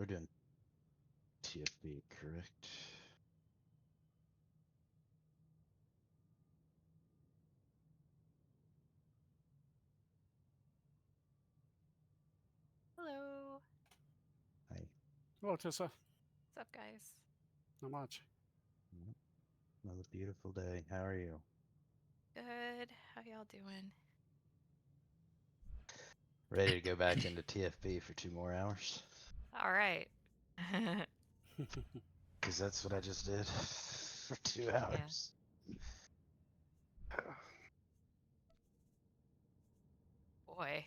We're doing TFB, correct? Hello. Hi. Hello, Tessa. What's up, guys? Not much. Another beautiful day. How are you? Good. How y'all doing? Ready to go back into TFB for 2 more hours? All right. Because that's what I just did for 2 hours. Boy,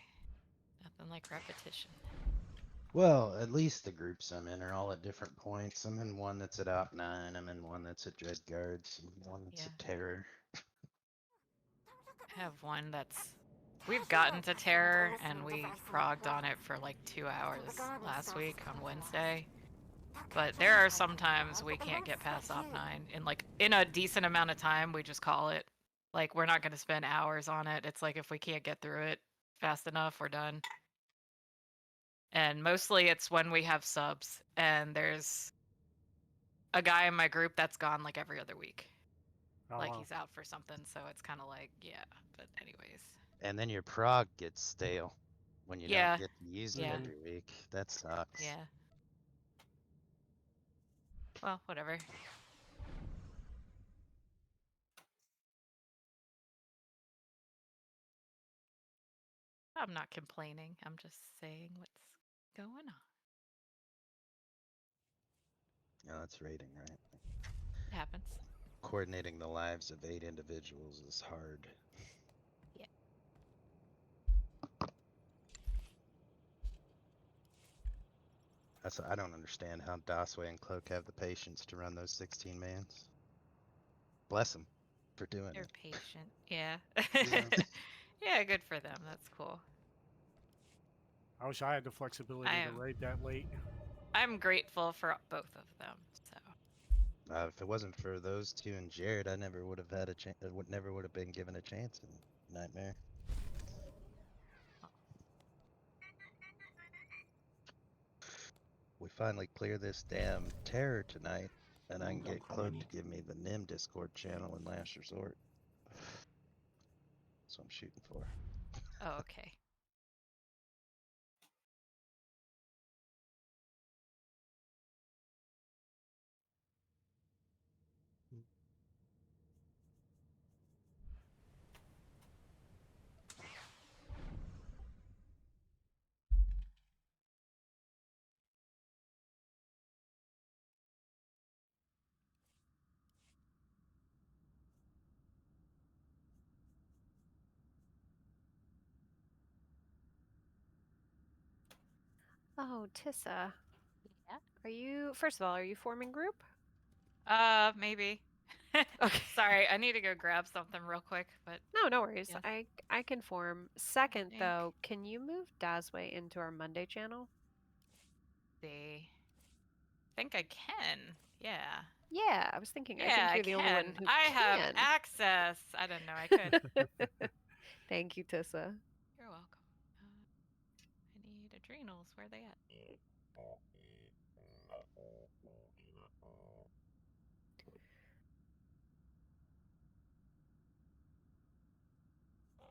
nothing like repetition. Well, at least the groups I'm in are all at different points. I'm in one that's at Op 9. I'm in one that's at Dread Guards. I'm in one that's at Terror. I have one that's. We've gotten to Terror, and we progged on it for like 2 hours last week on Wednesday. But there are some times we can't get past Op 9. In a decent amount of time, we just call it. Like, we're not going to spend hours on it. It's like if we can't get through it fast enough, we're done. And mostly it's when we have subs, and there's a guy in my group that's gone like every other week. Oh, Like wow. he's out for something, so it's kind of like, yeah. But anyways. And then your prog gets stale when you Yeah. don't get to use it Yeah. every week. That sucks. Yeah. Well, whatever. I'm not complaining. I'm just saying what's going on. No, that's rating, right? It happens. Coordinating the lives of 8 individuals is hard. Yeah. I don't understand how Dosway and Cloak have the patience to run those 16 mans. Bless them for doing They're it. patient. Yeah. Yeah. Yeah, good for them. That's cool. I wish I had the flexibility to raid that late. I'm grateful for both of them. So. If it wasn't for those two and Jared, I never would have had a chance. Never would have been given a chance in Nightmare. We finally clear this damn terror tonight, and I can get Cloak to give me the NIM Discord channel in Last Resort. That's what I'm shooting for. Oh, okay. Oh, Tissa. Yeah. Are you, first of all, are you forming group? Maybe. Okay. Sorry, I need to go grab something real quick, but No worries. yes. I can form. Second, Thank- though, can you move Dazway into our Monday channel? see. I think I can. Yeah. Yeah, I was thinking. Yeah, I think I you're the only one can. who I have can. access. I didn't know I could. Thank you, Tissa. You're welcome. I need adrenals. Where are they at?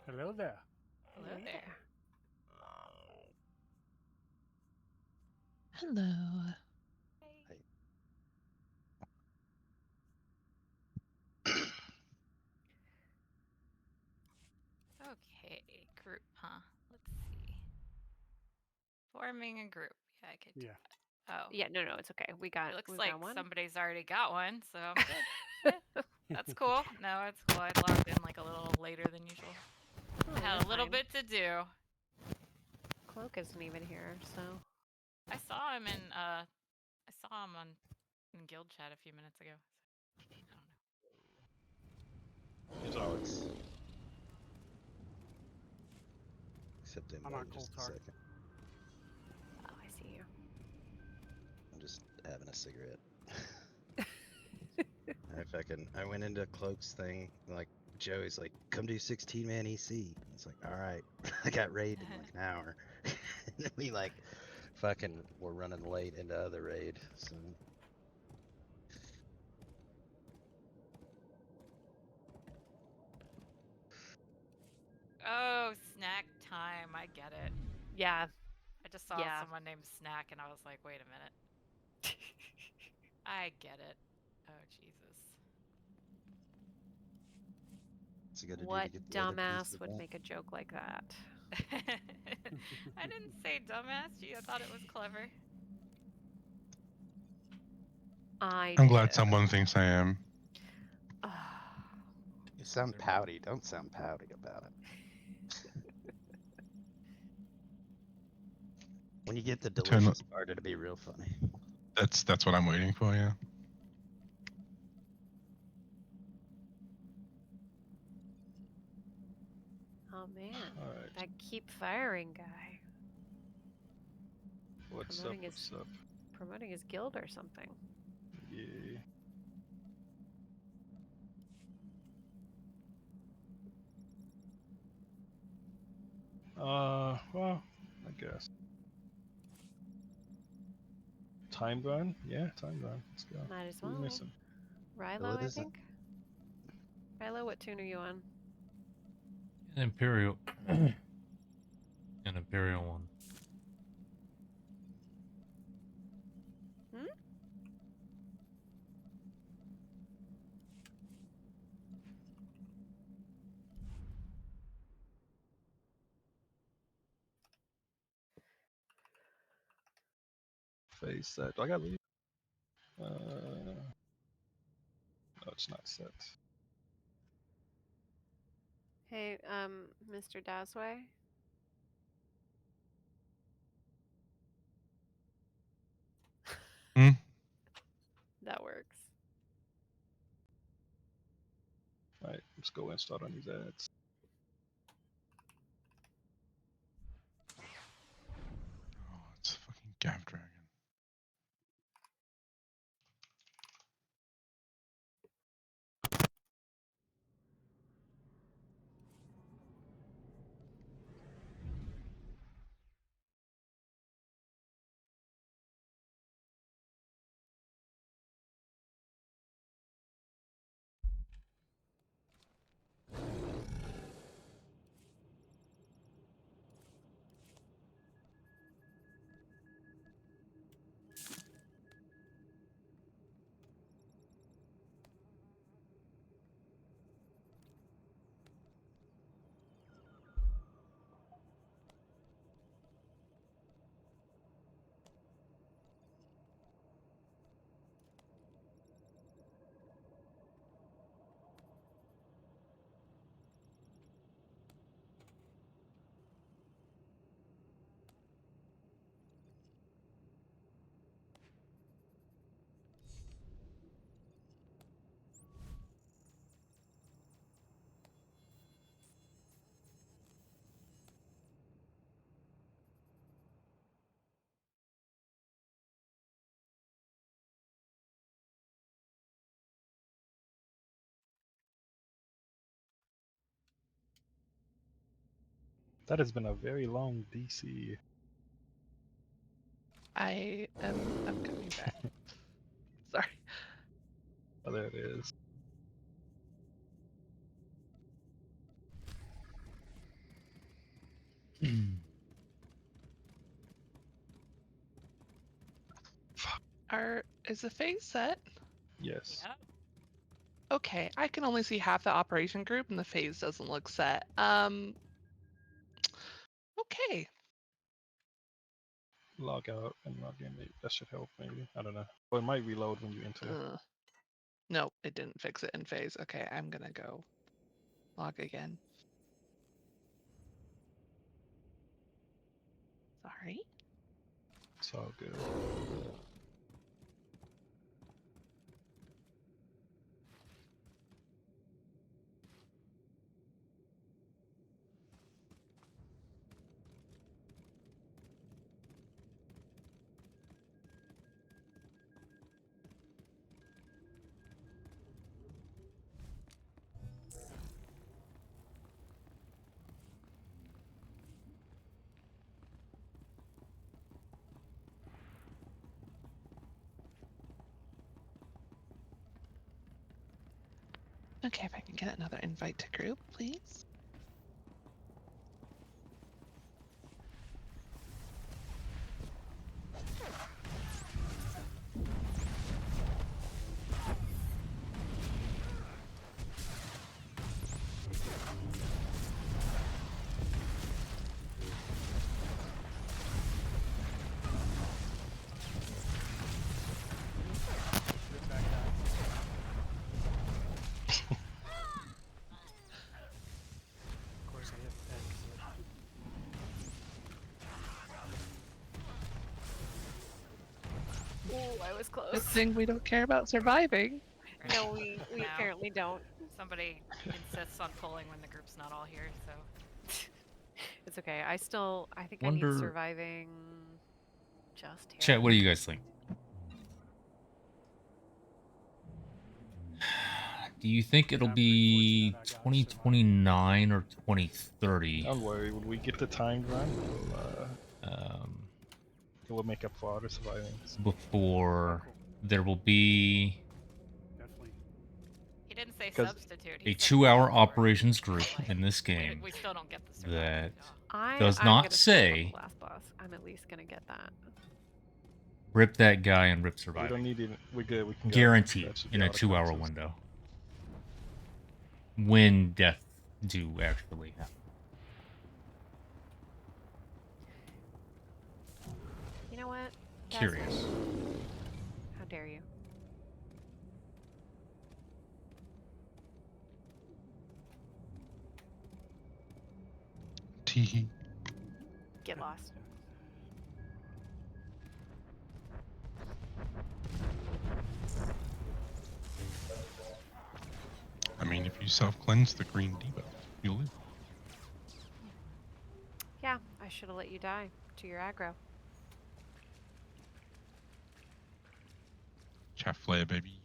Hello there. Hello there. Hello. Hey. Okay, group, huh? Let's see. Forming a group. Yeah, I could do Yeah. that. Oh. Yeah, no, it's okay. It looks we like got one. somebody's already got one, so I'm good. Yeah, that's cool. No, it's cool. I logged in like a little later than usual. Oh, I had you're a little fine. bit to do. Cloak isn't even here, so. I saw him in in guild chat a few minutes ago. I don't know. There's always. Except in I'm on just a Coltar. second. Oh, I see you. I'm just having a cigarette. I went into Cloak's thing, like Joey's like, come do 16-man EC. It's like, all right. I got raided in like an hour. And we like fucking we're running late into other raid, so Oh, snack time. I get it. Yeah. I just saw Yeah. someone named Snack and I was like, wait a minute. I get it. Oh, Jesus. it's good to do What to get the other piece dumbass of would that. make a joke like that? I didn't say dumbass. Gee, I thought it was clever. I'm glad someone thinks I am. You sound pouty. Don't sound pouty about it. When you get the Turn delicious part, it'll be real funny. That's what I'm waiting for. Yeah. Oh man, Alright. that keep firing guy What's Promoting up? his- What's up? promoting his guild or something. Yeah. Well, I guess. Time run? Yeah, time run. Let's go. Might as Who we well. missing? Rilo, it I isn't. think. Rilo, what tune are you on? An Imperial. An Imperial one. Phase set. Do I gotta leave? No, it's not set. Hey, Mr. Dasway. Hmm? That works. Alright, let's go and start on these ads. Oh, it's a fucking Gav Dragon. That has been a very long DC. I'm coming back. Sorry. Oh, there it is. Is the phase set? Yes. Yep. Okay, I can only see half the operation group and the phase doesn't look set. Okay. Log out and log in. Maybe that should help. Maybe I don't know. Or it might reload when you enter. Nope, it didn't fix it in phase. Okay, I'm gonna go log again. Sorry. It's all good. Okay, if I can get another invite to group, please. Of course, I hit that 'cause Ooh, I was close. Good thing we don't care about surviving. No, we No. apparently don't. Somebody insists on pulling when the group's not all here, so. It's okay. I think I Wonder- need surviving just here. Chat, what do you guys think? Do you think it'll I'm pretty be fortunate I got survived. 2029 or 2030? Don't worry, when we get the time run, Um, we'll make up for other surviving. before Cool. there will be Definitely. He didn't say 'Cause substitute. He a said 2-hour transport. operations group Like, in this we- game We still don't get the that surviving. does I'm not gonna stay on say the last boss. I'm at least gonna get that. rip that guy and rip We don't surviving. need it. We're good. We can go. Guaranteed That should be in a all the 2-hour consoles. window. When death do actually happen. You know what? That's Curious. fine. How dare you? Teehee. Get lost. I mean, if you self-cleanse the green debuff, you'll live. Yeah, I should have let you die to your aggro. Chaff flare, baby.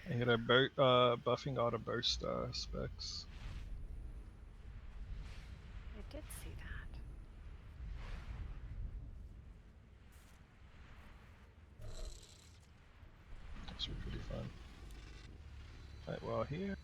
I hit a buffing auto burst specs. I did see that. This was pretty fun. Right, well here.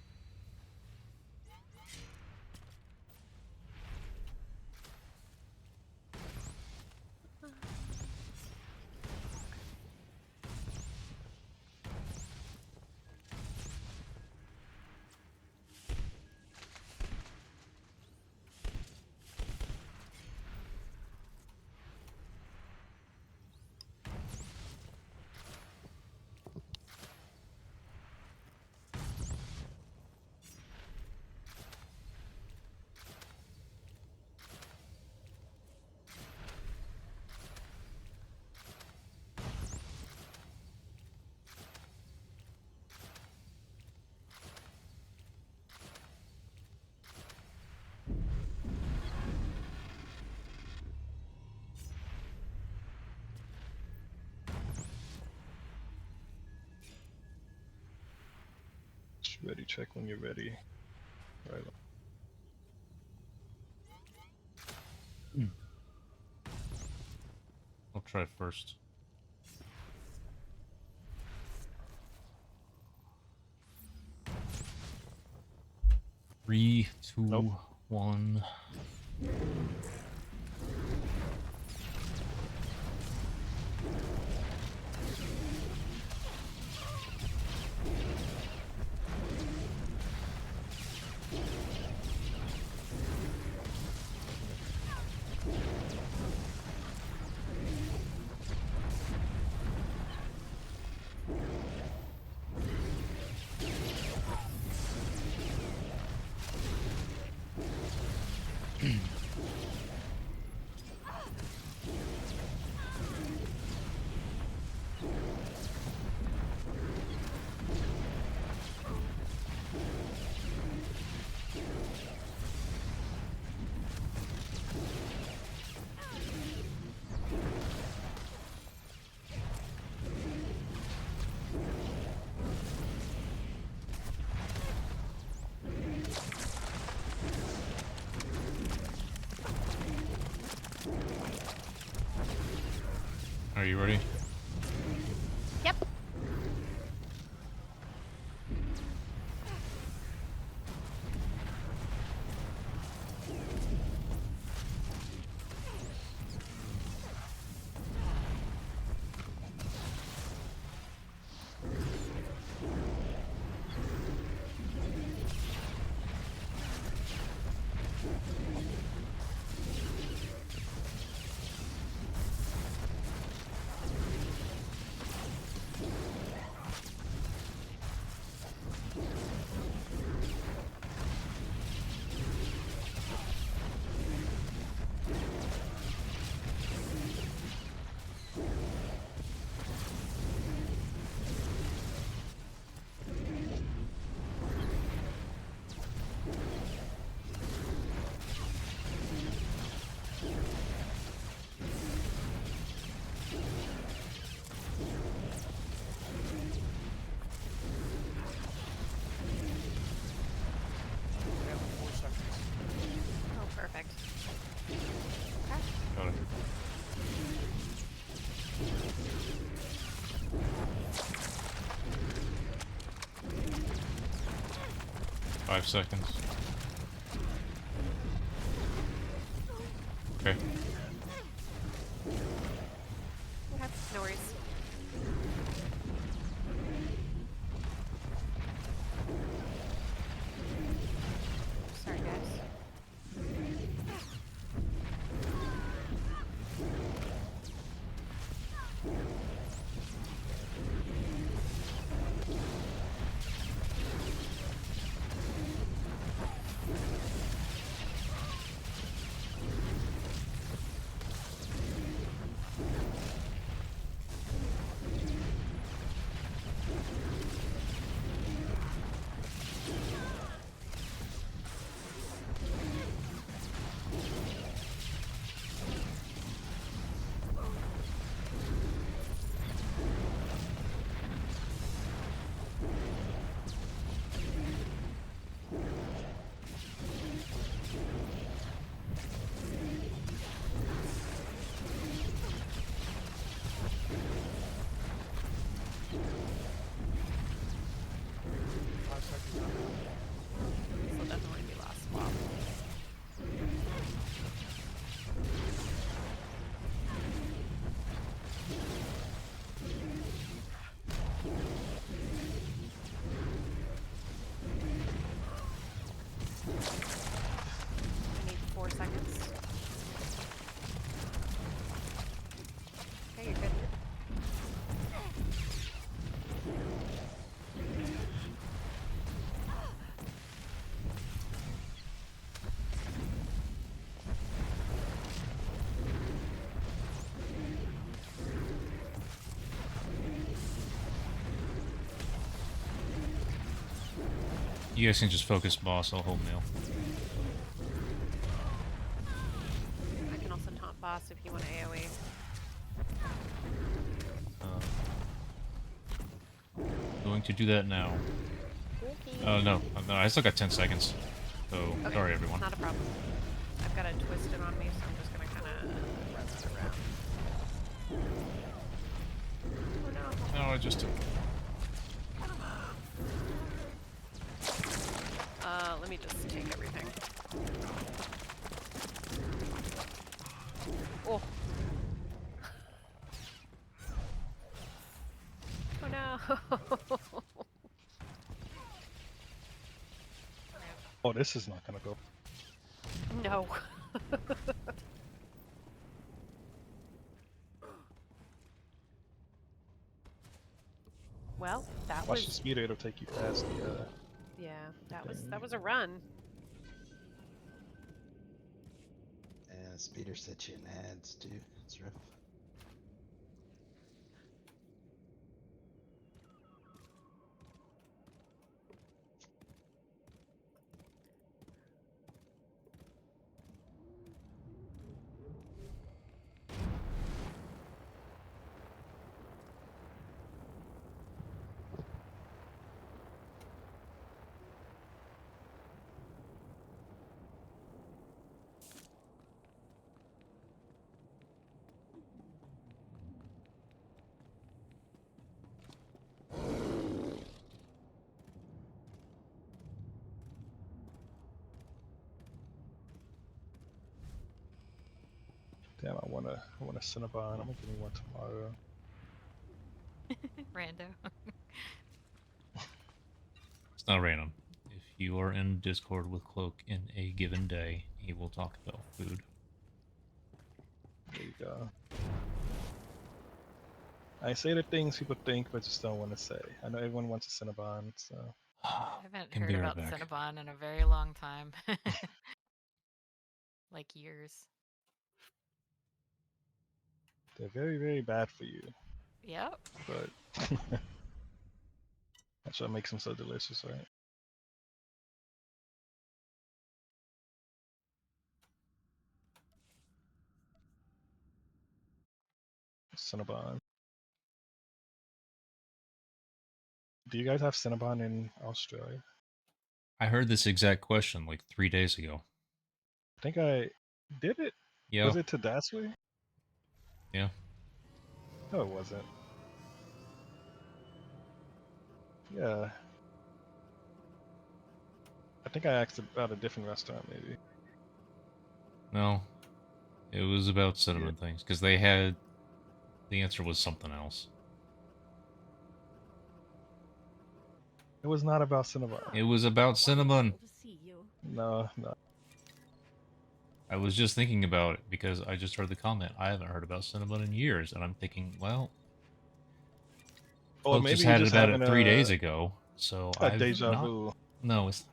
Ready check when you're ready. Right. I'll try first. 3, 2, Nope. 1. Are you ready? Yep. We have 4 seconds. Oh, perfect. Got it. Five seconds. Okay. Okay, no worries. Sorry, guys. This will definitely be last swap. I need 4 seconds. Okay, you're good. You guys can just focus boss, I'll hold meal. I can also taunt boss if you want AoE. Going to do that now. Okay. Oh no, no, I still got 10 seconds. So, Okay, sorry everyone. Not a problem. I've got it twisted on me, so I'm just gonna kind of run that around. Oh no. No, I just took. Let me just take everything. Oh. Oh no. Oh, this is not gonna go. No. Well, that Watch the was speeder, it'll take you past the yeah, that was a run. Yeah, speeder set you in ads too. It's rough. Damn, I want a Cinnabon. I'm gonna give me one tomorrow. Rando. It's not random. If you are in Discord with Cloak in a given day, he will talk about food. There you go. I say the things people think, but just don't want to say. I know everyone wants a Cinnabon, so. I haven't Can heard be right about back. Cinnabon in a very long time. Like years. They're very, very bad for you, Yep. but that's what makes them so delicious, right? Cinnabon. Do you guys have Cinnabon in Australia? I heard this exact question like 3 days ago. I think I did it. Yeah. Was it to Dasui? Yeah. No, it wasn't. Yeah. I think I asked about a different restaurant, maybe. No. It was about cinnamon things because they had. The answer was something else. It was not about Cinnabon. It was about cinnamon. No, no. I was just thinking about it because I just heard the comment. I haven't heard about cinnamon in years, and I'm thinking, well, Or folks maybe just you had it just about having it 3 days ago, so a I've deja not. vu. No, it's.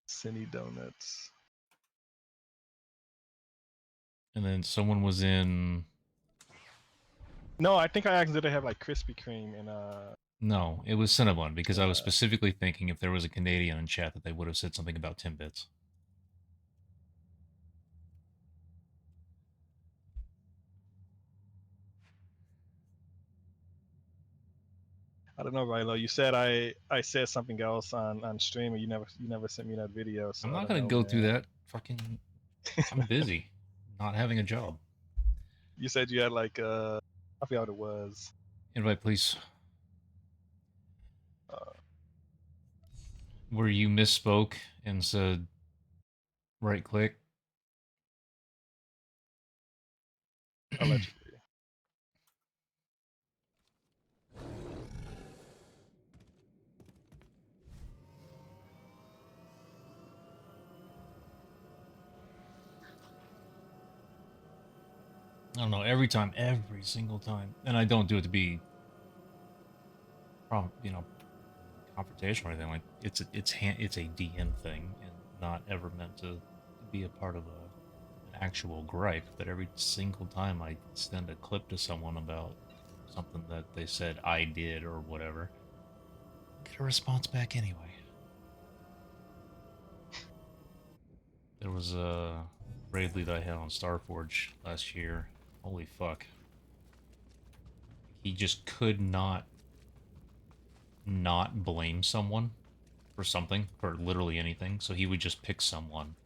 Cinny Donuts. And then someone was in. No, I think I asked did they have like Krispy Kreme and No, it was cinnamon because I was specifically thinking if there was a Canadian in chat that they would have said something about Timbits. I don't know, Rilo. You said I said something else on stream, and you never sent me that video. So I'm I not don't gonna know, go through man. that. Fucking, I'm busy, not having a job. You said you had like I forgot what it was. Invite, please. Where you misspoke and said right click. Allegedly. I don't know, every single time. And I don't do it to be, confrontational or anything. Like, it's a DM thing and not ever meant to be a part of an actual gripe. But every single time I send a clip to someone about something that they said I did or whatever, get a response back anyway. There was a raid lead I had on Starforge last year. Holy fuck. He just could not blame someone for something, for literally anything, so he would just pick someone.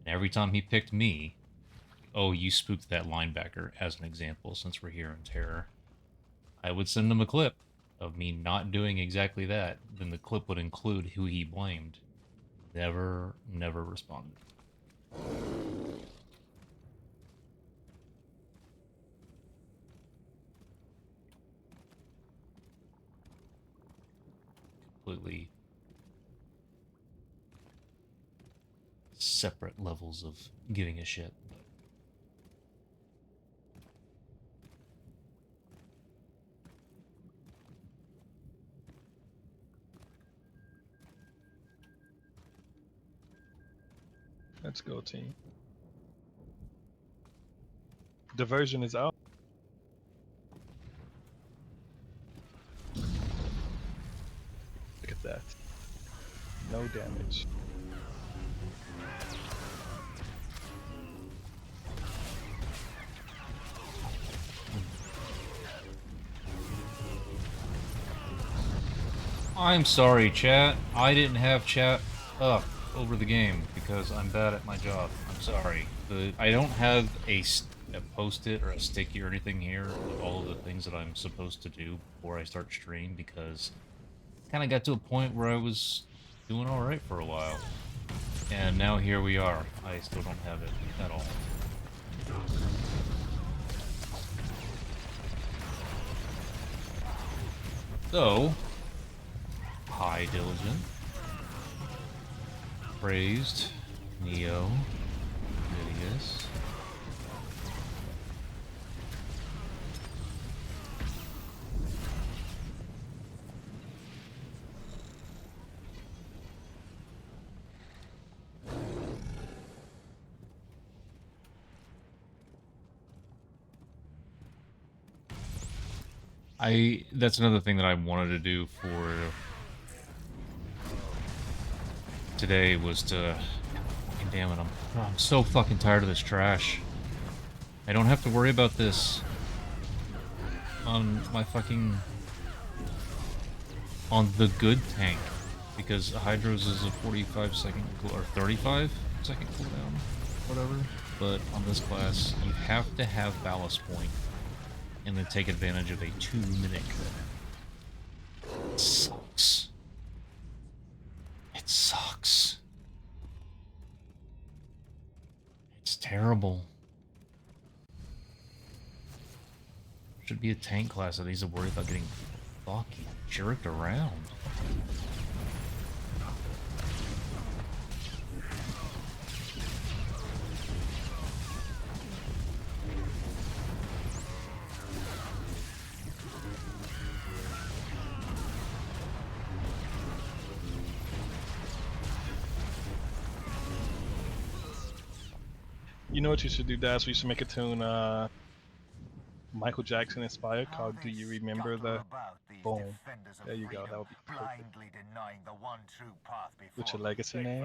And every time he picked me, oh, you spooked that linebacker, as an example, since we're here in Terror. I would send him a clip of me not doing exactly that, then the clip would include who he blamed. Never responded. Completely separate levels of giving a shit. Let's go, team. Diversion is out. Look at that. No damage. I'm sorry, chat. I didn't have chat up over the game because I'm bad at my job. I'm sorry. I don't have a post-it or a sticky or anything here of all of the things that I'm supposed to do before I start stream because I kind of got to a point where I was doing alright for a while. And now here we are. I still don't have it at all. So, hi Diligent, Praised, Neo, Vidius. That's another thing that I wanted to do for today was to, fucking damn it, I'm so fucking tired of this trash. I don't have to worry about this on my fucking, on the good tank, because Hydros is a 45-second or 35-second cooldown, whatever. But on this class, you have to have Ballast Point and then take advantage of a 2-minute curve. It sucks. It sucks. It's terrible. Should be a tank class that needs to worry about getting fucking jerked around. You know what you should do, Dash? We should make a tune, Michael Jackson inspired, called "Do You Remember the?" Boom. There you go. That would be perfect. What's your legacy name?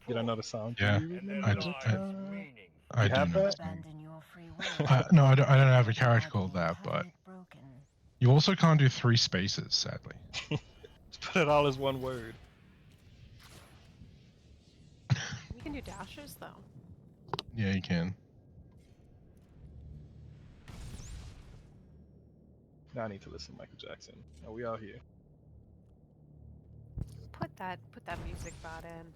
You don't know the song? Yeah, Do you remember I the do have know that? this name. No, I don't have a character called that, but you also can't do 3 spaces, sadly. Let's put it all as one word. You can do dashes though. Yeah, you can. Now I need to listen to Michael Jackson. Are we out here? Put that music bot in.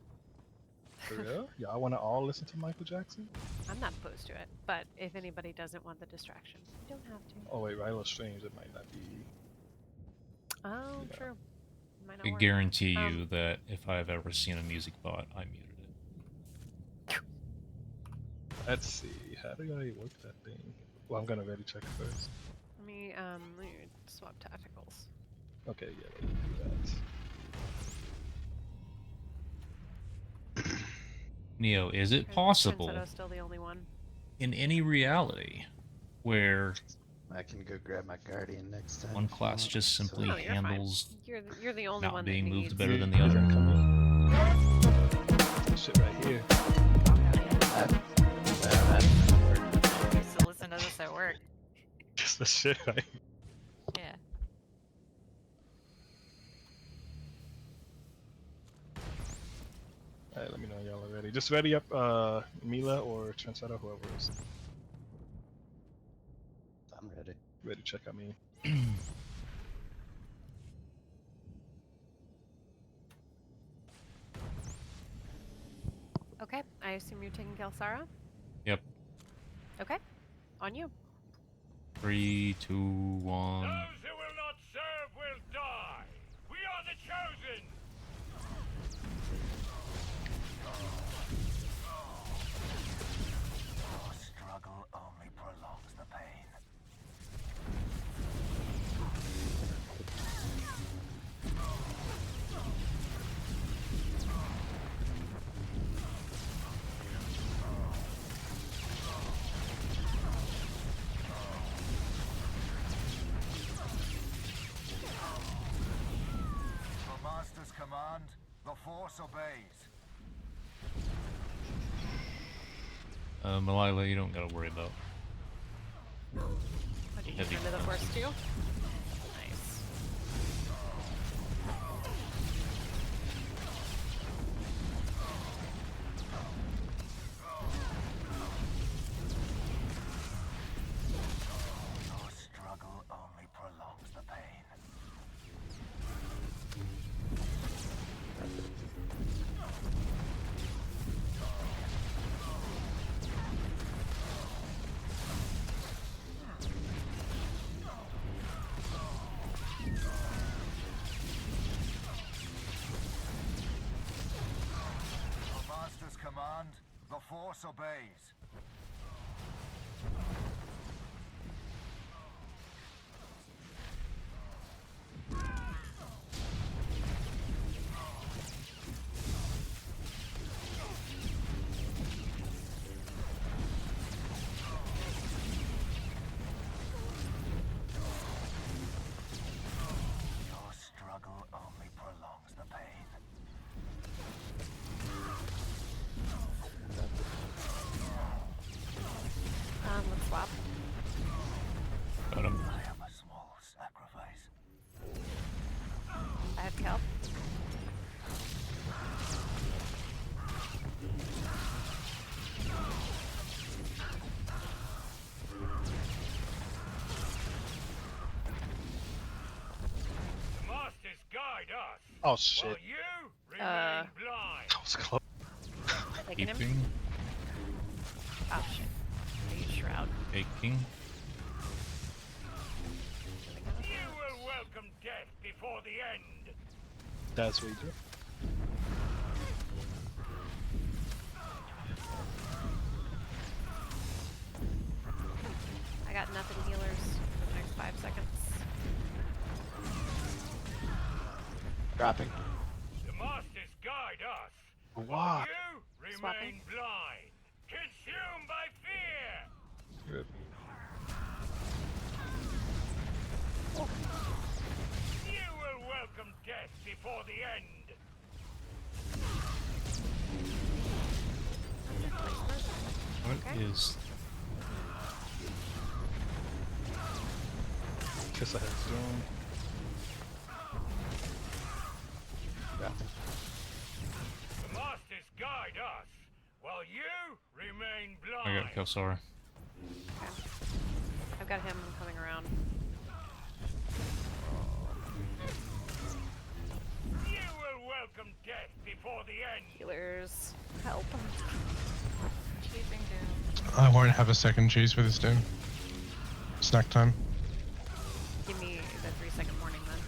For real? Y'all want to all listen to Michael Jackson? I'm not opposed to it, but if anybody doesn't want the distraction, you don't have to. Oh wait, Rilo Strange, it might not be. Oh, Yeah. true. Might not I work. guarantee you that if I've ever seen a music bot, I muted it. Let's see. How do I work that thing? Well, I'm gonna ready check first. Let me swap tacticals. Okay, yeah, let me do that. Neo, is it Okay, possible Shinsetto's still the only one. in any reality where I can go grab my guardian next time. one if you class want, just so- simply No, you're fine. handles You're the only not one being that moved needs better than the You other? can come in. Shit right here. I used to listen to this at work. Just the shit right. Yeah. Alright, let me know y'all are ready. Just ready up, Mila or Trendsetter, whoever is I'm ready. ready to check out me. Okay, I assume you're taking Kelsara? Yep. Okay, on you. 3, 2, 1. Those who will not serve will die. We are the chosen. Your struggle only prolongs the pain. The Master's command, the Force obeys. Malila, you don't gotta worry about. What did you Heavy send to the force defenses. too? Nice. Your struggle only prolongs the pain. command, the Force obeys. Your struggle only prolongs the pain. Let's swap. Got him. I am a small sacrifice. I have kelp. The Masters guide us, Oh while shit. you remain blind. That was close. Taking him. Keeping. Oh shit. I use shroud. Taking. You will welcome death before the end. That's what you do. I got nothing healers for the next 5 seconds. Dropping. The Masters guide us, Wow. while you remain Swapping. blind, consumed by fear. Good. You will welcome death before the end. What is? Kiss ahead soon. The Masters guide us, while you remain I blind. got Kelsar. Okay. I've got him coming around. You will welcome death before the end. Healers. Help. Chasing doom. I won't have a second cheese for this doom. Snack time. Give me the 3-second warning then.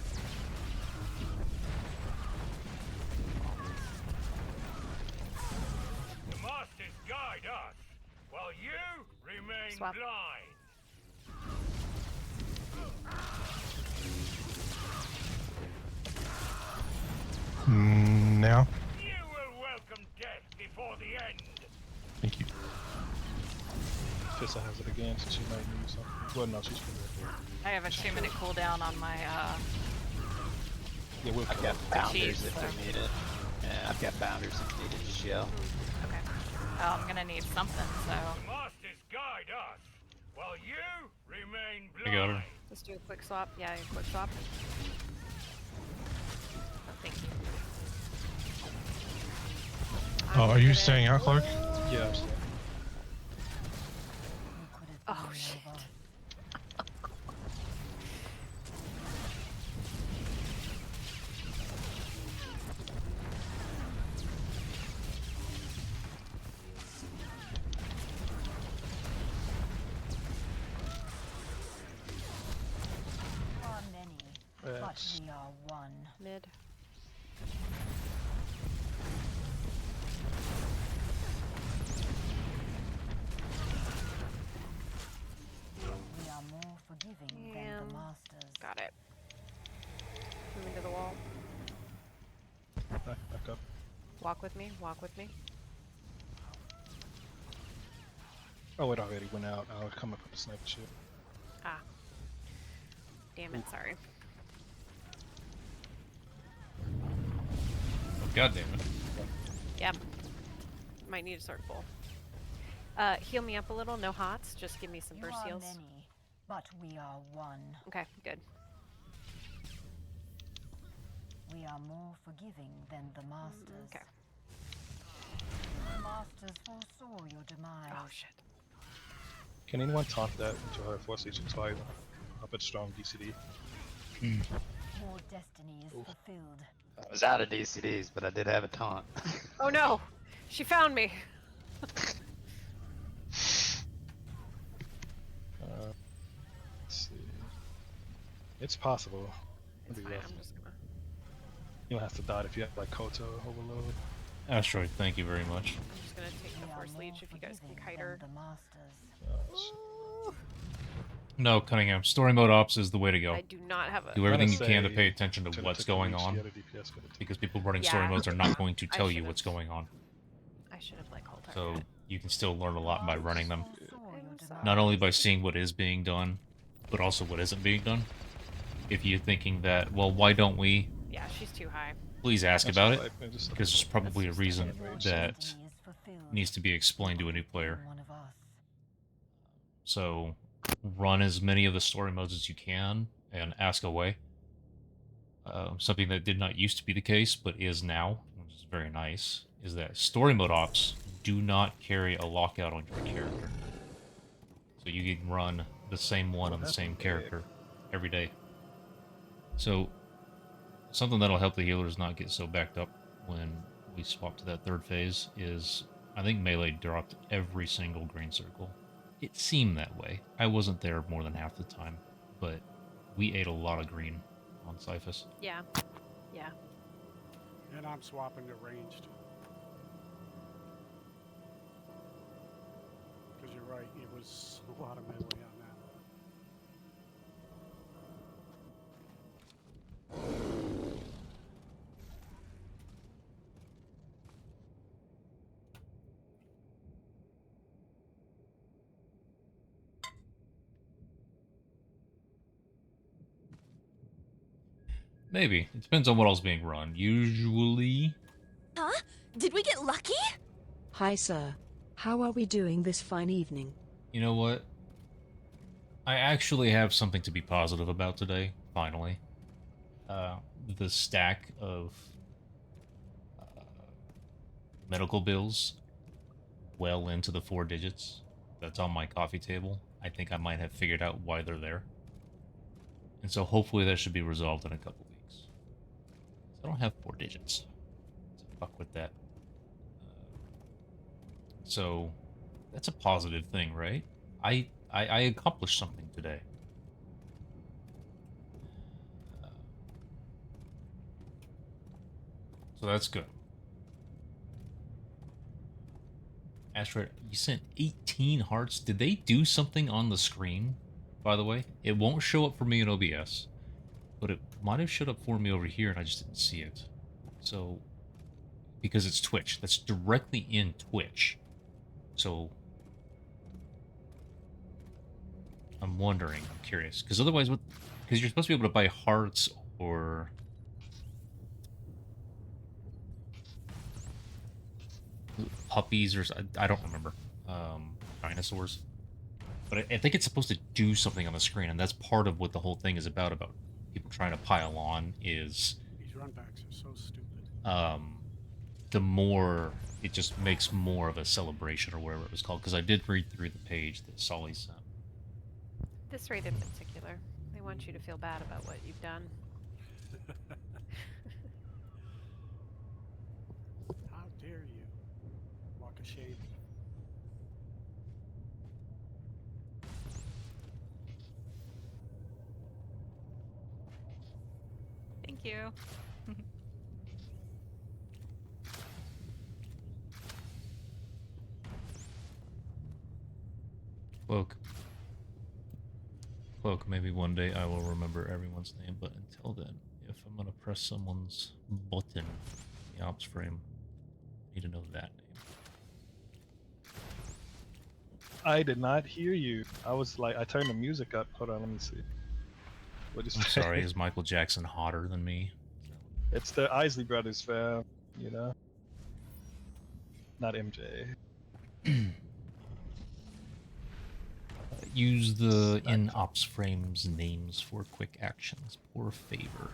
The Masters guide us, while you remain Swap. blind. Now. You will welcome death before the end. Thank you. Kiss has it again, so she might need something. Well, no, she's good. I have a 2-minute cooldown on my Yeah, we'll I've kill got her. bounders cheese, if so- they need it. Yeah, I've got bounders if needed. Shell. Okay. Oh, I'm gonna need something, so The Masters guide us, while you remain I got her. blind. Let's do a quick swap. Yeah, a quick swap. oh, thank you. Oh, are you staying out, Clark? Yeah, I'm sorry. Oh shit. Are many, but That's- we are one. Mid. We are more forgiving than Damn. the masters. Got it. Moving to the wall. Back up. Walk with me. Walk with me. Oh, it already went out. I'll come up with the sniper shit. Ah. Damn it. Sorry. Oh, God damn it. Yep. Might need a sword pull. Heal me up a little. No hots. Just give me some You burst are heals. many, but we are one. Okay. Good. We are more forgiving than the masters. Okay. The masters foresaw your demise. Oh shit. Can anyone talk that into her Force Legion so I up at strong DCD? Your destiny is fulfilled. I was out of DCDs, but I did have a taunt. Oh no! She found me. Let's see. It's possible. It's It'll fine. be rough. I'm just gonna. You don't have to dot if you have like Koto overload. Asteroid, thank you very much. I'm just gonna take the Force Leech if you guys can kite her. No, Cunningham. Story mode ops is the way to go. I do not have a. Do everything you Gonna can to say pay attention to turn it what's to going reach the on, other DPS could have because people running story Yeah. modes are not going to I tell you should've- what's going on. I should have like hold So target. you can still learn a lot by running them. I'm sorry. Not only by seeing what is being done, but also what isn't being done. If you're thinking that, well, why don't we? Yeah, she's too high. Please ask That's about just it, like- I just- because there's probably a just reason different. that needs to be explained to a new player. So run as many of the story modes as you can and ask away. Something that did not used to be the case, but is now, which is very nice, is that story mode ops do not carry a lockout on your character. So you can run the same one on the same character every day. So something that'll help the healers not get so backed up when we swap to that third phase is, I think Melee dropped every single green circle. It seemed that way. I wasn't there more than half the time, but we ate a lot of green on Cyphus. Yeah. Yeah. And I'm swapping to ranged. Because you're right, it was a lot of melee on that. Maybe. It depends on what else being run. Usually... Huh? Did we get lucky? Hi, sir. How are we doing this fine evening? You know what? I actually have something to be positive about today, finally. The stack of medical bills well into the 4 digits that's on my coffee table. I think I might have figured out why they're there. And so hopefully that should be resolved in a couple weeks. I don't have 4 digits. So fuck with that. So that's a positive thing, right? I accomplished something today. So that's good. Asteroid, you sent 18 hearts. Did they do something on the screen, by the way? It won't show up for me in OBS, but it might have showed up for me over here and I just didn't see it. So, because it's Twitch. That's directly in Twitch. So, I'm wondering, I'm curious. Because otherwise, because you're supposed to be able to buy hearts or... puppies or I don't remember. Dinosaurs. But I think it's supposed to do something on the screen, and that's part of what the whole thing is about people trying to pile on is... These runbacks are so stupid. The more... it just makes more of a celebration or whatever it was called, because I did read through the page that Solly sent. This raid in particular, they want you to feel bad about what you've done. How dare you? Walk of shame. Thank you. Cloak, maybe one day I will remember everyone's name, but until then, if I'm gonna press someone's button in the ops frame, I need to know that name. I did not hear you. I was like, I turned the music up. Hold on, let me see. What is I'm sorry, is Michael Jackson hotter than me? It's the Isley Brothers, fam. You know? Not MJ. Use the in-ops frames names for quick actions. Poor favor.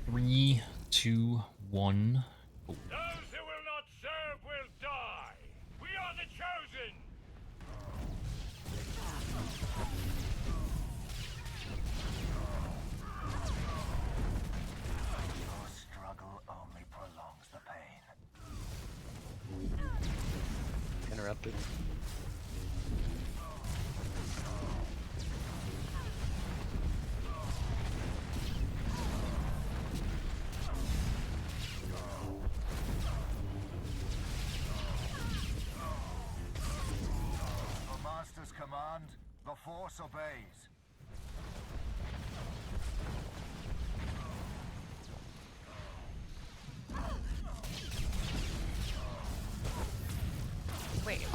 3, 2, 1. Oh. Those who will not serve will die. We are the chosen. Your struggle only prolongs the pain. Interrupted. Force obeys. Wait.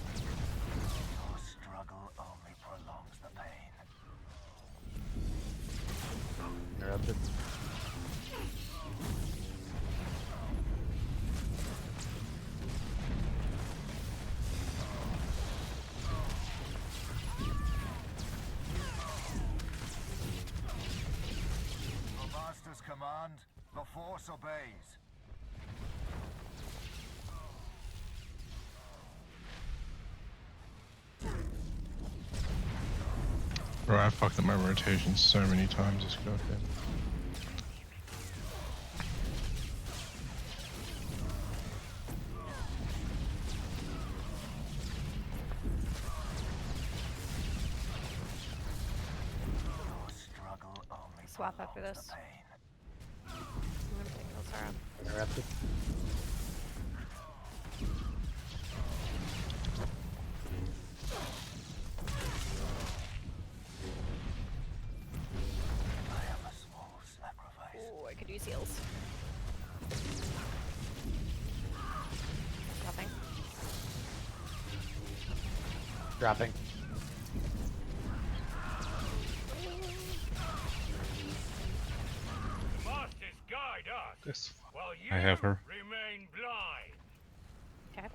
Your struggle only prolongs the pain. Interrupted. The Master's command, the Force obeys. Bro, I fucked up my rotation so many times this goddamn. Your struggle only Swap after prolongs this. the pain. I'm gonna take Elsara. Interrupted. I am a small sacrifice. Ooh, I could use heals. Nothing. Dropping. The Masters guide us, This. while you I have her. remain blind. Okay.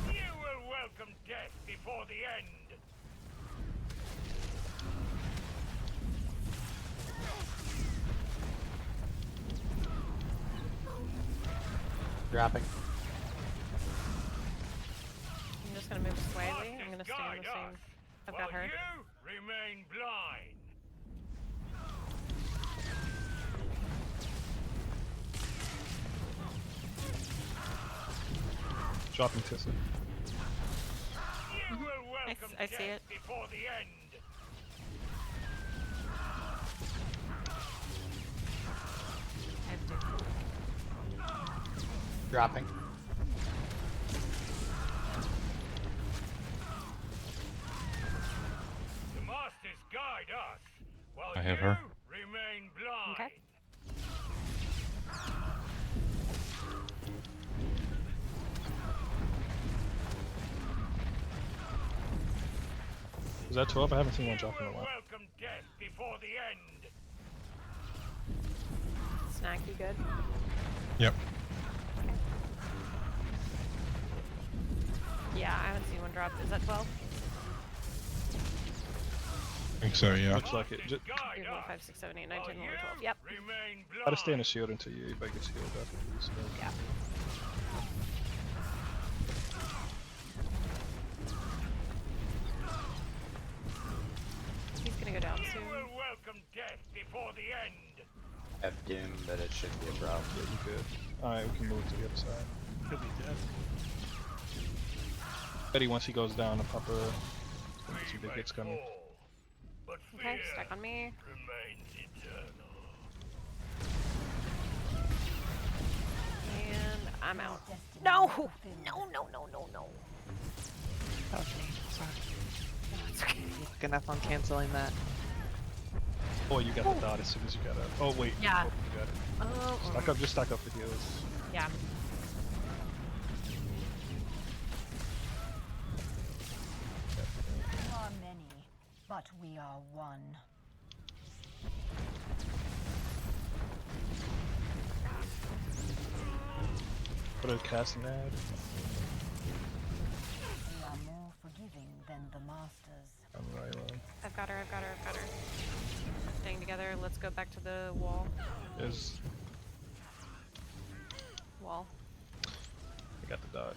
You will welcome death before the end. Dropping. I'm just gonna move slightly. I'm gonna Masters stay on guide the same. us, I've while got her. you remain blind. Dropping Tissa. You will welcome I see death it. before the end. I have to. Dropping. The Masters guide us, while I have you her. remain blind. Okay. Is that 12? I haven't seen one drop in a You will while. welcome death before the end. Snack, you good? Yep. Yeah, I haven't seen one drop. Is that 12? I think so, yeah. Looks like it. Masters guide Here's 1, us, 5, 6, 7, 8, 9, while 10, 11, 12. you Yep. remain blind. I'd stay in the shield until you everybody gets healed up. So. Yeah. He's gonna go down You soon. will welcome death before the end. Have Doom, but it should be a problem. Yeah, you good. Alright, we can move to the other side. He'll be dead. Betty, once he goes down, the pupper. We Some big may hits coming. fall, but Okay, fear stack on me. remains eternal. And I'm out. No! No, no, no, no, no. That was me. Sorry. No, it's okay. Quick enough on canceling that. Oh, you got the dot as soon as you got it. Oh, wait. Yeah. Oh, you got it. Oh, Stack up, just stack up the heals. yeah. We are many, but we are one. Put a casting ad. We are more forgiving than the masters. I'm right on. I've got her, I've got her, I've got her. Staying together. Let's go back to the wall. There's. Wall. I got the dot.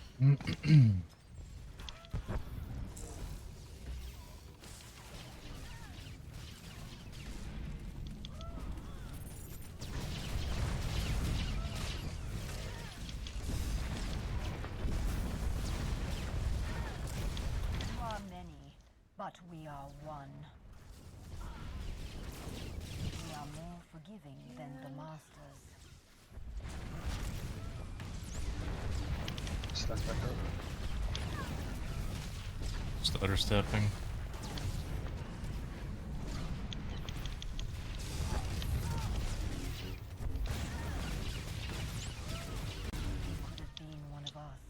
but we are one. We are more forgiving than the masters. Stuck back up. Stutter stepping. Could have been one of us.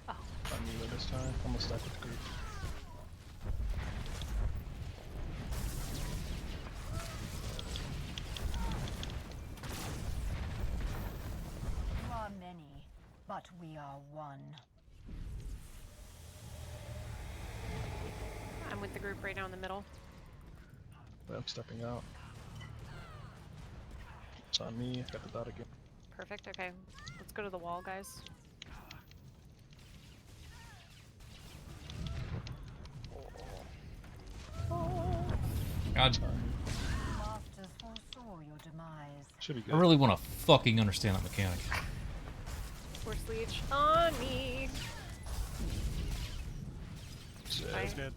I'm neither this time. I'm gonna stack with the group. You are many, but we are one. I'm with the group right now in the middle. But I'm stepping out. It's on me. Got the dot again. Perfect. Okay, let's go to the wall, guys. God, Masters foresaw your demise. Should be I good. really want to fucking understand that mechanic. Force leech on me. Shit. That's good.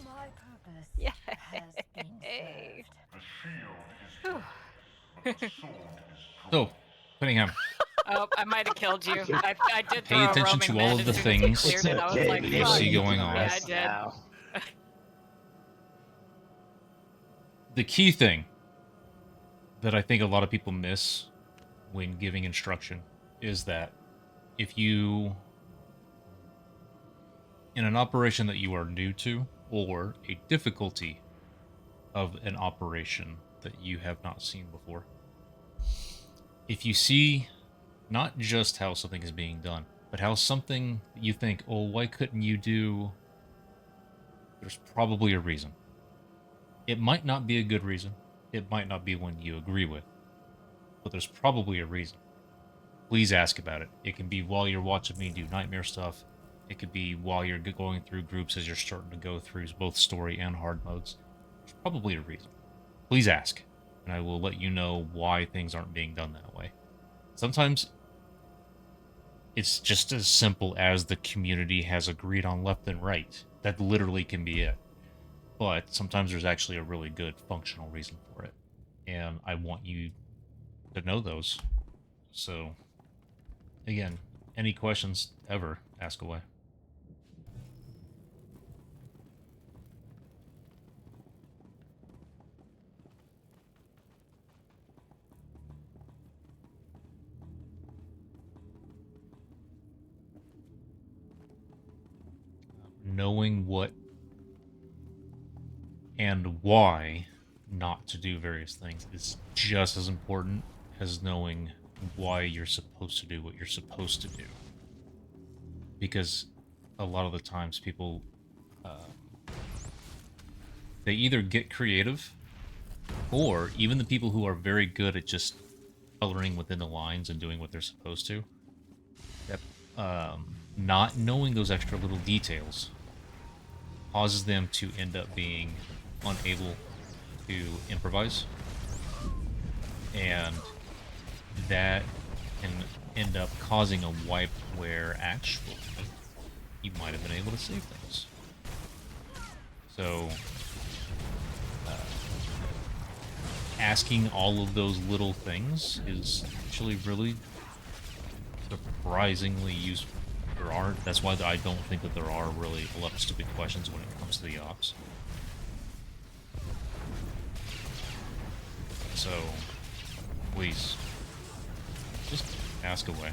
My purpose Yeah. has been Hey. served. So, Cunningham, Oh, I might have killed you. I did Pay throw a attention to roaming all med of the as soon as he things cleared it. I was like, you fuck. see going on. Yeah, I did. Now. The key thing that I think a lot of people miss when giving instruction is that if you, in an operation that you are new to, or a difficulty of an operation that you have not seen before, if you see not just how something is being done, but how something you think, oh, why couldn't you do, there's probably a reason. It might not be a good reason. It might not be one you agree with, but there's probably a reason. Please ask about it. It can be while you're watching me do nightmare stuff. It could be while you're going through groups as you're starting to go through both story and hard modes. There's probably a reason. Please ask, and I will let you know why things aren't being done that way. Sometimes it's just as simple as the community has agreed on left and right. That literally can be it. But sometimes there's actually a really good functional reason for it. And I want you to know those. So, again, any questions ever, ask away. Knowing what and why not to do various things is just as important as knowing why you're supposed to do what you're supposed to do. Because a lot of the times people, they either get creative, or even the people who are very good at just coloring within the lines and doing what they're supposed to, that not knowing those extra little details causes them to end up being unable to improvise, and that can end up causing a wipe where actually you might have been able to save things. So asking all of those little things is actually really surprisingly useful. That's why I don't think that there are really a lot of stupid questions when it comes to the ops. So, please, just ask away.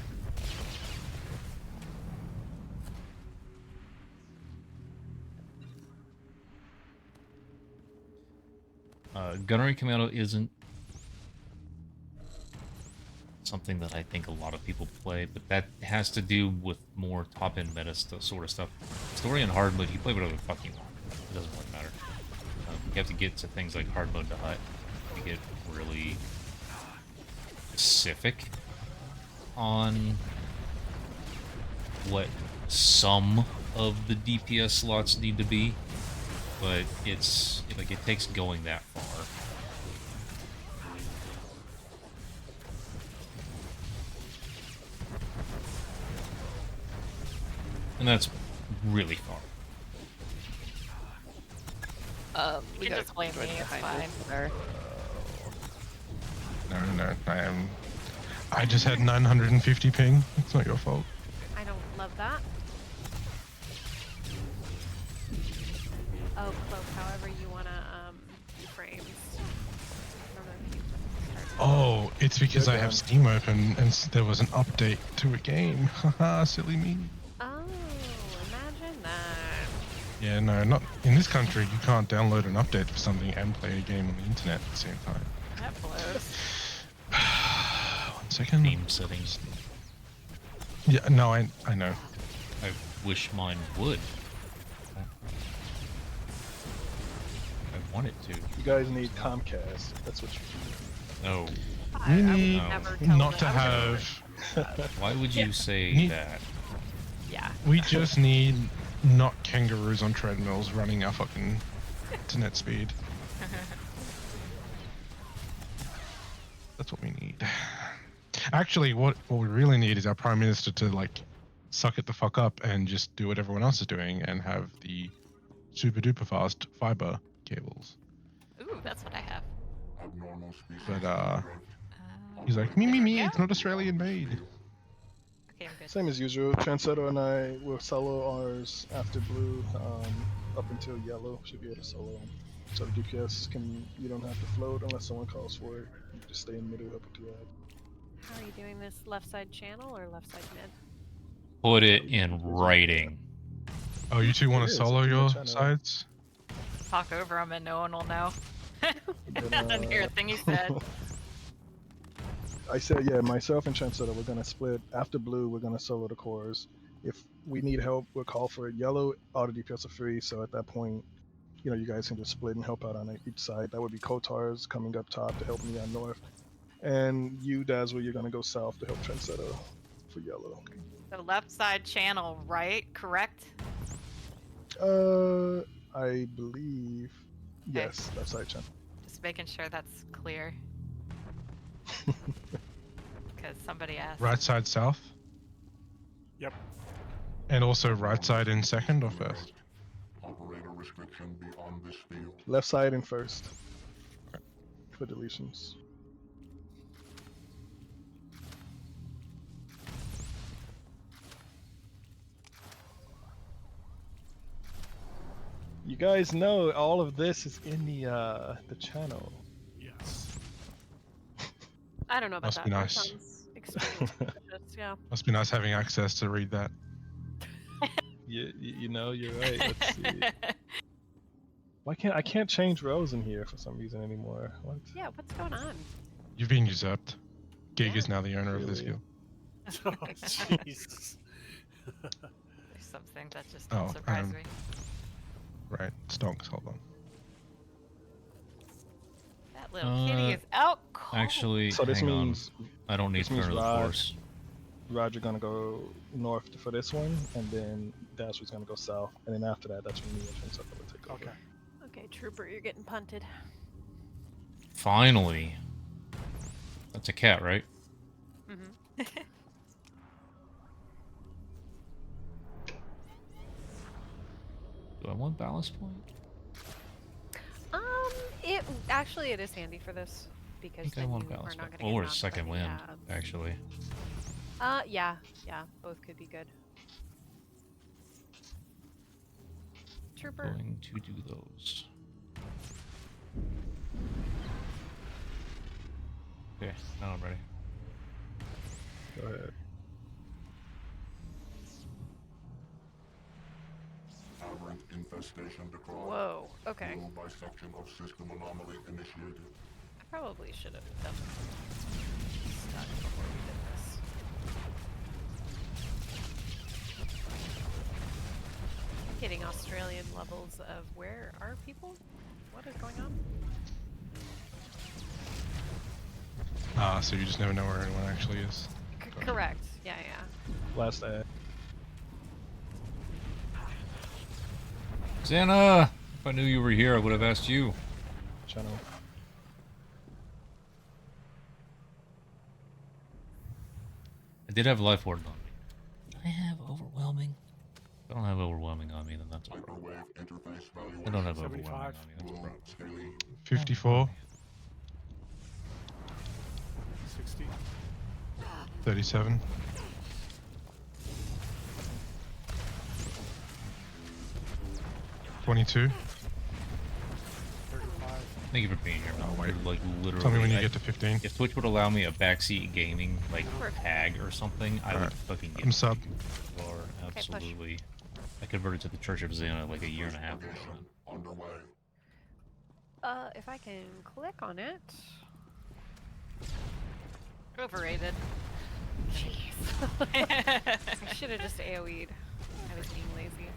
Gunnery Commando isn't something that I think a lot of people play, but that has to do with more top-end meta sort of stuff. Story and hard mode, you play whatever the fuck you want. It doesn't really matter. You have to get to things like hard mode to hut to get really specific on what some of the DPS slots need to be, but it's like it takes going that far. And that's really far. We You can got just blame droid me, it's behind us fine. there. No, I just had 950 ping. It's not your fault. I don't love that. Oh, Cloak, however you wanna do frames. I don't know if you started. Oh, it's because You're I have done. Steam open and there was an update to a game. Haha, silly me. Oh, imagine that. Yeah, no, not in this country. You can't download an update for something and play a game on the internet at the same time. That blows. 1 second. Theme settings. Yeah, no, I know. I wish mine would. I want it to. You guys need Comcast. That's what you No. I would need never tell not them- to I would never- have. Why would you say Need- that? Yeah. We just need not kangaroos on treadmills running our fucking internet speed. That's what we need. Actually, what we really need is our prime minister to like suck it the fuck up and just do what everyone else is doing and have the super duper fast fiber cables. Ooh, that's what I have. But he's like, me, it's not Australian made. Okay, I'm good. Same as usual. Trendsetter and I will solo ours after blue, up until yellow. Should be able to solo them. So the DPS you don't have to float unless someone calls for it. You just stay in the middle up until you add. How are you doing this? Left side channel or left side mid? Put it in writing. Oh, you two want It to is, solo it's in the your channel. sides? Talk over them and no one will know. I Then, didn't hear a thing you said. I said, yeah, myself and Trendsetter, we're gonna split. After blue, we're gonna solo the cores. If we need help, we'll call for it. Yellow, all the DPS are free, so at that point, you know, you guys can just split and help out on each side. That would be Kotar's coming up top to help me on north. And you, Dazzle, you're gonna go south to help Trendsetter for yellow. So left side channel, right? Correct? I believe, yes, left side channel. Just making sure that's clear. Because somebody asked. Right side south? Yep. And also right side in second or first? Left side in first. For deletions. You guys know all of this is in the channel. Yes. I don't know about Must that. be That nice. sounds extremely suspicious, yeah. Must be nice having access to read that. You know, you're right. Let's see. Why can't I can't change rows in here for some reason anymore? What? Yeah, what's going on? You've been usurped. Gig is Yeah. now the owner of this Really? guild. Oh, Jesus. There's something that just Oh, don't surprise um, me. Right, stonks, hold on. That little kitty is out cold. Actually, So this hang means on. I don't need this means front of the Rod- force. Roger gonna go north for this one, and then Dasher's gonna go south, and then after that, that's when me and Trendsetter will take over. Okay. Okay, Trooper, you're getting punted. Finally. That's a cat, right? Mm-hmm. Do I want ballast point? It is handy for this I because think I then want you are ballast not point. going to Or get a knocked second by the wind, abs. actually. Yeah, both could be good. Trooper, Going to do those. Okay, now I'm ready. Go ahead. whoa, okay. I probably should have done stuff before we did this. I'm getting Australian levels of where are people? What is going on? Ah, so you just never know where anyone actually is. Correct. Yeah. Last ad. Xana! If I knew you were here, I would have asked you. Channel. I did have life ward on me. I have overwhelming. If I don't have overwhelming on me, then that's a problem. I don't have overwhelming 75. on me, that's a problem. 54, 60. 37, 22. 35. Thank you for being here. Oh, wait. Like literally. Tell me when you I- get to 15. If Twitch would allow me a backseat gaming like tag or something, I would Alright. fucking get I'm sub. Or push. absolutely. I converted to the Church of Xena like a year and a half ago. If I can click on it. Overrated. Jeez. I should have just AoE'd. I was being lazy.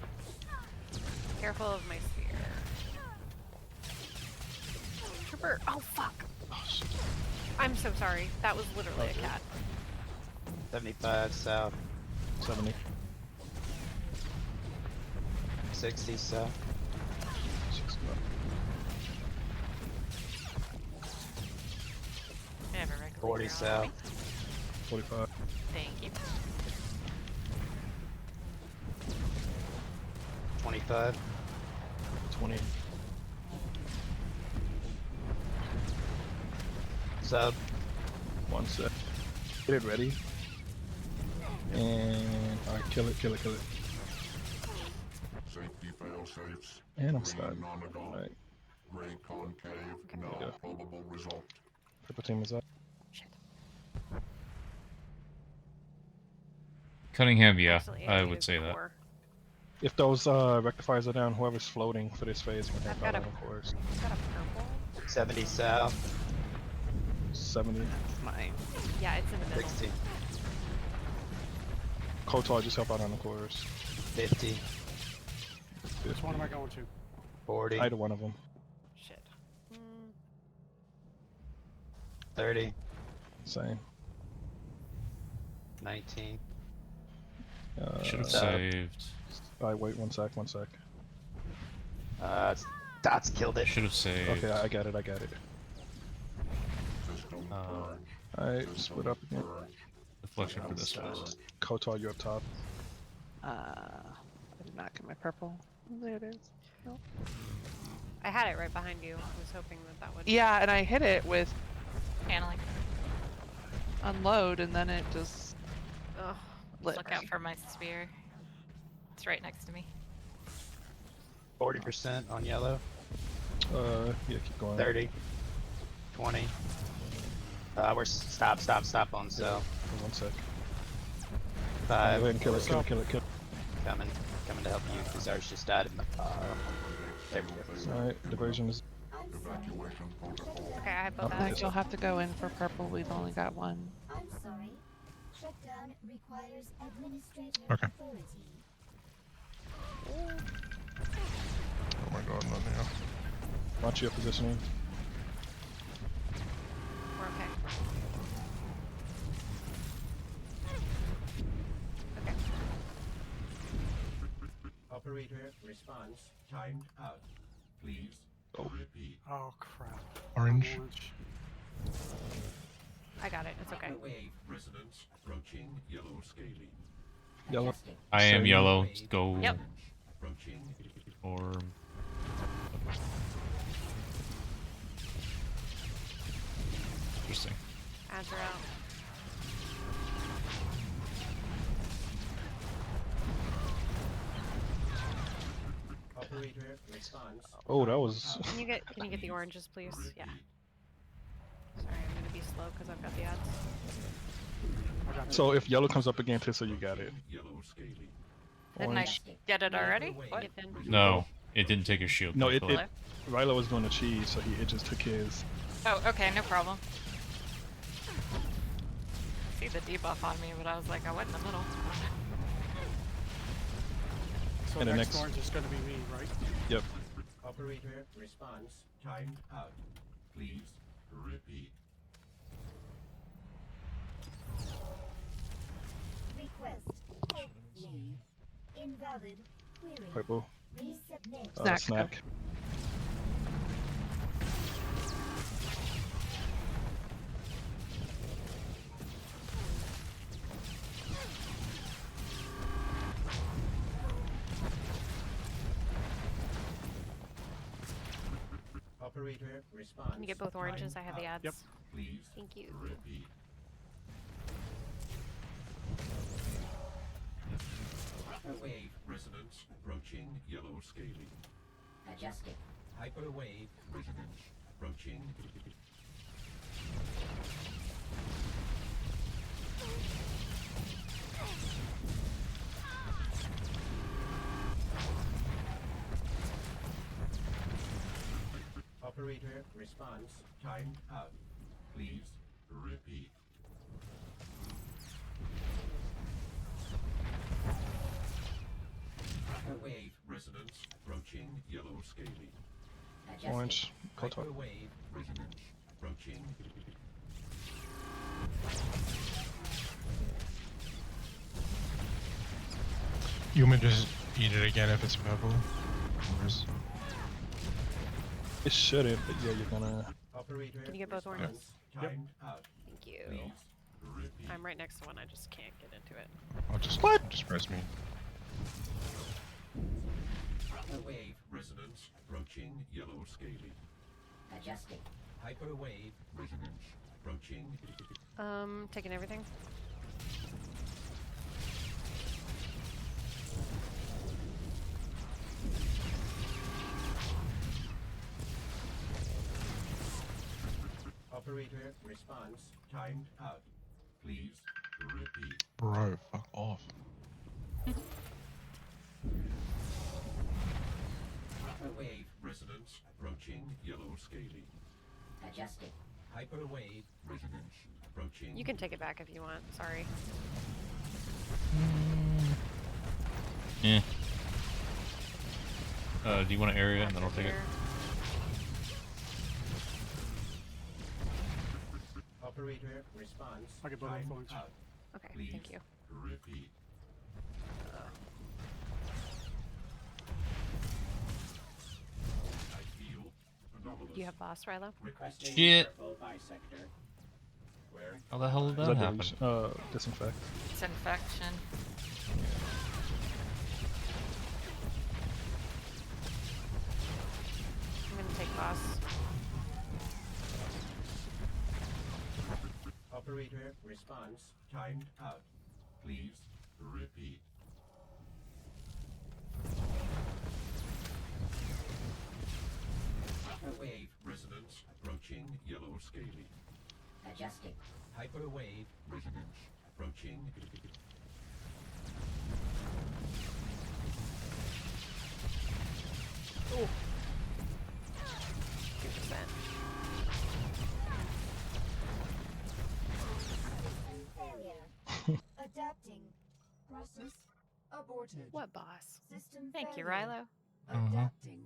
Careful of my spear. Trooper! Oh fuck! I'm so sorry. That was literally a cat. 75 south, 70. 60 south. 65. I have a regular 40 hero on south. me. 45. Thank you. 25. 20. Sub. 1 sec. Get it ready. And alright, kill it. Safety fail safes. And I'm stunned. Alright. Ray concave. No Yeah. probable result. Purple team is up. Cunningham, yeah, Actually, I AoE would is say that. core. If those rectifiers are down, whoever's floating for this phase can help I've got out a- of course. Is that a purple? 70 south. 70. That's mine. Yeah, it's in the middle. 60. Kotar, just help out on the course. 50. Which one am I going to? 40. Either one of them. Shit. 30. Same. 19. Should have So- saved. Alright, wait 1 sec. Dots killed it. Should have saved. Okay, I got it. Uh, Alright, split up again. deflection for this one. Kotar, you're up top. I did not get my purple. There it is. Nope. I had it right behind you. I was hoping that would. Yeah, and I hit it with Paneling. unload, and then it just Ugh. lit Look me. out for my spear. It's right next to me. 40% on yellow. Yeah, keep going. 30. 20. We're stop on cell. 1 sec. 5. Go ahead and kill it. Coming to help you because ours just died in the pile. There we go. Alright, diversion is. Okay, I have both Thank eyes. you'll have to go in for purple. We've only got one. I'm sorry. Shutdown requires administrative Okay. authority. Oh my god, not now. Watch your positioning. We're okay. Okay. Operator response timed out. Please repeat. Oh crap. Orange. I got it. It's okay. Microwave resonance approaching yellow scaling. Yellow. I am Same. yellow. Go. Yep. Approaching. Or. Interesting. Ads are out. Operator response. Oh, that was. Can you get the oranges, please? Yeah. Sorry, I'm gonna be slow because I've got the ads. So if yellow comes up again, Tissa, you got it. Yellow scaling. Didn't I Orange. get it already? What? Get in. No, it didn't take a shield. No, thankfully. Rilo was doing the cheese, so it just took his. Oh, okay, no problem. See the debuff on me, but I was like, I went in the middle. So And the next next- orange is going to be me, right? Yep. Operator response timed out. Please repeat. Request. Leave. Invalid. Query. Purple. Resubmit. Snack. Operator, response. Can you get both oranges? I have the ads. Yep. Please. Thank you. Repeat. Hyperwave resonance approaching yellow scaling. Adjusting. Hyperwave resonance approaching. Operator response timed out. Please repeat. Hyperwave resonance approaching yellow scaling. Orange. Kotor. Hyperwave resonance approaching. You want me to just eat it again if it's purple? Where's- It shouldn't, but yeah, you're gonna. Operator Can you get both oranges? timed out. Thank you. Please repeat. I'm right next to one. I just can't get into it. I'll just just press me. Hyperwave resonance approaching yellow scaling. Adjusting. Hyperwave resonance approaching. Taking everything. Operator response timed out. Please repeat. Bro, fuck off. Hyperwave resonance approaching yellow scaling. Adjusting. Hyperwave resonance approaching. You can take it back if you want. Sorry. Yeah. Do you want an area and then I'll take it? Operator response I can both timed orange. out. Okay, Please thank you. repeat. I feel anomalous. Do you have boss, Rilo? Requesting Shit. purple bisector. Where? How the hell did Is that that happen? disinfect. It's infection. I'm gonna take boss. Operator response timed out. Please repeat. Hyperwave resonance approaching yellow scaling. Adjusting. Hyperwave resonance approaching. Ooh. 2%. Adapting. Process aborted. What boss? System Thank you, failure. Rilo. Adapting.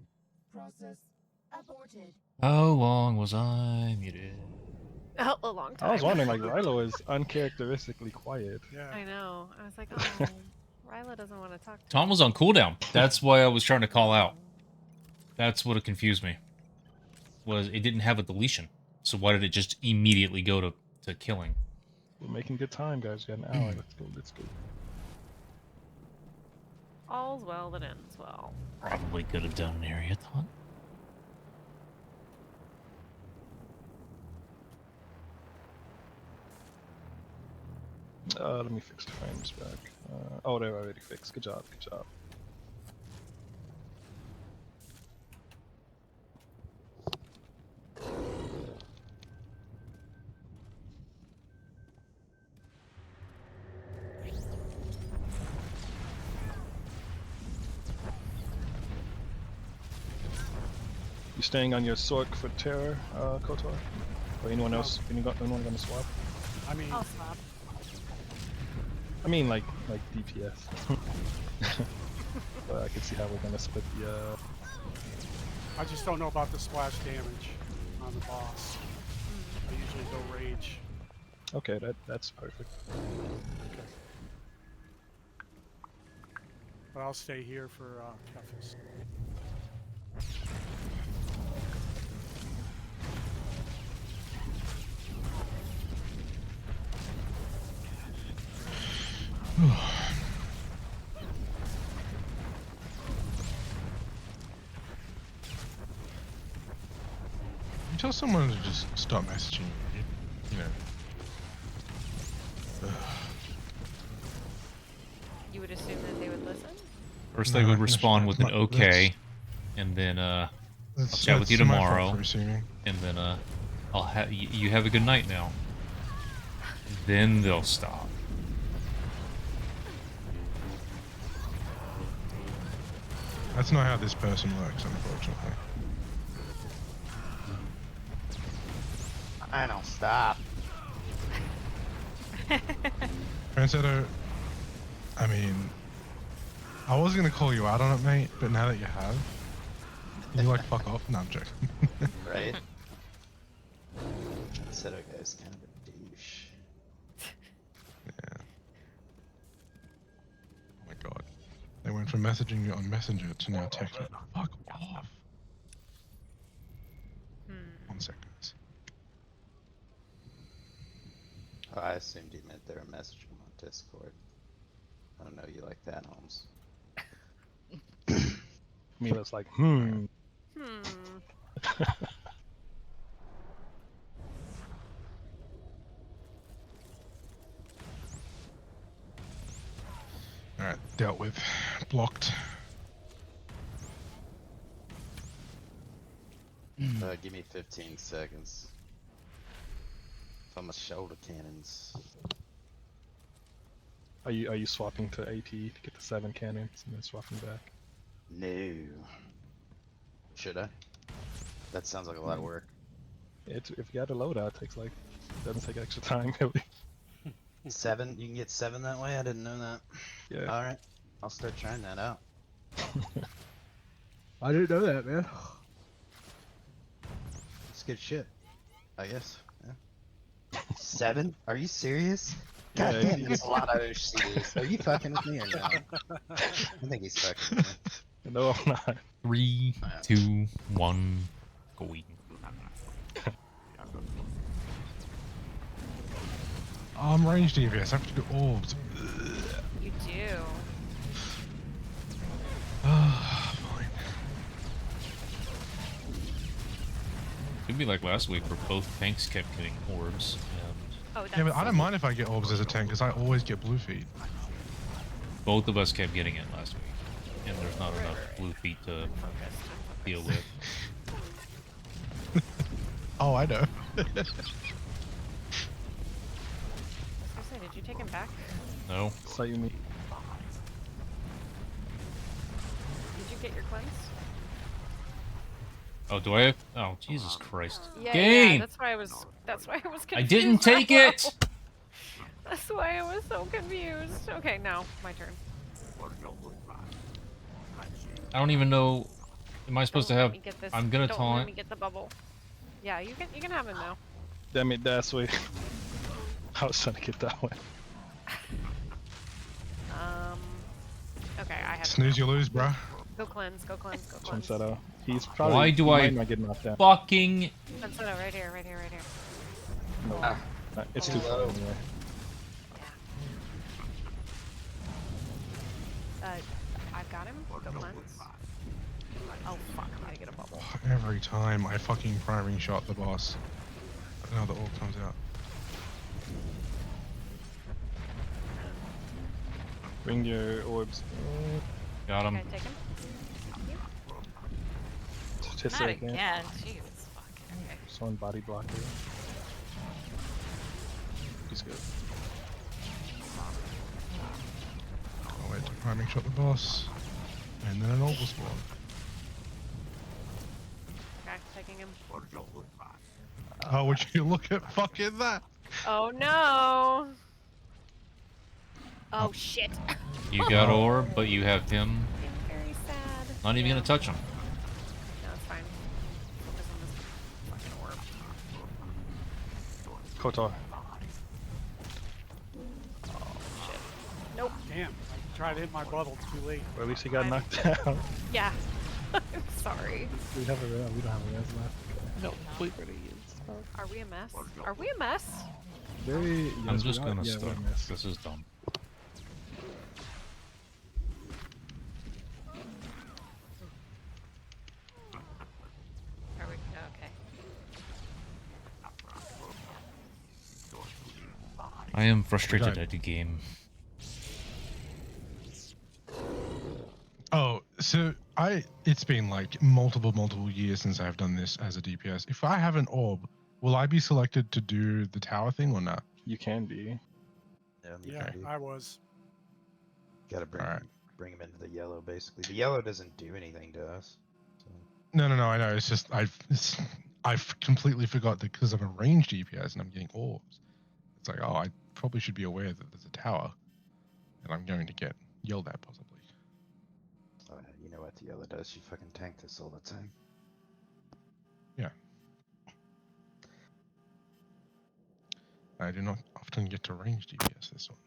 Process aborted. How long was I muted? Oh, a long time. I was wondering, like, Rilo is uncharacteristically quiet. Yeah. I know. I was like, oh, Rilo doesn't want to talk to Tom was on cooldown. That's why I was trying to call out. That's what it confused me. Was it didn't have a deletion. So why did it just immediately go to killing? We're making good time, guys. We got an hour. Let's go. Let's go. All's well that ends well. Probably could have done an area taunt. Let me fix the frames back. Oh, they're already fixed. Good job. Good job. You staying on your Sork for Terror, Kotor? Or anyone else? Anyone gonna swap? I mean, I'll swap. I mean, like DPS. But I can see how we're gonna split the. I just don't know about the splash damage on the boss. I usually go rage. Okay, that's perfect. Okay. But I'll stay here for Kefis. tell someone to just stop messaging you, you know. You would assume that they would listen? First No, they would that's- respond with an that's- okay, and then I'll chat with you that's my fault tomorrow, for assuming. and then I'll have you have a good night now. Then they'll stop. That's not how this person works, unfortunately. I don't stop. Franceto, I mean, I was gonna call you out on it, mate, but now that you have, you like fuck off. No, I'm joking. Right? Seto guy's kind of a douche. Yeah. Oh my god. They went from messaging you on Messenger to now texting. Fuck off. 1 second. Oh, I assumed you meant they were messaging him on Discord. I don't know you like that, Holmes. Mila's like, Alright, dealt with. Blocked. Give me 15 seconds. From my shoulder cannons. Are you swapping to AT to get the 7 cannons and then swapping back? No. Should I? That sounds like a lot of work. If you got a loadout, it takes like doesn't take extra time really. 7? You can get 7 that way? I didn't know that. Yeah. Alright. I'll start trying that out. I didn't know that, man. It's good shit. I guess. Yeah. 7? Are you serious? God Yeah, damn, that's a lot of OCs. Are you fucking with me or no? I think he's fucking with me. No, I'm not. 3, 2, 1, going. Oh, I'm range devious. I have to do orbs. You do. Fine. It'd be like last week where both tanks kept getting orbs, and Oh, that's Yeah, but I don't mind if I get orbs as a tank because I always get blue feet. both of us kept getting it last week. And there's not enough blue feet to deal with. Oh, I know. I was gonna say, did you take him back? No. So you mean? Did you get your cleanse? Oh, do I have? Oh, Jesus Christ. Yeah, Game! yeah, that's why I was confused. I didn't take it! That's why I was so confused. Okay, now, my turn. I don't even know. Am I supposed Don't to let have? me get this. I'm gonna Don't taunt. let me get the bubble. Yeah, you can have him now. Damn it, that's way. I was trying to get that one. Okay, I have. Snooze, you lose, bruh. Go cleanse, go cleanse, go cleanse. Chinsetto. He's probably. Why do he I might not get knocked down. fucking? Chinsetto, right here, right here, right here. No, it's too far anyway. I've got him. Go cleanse. Oh fuck, I gotta get a bubble. Every time I fucking priming shot the boss, another orb comes out. Bring your orbs. Got him. Okay, take him. Just Not like that. again. Jesus fucking. Okay. Just one body blocker. He's good. I'll wait to priming shot the boss, and then an orb will spawn. Okay, taking him. Oh, would you look at fucking that? Oh no! Oh shit! You got orb, but you have him. I'm very sad. Not even gonna touch him. No, it's fine. Focus on this fucking orb. Kotar. Shit. Nope. Damn, I tried to hit my bubble too late. Or at least he got knocked down. Yeah. I'm sorry. We don't have a res left. No, we already used. Are we a mess? Are we a mess? Very. I'm yes, just we are. gonna Yeah, we're stop. a mess. This is dumb. Are we okay? I am frustrated Right. at the game. Oh, so it's been like multiple years since I've done this as a DPS. If I have an orb, will I be selected to do the tower thing or not? You can be. Yeah, I was. Gotta bring Alright. bring him into the yellow. Basically, the yellow doesn't do anything to us. So. No, I know. It's just I've completely forgot that because I'm a ranged DPS and I'm getting orbs. It's like, oh, I probably should be aware that there's a tower, and I'm going to get yelled at possibly. Oh, you know what the yellow does? She fucking tank this all the time. Yeah. I do not often get to range DPS this one.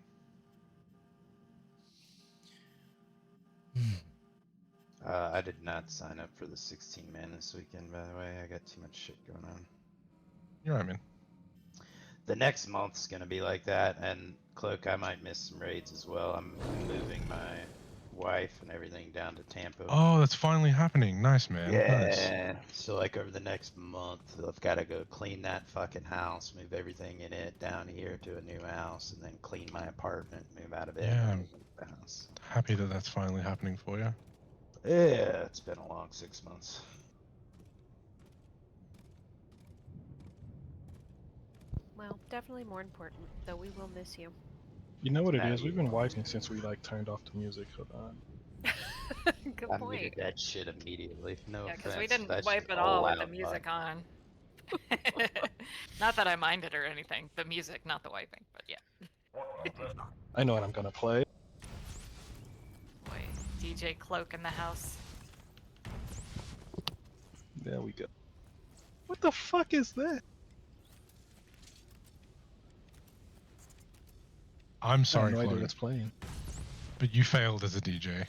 I did not sign up for the 16 man this weekend, by the way. I got too much shit going on. You're right, man. The next month's gonna be like that, and Cloak, I might miss some raids as well. I'm moving my wife and everything down to Tampa. Oh, that's finally happening. Nice, man. Nice. Yeah. So like over the next month, I've got to go clean that fucking house, move everything in it down here to a new house, and then clean my apartment, move out of it. Yeah, and I'm move the house. happy that that's finally happening for you. Yeah, it's been a long 6 months. Well, definitely more important, though we will miss you. You know what it is? We've been wiping since we like turned off the music. Hold on. Good I point. muted that shit immediately. No Yeah, because offense. we didn't that wipe shit at all with loud, the music bud. on. Not that I minded or anything. The music, not the wiping, but yeah. I know what I'm gonna play. Boy, DJ Cloak in the house. There we go. What the fuck is that? I'm sorry, I have no idea Chloe, what's playing. but you failed as a DJ.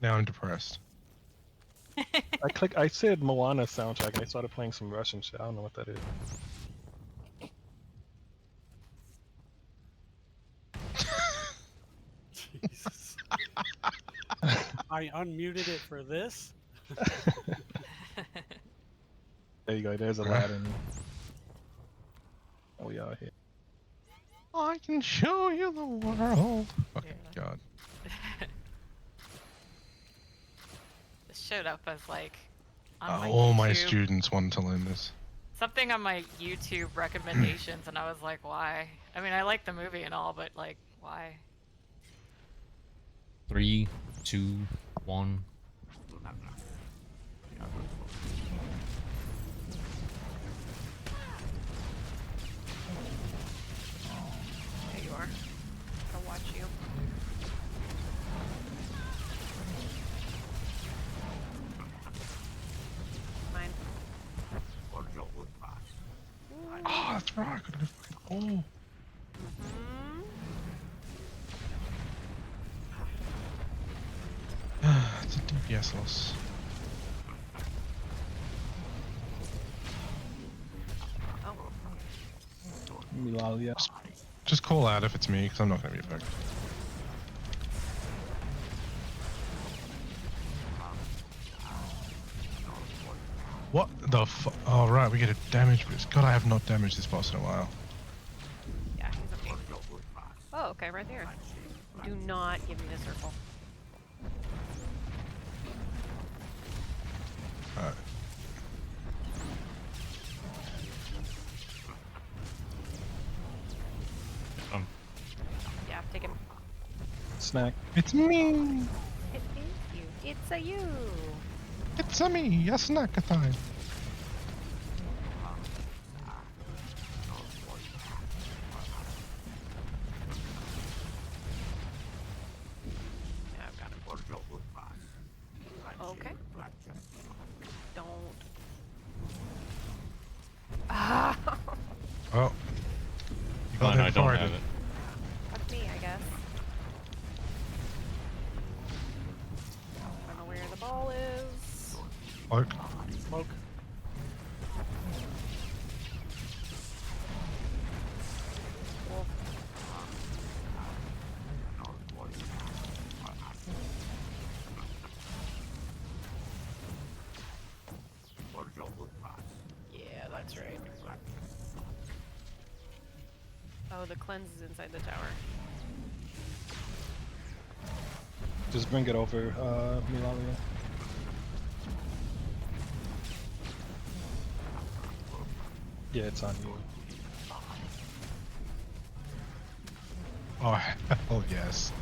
Now I'm depressed. I said Moana soundtrack and I started playing some Russian shit. I don't know what that is. Jesus. I unmuted it for this. There you go, there's Aladdin. Oh, we out here. I can show you the world. Fucking God. This showed up as like on my All my YouTube- students want to learn this. something on my YouTube recommendations, and I was like, why? I mean, I like the movie and all, but like, why? 3, 2, 1. There you are. I'll watch you. Mine. Oh, that's right. I could have fucking. Oh. It's a DPS loss. Yeah. Just call out if it's me, because I'm not going to be affected. What the fu- Oh, right, we get a damage boost. God, I have not damaged this boss in a while. Yeah, he's okay. Oh, okay, right there. Do not give me the circle. Alright. Yeah, take him. Snack. It's me! It is you. It's a you. It's a me, a snack time. Yeah, I've got him. Okay. Don't. Ah! Oh. You got Fine, him I don't forwarded. have it. That's me, I guess. I don't know where the ball is. Cloak. Smoke. Wolf. that's right. Oh, the cleanse is inside the tower. Just bring it over, Milalia. Yeah, it's on you. Oh, hell yes.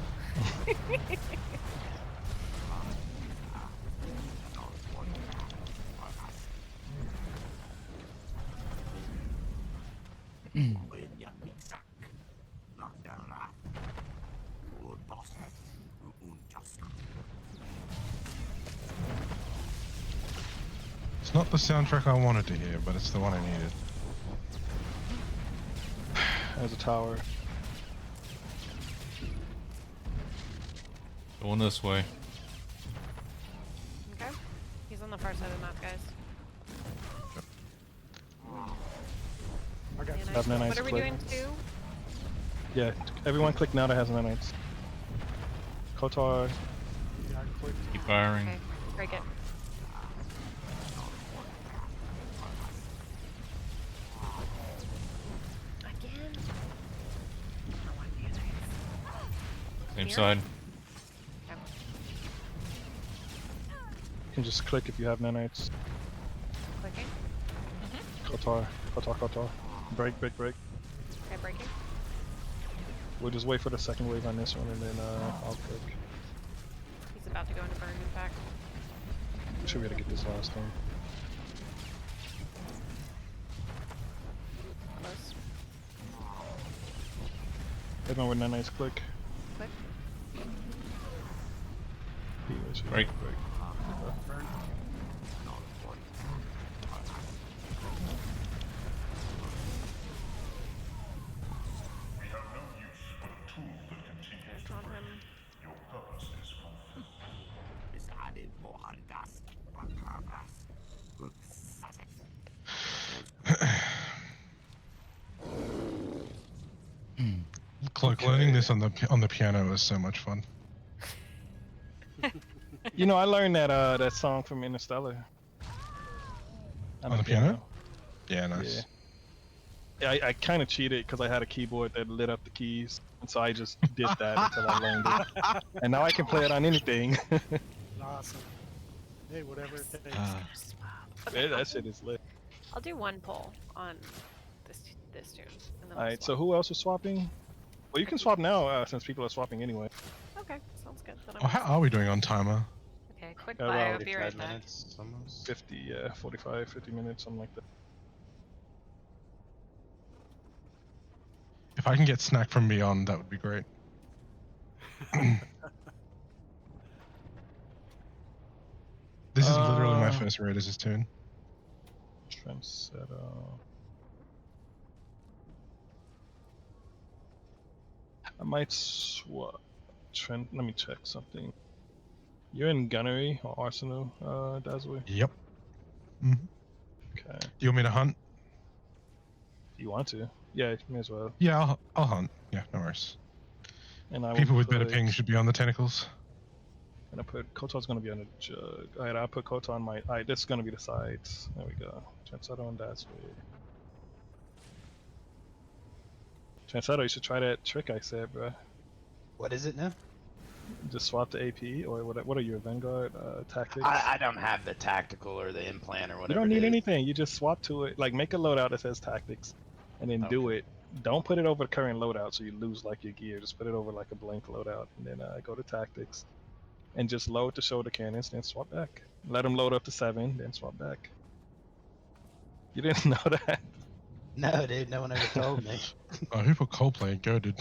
It's not the soundtrack I wanted to hear, but it's the one I needed. There's a tower. Going this way. Okay. He's on the far side of the map, guys. I got Nanites. Have nanites What are we click. doing too? Yeah, everyone click now that has nanites. Kotar. Yeah, I clicked. Keep firing. Okay, break it. Again? I want nanites. Same Here? side. Okay. You can just click if you have nanites. Clicking. Kotar. Break. Okay, breaking. We'll just wait for the second wave on this one and then I'll click. He's about to go into burn impact. We should be able to get this last one. Close. Everyone with nanites click. Click. Break. Burn. There's on him. Your purpose is fulfilled. Cloak, learning this on the piano is so much fun. You know, I learned that song from Interstellar. On the piano? Yeah, nice. Yeah, I kind of cheated because I had a keyboard that lit up the keys, and so I just did that until I learned it. And now I can play it on anything. Awesome. Hey, whatever it takes. Yeah, that shit is lit. I'll do one pull on this tune. And then All we'll right, so swap. who else is swapping? Well, you can swap now since people are swapping anyway. Okay, sounds good. Then Oh, how are we doing on timer? Okay, quick Well, bio. Be 45 right back. minutes almost. 50, yeah, 45, 50 minutes, something like that. If I can get Snack from Beyond, that would be great. This is literally my first Raiders' tune. Trendsetter. I might swap. Let me check something. You're in Gunnery or Arsenal, Dazway? Yep. Mm-hmm. Okay. Do you want me to hunt? You want to? Yeah, may as well. Yeah, I'll hunt. Yeah, no worries. And I will People with better put- ping should be on the tentacles. And I put Kotar's gonna be on the jug. Alright, I'll put Kotar on my. Alright, this is gonna be the sides. There we go. Trendsetter on Dazway. Trendsetter, you should try that trick I said, bro. What is it now? Just swap the AP, or what are your Vanguard tactics? I don't have the tactical or the implant or whatever. You don't it need is. anything. You just swap to it. Like, make a loadout that says tactics, and then do it. Don't put it over the current loadout so you lose like your gear. Just put it over like a blank loadout, and then go to tactics, and just load the shoulder cannons, then swap back. Let them load up to 7, then swap back. You didn't know that? No, dude. No one ever told me. Oh, who put Coldplay? Go, dude.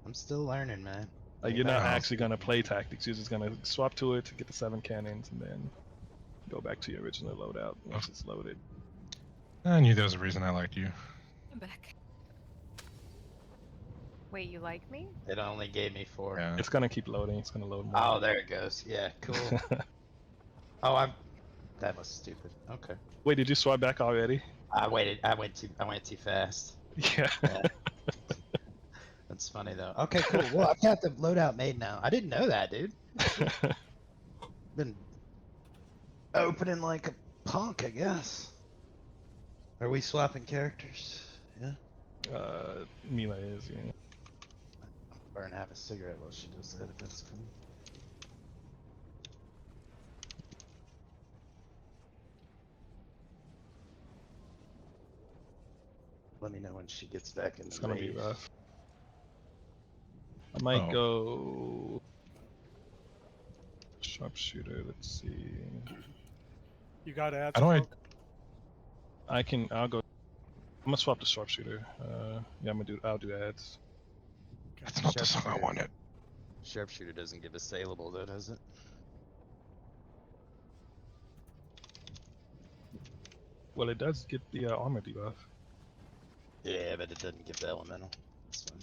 I'm still learning, man. Like, you're not actually gonna play tactics. You're just gonna swap to it to get the 7 cannons, and then go back to your original loadout once it's loaded. I knew there was a reason I liked you. I'm back. Wait, you like me? It only gave me 4. Yeah. It's gonna keep loading. It's gonna load more. Oh, there it goes. Yeah, cool. Oh, that was stupid. Okay. Wait, did you swap back already? I waited. I went too fast. Yeah. That's funny though. Okay, cool. Well, I've got the loadout made now. I didn't know that, dude. Been Opening like a punk, I guess. Are we swapping characters? Yeah. Mila is, yeah. Burn have a cigarette while she does that if that's cool. Let me know when she gets back in It's the gonna be raid. rough. I might Oh. go sharpshooter. Let's see. You got ads, How do I- Cloak? I'll go. I'm gonna swap to sharpshooter. Yeah, I'll do ads. That's not the song I wanted. Sharpshooter doesn't give a saleable though, does it? Well, it does get the armor debuff. Yeah, but it doesn't give the elemental. That's fine.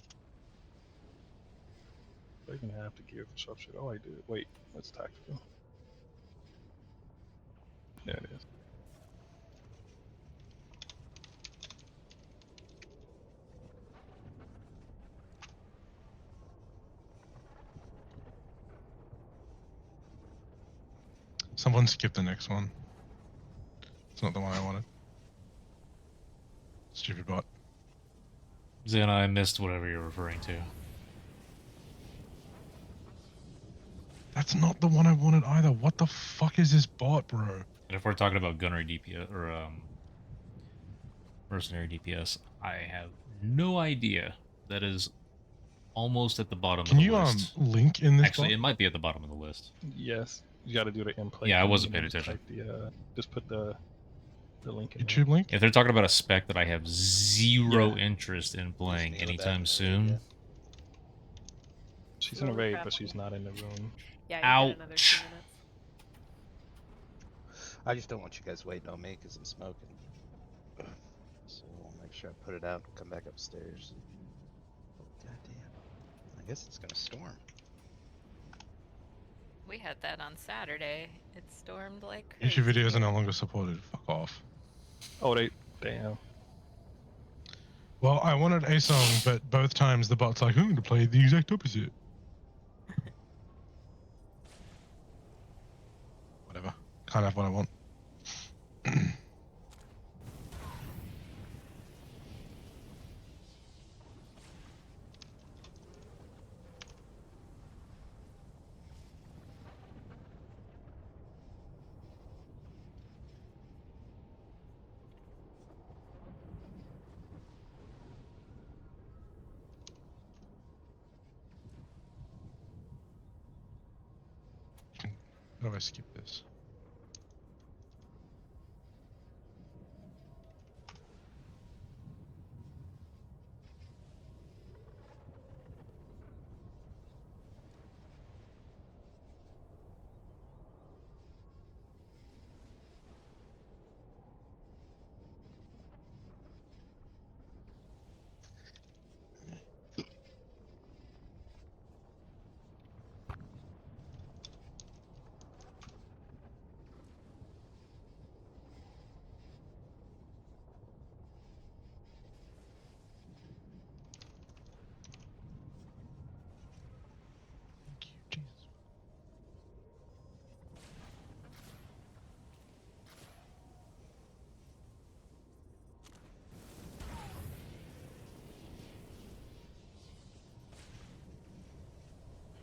They're gonna have to gear for sharpshooter. Oh, I do. Wait, that's tactical. There it is. Someone skip the next one. It's not the one I wanted. Stupid bot. Xana, I missed whatever you're referring to. That's not the one I wanted either. What the fuck is this bot, bro? And if we're talking about gunnery DPS or mercenary DPS, I have no idea. That is almost at the bottom Can of the you list. link in this Actually, bot? it might be at the bottom of the list. Yes, you got to do the in play. Yeah, I thing, wasn't and paying then attention. type just put the link in YouTube link? If they're talking about a spec that I have zero interest in playing Mila back in anytime the soon, raid, She's in a Holy raid, crap. but she's not in the room. Yeah, you got another 2 ouch. minutes. I just don't want you guys waiting on me because I'm smoking. So I'll make sure I put it out and come back upstairs. Oh, goddamn. I guess it's gonna storm. We had that on Saturday. It stormed like crazy. YouTube videos are no longer supported. Fuck off. Oh, damn. Well, I wanted a song, but both times the bot's like, I'm going to play the exact opposite. Whatever. Can't have what I want. How do I skip this?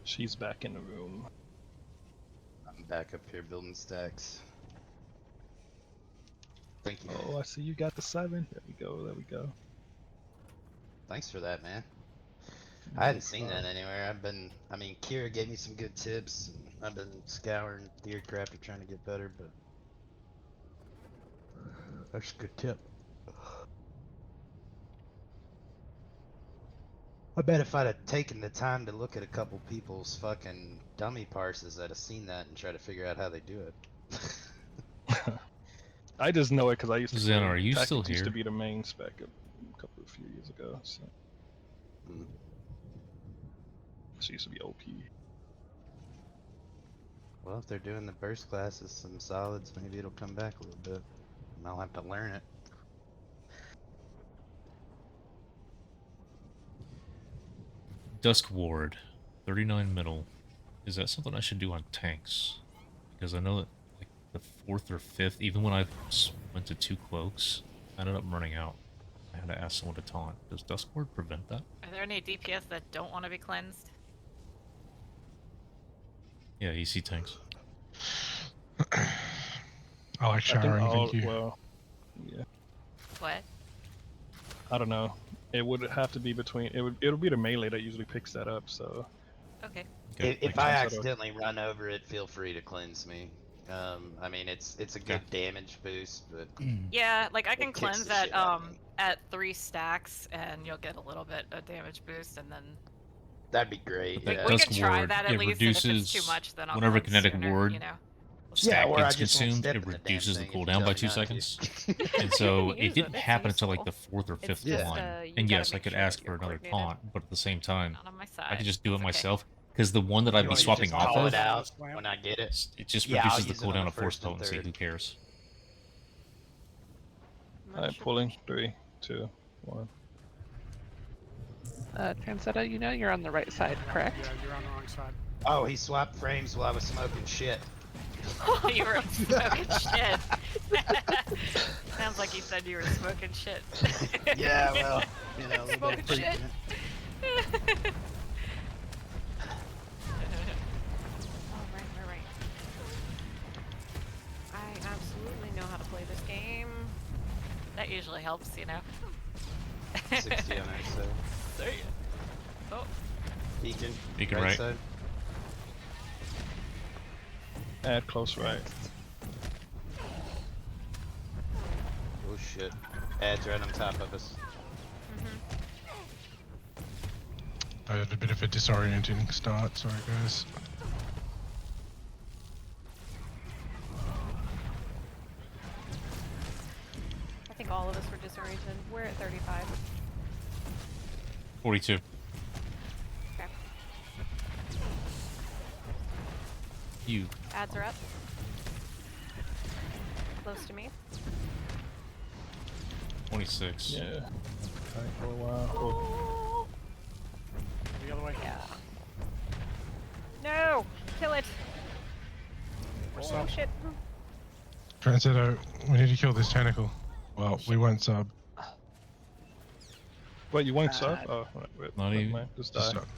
She's back in the room. I'm back up here building stacks. Thank you. Oh, I see you got the 7. There we go. There we go. Thanks for that, man. I hadn't seen that anywhere. I mean, Kira gave me some good tips, and I've been scouring Theodcrafter trying to get better, but that's a good tip. I bet if I'd have taken the time to look at a couple people's fucking dummy parses, I'd have seen that and try to figure out how they do it. I just know it because I used to. Xana, are you Tactics still Used to here? be the main spec a few years ago. So. She used to be OP. Well, if they're doing the burst classes, some solids, maybe it'll come back a little bit. And I'll have to learn it. Dusk Ward, 39 middle. Is that something I should do on tanks? Because I know that like the 4th or 5th, even when I went to 2 cloaks, I ended up running out. I had to ask someone to taunt. Does Duskward prevent that? Are there any DPS that don't want to be cleansed? Yeah, EC tanks. I like showering, thank you. Well, yeah. What? I don't know. It would have to be between. It'll be the melee that usually picks that up. So. Okay. If I accidentally run over it, feel free to cleanse me. I mean, it's a good damage boost, but Yeah, like I can kicks cleanse the at shit out of me. at 3 stacks, and you'll get a little bit of damage boost, and then that'd be great. But Yeah. that we Dusk can try Ward, that at it least. And if reduces it's too much, then I'll whenever cleanse kinetic sooner, ward you know. stack or I gets just won't consumed, step it in the damn reduces the thing if you cooldown tell by me 2 not to. seconds. And so Use it it, didn't it's happen until like useful. the 4th or 5th It's just, one. you And gotta yes, I make could sure ask that for you're another coordinated. taunt, but at the same time, Not on my side. I could just do it That's okay. myself. Because the one that I'd You be want me to swapping just off call of, it out when I get it. it just Yeah, I'll reduces the use it on cooldown the of Force first and Potency. third. Who cares? Alright, pulling 3, 2, 1. Transetta, you know you're on the right side, correct? Yeah, you're on the wrong side. Oh, he swapped frames while I was smoking shit. You were smoking shit. Sounds like you said you were smoking shit. Yeah, well, you know, a little bit of Smoking shit. treatment. Alright. I absolutely know how to play this game. That usually helps, you know. 60 on our side. There you go. Oh, Beacon. Beacon right. side. Add close right. Oh shit. Ad's right on top of us. I had a bit of a disorienting start, sorry guys. I think all of us were disoriented. We're at 35. 42. Okay. You. Ads are up. Close to me. 26. Yeah. Alright, for a while. Oh. The other way. Yeah. No! Kill it! What's Oh up? shit. Transito, we need to kill this tentacle. Well, we won't sub. Wait, you won't sub? Oh, wait, Not never even- mind, just Just die. sub.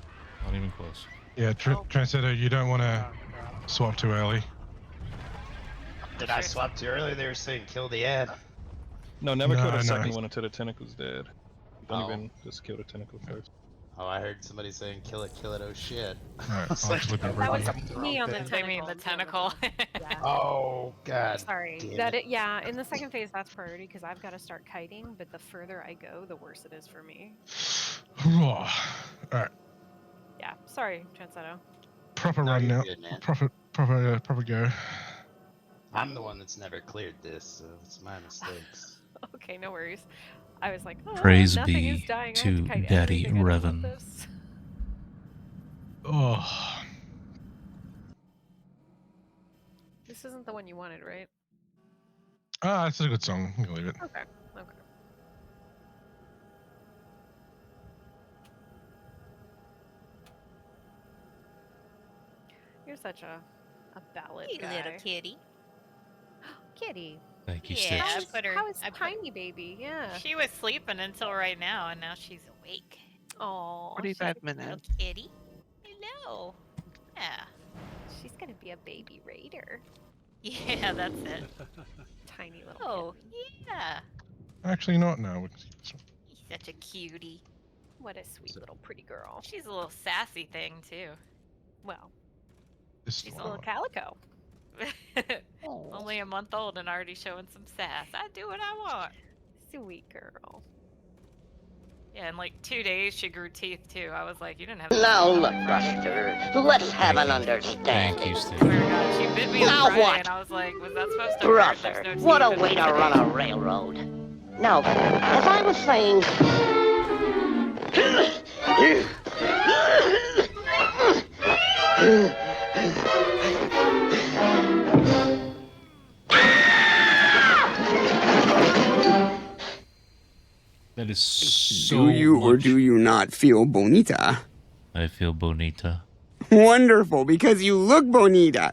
Not even close. Yeah, Transito, you don't want to swap too early. Did I swap too early? They were saying kill the ad. No, never kill No, the no, second he's- one until the tentacle's dead. Don't Oh. even just kill the tentacle first. Oh, I heard somebody saying kill it, oh shit. Alright, It's I'll like- actually be That right was back. me on the thing. they mean the tentacle. Yeah. Oh god. Sorry. damn That it. yeah, in the second phase that's priority because I've got to start kiting, but the further I go, the worse it is for me. Alright, Yeah. Sorry, Transito. proper No, run you're now. good, man. Proper go. I'm the one that's never cleared this, so it's my mistakes. Okay, no worries. I was like, oh, Praise nothing be is dying. I have to kite Daddy everything I know about Revan. this. Oh, This isn't the one you wanted, right? it's a good song. You can leave it. Okay. Okay. You're such a ballad Hey, guy. little kitty. Kitty. Thank you, Yeah, Stitch. I put her. How is I put- Tiny Baby? Yeah. She was sleeping until right now, and now she's awake. Oh. 45 Little minutes. kitty. Hello. Yeah. She's gonna be a baby raider. Yeah, that's it. Tiny little. Oh, yeah. Actually, not now. He's such a cutie. What a sweet little pretty girl. She's a little sassy thing too. Well, This she's a little calico. Only a month old and already showing some sass. I do what I want. Sweet girl. Yeah, in like 2 days she grew teeth too. I was like, you didn't have. Now look, Buster, let's have an understanding. Thank you, Stitch. Oh my God, she bit me on Now Friday, what? and I was like, was that supposed to hurt? Brother, There's no what a teeth in way to it. run a railroad. Now, as I was saying... That is so Do you or much- do you not feel bonita? I feel bonita. Wonderful, because you look bonita.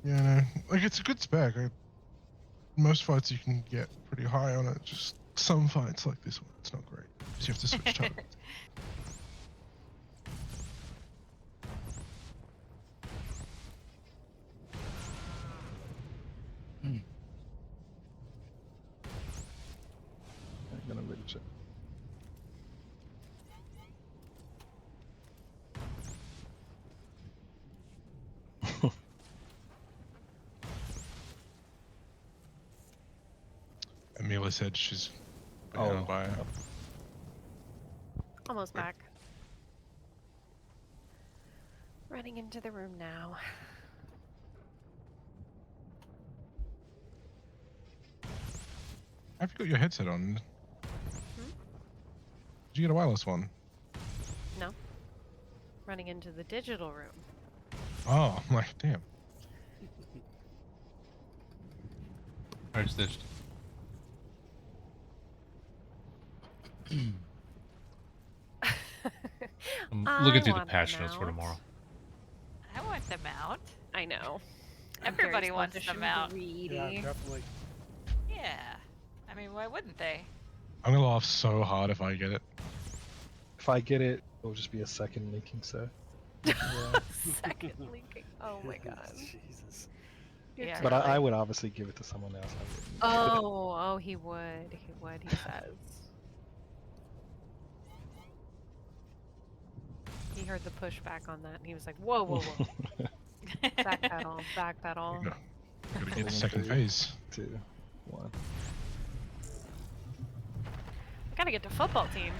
Yeah, no, like it's a good spec. Most fights you can get pretty high on it. Just some fights like this one, it's not great. So you have to switch targets. I'm gonna reach it. Amelia said she's Oh, down by yep. Almost back. Running into the room now. Have you got your headset on? Hmm? Did you get a wireless one? No. Running into the digital room. Oh, I'm like, damn. Alright, stitched. I'm looking through the want patch them notes for out. tomorrow. I want them out. I know. I'm very Everybody wants selfish them and out. greedy. Yeah, definitely. Yeah. I mean, why wouldn't they? I'm gonna laugh so hard if I get it. If I get it, it'll just be a second linking set. Second linking. Oh my god. Jesus. Yeah. But I would obviously give it to someone else. Oh, he would. He would, he says. He heard the pushback on that and he was like, whoa, whoa, whoa. Backpedal, backpedal. No. Gotta get the second phase. 2, 1. I gotta get to football team.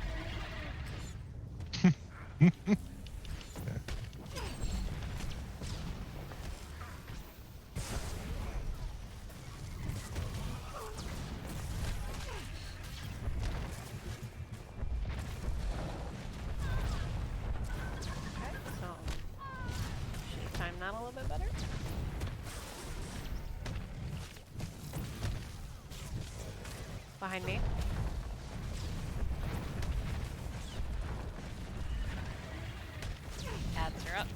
Okay, so should time that a little bit better. Behind me. Ads are up.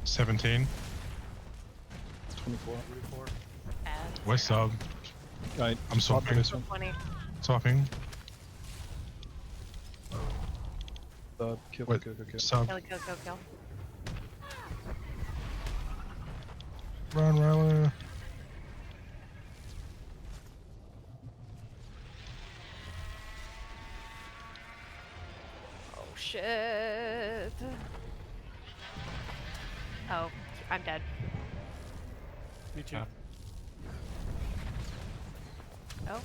$17. 24. 24. Ads. West sub. Alright, I'm swap swapping. this one. 20. Swapping. Kill, Wait, kill, kill, kill. sub. Kill, kill, kill, kill. Run, Ryla. Oh shit. Oh, I'm dead. Me too. Yeah. Oh.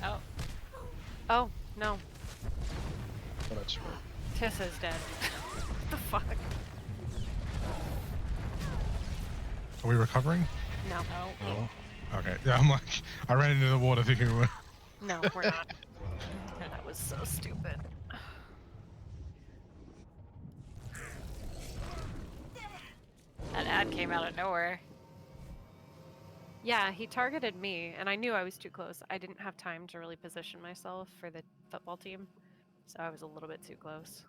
Oh. Oh, no. Oh, that's right. Tissa's dead. What the fuck? Are we recovering? No. No. Okay. Yeah, I'm like, I ran into the water thinking we were. No, we're not. That was so stupid. That ad came out of nowhere. Yeah, he targeted me, and I knew I was too close. I didn't have time to really position myself for the football team, so I was a little bit too close.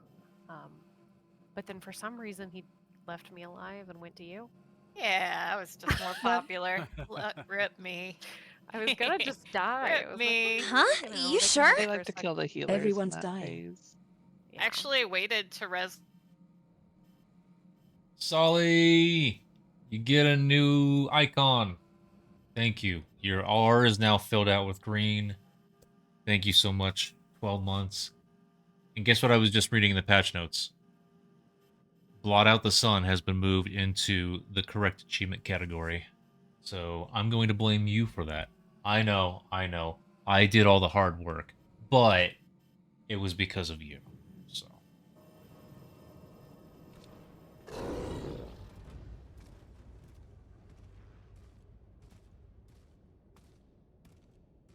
But then for some reason, he left me alive and went to you. Yeah, I was just more popular. Rip me. I was gonna just die. I Rip was me. like, Huh? you know, You they can sure? They for like a to second. kill the healers. Everyone's in that dying. phase. Yeah. Actually waited to res. Solly, you get a new icon. Thank you. Your R is now filled out with green. Thank you so much. 12 months. And guess what I was just reading in the patch notes? Blot Out the Sun has been moved into the correct achievement category. So I'm going to blame you for that. I know. I did all the hard work. But it was because of you. So.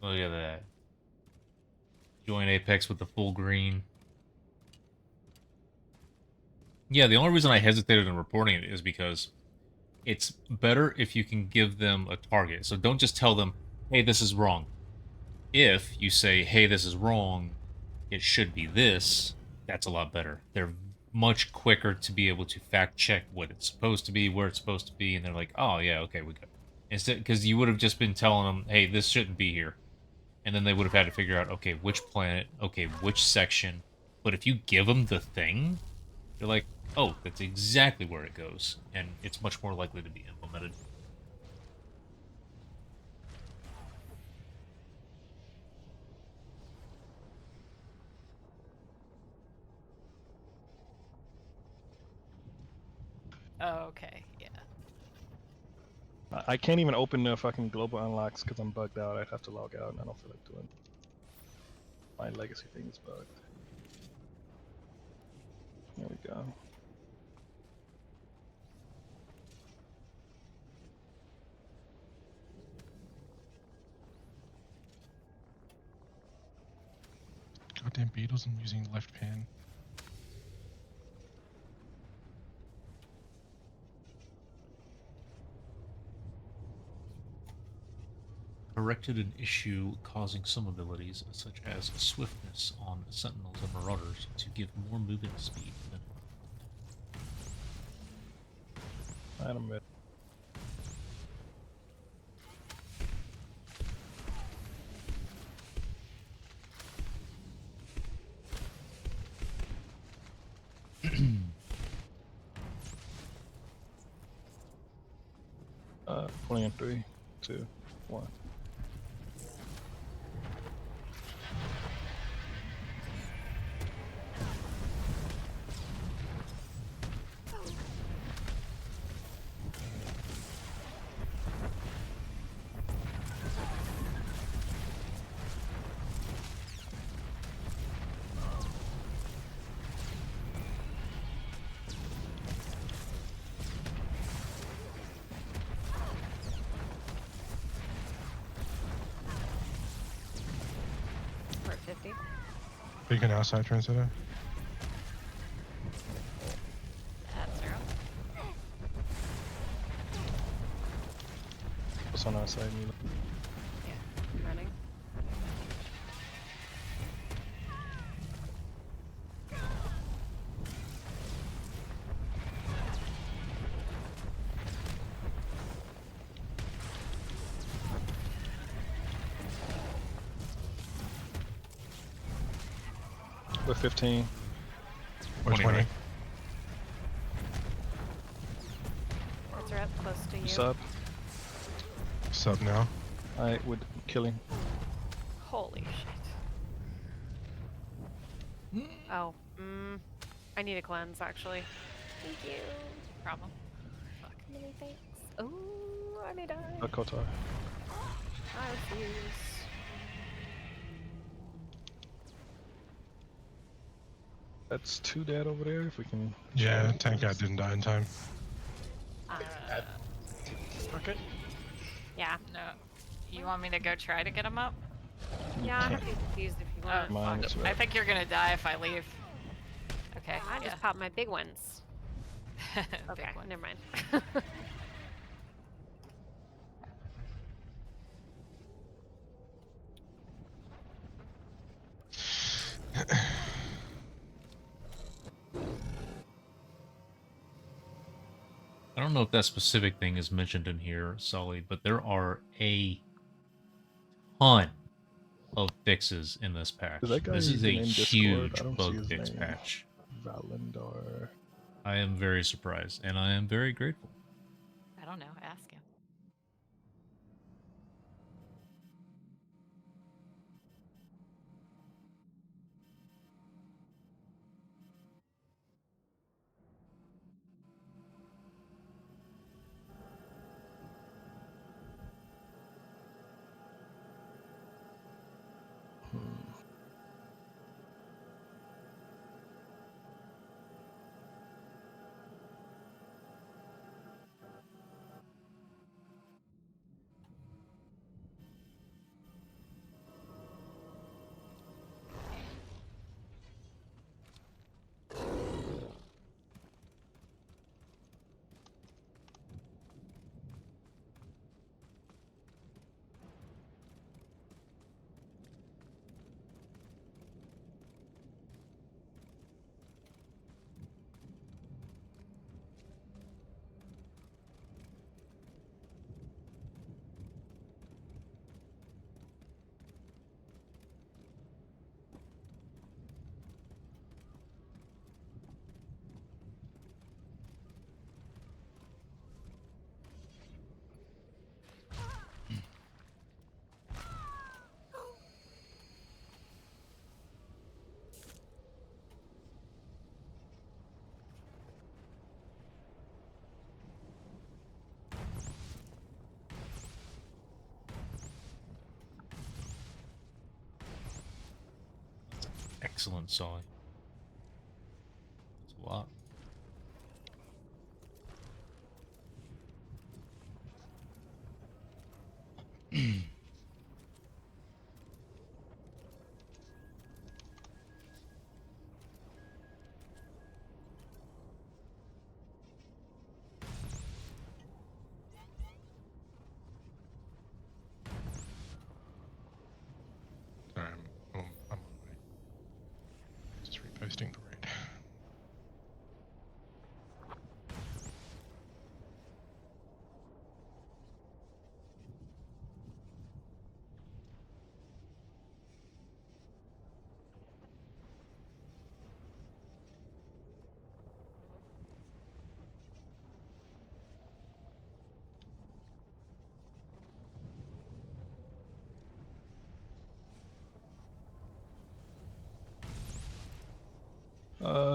Look at that. Join Apex with the full green. Yeah, the only reason I hesitated in reporting it is because it's better if you can give them a target. So don't just tell them, hey, this is wrong. If you say, hey, this is wrong, it should be this, that's a lot better. They're much quicker to be able to fact check what it's supposed to be, where it's supposed to be, and they're like, oh, yeah, okay, we got it. Instead, because you would have just been telling them, hey, this shouldn't be here. And then they would have had to figure out, okay, which planet, okay, which section. But if you give them the thing, they're like, oh, that's exactly where it goes. And it's much more likely to be implemented. Okay, yeah. I can't even open the fucking global unlocks because I'm bugged out. I'd have to log out, and I don't feel like doing my legacy thing is bugged. There we go. Goddamn beetles, I'm using left pan. Corrected an issue causing some abilities, such as swiftness on sentinels and marauders, to give more movement speed. Item red. Pulling in 3, 2, 1. We're at 50. Beacon outside transitor. At 0. What's on our side, Mila? Yeah, running. We're 15. We're 20. That's right, close to you. Sub. Sub now. Alright, we're killing. Holy shit. Oh, I need a cleanse actually. Thank you. Problem. Many thanks. Oh, I may die. Kotar. I refuse. That's 2 dead over there. If we can. Yeah, tank guy didn't die in time. Okay. Yeah. No. You want me to go try to get him up? Yeah, I'm confused if you want. Mine is I red. think you're gonna die if I leave. Okay. I yeah. just popped my big ones. Okay, one. never mind. I don't know if that specific thing is mentioned in here, Sully, but there are a ton of fixes in this patch. Is that guy This is a even in Discord? huge I don't see bug his fix name. patch. Valendar. I am very surprised, and I am very grateful. I don't know. Ask him. Excellent, Sully. That's a lot. Sorry, I'm on my way. Just reposting the raid.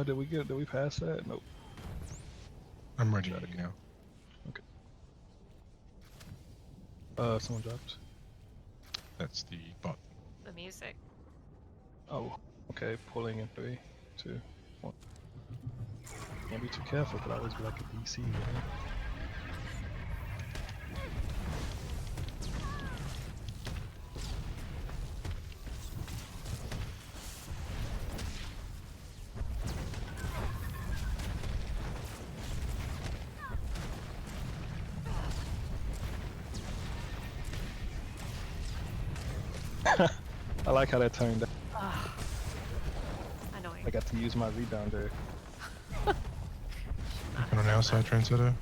Did we pass that? Nope. I'm ready now. Okay. Someone dropped. That's the bot. The music. Oh, okay. Pulling in 3, 2, 1. Can't be too careful. Could always be like a DC, you know? I like how that turned out. Annoying. I got to use my rebounder. On an outside trendsetter.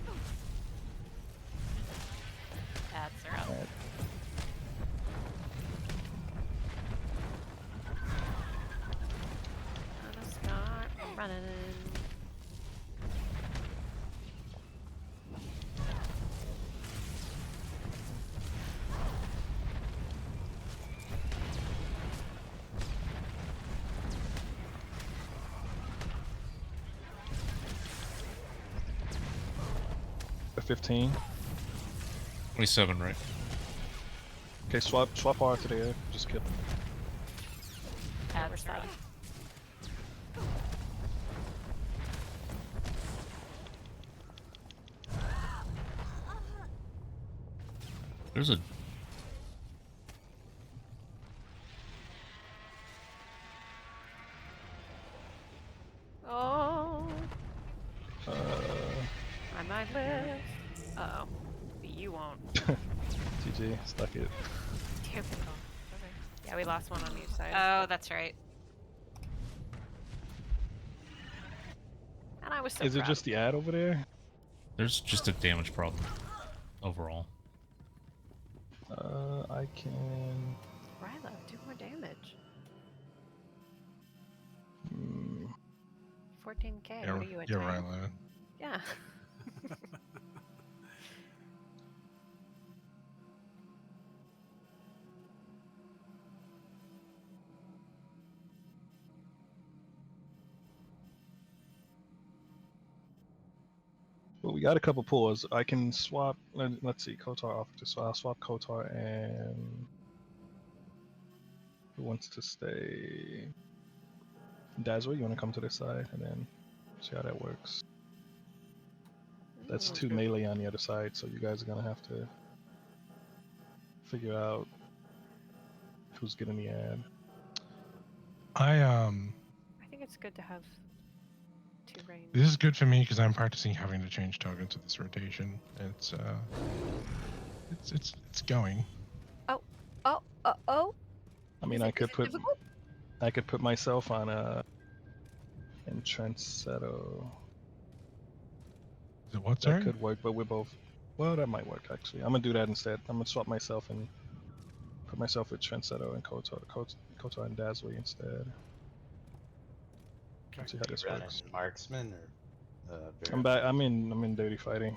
Ads are up. Alright. Gonna start running. A 15. 27, right? Okay, swap R to there. Just kidding. Ads are up. There's a... Oh, Uh, I might live. Uh oh, but you won't. GG, stuck it. Typical. Okay. Yeah, we lost one on each side. Oh, that's right. And I was so Is it proud. just the ad over there? There's just a damage problem overall. I can. Rylo, do more damage. 14k. Yeah, What are you at? you're 10? right, Lana. Yeah. Well, we got a couple pulls. I can swap. Let's see. Kotar offered to, so I'll swap Kotar and who wants to stay? Dazzle, you want to come to this side and then see how that works. That's 2 melee on the other side, so you guys are gonna have to figure out who's getting the ad. I think it's good to have 2 range. This is good for me because I'm practicing having to change targets to this rotation. It's going. Oh. I mean, I could put myself on in Trendsetto. Is it what, That sorry? could work, but we're both. Well, that might work actually. I'm gonna do that instead. I'm gonna swap myself and put myself with Trendsetto and Kotar and Dazzle instead. Let's see how this Running works. marksman or I'm back. I'm in dirty fighting.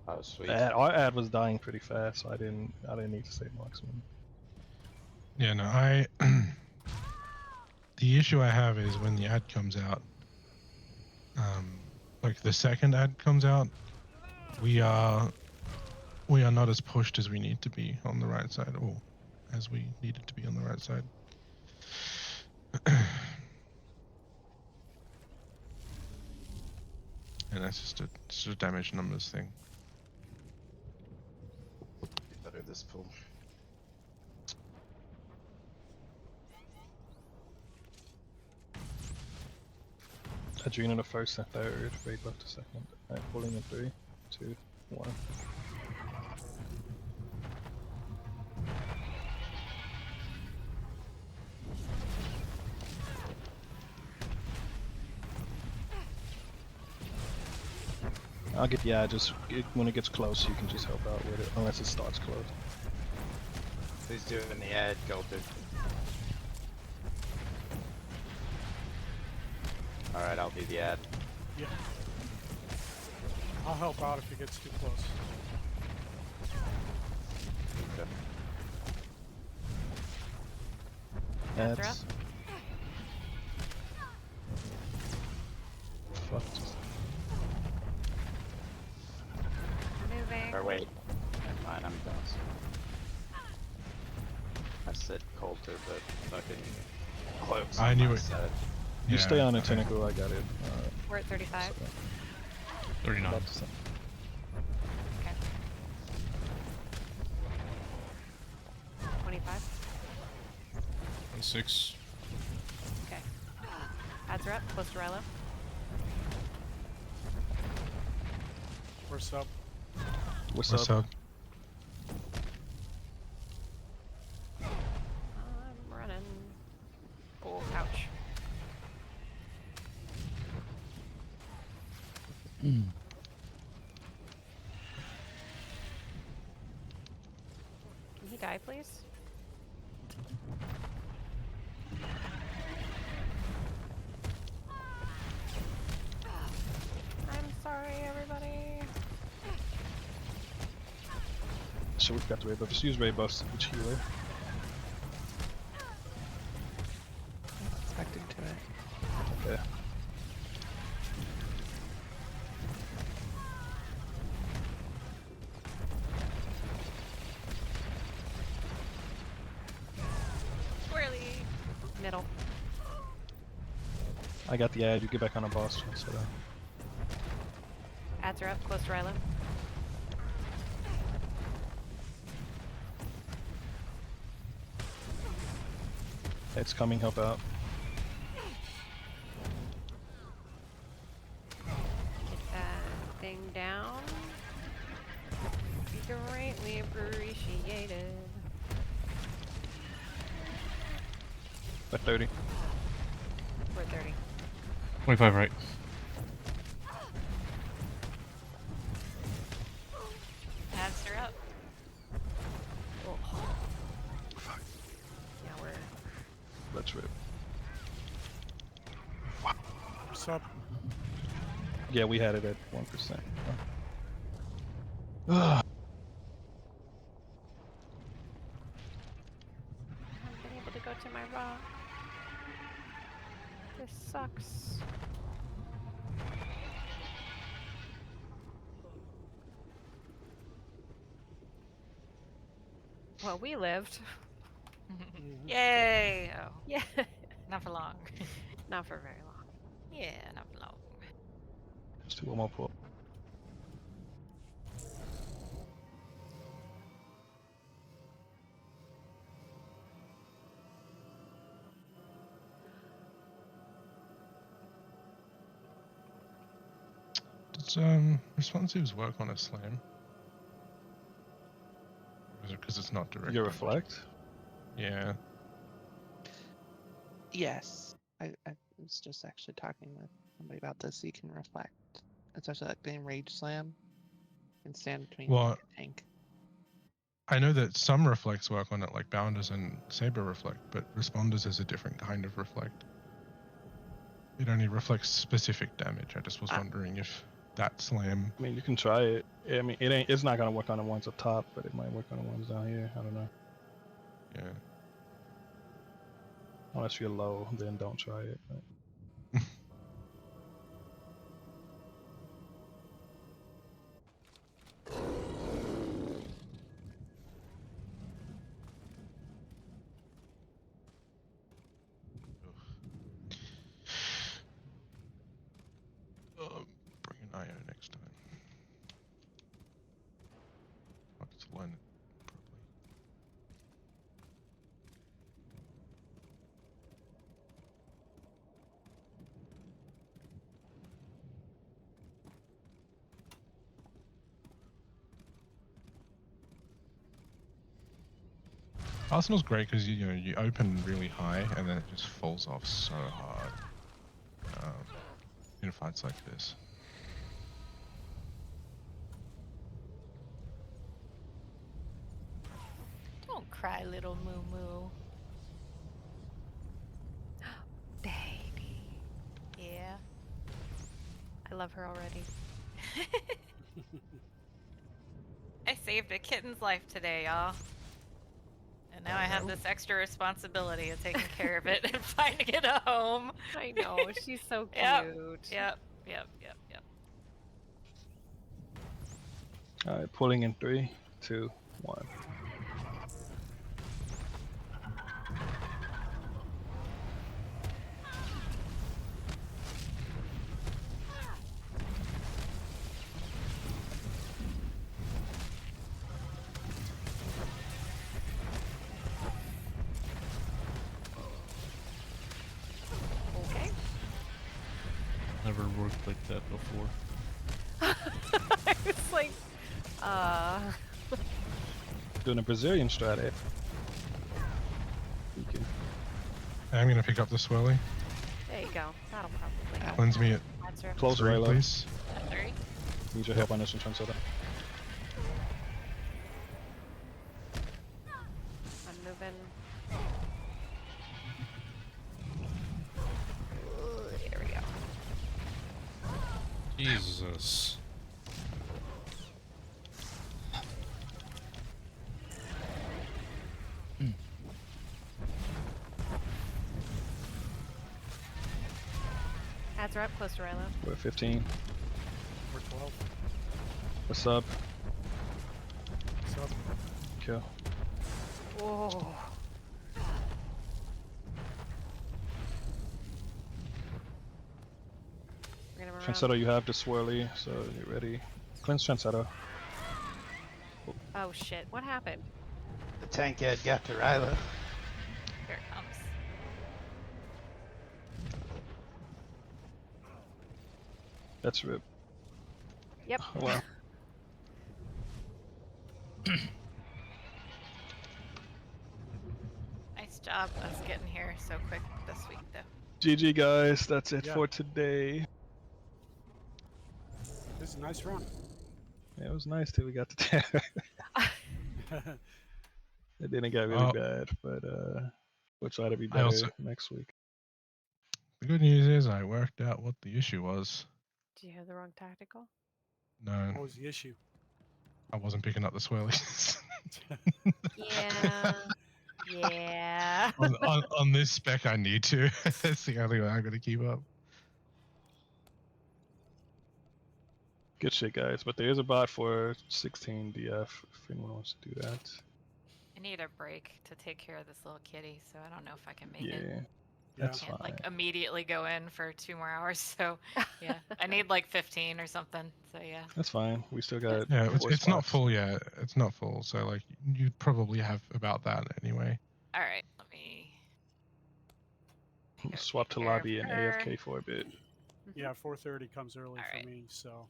Oh sweet. Our ad was dying pretty fast, so I didn't need to save marksman. Yeah, no, the issue I have is when the ad comes out, like the second ad comes out, we are not as pushed as we need to be on the right side, or as we needed to be on the right side. And that's just a damage numbers thing. Better this pool. Adrena the first and third, Raid buff the second. Alright, pulling in 3, 2, 1. I'll get, yeah, when it gets close, you can just help out with it, unless it starts close. Who's doing the ad, Coulter? Alright, I'll be the ad. Yeah. I'll help out if it gets too close. Okay. That's... Fuck. Moving. Or wait. Never mind, I'm done. I said Coulter, but fucking cloaks I on knew my it. side. You stay on it, okay. Tentacle, I got it. We're at 35. 39. About to say. Okay. 25. 26. Okay. Ads are up. Close to Rilo. What's up? What's What's up? up? I'm running. Oh, ouch. Can he die, please? I'm sorry, everybody. So we've got the Raid buff. Just use Raid buffs each healer. Expecting to it. Okay. Squarely. Middle. I got the ad, you get back on the boss. So, Ads are up. Close to Rilo. it's coming, help out. Get that thing down. Be greatly appreciated. At 30. We're at 30. 25 right. Ads are up. Oh. Yeah, we're. Let's rip. What's up? Yeah, we had it at 1%. I haven't been able to go to my rock. This sucks. Well, we lived. Yay! Oh, Yeah. not for long. Not for very long. Yeah, not for long. Let's do one more pull. Does responsives work on a slam? Is it because it's not direct? Your damage? reflect? Yeah. Yes. I was just actually talking with somebody about this. You can reflect. Especially like being Rage Slam. And stand between Well, like, a tank. I know that some reflects work on it, like Bounders and Saber reflect, but Responders is a different kind of reflect. It only reflects specific damage. I just was wondering if that slam. I mean, you can try it. I mean, it's not gonna work on the ones up top, but it might work on the ones down here. I don't know. Yeah. Unless you're low, then don't try it. But... Bring an Arsenal's great because you know you open really high and then it just falls off so hard in fights like this. Don't cry, little Moo Moo. Baby. Yeah. I love her already. I saved a kitten's life today, y'all. And now I have this extra responsibility of taking care of it and finding it a home. I know, she's so cute. Yep. All right, pulling in 3, 2, 1. Okay. Never worked like that before. I was like, Doing a Brazilian strat. I'm gonna pick up the swirly. there you go. That'll probably help. Cleanse me at That's right. Close 3, Raylo. please. 3. Need your help on this one, Trendsetter. I'm moving. There we go. Jesus. Ads are up close to Rilo. We're at 15. We're 12. What's up? What's up? Kill. Whoa. We're gonna run around. Trendsetter, you have the swirly, so you're ready. Cleanse Trendsetter. Oh shit, what happened? The tank head got to Ryla. Here it comes. That's rip. Yep. Oh, wow. Nice job us getting here so quick this week, though. GG guys, that's it Yeah. for today. This is a nice run. Yeah, it was nice till we got to Terra. It didn't get really bad, but we'll try to be I better also- next week. The good news is I worked out what the issue was. Do you have the wrong tactical? No, What was the issue? I wasn't picking up the swirlies. Yeah. Yeah. on this spec, I need to. That's the only way I'm gonna keep up. Good shit, guys. But there is a bot for 16 DF if anyone wants to do that. I need a break to take care of this little kitty, so I don't know if I can make Yeah, it. that's Can't fine. like immediately go in for 2 more hours, so yeah. I need like 15 or something, so yeah. That's fine. We still got. Yeah, it's 4 not spots. full yet. It's not full, so like you probably have about that anyway. Alright, let me Swap to care lobby of and her. AFK for a bit. Yeah, 4:30 comes early for Alright. me, so.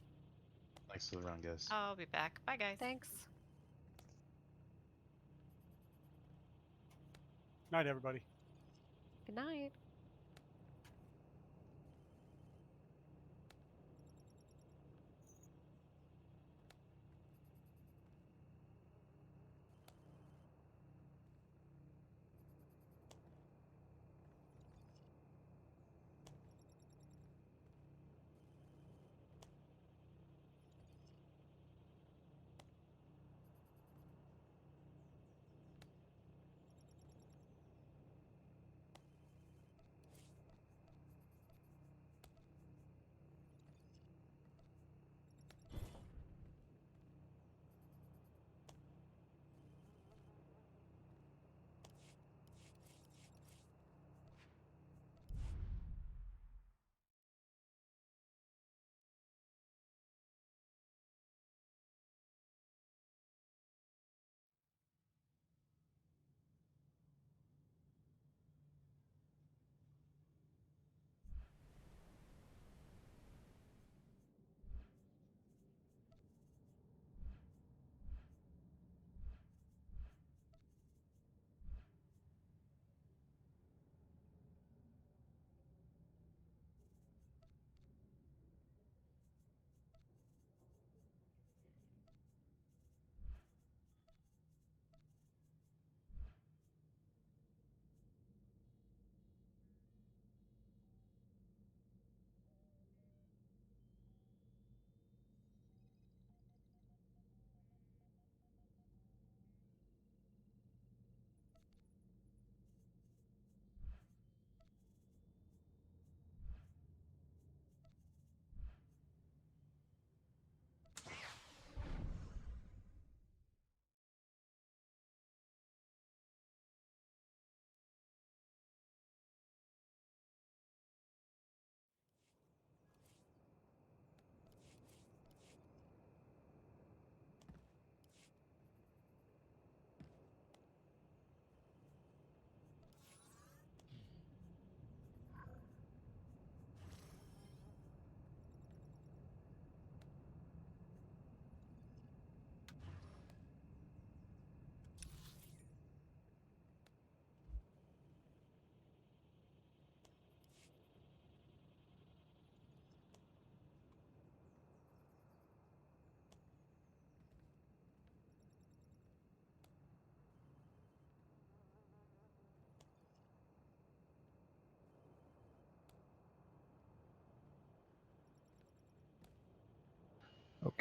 Thanks for the run, guys. I'll be back. Bye guys. Thanks. Night, everybody. Good night.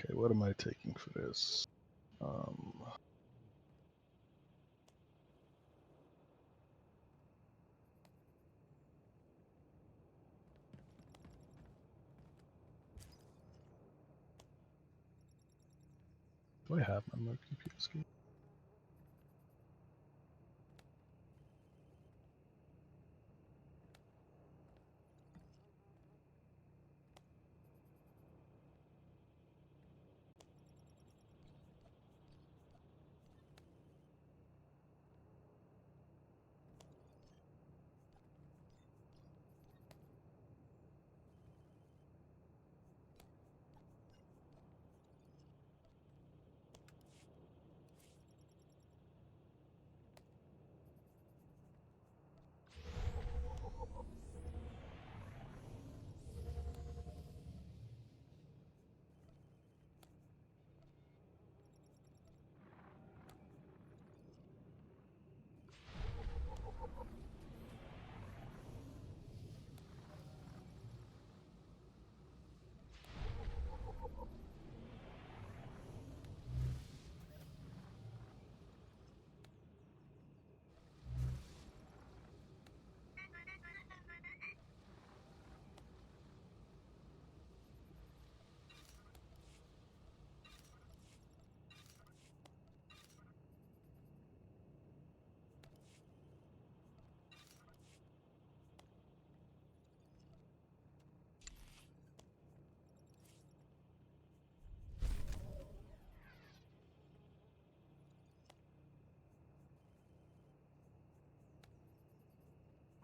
Okay, what am I taking for this? Do I have my Mercury PSK?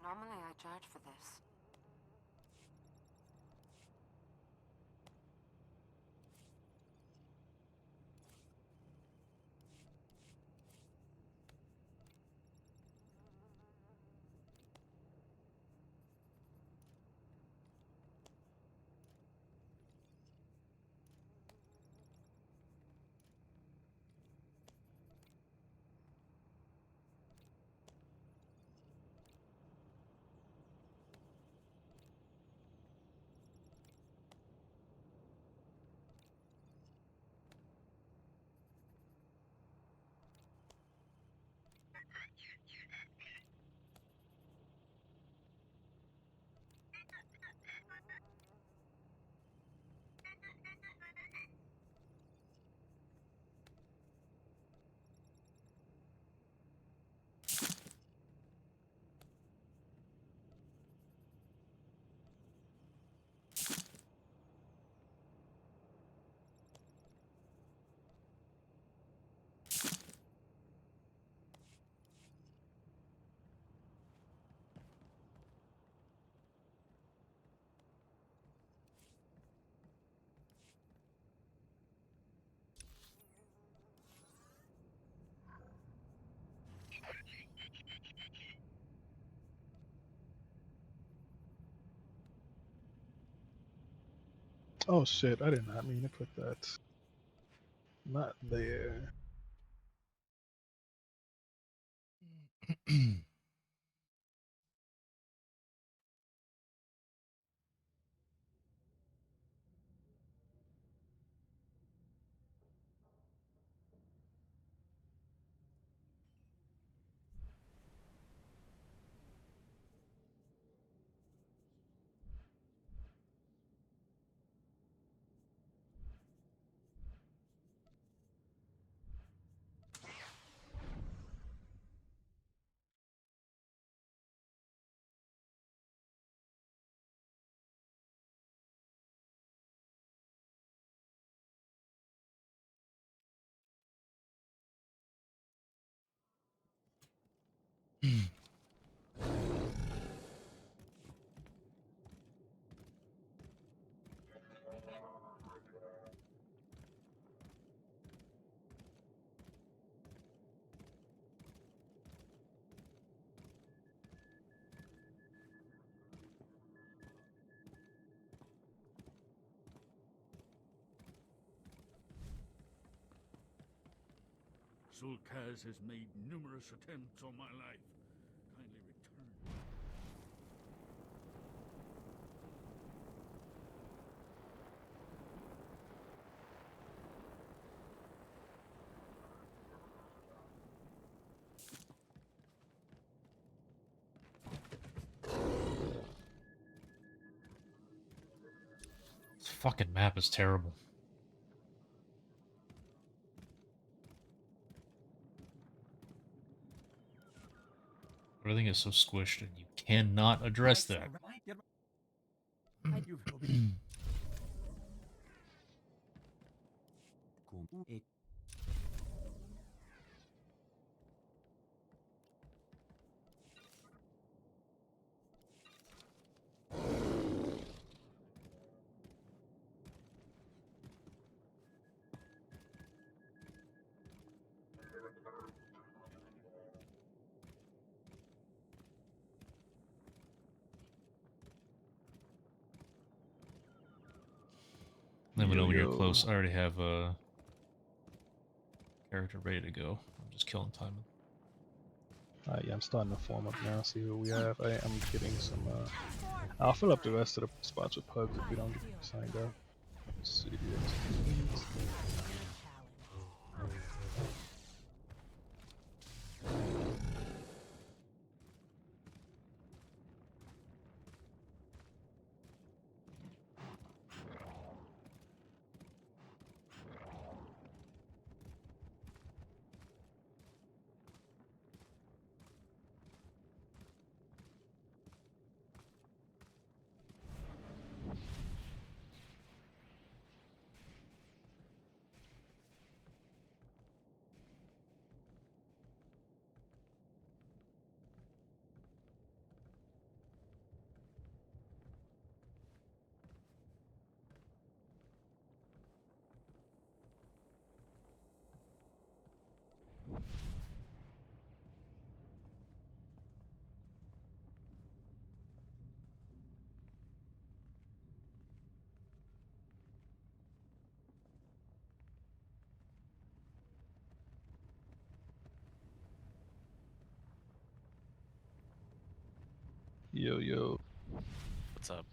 Normally I charge for this. Oh shit, I did not mean to put that. Not there. Sulkaz has made numerous attempts on my life. Kindly return. fucking map is terrible. Everything is so squished, and you cannot address that. Let me know when you're close. I already have a character ready to go. I'm just killing time. Yeah, I'm starting to form up now. See who we have. I am getting some. I'll fill up the rest of the spots with pugs if we don't get signed up. Let's see. Yo. What's up?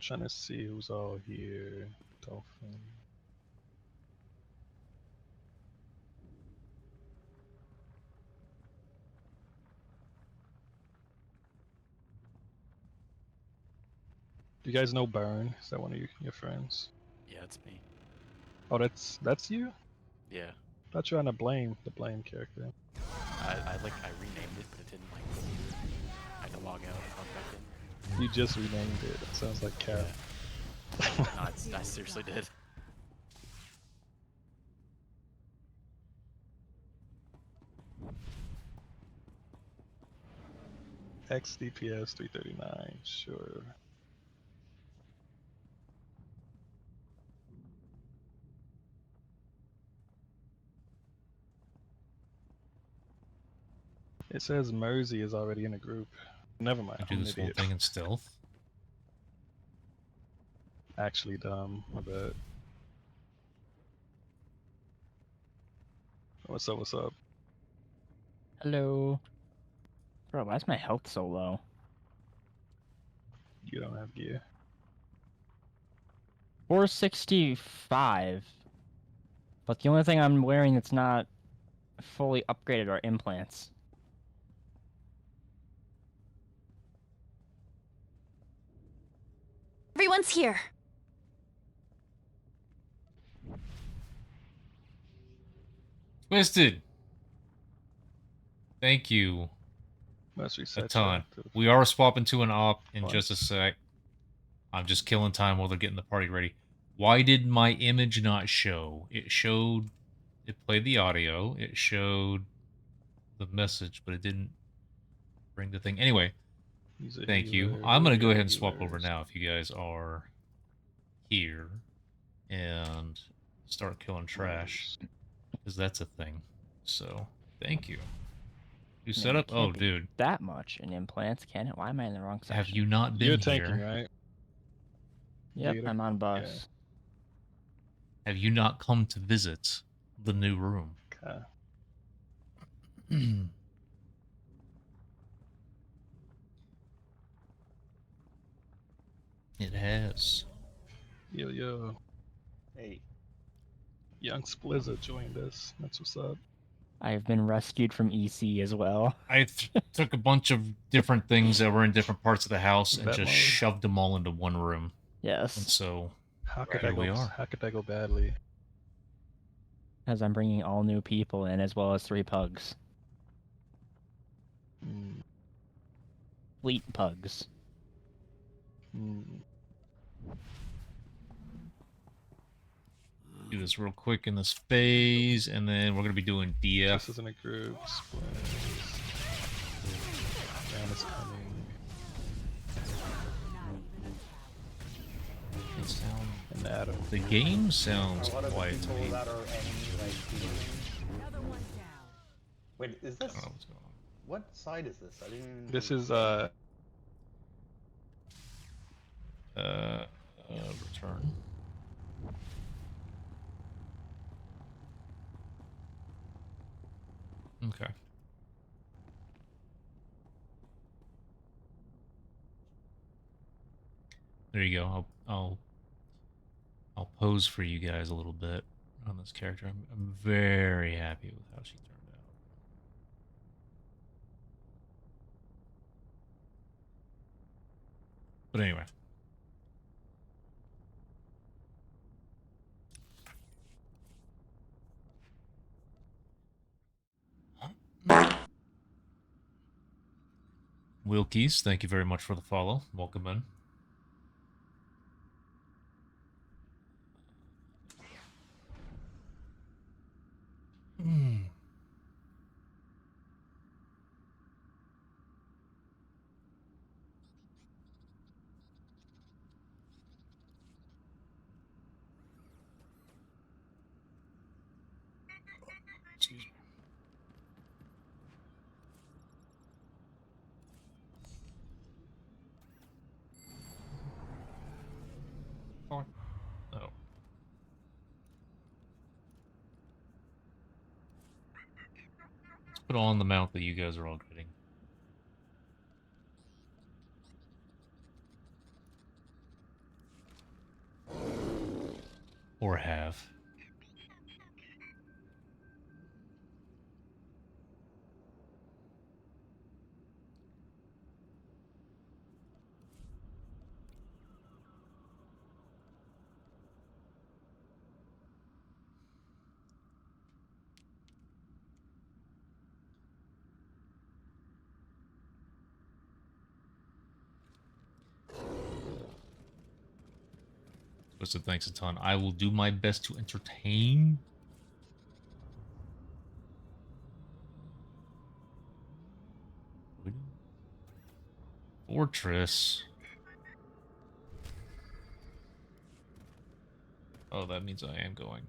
Trying to see who's all here. Dolphin. Do you guys know Burn? Is that one of your friends? Yeah, it's me. Oh, that's you? Yeah. Thought you were on the blame character. I renamed it, but it didn't like. I had to log out and log back in. You just renamed it. It sounds like Cap. No, I seriously did. XDPS 339, sure. It says Mersey is already in a group. Never mind. I do this whole thing in stealth. Actually dumb, my bad. What's up? Hello. Bro, why is my health so low? You don't have gear. 465. But the only thing I'm wearing that's not fully upgraded are implants. Everyone's here. Twisted. Thank you. Must A reset ton. that to- We are swapping to an op in Fine. just a sec. I'm just killing time while they're getting the party ready. Why did my image not show? It showed... It played the audio. It showed the message, but it didn't bring the thing. Anyway, He's a thank you. healer. I'm going to go Yeah, ahead and swap over healers. now if you guys are here and start killing trash, because that's a thing. So, thank you. You set up? Oh, dude. That much in implants, can it? Why am I in the wrong section? Have you not been You're here? tanking, right? Yep, Leader? I'm on bus. Have you not come to visit the new room? Okay. It has. Yo. Hey. Young Splizzard joined us. That's what's up. I have been rescued from EC as well. I took a bunch of different things that were in different parts of the house and Bet just mode. shoved them all into one room. Yes. And so How could here that we go? are. How could that go badly? As I'm bringing all new people in, as well as 3 pugs. Hmm. Fleet pugs. Do this real quick in this phase, and then we're gonna be doing DF. This isn't a group. Splinters. Ram is coming. It sound, And Adam. the game sounds quiet to me. Wait, is I this? don't know what's going on. What side is this? I didn't. This is Return. Okay. There you go. I'll pose for you guys a little bit on this character. I'm very happy with how she turned out. But anyway. Wilkies, thank you very much for the follow. Welcome in. Excuse me. Oh. Let's put on the mount that you guys are all getting. Or have. Twisted, thanks a ton. I will do my best to entertain. Fortress. Oh, that means I am going.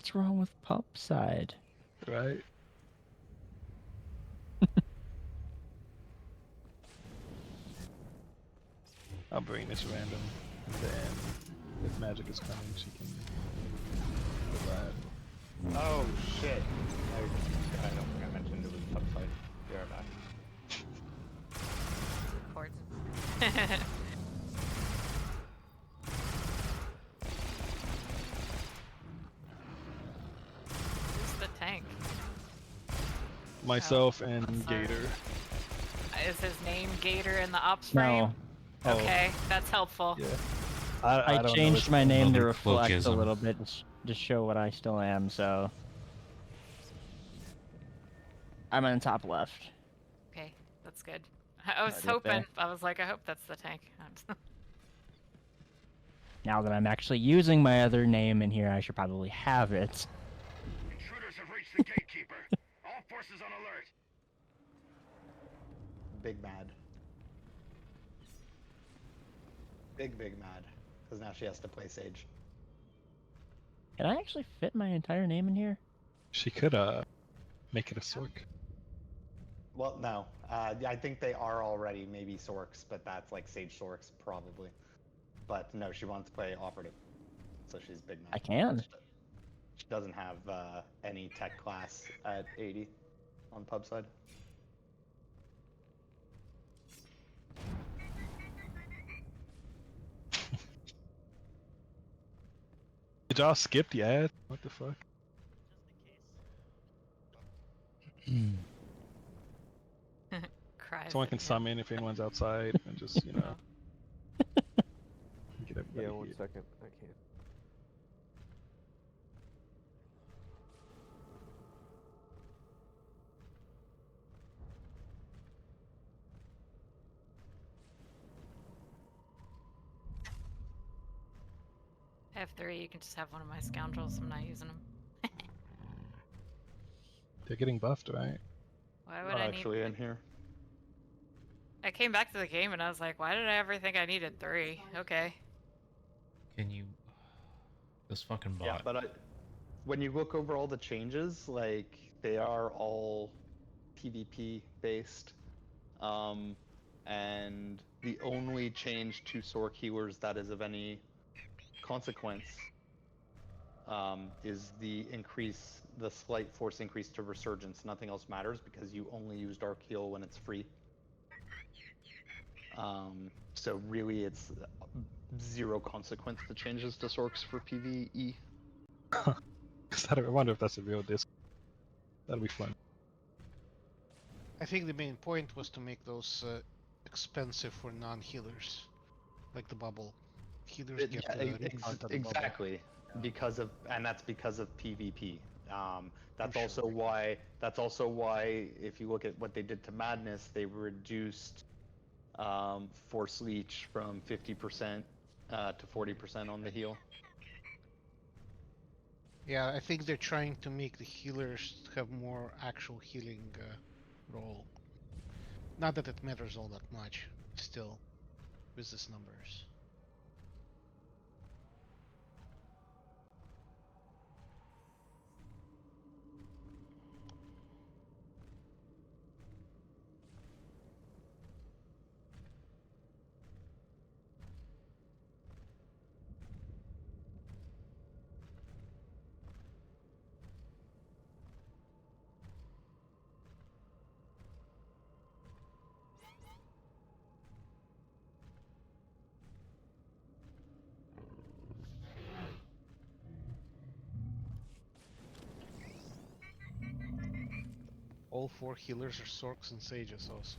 What's wrong with pub side? Right? I'll bring this random, and then if magic is coming, she can provide. Oh shit! I don't think I mentioned it was upside. Be right back. Chords. Who's the tank? Myself and sorry. Gator. Is his name Gator in the ops No. frame? Oh. Okay, that's helpful. Yeah. I don't know changed which my name to Another reflect a cloakism. little bit to show what I still am, so I'm on the top left. Okay, that's good. I was Already up hoping. there. I was like, I hope that's the tank. Now that I'm actually using my other name in here, I should probably have it. Intruders have reached the gatekeeper. All forces on alert. Big mad. Big mad. Because now she has to play Sage. Can I actually fit my entire name in here? She could make it a Sork. Well, no. I think they are already maybe Sorks, but that's like Sage Sorks probably. But no, she wants to play Operative. So she's big mad. I can. She doesn't have any tech class at 80 on pub side. Did y'all skip the ad? What the fuck? Cries. Someone at can the end. summon if anyone's outside and just, you know. Get everybody Yeah, 1 here. second. I can't. I have 3. You can just have one of my scoundrels. I'm not using them. They're getting buffed, right? Why would Not I actually need? in here. I came back to the game and I was like, why did I ever think I needed 3? Okay. Can you? This fucking bot. Yeah, but when you look over all the changes, like they are all PvP based, and the only change to Sork healers that is of any consequence is the slight force increase to Resurgence. Nothing else matters because you only use Dark Heal when it's free. So really, it's zero consequence to changes to Sorks for PvE. I wonder if that's a real disc. That'll be fun. I think the main point was to make those expensive for non-healers, like the bubble. Healers get Yeah, the refund on the bubble. exactly. That's because of PvP. That's sure. also why. That's also why, if you look at what they did to Madness, they reduced Force Leech from 50% to 40% on the heal. Yeah, I think they're trying to make the healers have more actual healing role. Not that it matters all that much, still, with these numbers. All 4 healers are Sorks and Sages also.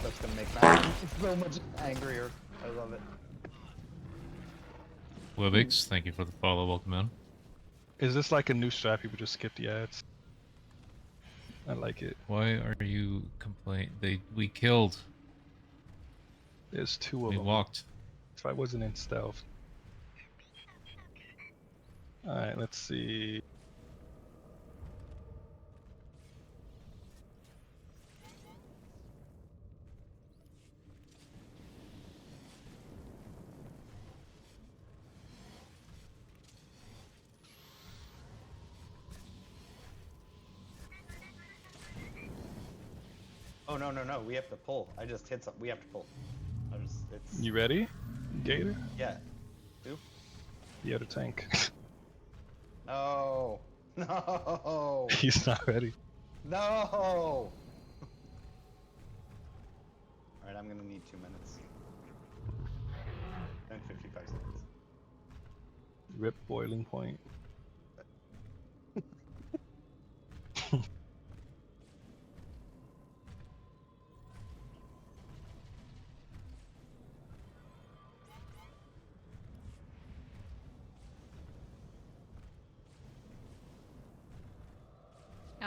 That's gonna make Madness so much angrier. I love it. Webix, thank you for the follow. Welcome in. Is this like a new strat? People just skip the ads. I like it. Why are you we killed. There's 2 of We them. walked. If I wasn't in stealth. Alright, let's see. Oh no, we have to pull. I just hit something. We have to pull. It's. You ready, Gator? Yeah. Who? The other tank. No. No. He's not ready. No. All right, I'm gonna need 2 minutes. And 55 seconds. Rip boiling point.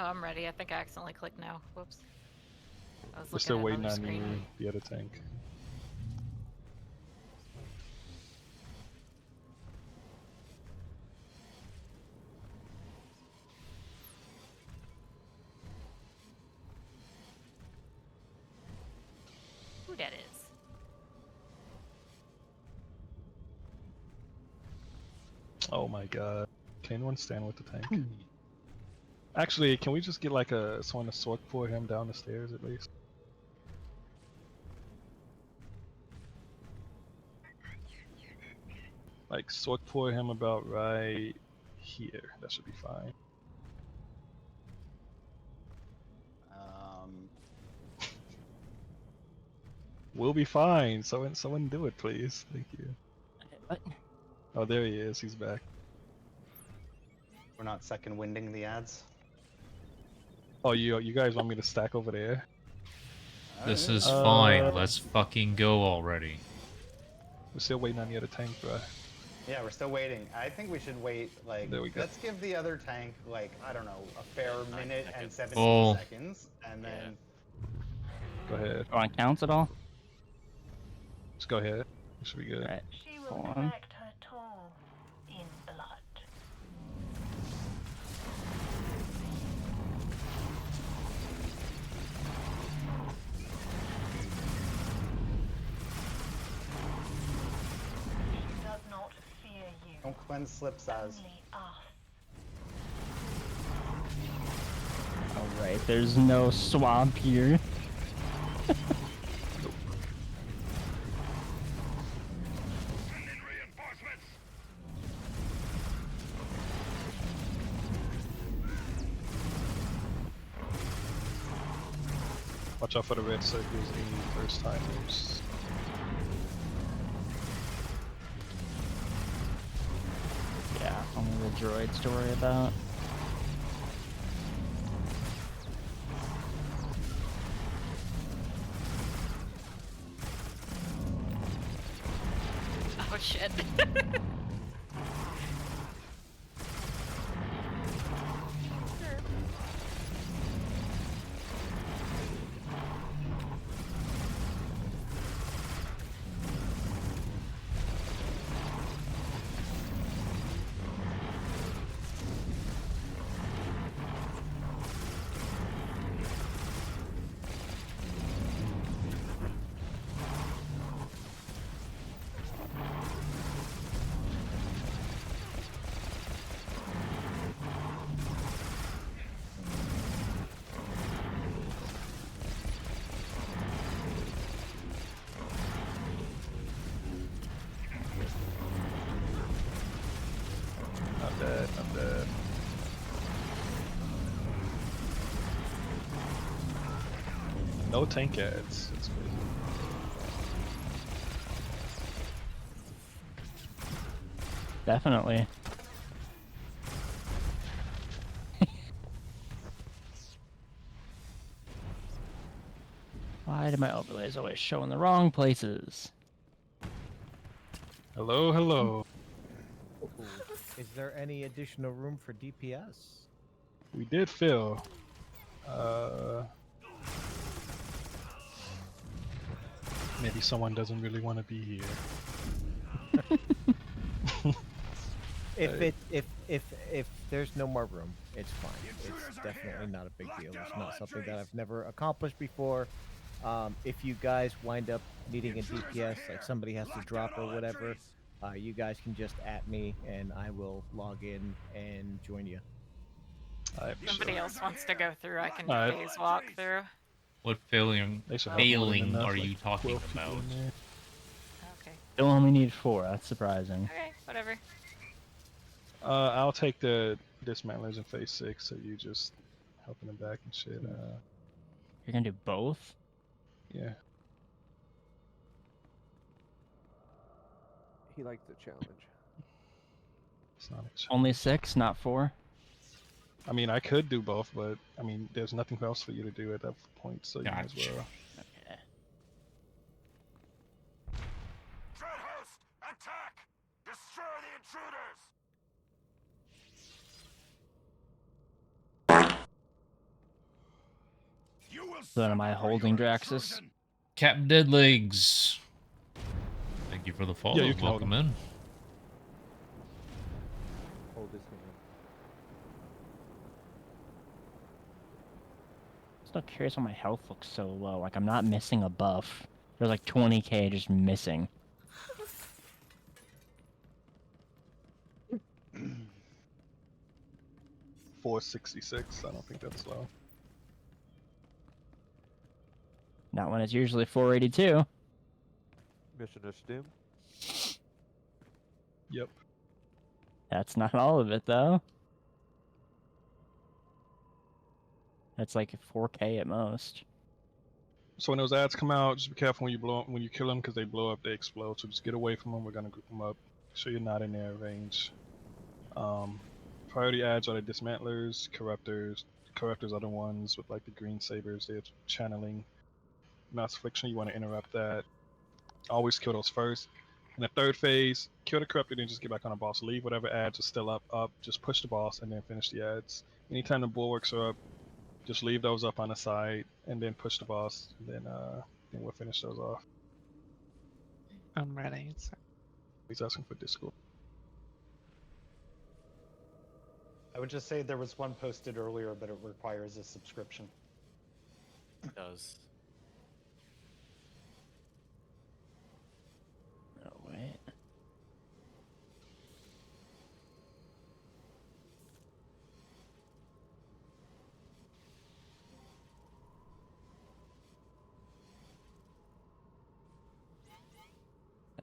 Oh, I'm ready. I think I accidentally clicked now. Whoops. I was We're looking still at waiting another on screen. you, the other tank. Who that is? Oh my god. Can anyone stand with the tank? Actually, can we just get like someone to sword for him down the stairs at least? Like sword pour him about right here. That should be fine. We'll be fine. Someone do it, please. Thank you. What? Oh, there he is. He's back. We're not second winding the ads. Oh, you guys want me to stack over there? This is fine. Let's fucking go already. We're still waiting on the other tank, bro. Yeah, we're still waiting. I think we should wait, like, There we go. let's give the other tank, like, I don't know, a fair minute and 17 Oh. seconds, and then... Go ahead. On counts at all? Just go ahead. It should be good. Right. She will Hold on. collect her toll in blood. She does not fear you. Don't cleanse slips as. Only us. Alright, there's no swamp here. Watch out for the red circles, any first timers. Yeah, only the droids to worry about. Oh shit. I'm dead, I'm dead. No tank ads. It's crazy. Definitely. Why do my overlays always show in the wrong places? Hello, hello. Is there any additional room for DPS? We did fill. Maybe someone doesn't really want to be here. If there's no more room, it's fine. It's definitely not a big deal. It's not something that I've never accomplished before. If you guys wind up needing a DPS, like somebody has to drop or whatever, you guys can just @ me and I will log in and join you. Somebody else wants to go through, I can Alright. phase walk through. What failing They should have more than enough, are like you talking 12 people about? in there. Okay. They'll only need 4. That's surprising. Okay, whatever. I'll take the dismantlers in phase 6, so you just helping them back and shit. You're gonna do both? Yeah. He likes the challenge. It's not a challenge. Only 6, not 4? I mean, I could do both, but I mean, there's nothing else for you to do at that point, so you might as Gotcha. well. Okay. Dreadhost, attack! Destroy the intruders! You will So then am I holding Draxus? Captain Deadlegs. Thank you for the follow. Yeah, you can hold Welcome in. Hold his hand. Still curious why my health looks so low. Like I'm not missing a buff. There's like 20k just missing. $466. I don't think that's low. Not when it's usually 482. Mission of Doom. Yep. That's not all of it though. That's like 4k at most. So when those ads come out, just be careful when you kill them, because they blow up, they explode. So just get away from them. We're gonna group them up, so you're not in their range. Priority ads are the dismantlers, corruptors. Corruptors are the ones with like the green sabers. They're channeling mass affliction. You want to interrupt that. Always kill those first. In the third phase, kill the corruptor, then just get back on the boss. Leave whatever ads are still up. Just push the boss and then finish the ads. Anytime the bulwarks are up, just leave those up on the side and then push the boss. And then we'll finish those off. I'm ready. He's asking for Discord. I would just say there was one posted earlier, but it requires a subscription. It does. Oh wait.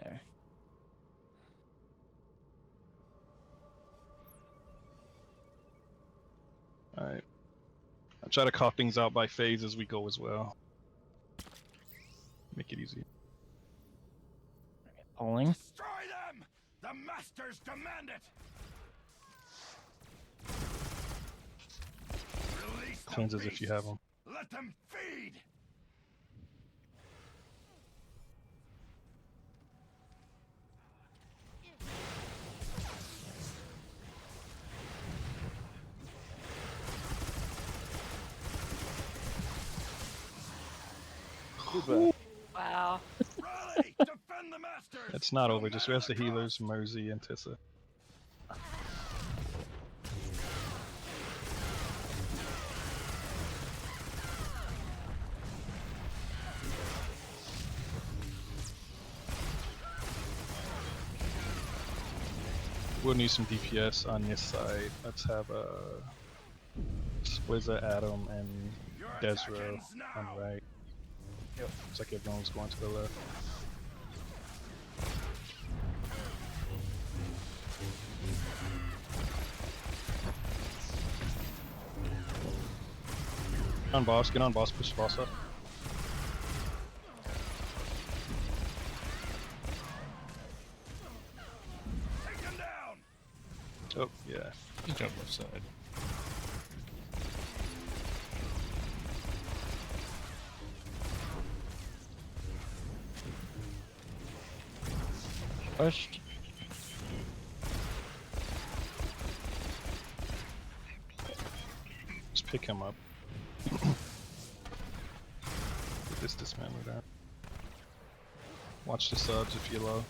There. Alright. I'll try to call things out by phase as we go as well. Make it easy. Pulling. Destroy them! The masters demand it! Release the Cleanses if you have them. Let them feed! Wow. Rally! Defend the masters! It's not over. Just rest the healers, Mercy, and Tissa. We'll need some DPS on this side. Let's have Splizza, Adam, and Desro on the right. Yep. Looks like everyone's going to the left. Get on boss, push the boss up. Take them down! Oh, yeah. Good job left side. Pushed. Just pick him up. Get this dismantler down. Watch the subs if you're low.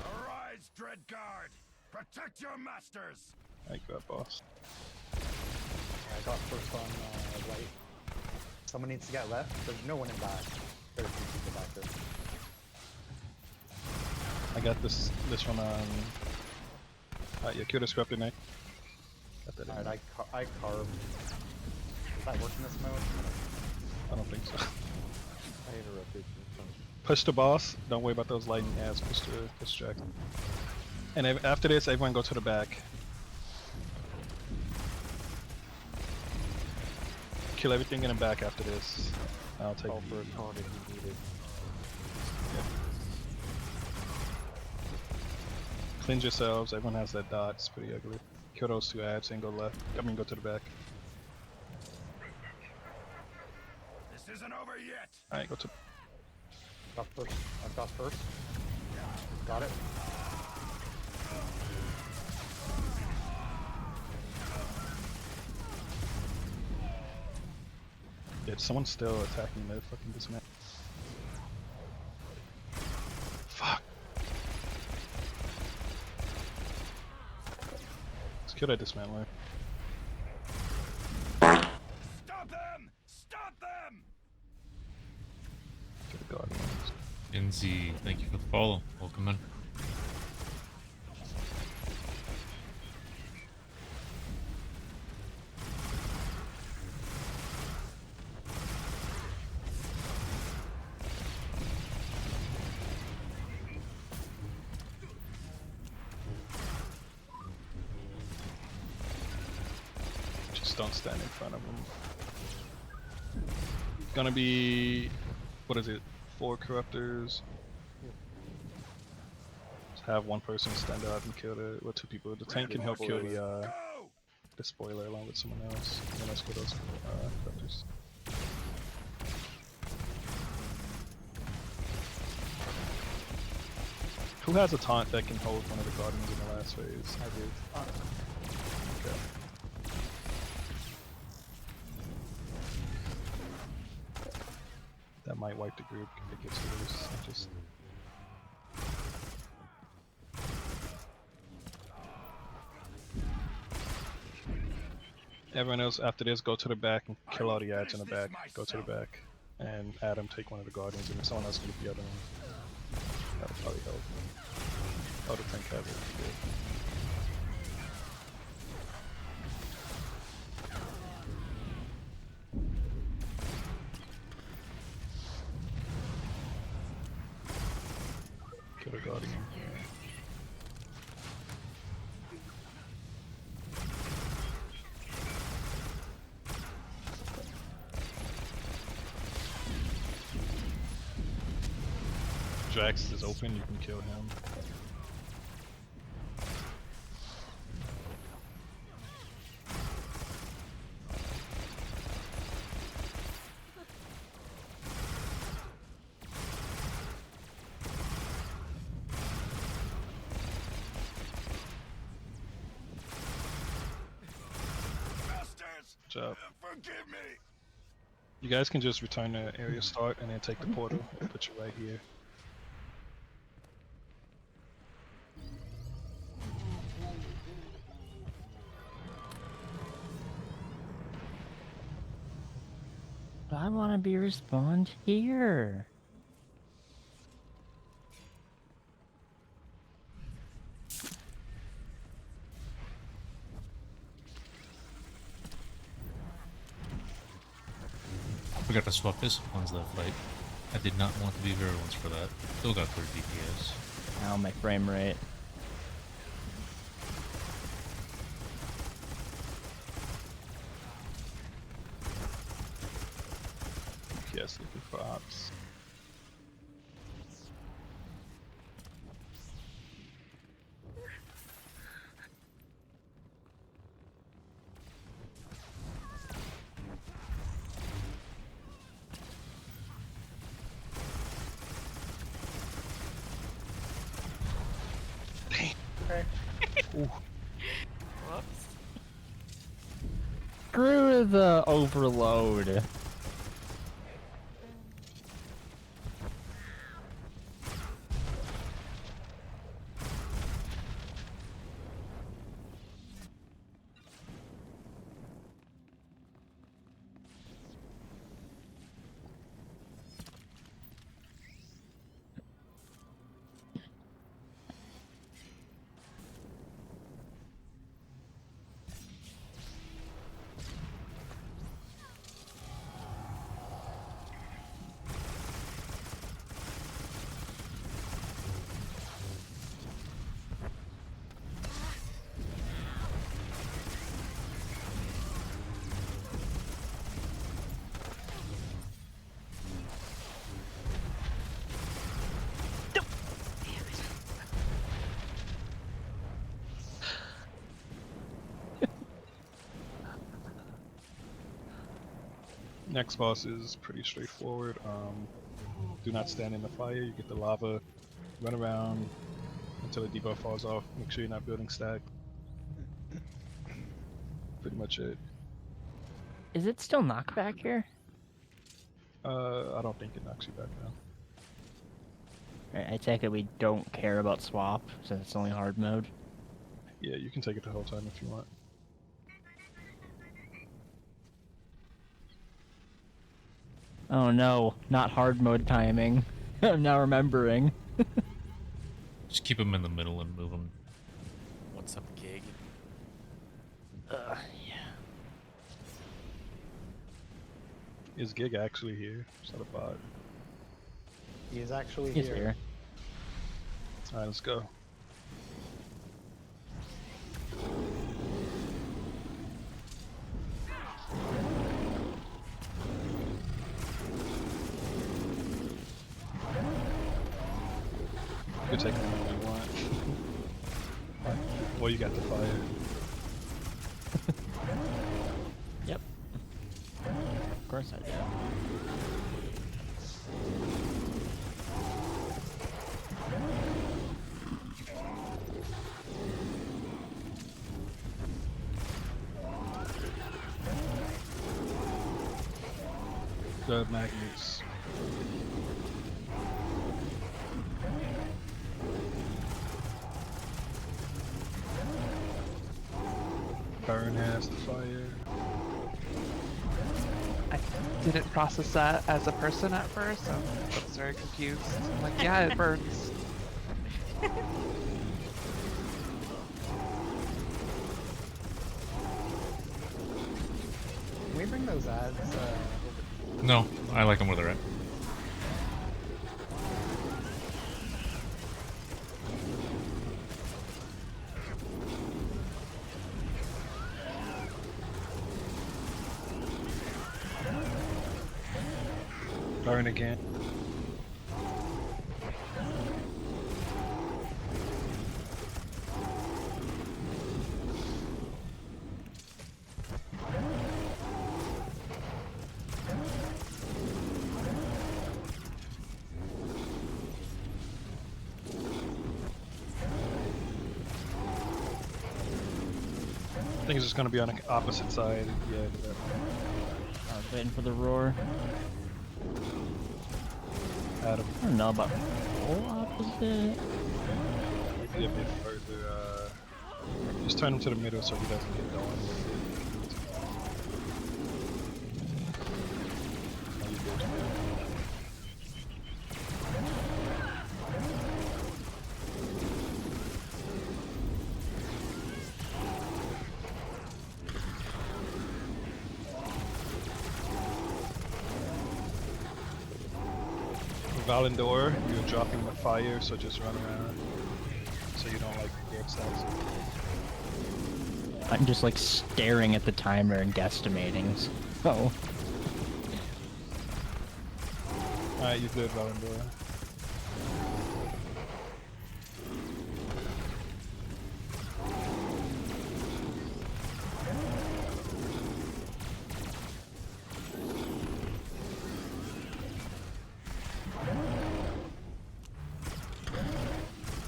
Arise, Dreadguard! Protect your masters! I got boss. I got first on right. Someone needs to get left. There's no one in back. There's two people back there. I got this one on. Yeah, kill the Scorpion Knight. Got that in Alright, there. I carved. Does that work in this mode? I don't think so. I interrupted you. Fine. Push the boss. Don't worry about those lightning ads. Push Jack. And after this, everyone go to the back. Kill everything in the back after this. I'll take. Call for a taunt if you need it. Cleanse yourselves. Everyone has that dot. It's pretty ugly. Kill those 2 ads and go left. I mean, go to the back. This isn't over yet. Alright, go to. Got first. I've got first. Got it. Yeah, someone's still attacking the fucking dismantle. Fuck. Let's kill that dismantler. Stop them! Stop them! Kill the guardians. NZ, thank you for the follow. Welcome in. Just don't stand in front of them. Gonna be, what is it? 4 corruptors. Just have one person stand up and kill the, well, 2 people. The tank can help kill the spoiler along with someone else. And then let's kill those corruptors. Who has a taunt that can hold one of the guardians in the last phase? I do. Okay. That might wipe the group if it gets loose. Just everyone else after this, go to the back and kill all the ads in the back. Go to the back, and Adam take one of the guardians, and then someone else can get the other one. That'll probably help. Oh, the tank has it. Good. Kill the guardian. Drax is open, you can kill him. Good job. Forgive me. You guys can just return to area start and then take the portal and put you right here. I want to be respawned here. Forgot to swap disciplines that fight. I did not want to be virulence for that. Still got 30 DPS. Ow, my frame rate. Yes, looking for ops. Okay. Ooh. Whoops. Screw the overload. Next boss is pretty straightforward. Do not stand in the fire. You get the lava, run around until the debuff falls off. Make sure you're not building stack. Pretty much it. Is it still knockback here? I don't think it knocks you back now. Alright, I take it we don't care about swap since it's only hard mode. Yeah, you can take it the whole time if you want. Oh no, not hard mode timing. I'm now remembering. Just keep him in the middle and move him. What's up, Gig? Yeah. Is Gig actually here? Is that a bot? He is actually He's here. here. Alright, let's go. You can take him whenever you want. Well, you got the fire. Yep. Of course I do. The magnets. Burn has the fire. I didn't process that as a person at first, so I was very confused. I'm like, yeah, it burns. Can we bring those ads over? No, I like them where they're at. Burn again. I think it's just gonna be on the opposite side. Yeah. I was waiting for the roar. Adam. I don't know about full opposite. Maybe a bit further. Just turn him to the middle so he doesn't get going. Oh, you good. Valendor, you're dropping the fire, so just run around. So you don't like get stacks. I'm just like staring at the timer and guesstimating. So. Alright, you good, Valendor.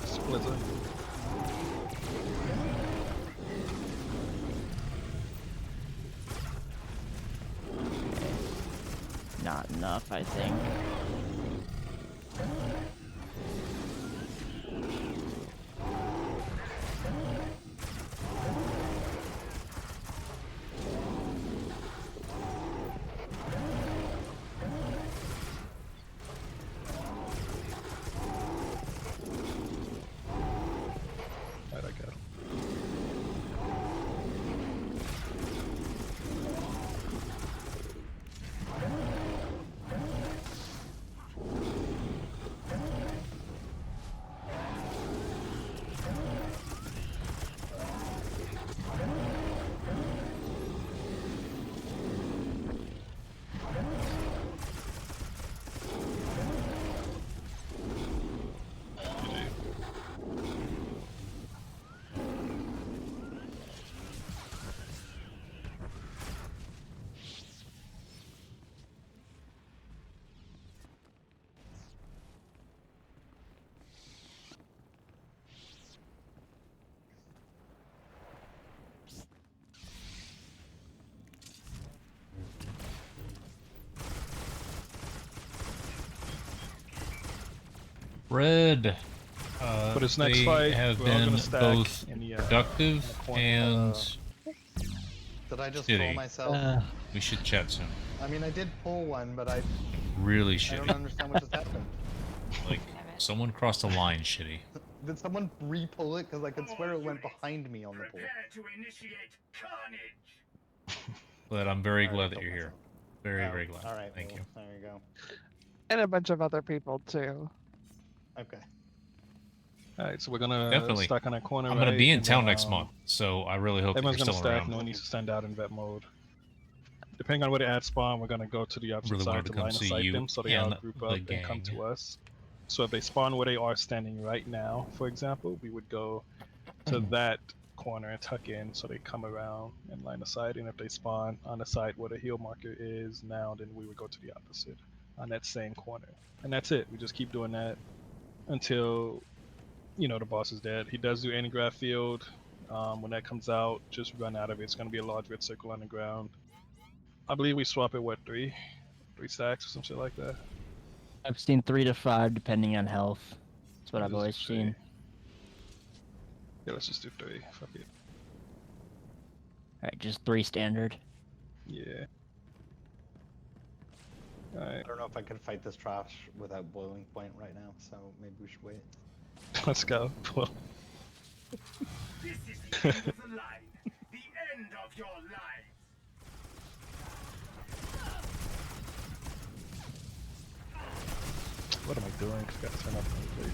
Splitter. Not enough, I think. Alright, I got him. Red. For this next they fight, have we're all been gonna stack both in the, productive and Did I just shitty. pull myself? We should chat soon. I mean, I did pull one, but I Really I shitty. don't understand what just happened. Like, someone crossed a line shitty. Did someone re-pull it? Because I could swear it went behind me on the pull. To initiate carnage. But I'm very Alright, glad that don't you're mess here. up. Very, Oh, very glad. Alright, Thank well, you. There you go. And a bunch of other people too. Okay. Alright, so we're gonna Definitely. stack on that corner. I'm gonna right, be in and town then, next month, so I really hope that you're Everyone's gonna still stack, around. no one needs to stand out in vet mode. Depending on where the ads spawn, we're gonna go to the opposite Really side wanted to to come line of see sight you them so they all and group the up and come gang. to us. So if they spawn where they are standing right now, for example, we would go to that corner and tuck in so they come around and line of sight. And if they spawn on the side where the heal marker is now, then we would go to the opposite on that same corner. And that's it. We just keep doing that until, you know, the boss is dead. He does do anti-grav field. When that comes out, just run out of it. It's going to be a large red circle on the ground. I believe we swap it, what, three stacks or some shit like that? I've seen 3 to 5 depending on health. That's what I've Just always three. seen. Yeah, let's just do 3. Fuck it. Alright, just 3 standard. Yeah. Alright, I don't know if I can fight this trash without boiling point right now, so maybe we should wait. let's go. Well, This is the end of the line. The end of your life. what am I doing? I gotta turn off the replay.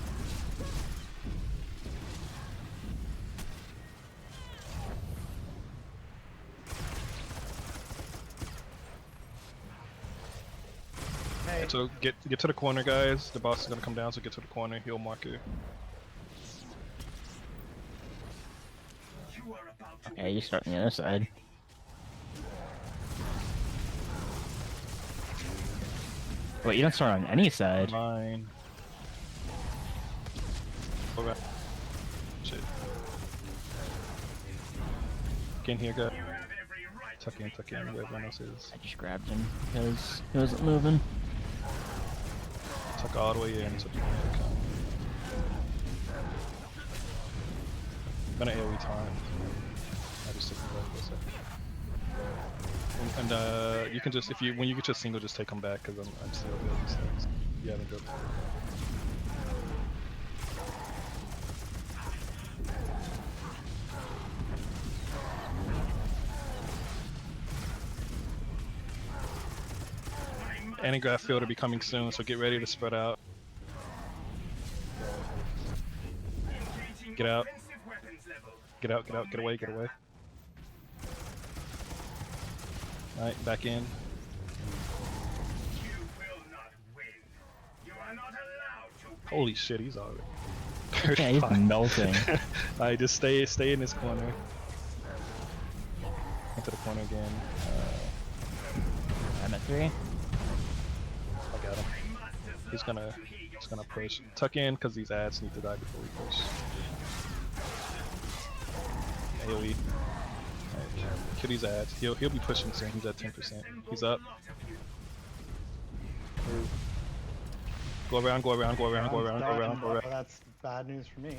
Hey. So get to the corner, guys. The boss is gonna come down, so get to the corner. He'll mark you. You are about to Okay, you start on the other side. Wait, you don't start on any side. Mine. Okay. Shit. Get in here, guys. Tuck in, where everyone else is. I just grabbed him because he wasn't moving. Tuck all the way in so people can come. I'm gonna AoE time. I just took the for a second. And you can just, when you get your single, just take them back because I'm still building stacks. You haven't built. Anti-grav field will be coming soon, so get ready to spread out. Get out. Get out, get away. Alright, back in. Holy shit, he's already. Yeah, he's melting. Alright, just stay in this corner. Into the corner again. I'm at 3. I got him. He's gonna push. Tuck in because these ads need to die before we push. AoE. Right. Kill these ads. He'll be pushing soon. He's at 10%. He's up. Go around. That's bad news for me.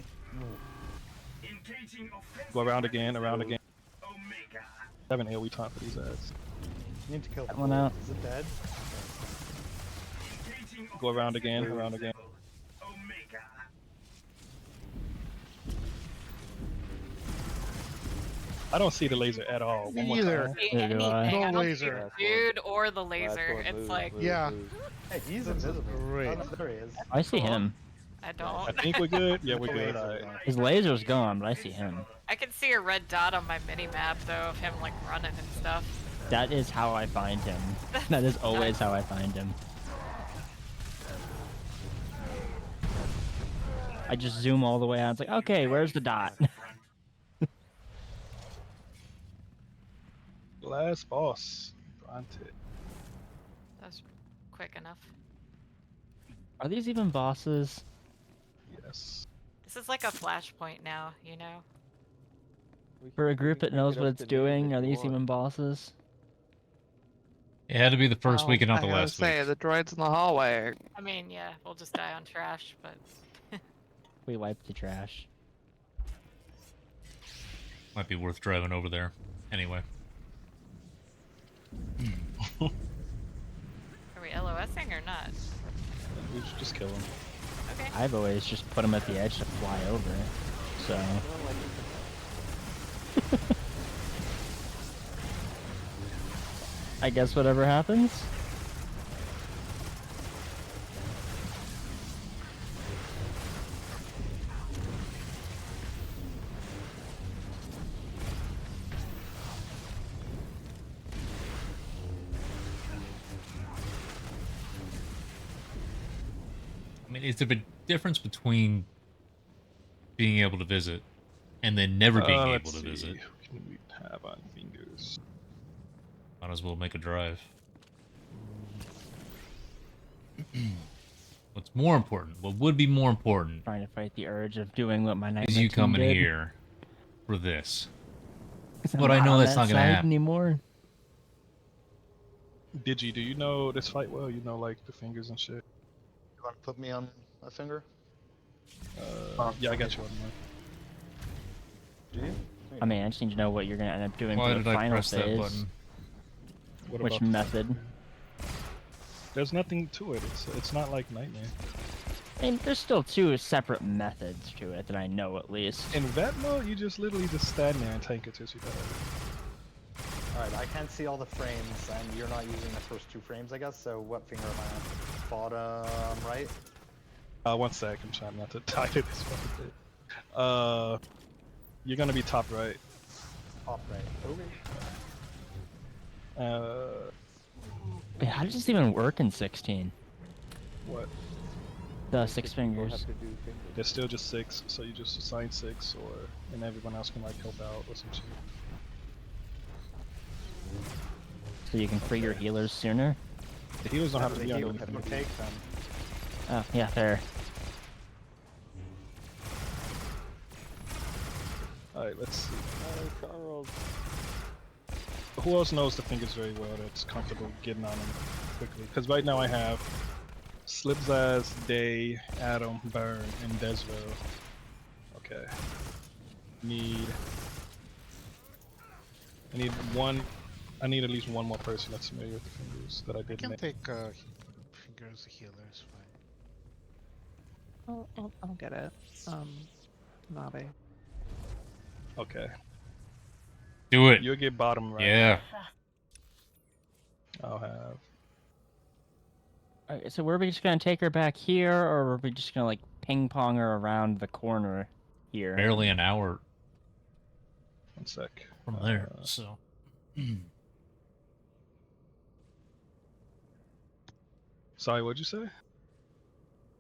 Go around again. I have an AoE time for these ads. You need to kill That one out. Is it dead? Go around again. I don't see the laser at all. One more Either. time. Neither do I. Anything. I No don't laser. see the dude or the laser. It's like Yeah. Hey, he's invisible. great. Oh, there he is. I see him. I don't. I think we're good. Yeah, we're good. Alright. His laser's gone, but I see him. I can see a red dot on my mini map though of him like running and stuff. That is how I find him. That is always how I find him. I just zoom all the way out. It's like, okay, where's the dot? Last boss. Granted. That's quick enough. Are these even bosses? Yes. This is like a flashpoint now, you know? For a group that knows what it's doing, are these even bosses? It had to be the first week and not the I gotta last say, week. the droids in the hallway. I mean, yeah, we'll just die on trash, but We wiped the trash. Might be worth driving over there. Anyway. Are we LOSing or not? We should just kill him. Okay. I've always just put them at the edge to fly over. So. I guess whatever happens. I mean, is there a difference between being able to visit and then never being able to visit? What can we have on fingers? Might as well make a drive. What's more important? What would be more important? Trying to fight the urge of doing what my nightmare Is you team coming did. here for this? 'Cause I'm But I know on that's that not gonna side happen. anymore. Digi, do you know this fight well? You know, like, the fingers and shit? You want to put me on a finger? Yeah, I got you on mine. Do you? I mean, I just need to know what you're gonna end up doing Why for did the I final press that phase. button? What Which about the method? There's nothing to it. It's not like Nightmare. I mean, there's still two separate methods to it that I know at least. In that mode, you just literally just stand there and tank it till you die. Alright, I can't see all the frames, and you're not using the first 2 frames, I guess, so what finger am I on? Bottom right? 1 sec, I'm trying not to die to this fucking thing. You're gonna be top right. Top right. Okay. Wait, how does this even work in 16? What? The 6 fingers. There's still just 6, so you just assign 6, and everyone else can like help out or some shit. So you can free your healers sooner? The healers don't have to The be on healers the will take them. Oh, yeah, fair. Alright, let's see. Charles. Who else knows the fingers very well that's comfortable getting on them quickly? Because right now I have Slipzaz, Day, Adam, Burn, and Desro. Okay. I need at least one more person that's familiar with the fingers that I I did can make. take fingers healer, it's fine. I'll get it. Nabe. Okay. Do it. You'll get bottom right. Yeah. I'll have. Alright, so were we just gonna take her back here, or were we just gonna like ping pong her around the corner here? Barely an hour 1 sec. from there, so. Sorry, what'd you say?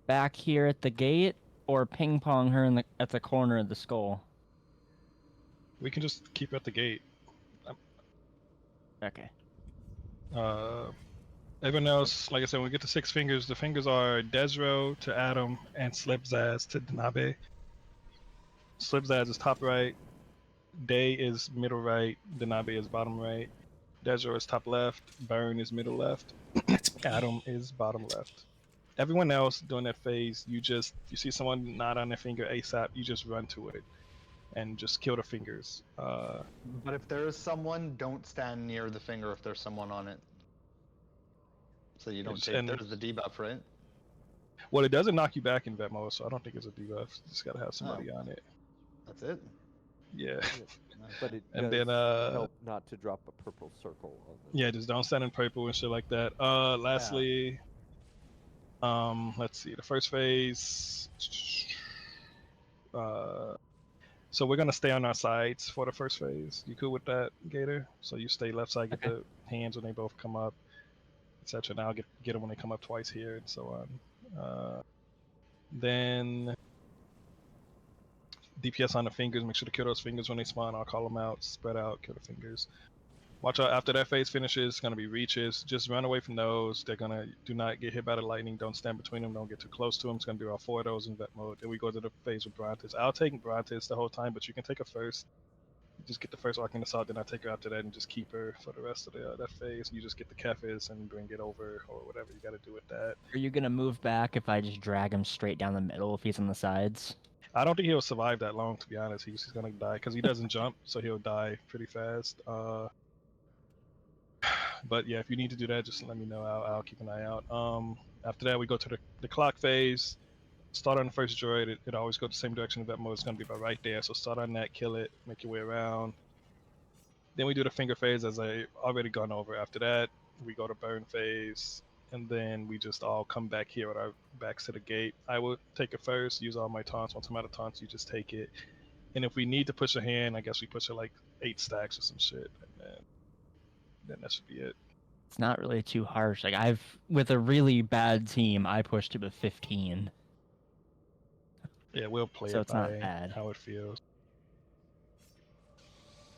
Back here at the gate, or ping pong her at the corner of the skull? We can just keep her at the gate. Okay. Everyone else, like I said, when we get to 6 fingers, the fingers are Desro to Adam and Slipzaz to Danabe. Slipzaz is top right, Day is middle right, Danabe is bottom right, Desro is top left, Burn is middle left, Adam is bottom left. Everyone else during that phase, you see someone not on their finger ASAP, you just run to it and just kill the fingers. But if there is someone, don't stand near the finger if there's someone on it. So you don't Yes, take. and- There's the debuff, right? Well, it doesn't knock you back in vet mode, so I don't think it's a debuff. You just gotta have somebody on it. That's it. Yeah. But it And does then, help not to drop a purple circle on the Yeah, just don't stand in purple and shit like that. Lastly, let's see, the first phase. So we're gonna stay on our sides for the first phase. You cool with that, Gator? So you stay left side, get the hands when they both come up, etc. Now get them when they come up twice here, and so on. Then DPS on the fingers. Make sure to kill those fingers when they spawn. I'll call them out, spread out, kill the fingers. Watch out after that phase finishes. It's gonna be reaches. Just run away from those. They're gonna do not get hit by the lightning. Don't stand between them. Don't get too close to them. It's gonna do all 4 of those in vet mode. Then we go to the phase with Brontis. I'll take Brontis the whole time, but you can take her first. Just get the first Arcane Assault, then I take her after that and just keep her for the rest of that phase. You just get the Kefis and bring it over or whatever you gotta do with that. Are you gonna move back if I just drag him straight down the middle if he's on the sides? I don't think he'll survive that long, to be honest. He's gonna die because he doesn't jump, so he'll die pretty fast. But yeah, if you need to do that, just let me know. I'll keep an eye out. After that, we go to the clock phase. Start on the first droid. It always goes the same direction. That mode is gonna be about right there. So start on that, kill it, make your way around. Then we do the finger phase, as I already gone over. After that, we go to burn phase, and then we just all come back here with our backs to the gate. I will take it first, use all my taunts. Once I'm out of taunts, you just take it. And if we need to push a hand, I guess we push it like 8 stacks or some shit, and then that should be it. It's not really too harsh. Like with a really bad team, I pushed it with 15. Yeah, we'll play So it it's not by bad. how it feels.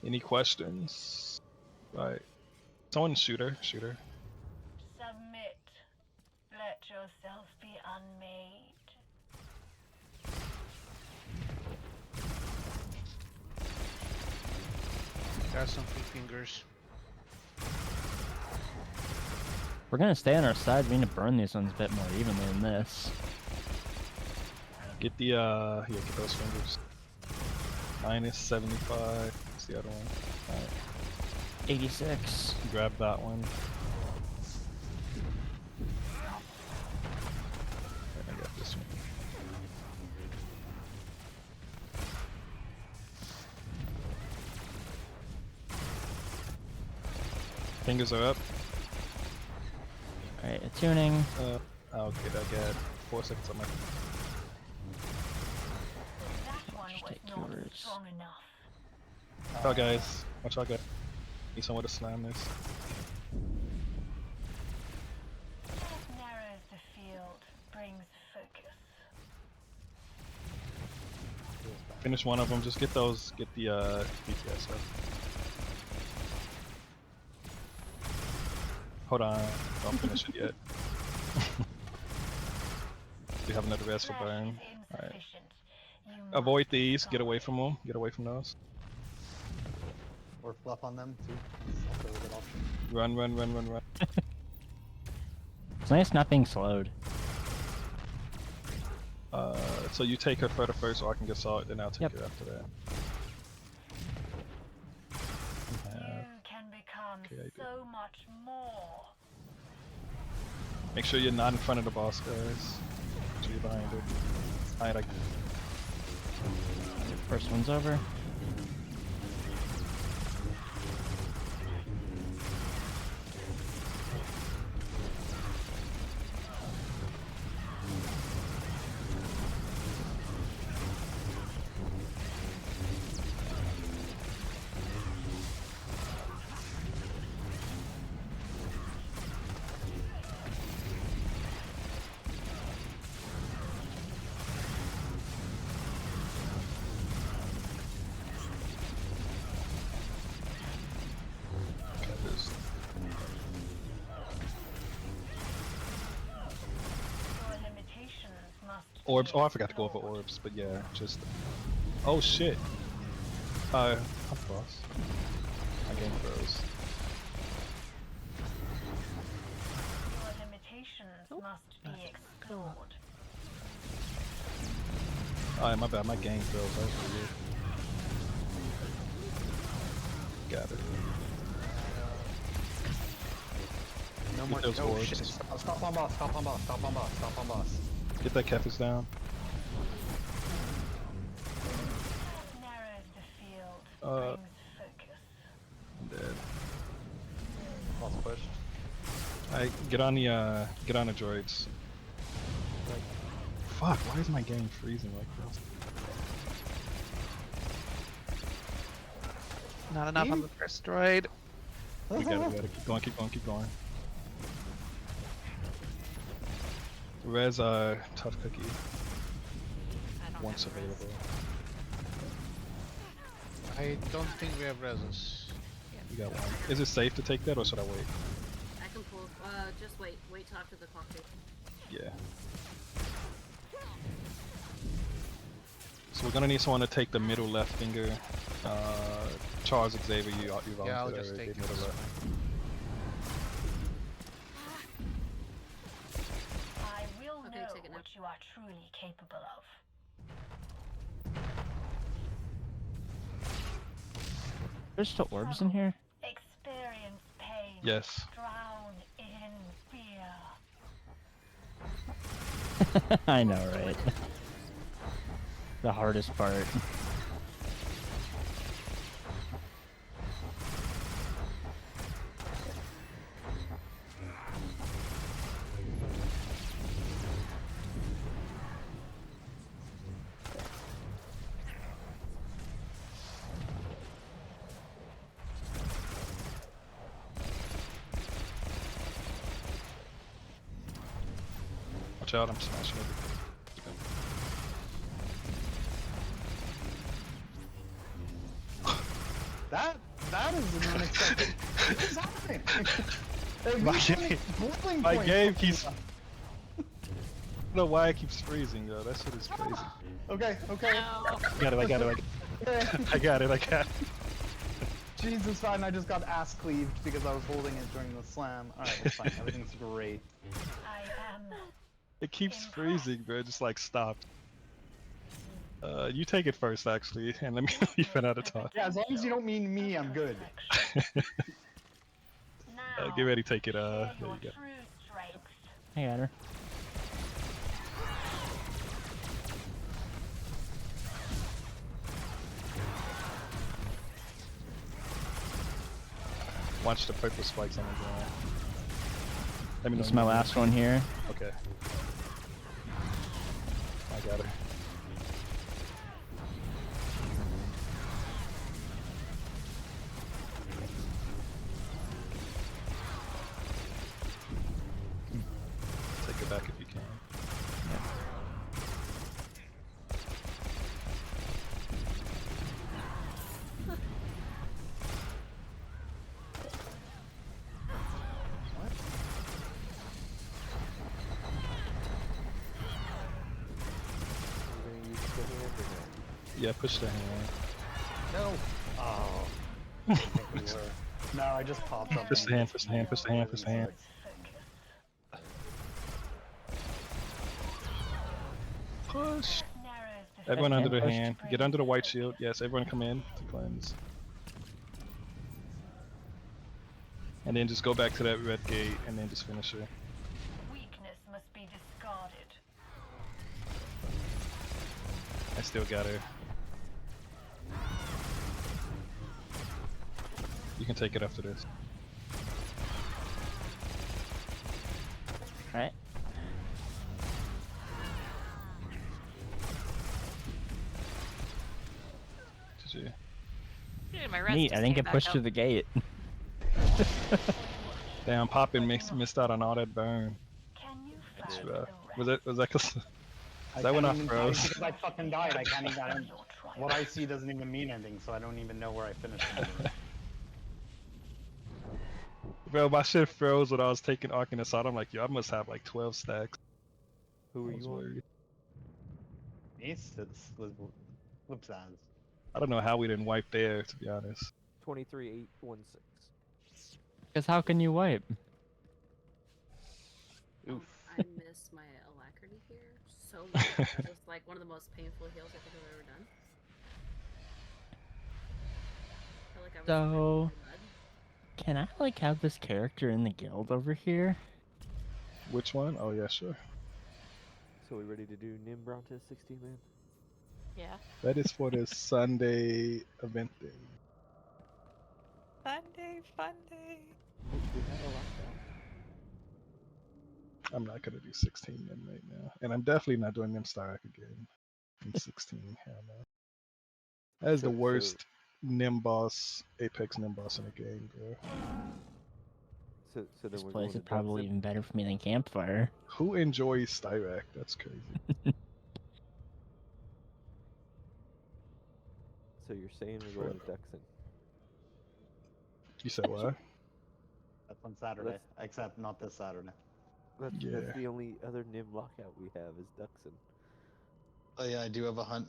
Any questions? Right. Someone shooter. Submit. Let yourself be unmade. Got some free fingers. We're gonna stay on our side. We need to burn these ones a bit more evenly than this. Get the yeah, get those fingers. Minus 75. What's the other one? Alright. 86. Grab that one. And I got this one. Fingers are up. Alright, attuning. Okay, I got 4 seconds on my. Take yours. Watch out, guys. Watch out, guys. Need somewhere to slam this. Narrows the field, brings focus. Finish one of them. Just get those. Get the DPS up. Hold on. Don't finish it yet. We have another rest for burn. Alright. Avoid these. Get away from them. Get away from those. Or fluff on them too. That's also a good option. Run, run, run, run, run. It's nice not being slowed. So you take her further first, so I can get salt, then I'll take her after that. You can become so much more. Make sure you're not in front of the boss, guys. Make sure you're behind her. Alright, First one's over. Orbs. Oh, I forgot to go over orbs, but yeah, just. Oh shit. I'm boss. My game froze. Your limitations must be explored. Alright, my bad. My game froze. That was weird. Got it. No Get more. those Oh orbs. shit! Stop on boss. Stop on boss. Stop on boss. Stop on boss. Get that Kefis down. Narrows the field, I'm brings focus. dead. Boss pushed. Alright, get on the droids. Fuck, why is my game freezing like this? Not enough on the first droid. We gotta keep going, keep going, keep going. Res tough cookie. Once available. I don't think we have reses. You got one. Is it safe to take that or should I wait? I can pull. Just wait. Wait till after the clock face. Yeah. So we're gonna need someone to take the middle left finger. Charles Xavier, you volunteered. Yeah, I'll just take it. Middle left. I will know what you are truly capable of. There's still orbs in here? Experience pain. Yes. Drown in fear. I know, right? The hardest part. Watch out, I'm smashing everything. That is an unexpected. What is happening? My game keeps. I don't know why it keeps freezing, though. That shit is crazy. Okay. I got it. I got it. Jesus, fine. I just got ass cleaved because I was holding it during the slam. Alright, it's fine. Everything's great. It keeps freezing, bro. Just like stop. You take it first, actually, and let me know you've been out of time. Yeah, as long as you don't mean me, I'm good. Get ready, take it. There you go. I got her. Watch the purple spikes on the ground. Let me know. This is my last one here. Okay. I got her. Take it back if you can. Yeah, push the hand. No. Oh. No, I just popped up. Push the hand. Push. Everyone under the hand. Get under the white shield. Yes, everyone come in to cleanse. And then just go back to that red gate and then just finish her. Weakness must be discarded. I still got her. You can take it after this. Alright. GG. Yeah, my rest Neat, just I didn't came get back pushed up. through the gate. Damn, Poppin missed out on all that burn. That's rough. Was that cause that when I froze? Because I fucking died. I can't even. What I see doesn't even mean anything, so I don't even know where I finished. Bro, my shit froze when I was taking Arcane Assault. I'm like, yo, I must have like 12 stacks. Who were you on? It's Lipsaz. I don't know how we didn't wipe there, to be honest. 23-8-1-6. Because how can you wipe? Oof. I miss my alacrity here so much. That was like one of the most painful heals I think I've ever done. I feel like I was So, in mud. can I like have this character in the guild over here? Which one? Oh yeah, sure. So we ready to do Nim Brontes 16 man? Yeah. That is for the Sunday event day. Fun day. We had a lockdown. I'm not gonna do 16 Nim right now, and I'm definitely not doing Nim Stark again. In 16, hell no. That is the worst Nim boss, Apex Nim boss in the game, bro. So then This we're place going is to probably even better for me than Campfire. Who enjoys Styrak? That's crazy. So you're saying we're going to Duxon? You said what? That's on Saturday, except not this Saturday. That's Yeah. the only other Nim lockout we have is Duxon. Oh yeah, I do have a Hunt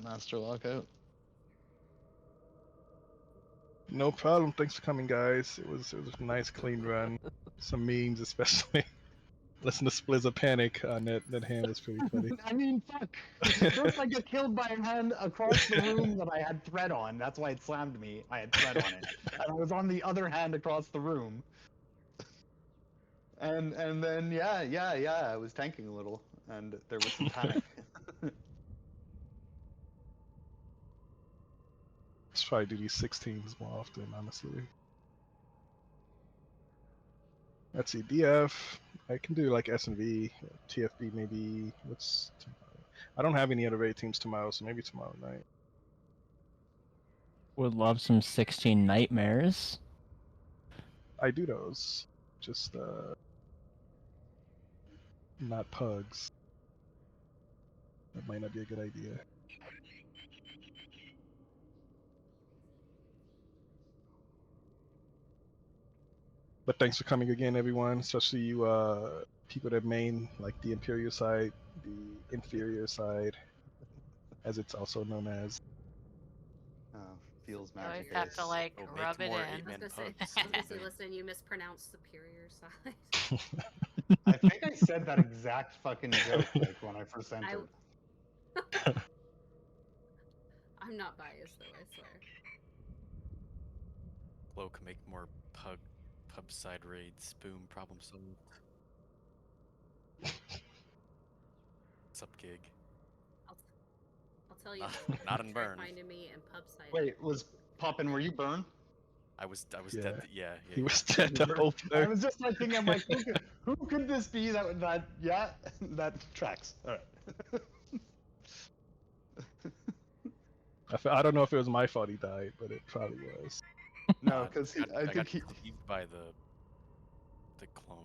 Master lockout. No problem. Thanks for coming, guys. It was a nice, clean run. Some memes, especially. Listen to Splizza panic on that hand was pretty funny. I mean, fuck. First I get killed by a hand across the room that I had thread on. That's why it slammed me. I had thread on it. And I was on the other hand across the room. And then yeah, I was tanking a little, and there was some panic. Let's try to do these 16s more often, honestly. Let's see, DF. I can do like S&V, TFB maybe. What's tomorrow? I don't have any other raid teams tomorrow, so maybe tomorrow night. Would love some 16 nightmares. I do those, just not pugs. That might not be a good idea. But thanks for coming again, everyone, especially you people that main like the Imperial side, the inferior side, as it's also known as. Feels You always magic. have to like Oh, rub make it more in. I was gonna say, listen, you mispronounced superior side. I think I said that exact fucking joke like when I first entered. I'm not biased though, I swear. Glow can make more pub side raids. Boom, problem solved. What's up, gig? I'll tell you. Not in burn. Finding me in pub side. Wait, was Poppin', were you Burn? I was Yeah. dead. Yeah. He was dead the whole I time. was just like thinking, I'm like, who could this be that yeah, that tracks. Alright. I don't know if it was my fault he died, but it probably was. No, because I think got he. deceived by the clone.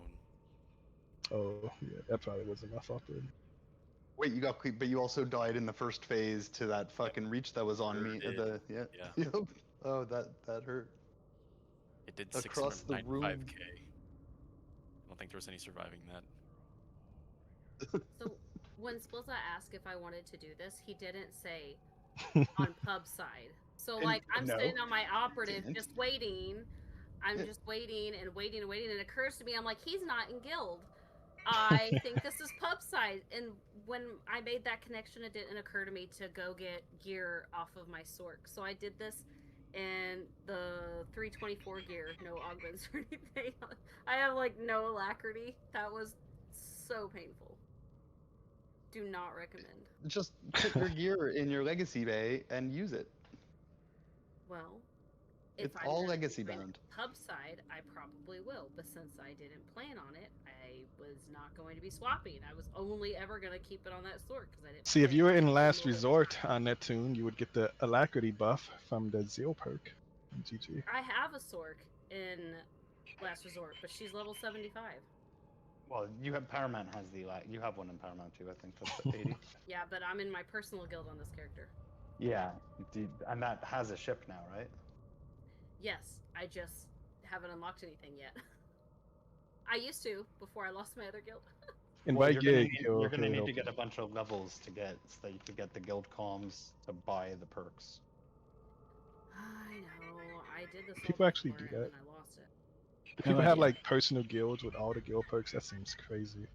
Oh, yeah, that probably wasn't my fault then. Wait, you got, but you also died in the first phase to that fucking reach that was on Sure me. did. Yeah. Yeah. Yep. Oh, that hurt. It did Across the 695k. room. I don't think there was any surviving that. So when Splizza asked if I wanted to do this, he didn't say on pub side. So And- like I'm no, sitting on my operative didn't. just waiting. I'm just waiting and waiting and waiting, and it occurs to me, I'm like, he's not in guild. I think this is pub side. And when I made that connection, it didn't occur to me to go get gear off of my Sork. So I did this in the 324 gear, no augments or anything. I have like no alacrity. That was so painful. Do not recommend. Just put your gear in your legacy bay and use it. Well, It's I'm all gonna legacy do it bound. Pub side, I probably will, but since I didn't plan on it, I was not going to be swapping. I was only ever going to keep it on that Sork because I didn't. See, if plan you were on in it. Last Resort on Neptune, you would get the alacrity buff from the Zeal perk. GG. I have a Sork in Last Resort, but she's level 75. Well, you have Paramount has the you have one in Paramount too. I think that's 80. Yeah, but I'm in my personal guild on this character. Yeah, and that has a ship now, right? Yes, I just haven't unlocked anything yet. I used to before I lost my other guild. Invite you're gonna Gig. need, he'll- you're gonna he'll need help to you. get a bunch of levels to get so that you can get the guild comms to buy the perks. I know. I did this. all People actually before do and that. then I lost it. Do people have like personal guilds with all the guild perks? That seems crazy.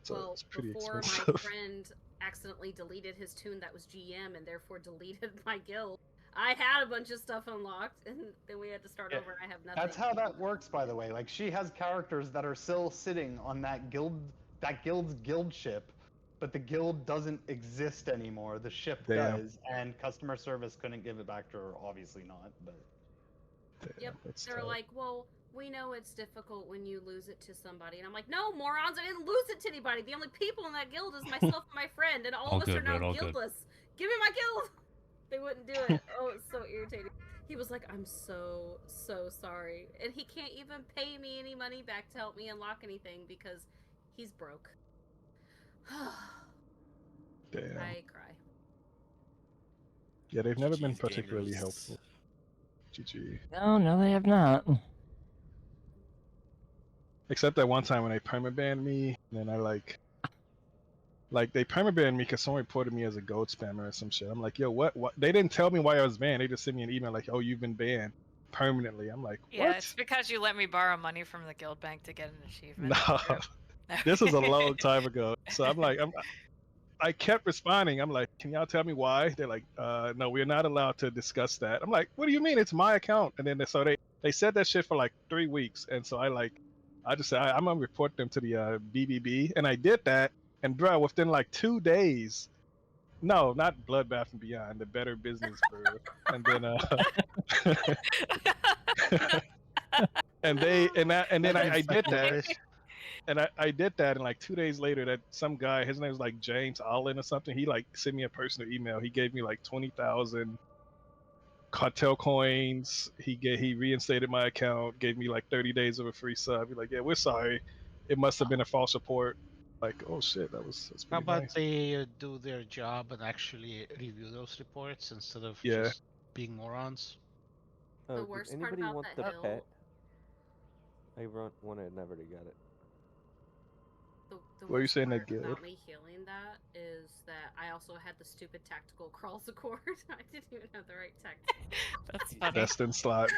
So Well, it's pretty before my expensive. friend accidentally deleted his tune that was GM and therefore deleted my guild, I had a bunch of stuff unlocked, and then we had to start Yeah, over. And I have nothing. That's how that works, by the way. Like she has characters that are still sitting on that guild's guild ship, but the guild doesn't exist anymore. The ship Damn. does, and customer service couldn't give it back to her. Obviously not, but Yep. That's They're tough. like, well, we know it's difficult when you lose it to somebody, and I'm like, no, morons, I didn't lose it to anybody. The only people in that guild is myself and my friend, and all All of us good, are now Red, all good. guildless. Give me my guild. They wouldn't do it. Oh, it's so irritating. He was like, I'm so sorry, and he can't even pay me any money back to help me unlock anything because he's broke. Damn. I cry. Yeah, they've never been GG's particularly gamers. helpful. GG. No, they have not. Except that one time when they permabanned me, and then I like they permabanned me because someone reported me as a gold spammer or some shit. I'm like, yo, what? They didn't tell me why I was banned. They just sent me an email like, oh, you've been banned permanently. I'm like, Yeah, what? it's because you let me borrow money from the guild bank to get an achievement. No. This was a long time ago. So I'm like, I kept responding. I'm like, can y'all tell me why? They're like, no, we're not allowed to discuss that. I'm like, what do you mean? It's my account. And then they said that shit for like 3 weeks. And so I just said, I'm gonna report them to the BBB. And I did that. And bro, within like 2 days, no, not Bloodbath and Beyond, the Better Business Bureau. And then I did that. And I did that, and like 2 days later, that some guy, his name was like James Allen or something. He like sent me a personal email. He gave me like 20,000 cartel coins. He reinstated my account, gave me like 30 days of a free sub. He's like, yeah, we're sorry, it must have been a false report. Like, oh shit, that's How pretty about nice. they do their job and actually review those reports instead of Yeah. just being morons? Oh, The worst did part anybody about want that the hill- pet? I wanted never to get it. The What are you worst saying, part that good? about me healing that is that I also had the stupid tactical crawls accord. I didn't even have the right tactic. That's funny. Destin slot.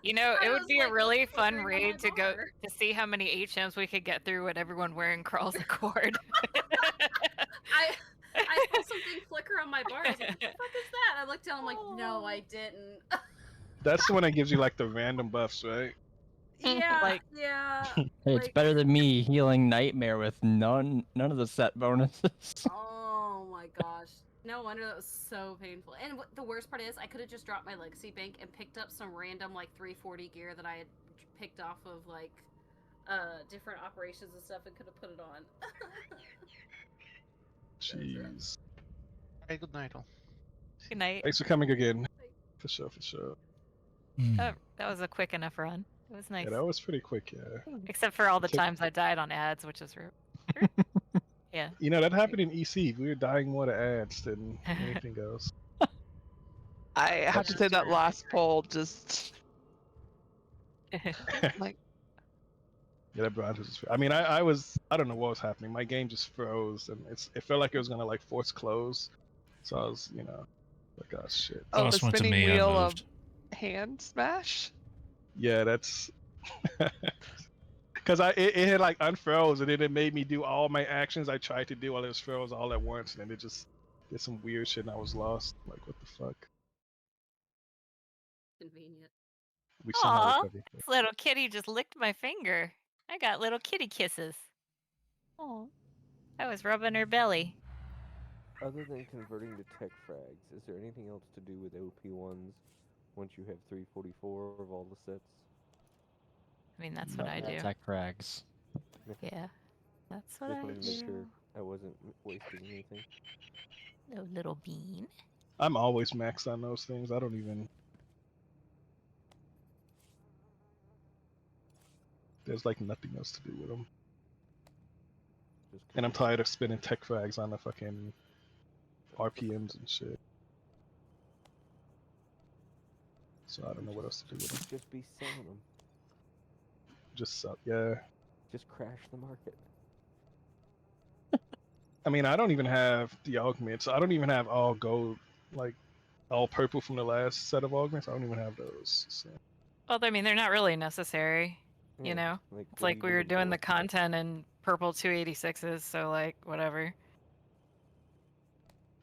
You know, it I would was be like, a really "What's fun going on raid my to go bar?" to see how many HMs we could get through with everyone wearing Crawls Accord. I saw something flicker on my bar. I was like, what the fuck is that? I looked down. I'm like, no, I didn't. That's the one that gives you like the random buffs, right? Yeah, yeah. Hey, it's better than me healing Nightmare with none of the set bonuses. Oh my gosh. No wonder that was so painful. And the worst part is, I could have just dropped my legacy bank and picked up some random like 340 gear that I had picked off of like different operations and stuff and could have put it on. Jeez. Hey, good night, all. Good night. Thanks for coming again. For sure. That was a quick enough run. It was nice. Yeah, that was pretty quick. Yeah. Except for all the Took- times I died on ads, which is rude. Yeah. You know, that happened in EC. We were dying more to ads than anything else. I have to say that last poll just like Yeah, that bronze was. I mean, I don't know what was happening. My game just froze, and it felt like it was gonna like force close. So I was, like, oh shit. the went to spinning me, I wheel of moved. hand smash. Yeah, that's because it had like unfroze, and then it made me do all my actions I tried to do while it was froze all at once, and then it just did some weird shit, and I was lost. Like, what the fuck? Convenient. We somehow Aw, recovered. this little kitty just licked my finger. I got little kitty kisses. Oh, I was rubbing her belly. Other than converting to tech frags, is there anything else to do with OP1s once you have 344 of all the sets? I mean, that's what I do. Tech frags. Yeah, that's what Just I wanted to make do. sure I wasn't wasting anything. No little bean. I'm always maxed on those things. I don't even. There's like nothing else to do with them. And I'm tired of spinning tech frags on the fucking RPMs and shit. So I don't know what else to do with them. Just be selling them. Just yeah. Just crash the market. I mean, I don't even have the augments. I don't even have all gold, like all purple from the last set of augments. I don't even have those. So. Well, I mean, they're not really necessary. Yeah, You know, like, it's what like are we you were gonna doing the do? content in purple 286s, so like whatever.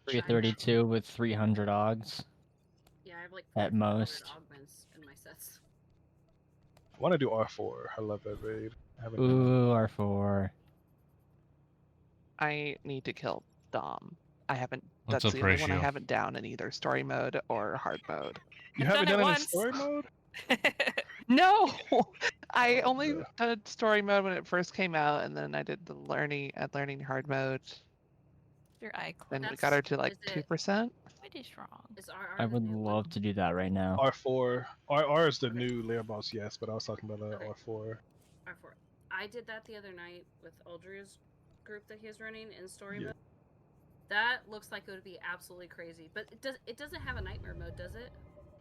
332 with 300 augs. Yeah, I have like At 400 most. augments in my sets. I want to do R4. I love that raid. I haven't done Ooh, R4. I need to kill Dom. I haven't. What's That's up, the only one I Ratio? haven't down in either story mode or hard mode. You I've haven't done it done it in once. story mode? No, I only did story mode when it first came out, and then I did the learning hard mode. Your eye Then we closed. got her to like Is it- 2%. What is wrong? Is R I the would new one? love to do that right now. R4. R is the new layer boss, yes, but I was talking about Okay. R4. R4. I did that the other night with Aldria's group that he's running in story Yeah. mode. That looks like it would be absolutely crazy, but it doesn't have a nightmare mode, does it?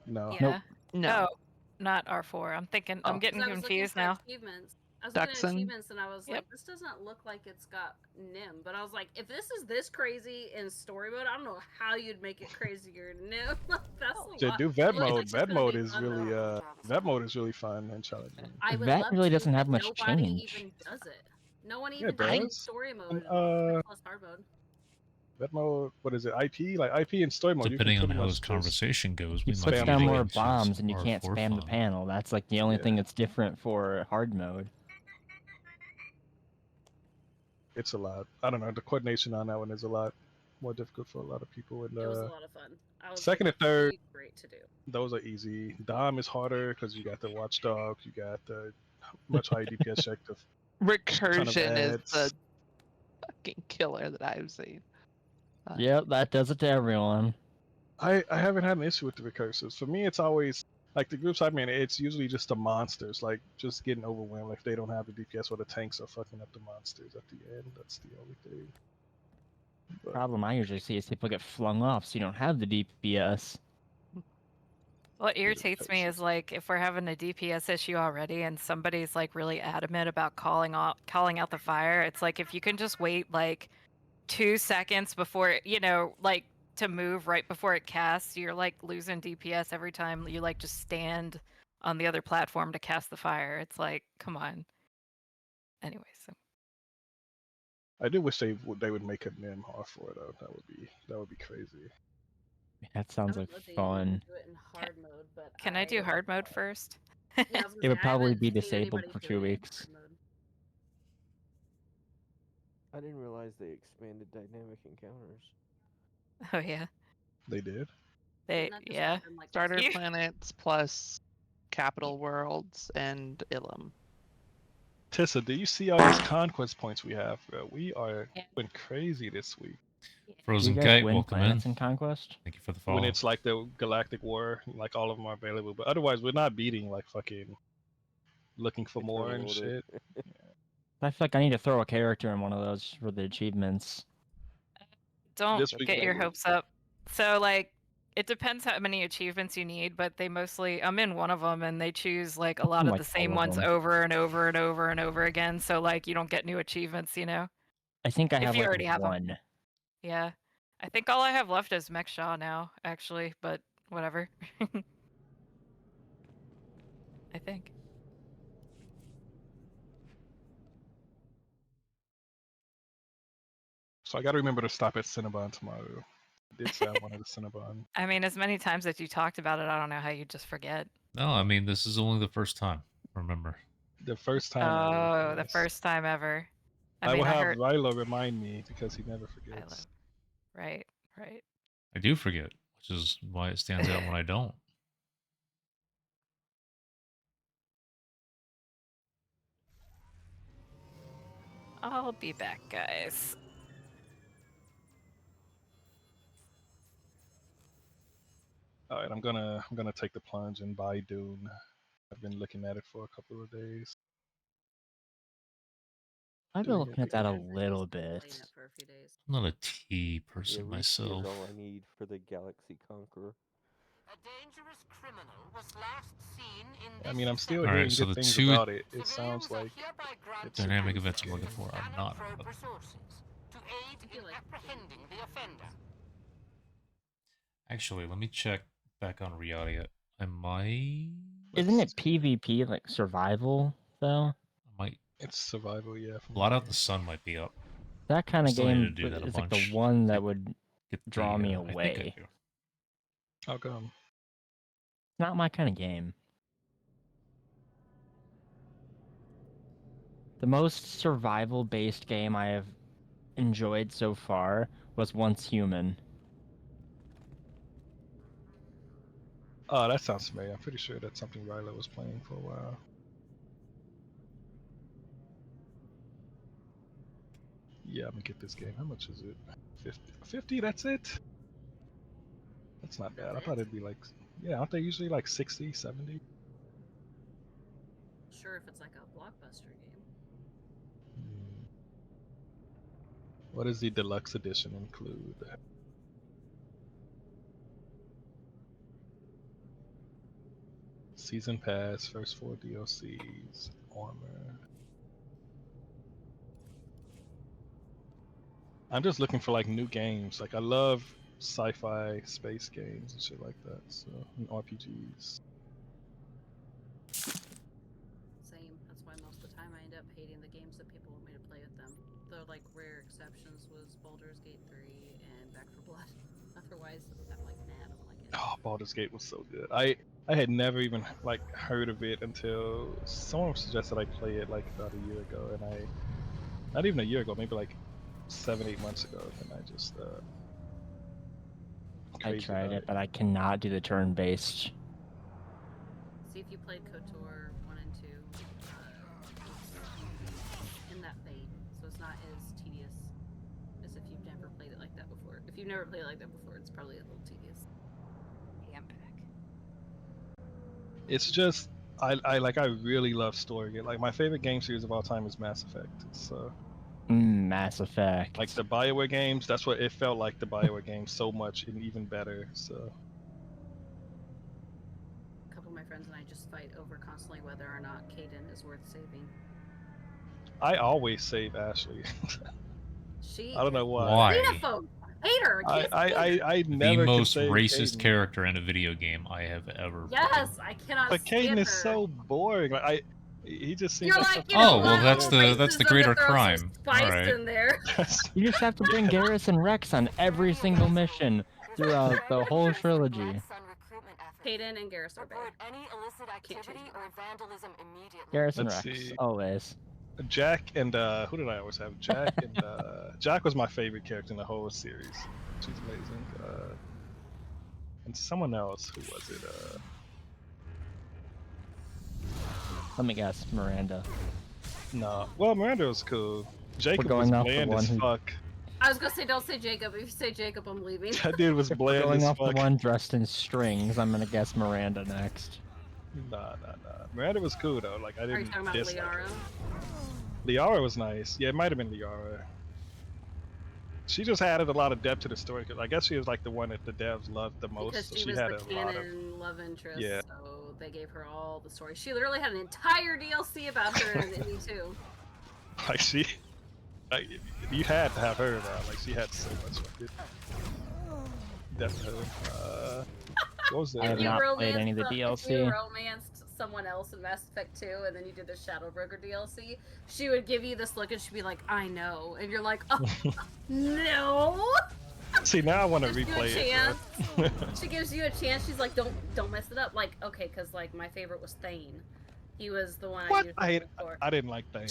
No. Yeah. No. Oh, not R4. I'm thinking. Oh. I'm getting 'Cause I was looking confused for now. achievements, I was looking at Dachshund. achievements and I was like, this doesn't look like it's got Nim. But I was like, if this is this crazy in story mode, I don't know how you'd make it crazier in Nim. That's a To lot. do vet It looks like mode, it's vet gonna mode be is fun, really though. vet mode is really fun and challenging. I would That love really to, doesn't have but much nobody change. even does it. No one Yeah, even it does does. story mode And, plus hard mode. vet mode, what is it? IP? Like IP and story mode, Depending you on can pretty how much this just conversation goes, He we might puts be down able more to bombs and you hardcore can't spam the fun. panel. That's like the only thing that's different for hard mode. It's a lot. I don't know. The coordination on that one is a lot more difficult for a lot of people. And It was a lot of fun. I was second like, and third, "It's great to do. those are easy. Dom is harder because you got the watchdog, you got the much higher DPS check. The Recursion is the fucking killer that I've seen. Yep, that does it to everyone. I haven't had an issue with the recursives. For me, it's always like the groups I'm in. It's usually just the monsters, like just getting overwhelmed if they don't have the DPS or the tanks are fucking up the monsters at the end. That's the only thing. But Problem I usually see is people get flung off, so you don't have the DPS. What irritates me is like if we're having a DPS issue already and somebody's like really adamant about calling out the fire, it's like if you can just wait like 2 seconds before like to move right before it casts, you're like losing DPS every time you like just stand on the other platform to cast the fire. It's like, come on. Anyway, so I do wish they would make a NIM off for it though. That would be crazy. That sounds like fun. Do it in hard mode, but can I do hard mode first? Yeah, I was gonna It say, would I probably haven't be seen disabled anybody for do 2 it in weeks. hard mode. I didn't realize they expanded dynamic encounters. Oh yeah. They did. Yeah. Starter planets plus capital worlds and Ilum. Tissa, do you see all these conquest points we have, bro? We are going crazy this week. Frozen You guys Kite, win welcome planets in. in Conquest? Thank you for the When follow. it's like the Galactic War, like all of them are available, but otherwise we're not beating like fucking looking for more and Order. shit. I feel like I need to throw a character in one of those for the achievements. Don't This week get your might work. hopes up. So like it depends how many achievements you need, but they mostly I'm in one of them and they choose like a lot of Like the same all of ones them. over and over and over and over again, so like you don't get new achievements, I think I if have you like already have 'em. one. Yeah. I think all I have left is Mech Shaw now, actually, but whatever. I think. So I got to remember to stop at Cinnabon tomorrow. I did say I wanted a Cinnabon. I mean, as many times as you talked about it, I don't know how you just forget. No, I mean, this is only the first time. Remember. The first time. Oh, the first time ever. I mean, will have heard... Rilo remind me because he never forgets. Right. I do forget, which is why it stands out when I don't. I'll be back, guys. All right, I'm gonna take the plunge and buy Dune. I've been looking at it for a couple of days. I've been looking at that a little bit. I'm not a tea person Yeah, Reach is myself. all I need for the Galaxy Conqueror. I mean, I'm still All hearing right, so good the things two about it. It sounds like it's a dynamic pretty events good I'm looking game. for are not. Actually, let me check back on Riyadh. I might. Isn't it PvP like survival though? I might. It's survival, yeah. Blot Out the Sun might be up. That kind I of still need to game do that a is like bunch. the one that would Get draw the, me I think I away. do. How come? Not my kind of game. The most survival-based game I have enjoyed so far was Once Human. Oh, that sounds familiar. I'm pretty sure that's something Rilo was playing for a while. Yeah, I'm gonna get this game. How much is it? 50, that's it? That's not bad. I thought it'd be like, yeah, aren't they usually like 60, 70? Sure, if it's like a Blockbuster game. What does the deluxe edition include? Season Pass, first 4 DLCs, armor. I'm just looking for like new games. Like I love sci-fi space games and shit like that. So and RPGs. Same. That's why most of the time I end up hating the games that people want me to play with them. The like rare exceptions was Baldur's Gate 3 and Back 4 Blood. Otherwise, I'm like, nah, I don't like it. Oh, Baldur's Gate was so good. I had never even like heard of it until someone suggested I play it like about a year ago, and not even a year ago, maybe like 7-8 months ago, and I just I crazy tried about it, but I cannot do the turn-based. See if you played KOTOR 1 and 2. It's in that vein, so it's not as tedious as if you've never played it like that before. If you've never played it like that before, it's probably a little tedious. Hey, I'm back. It's just I really love story. Like my favorite game series of all time is Mass Effect. So Mass Effect. like the BioWare games, that's what it felt like. The BioWare games so much and even better. So A couple of my friends and I just fight over constantly whether or not Kaden is worth saving. I always save Ashley. She I don't know why. Why? xenophobe. Hate her. Can't stand her. I The never can most save racist Caden. character in a video game I have ever played. Yes, I cannot But stand Caden is her. so boring. Like he just seems You're like like, such you a know, Oh, well, what? that's Little the racism greater that throws some crime. Spice Alright. in there. You just have to bring Garrus and Rex on every single mission throughout the whole trilogy. Kaden and Garrus are bad. Any illicit activity or vandalism immediately. Garrus and Let's Rex, see. always. Jack and who did I always have? Jack and Jack was my favorite character in the whole series. She's amazing. And someone else, who was it? Let me guess, Miranda. No. Well, Miranda was cool. Jacob was going off the bland one as who- fuck. I was gonna say, don't say Jacob. If you say Jacob, I'm leaving. That dude was bland Going as off the fuck. one dressed in strings, I'm gonna guess Miranda next. Nah. Miranda was cool though. Like I Are you didn't talking about dislike Liara? her. Liara was nice. Yeah, it might have been Liara. She just added a lot of depth to the story. 'Cause I guess she was like the one that the devs loved the most. Because So she she was had the a lot of. canon love interest, Yeah. so they gave her all the story. She literally had an entire DLC about her in Indie too. Like she, like you had to have her around. Like she had so much fucking depth to her. What was I have that? not played any of the If you DLC. romanced someone else in Mass Effect 2 and then you did the Shadow Broker DLC, she would give you this look and she'd be like, I know. And you're like, oh, no. See, now I want to Gives you a replay it. chance. bro. She gives you a chance. She's like, don't mess it up. Like, okay, because like my favorite was Thane. He was the one What? I used before. I didn't like Thane.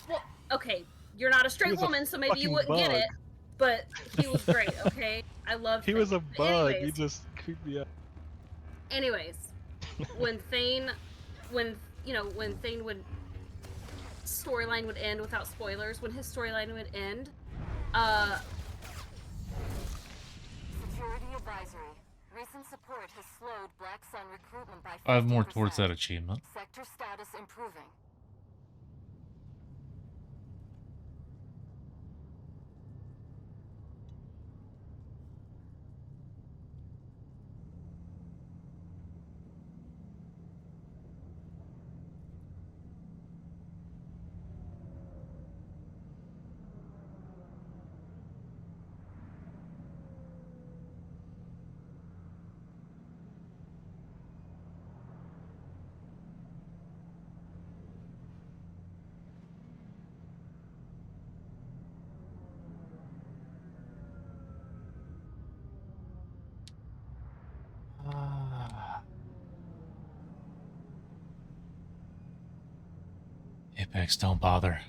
Well, okay, you're not a straight was a woman, so maybe you fucking wouldn't get bug. it. But he was great. Okay, I loved. He was a Thane. bug. Anyways, He just creeped me out. anyways, when Thane would storyline would end without spoilers, when his storyline would end, Security advisory. Recent support has slowed Black Sun recruitment by 50%. I have more towards that achievement. Sector status improving. Apex, don't bother.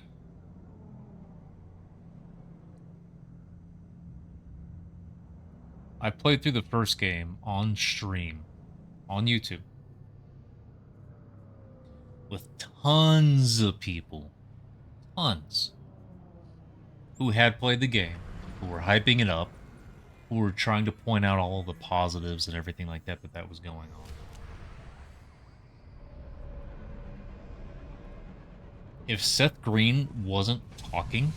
I played through the first game on stream, on YouTube, with tons of people, tons, who had played the game, who were hyping it up, who were trying to point out all the positives and everything like that that was going on. If Seth Green wasn't talking,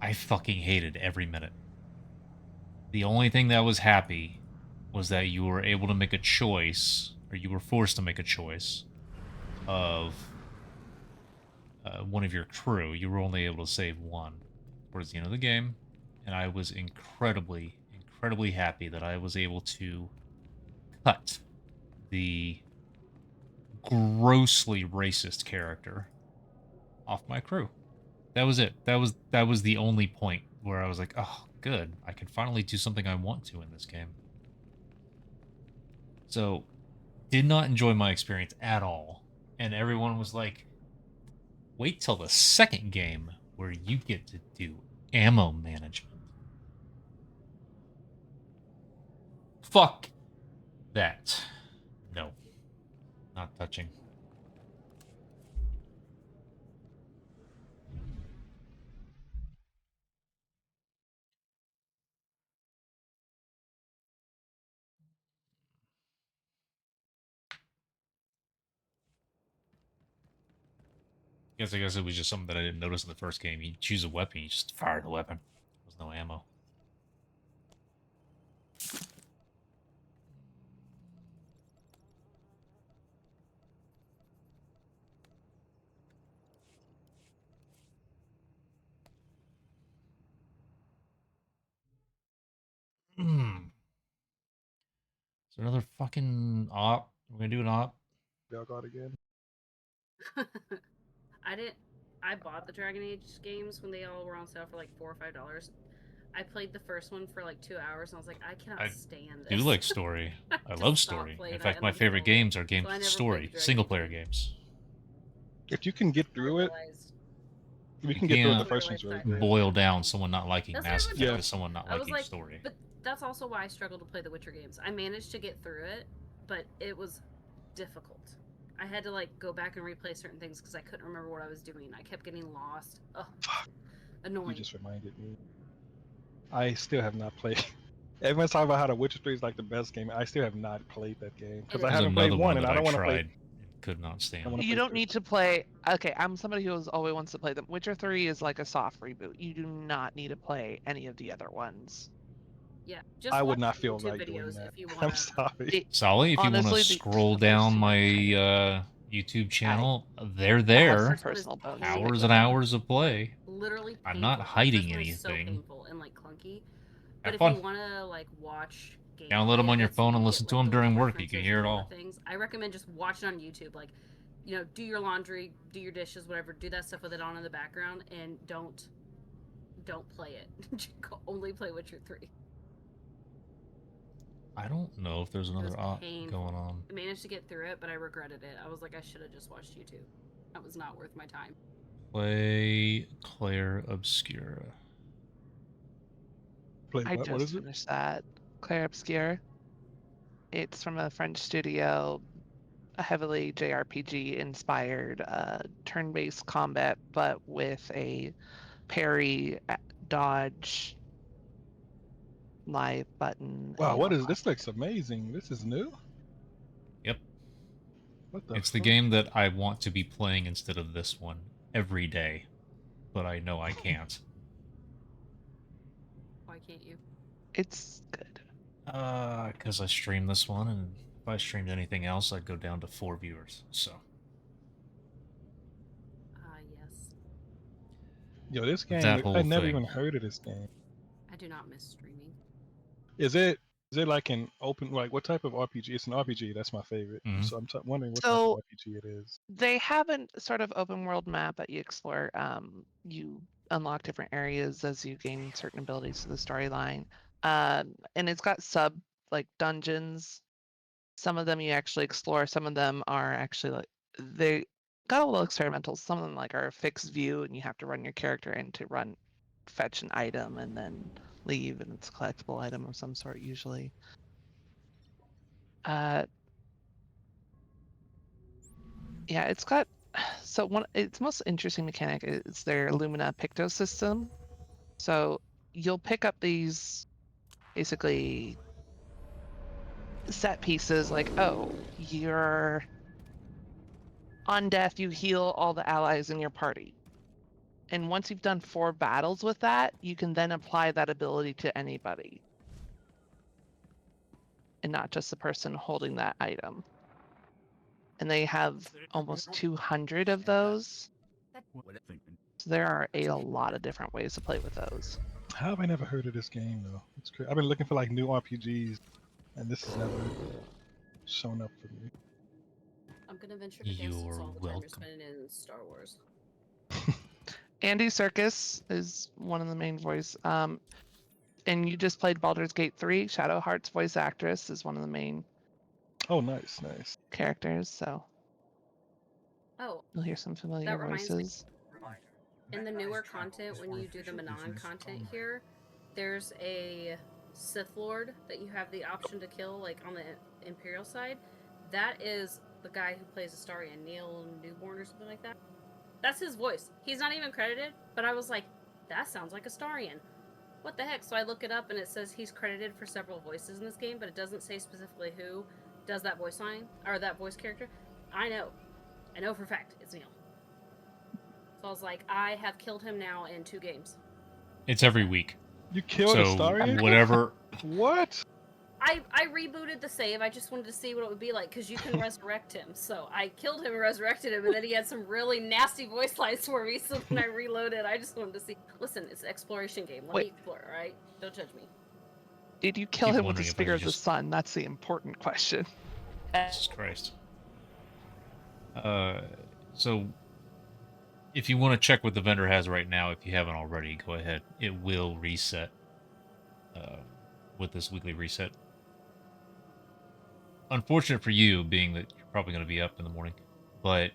I fucking hated every minute. The only thing that was happy was that you were able to make a choice, or you were forced to make a choice, of one of your crew, you were only able to save one towards the end of the game, and I was incredibly happy that I was able to cut the grossly racist character off my crew. That was it. That was the only point where I was like, oh, good. I can finally do something I want to in this game. So, did not enjoy my experience at all. And everyone was like, wait till the second game where you get to do ammo management. Fuck that. No. Not touching. I guess it was just something that I didn't notice in the first game. You choose a weapon, you just fire the weapon. There's no ammo. Is there another fucking op? We're gonna do an op? Y'all got again. I bought the Dragon Age games when they all were on sale for like $4 or $5. I played the first one for like 2 hours and I was like, I cannot stand this. Do like story. I love story. In fact, my favorite games are games with story, single player games. If you can get through it, if you can get through it, the first one's really good. Boil down someone not liking That's Mass what I Effect was to someone not I was liking like, story. But that's also why I struggled to play the Witcher games. I managed to get through it, but it was difficult. I had to like go back and replay certain things because I couldn't remember what I was doing. I kept getting lost. Ugh. Annoying. You just reminded me. I still have not played. Everyone's talking about how The Witcher 3 is like the best game. I still have not played that game because I haven't played one, and I don't want to play. Could not stand. You don't need to play. Okay, I'm somebody who always wants to play them. Witcher 3 is like a soft reboot. You do not need to play any of the other ones. Yeah, just I would watch not feel YouTube right doing videos that. if you I'm wanna. sorry. Solly, if you want to honestly, scroll down my YouTube channel, they're there. Personal bonus. Hours and hours of play. Literally I'm not painful. hiding This one is so anything. painful and like clunky. But Have if fun. you want to like watch Download them on your gameplay phone and that's listen get, to like, them the during work. You can references hear it and all all. the things, I recommend just watch it on YouTube. Like, you know, do your laundry, do your dishes, whatever. Do that stuff with it on in the background, and don't play it. Only play Witcher 3. I don't know if there's another op Painful. going on. I managed to get through it, but I regretted it. I was like, I should have just watched YouTube. That was not worth my time. Play Claire Obscura. I just finished that. Claire Obscure. It's from a French studio, a heavily JRPG inspired turn-based combat, but with a parry, dodge, live button. Wow, and what is this? Looks amazing. This is new. Yep. What the? It's the fuck? game that I want to be playing instead of this one every day, but I know I can't. Why can't you? It's good. Because I streamed this one, and if I streamed anything else, I'd go down to 4 viewers. So. Yes. Yo, this game. That whole I never thing. even heard of this game. I do not miss streaming. Is it like an open, like what type of RPG? It's an RPG. That's my favorite. So I'm wondering what So- type of RPG it is. They have a sort of open world map that you explore. You unlock different areas as you gain certain abilities to the storyline. And it's got like dungeons. Some of them you actually explore. Some of them are actually like they got a little experimental. Some of them like are a fixed view, and you have to run your character in to fetch an item and then leave, and it's a collectible item of some sort usually. Yeah, it's got its most interesting mechanic is their Lumina Picto system. So you'll pick up these basically set pieces like, oh, you're on death, you heal all the allies in your party. And once you've done 4 battles with that, you can then apply that ability to anybody. And not just the person holding that item. And they have almost 200 of those. So there are a lot of different ways to play with those. How have I never heard of this game though? It's crazy. I've been looking for like new RPGs, and this has never shown up for me. I'm gonna venture to guess it's You're all the time welcome. you're spending in Star Wars. Andy Serkis is one of the main voice. And you just played Baldur's Gate 3. Shadowheart's voice actress is one of the main Oh, nice, nice. characters, so Oh, you'll hear some familiar that reminds me. voices. In the newer content, when you do the Manon content here, there's a Sith Lord that you have the option to kill, like on the Imperial side. That is the guy who plays Astarion, Neil Newborn or something like that. That's his voice. He's not even credited, but I was like, that sounds like Astarion. What the heck? So I look it up and it says he's credited for several voices in this game, but it doesn't say specifically who does that voice line, or that voice character. I know for a fact it's Neil. So I was like, I have killed him now in 2 games. It's every week. You killed So Astarion? whatever. What? I rebooted the save. I just wanted to see what it would be like, because you can resurrect him. So I killed him and resurrected him, and then he had some really nasty voice lines for me, so when I reloaded, I just wanted to see. Listen, it's an exploration game. Let me explore, alright? Don't judge me. Did you kill Keep him with the wondering if I Spear of could the just- Sun? That's the important question. Jesus Christ. So if you want to check what the vendor has right now, if you haven't already, go ahead. It will reset with this weekly reset. Unfortunate for you, being that you're probably going to be up in the morning, but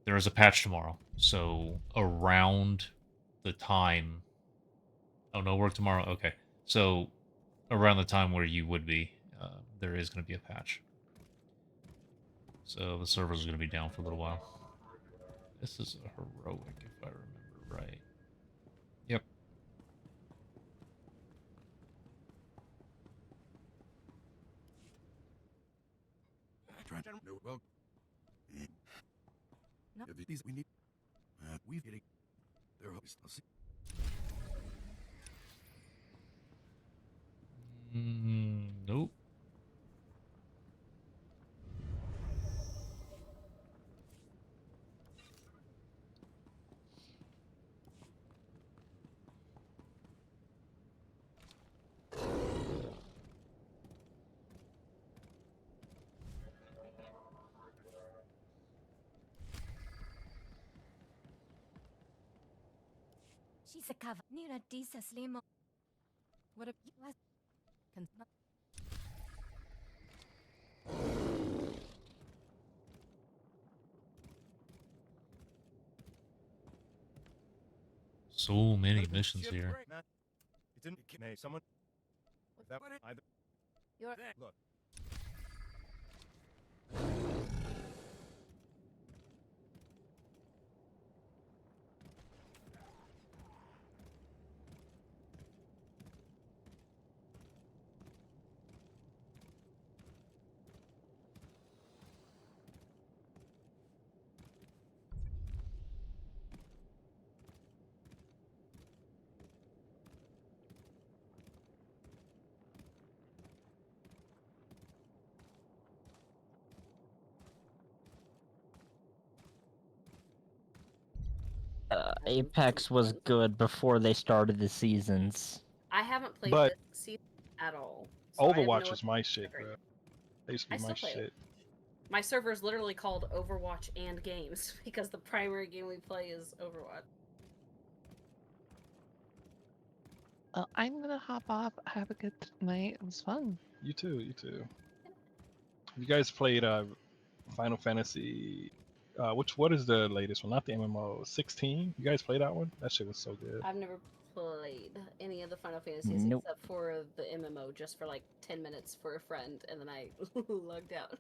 there is a patch tomorrow, so around the time. Oh, no work tomorrow. Okay, so around the time where you would be, there is going to be a patch. So the servers are going to be down for a little while. This is a heroic, if I remember right. Yep. Well, these we need. We've getting their hopes. Nope. She's a cover. Nira Disa Slimo. What a. So many missions here. It didn't may someone that either You're look. Apex was good before they started the seasons. I haven't played But- this season at all. so I have Overwatch no was my shit, bro. That used to I be my still play it. shit. My server is literally called Overwatch and Games because the primary game we play is Overwatch. Well, I'm gonna hop off. Have a good night. It was fun. You too, you too. You guys played Final Fantasy. What is the latest one? Not the MMO. 16. You guys played that one? That shit was so good. I've never played any of the Final Fantasies Nope. except for the MMO, just for like 10 minutes for a friend, and then I logged out.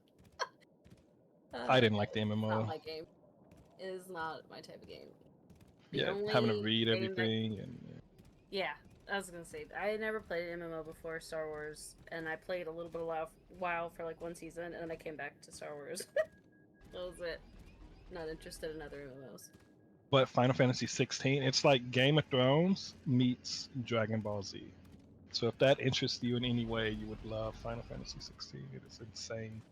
I didn't like the It's MMO. not my game. It is not my type of game. The Yeah, having to only read game that- everything and Yeah, I was gonna say I never played an MMO before Star Wars, and I played a little bit of WoW for like 1 season, and then I came back to Star Wars. That was it. Not interested in other MMOs. But Final Fantasy 16, it's like Game of Thrones meets Dragon Ball Z. So if that interests you in any way, you would love Final Fantasy 16. It is insane.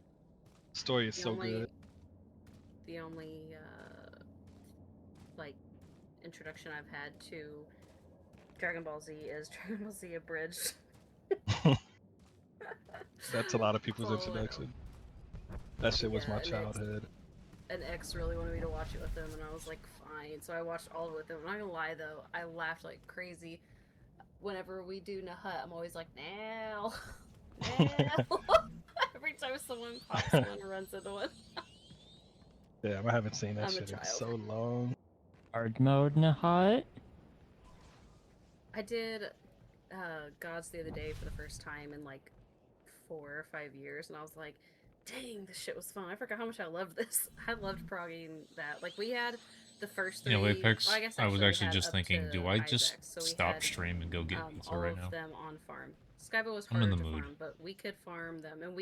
Story is The so only, good. the only like introduction I've had to Dragon Ball Z is Dragon Ball Z Abridged. That's a lot of people's Oh, I know. introduction. That shit was Yeah, my and childhood. An ex really wanted me to watch it with him, and I was like, fine. So I watched all of it with him. I'm not gonna lie though, I laughed like crazy. Whenever we do Nahut, I'm always like, now, now. Every time someone pops one or runs into one. Yeah, I haven't seen that I'm a shit in child. so long. Hard mode in a hut. I did Gods the other day for the first time in like 4 or 5 years, and I was like, dang, this shit was fun. I forgot how much I loved this. I loved progging that. Like, we had the first 3. You know, Apex, well, I guess I was we actually had just up ting, to do I just Isaac, so we stop had, stream and go get pizza all right of now? them on farm. Skybo was I'm in harder the to mood. farm, but we could farm them, and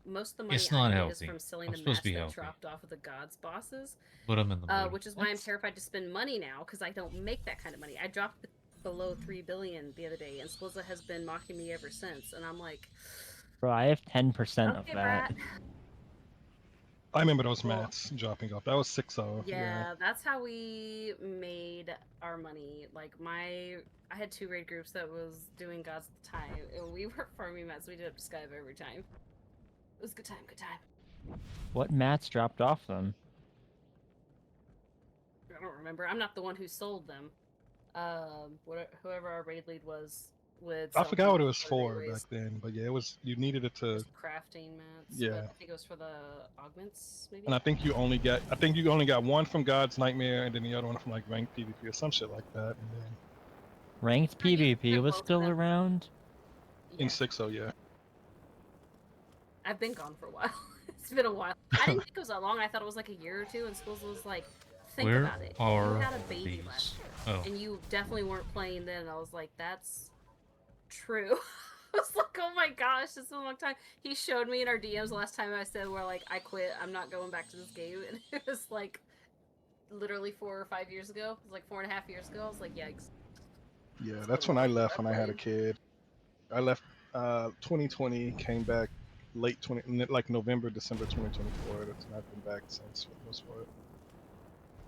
most of the money It's I not made healthy. is from selling I'm the supposed mats to be that healthy. dropped off of the Gods bosses. But I'm in the mood. Which is why I'm terrified to spend money now, because I don't make that kind of money. I dropped below 3 billion the other day, and Splizza has been mocking me ever since, and I'm like, Bro, I have 10% of okay, that. Brat. I remember those mats dropping off. That was 6-0. Yeah, that's how we made our money. Like, I had 2 raid groups that was doing Gods at the time, and we were farming mats. We did up to Skype every time. It was a good time, good time. What mats dropped off them? I don't remember. I'm not the one who sold them. Whoever our raid lead was would. I sell forgot them what it was for for anyways. back then, but yeah, it was. You needed it to. Crafting mats. Yeah. But I think it was for the augments, maybe. And I think you only got one from God's Nightmare, and then the other one from like ranked PvP or some shit like that. And then Ranked PvP was still around? in 6-0, yeah. I've been gone for a while. It's been a while. I didn't think it was that long. I thought it was like a year or two, and Schools was like, think Where about it. are You had a baby these? last year, Oh. and you definitely weren't playing then. And I was like, that's true. I was like, oh my gosh, this is a long time. He showed me in our DMs last time I said, we're like, I quit. I'm not going back to this game. And it was like literally 4 or 5 years ago. It was like 4.5 years ago. I was like, yikes. Yeah, that's when I left when I had a kid. I left 2020, came back late like November, December 2024. That's when I've been back since for the most part.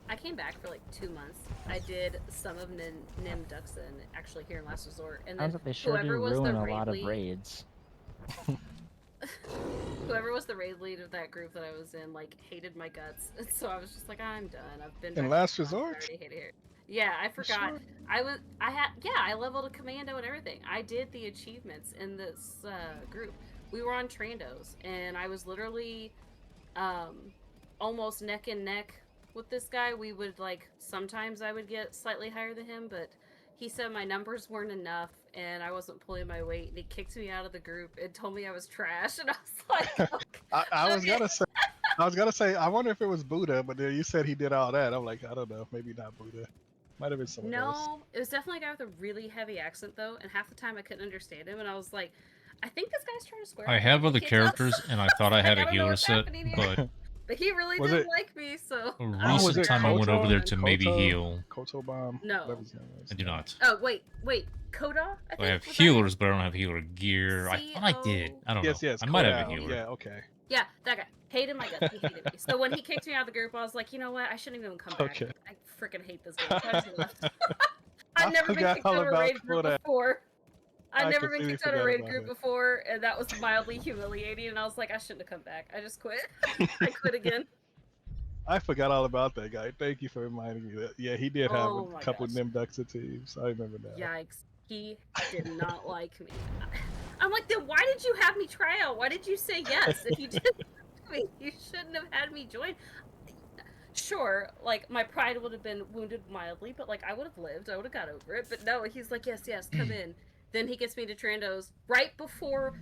I came back for like 2 months. I did some of Nim Duxon actually here in Last Resort, and then Sounds like they sure do whoever was ruin the a raid lot of lead, raids. whoever was the raid lead of that group that I was in, like, hated my guts, and so I was just like, I'm done. I've been In back Last so long, I Resort? already hate it here. Yeah, I forgot. sure? I leveled a commando and everything. I did the achievements in this group. We were on Trandos, and I was literally almost neck and neck with this guy. We would, like, sometimes I would get slightly higher than him, but he said my numbers weren't enough and I wasn't pulling my weight, and he kicked me out of the group and told me I was trash, and I was like, okay. I was gonna say, I wonder if it was Buddha, but then you said he did all that. I'm like, I don't know, maybe not Buddha. Might have been someone else. No, it was definitely a guy with a really heavy accent though, and half the time I couldn't understand him, and I was like, I think this guy's trying to square. I up have with other kids characters, and I thought I had a don't know healer what's set, happening here. but he really Was didn't it- like me, so. a I was recent it time I went over there to maybe Koto? heal. Koto Bomb? No. Whatever his name is. I do not. Oh wait, Koda. I have was that it? healers, but I don't have healer gear. I thought I did. I don't Yes, know. yes. I might have a Kodo. healer. Yeah, okay. Yeah, that guy hated my guts. He hated me. So when he kicked me out of the group, I was like, you know what? I shouldn't even come back. Okay. I freaking hate this game. So I just left. I've I never been forgot kicked all out of a about raid group Koda. before. I've I never been completely kicked out of a forgot raid about group it. before, and that was mildly humiliating. And I was like, I shouldn't have come back. I just quit. I quit again. I forgot all about that guy. Thank you for reminding me that. Yeah, he did have Oh a my couple gosh. Nimduxa teams. I remember that. Yikes. He did not like me. I'm like, then why did you have me try out? Why did you say yes? If you didn't like me, you shouldn't have had me join. Sure, like, my pride would have been wounded mildly, but, like, I would have lived. I would have got over it. But no, he's like, yes, come in. Then he gets me to Trandos right before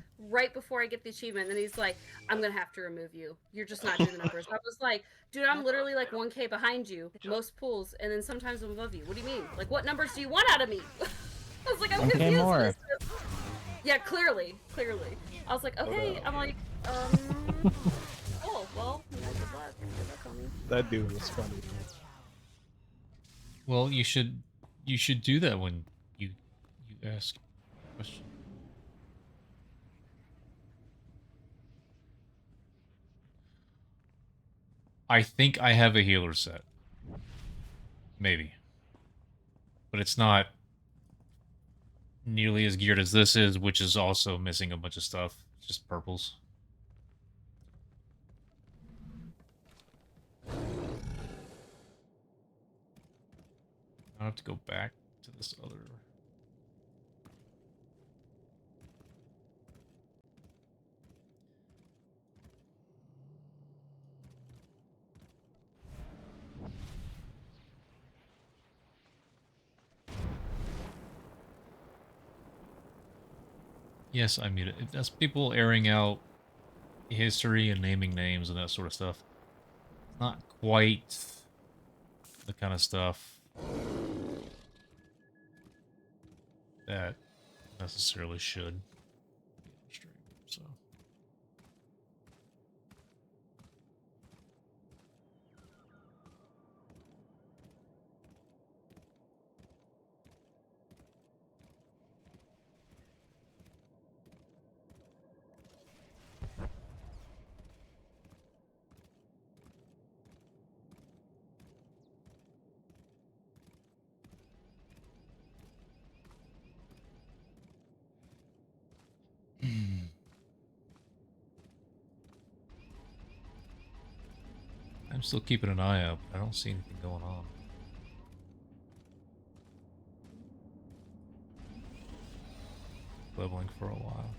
I get the achievement. And he's like, I'm going to have to remove you. You're just not doing the numbers. I was like, dude, I'm literally like 1K behind you, most pools, and then sometimes I'm above you. What do you mean? Like, what numbers do you want out of me? I was like, I'm 1K confused. more. Yeah, clearly. I was like, okay. I'm like, oh, well, good luck. Good luck on me. That dude was funny. Well, you should do that when you ask a question. I think I have a healer set. Maybe. But it's not nearly as geared as this is, which is also missing a bunch of stuff. Just purples. I have to go back to this other... Yes, I mean, that's people airing out history and naming names and that sort of stuff. Not quite the kind of stuff that necessarily should be on stream, so. I'm still keeping an eye out, but I don't see anything going on. Leveling for a while.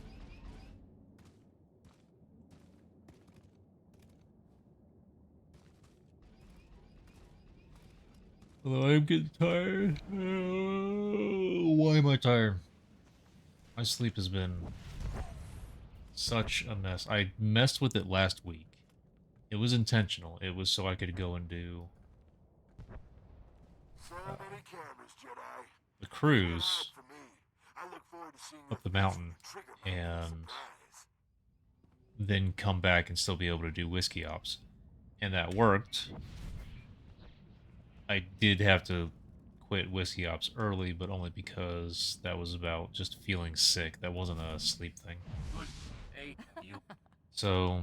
Although I'm getting tired. Why am I tired? My sleep has been such a mess. I messed with it last week. It was intentional. It was so I could go and do the cruise up the mountain and then come back and still be able to do whiskey ops. And that worked. I did have to quit whiskey ops early, but only because that was about just feeling sick. That wasn't a sleep thing. So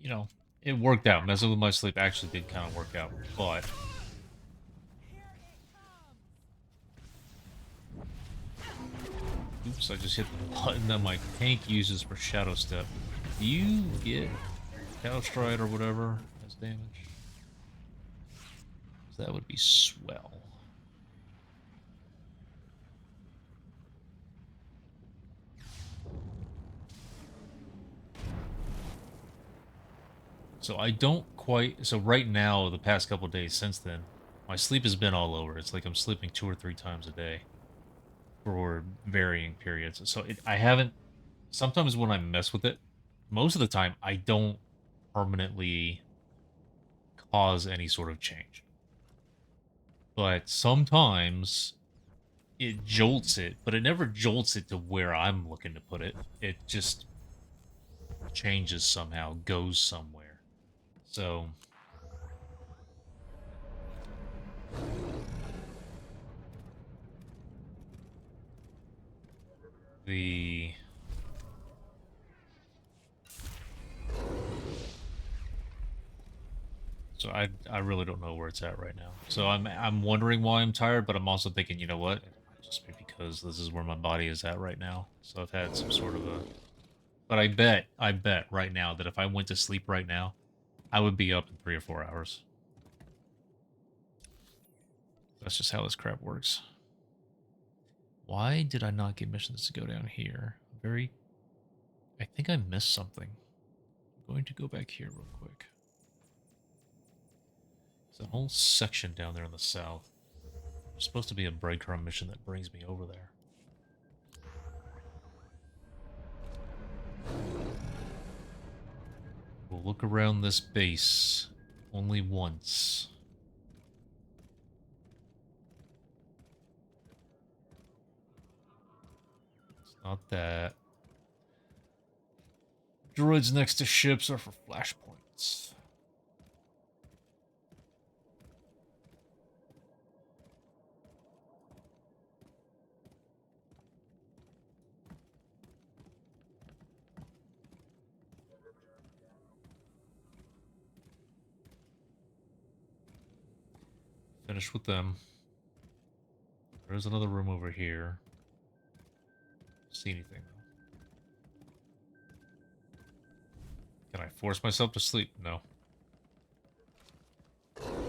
you know, it worked out. Messing with my sleep actually did kind of work out, but oops, I just hit the button that my tank uses for Shadow Step. Do you get Shadow Stride or whatever as damage? That would be swell. So I don't quite... So right now, the past couple of days since then, my sleep has been all over. It's like I'm sleeping 2 or 3 times a day for varying periods. So I haven't... Sometimes when I mess with it, most of the time, I don't permanently cause any sort of change. But sometimes it jolts it, but it never jolts it to where I'm looking to put it. It just changes somehow, goes somewhere. So the so I really don't know where it's at right now. So I'm wondering why I'm tired, but I'm also thinking, you know what? It might just be because this is where my body is at right now. So I've had some sort of a... But I bet right now that if I went to sleep right now, I would be up in 3 or 4 hours. That's just how this crap works. Why did I not get missions to go down here? I think I missed something. I'm going to go back here real quick. There's a whole section down there in the south. There's supposed to be a breadcrumb mission that brings me over there. We'll look around this base only once. It's not that. Droids next to ships are for flashpoints. finished with them. There's another room over here. See anything though? Can I force myself to sleep? No.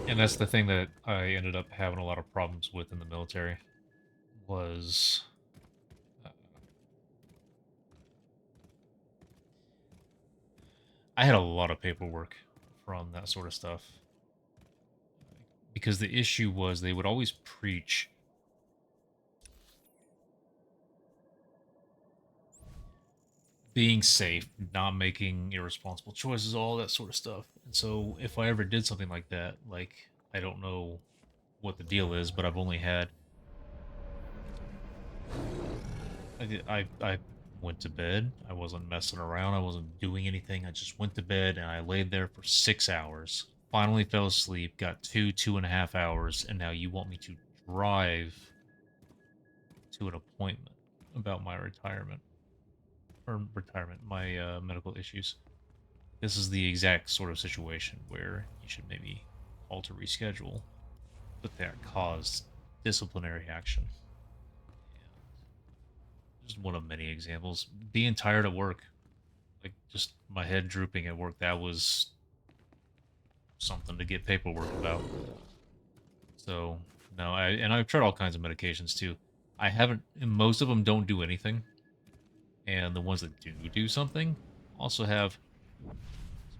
And that's the thing that I ended up having a lot of problems with in the military. Was I had a lot of paperwork from that sort of stuff. Because the issue was they would always preach being safe, not making irresponsible choices, all that sort of stuff. And so if I ever did something like that, like, I don't know what the deal is, but I've only had... I went to bed. I wasn't messing around. I wasn't doing anything. I just went to bed and I laid there for 6 hours. Finally fell asleep, got 2.5 hours, and now you want me to drive to an appointment about my retirement. My medical issues. This is the exact sort of situation where you should maybe call to reschedule, but that caused disciplinary action. Just one of many examples. Being tired at work, like just my head drooping at work, that was something to get paperwork about. So no, I've tried all kinds of medications too. I haven't, and most of them don't do anything. And the ones that do something also have some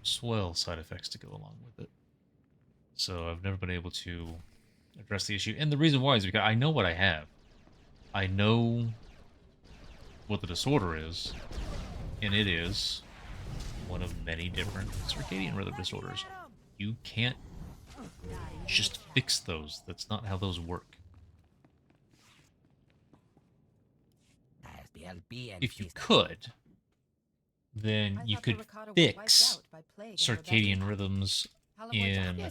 swell side effects to go along with it. So I've never been able to address the issue. And the reason why is because I know what I have. I know what the disorder is, and it is one of many different circadian rhythm disorders. You can't just fix those. That's not how those work. If you could, then you could fix circadian rhythms in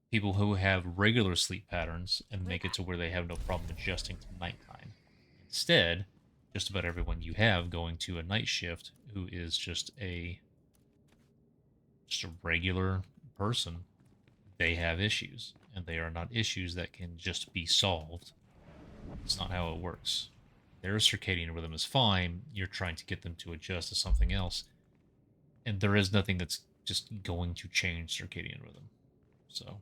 people who have regular sleep patterns and make it to where they have no problem adjusting to nighttime. Instead, just about everyone you have going to a night shift who is just a regular person, they have issues, and they are not issues that can just be solved. It's not how it works. Their circadian rhythm is fine, you're trying to get them to adjust to something else, and there is nothing that's just going to change circadian rhythm. So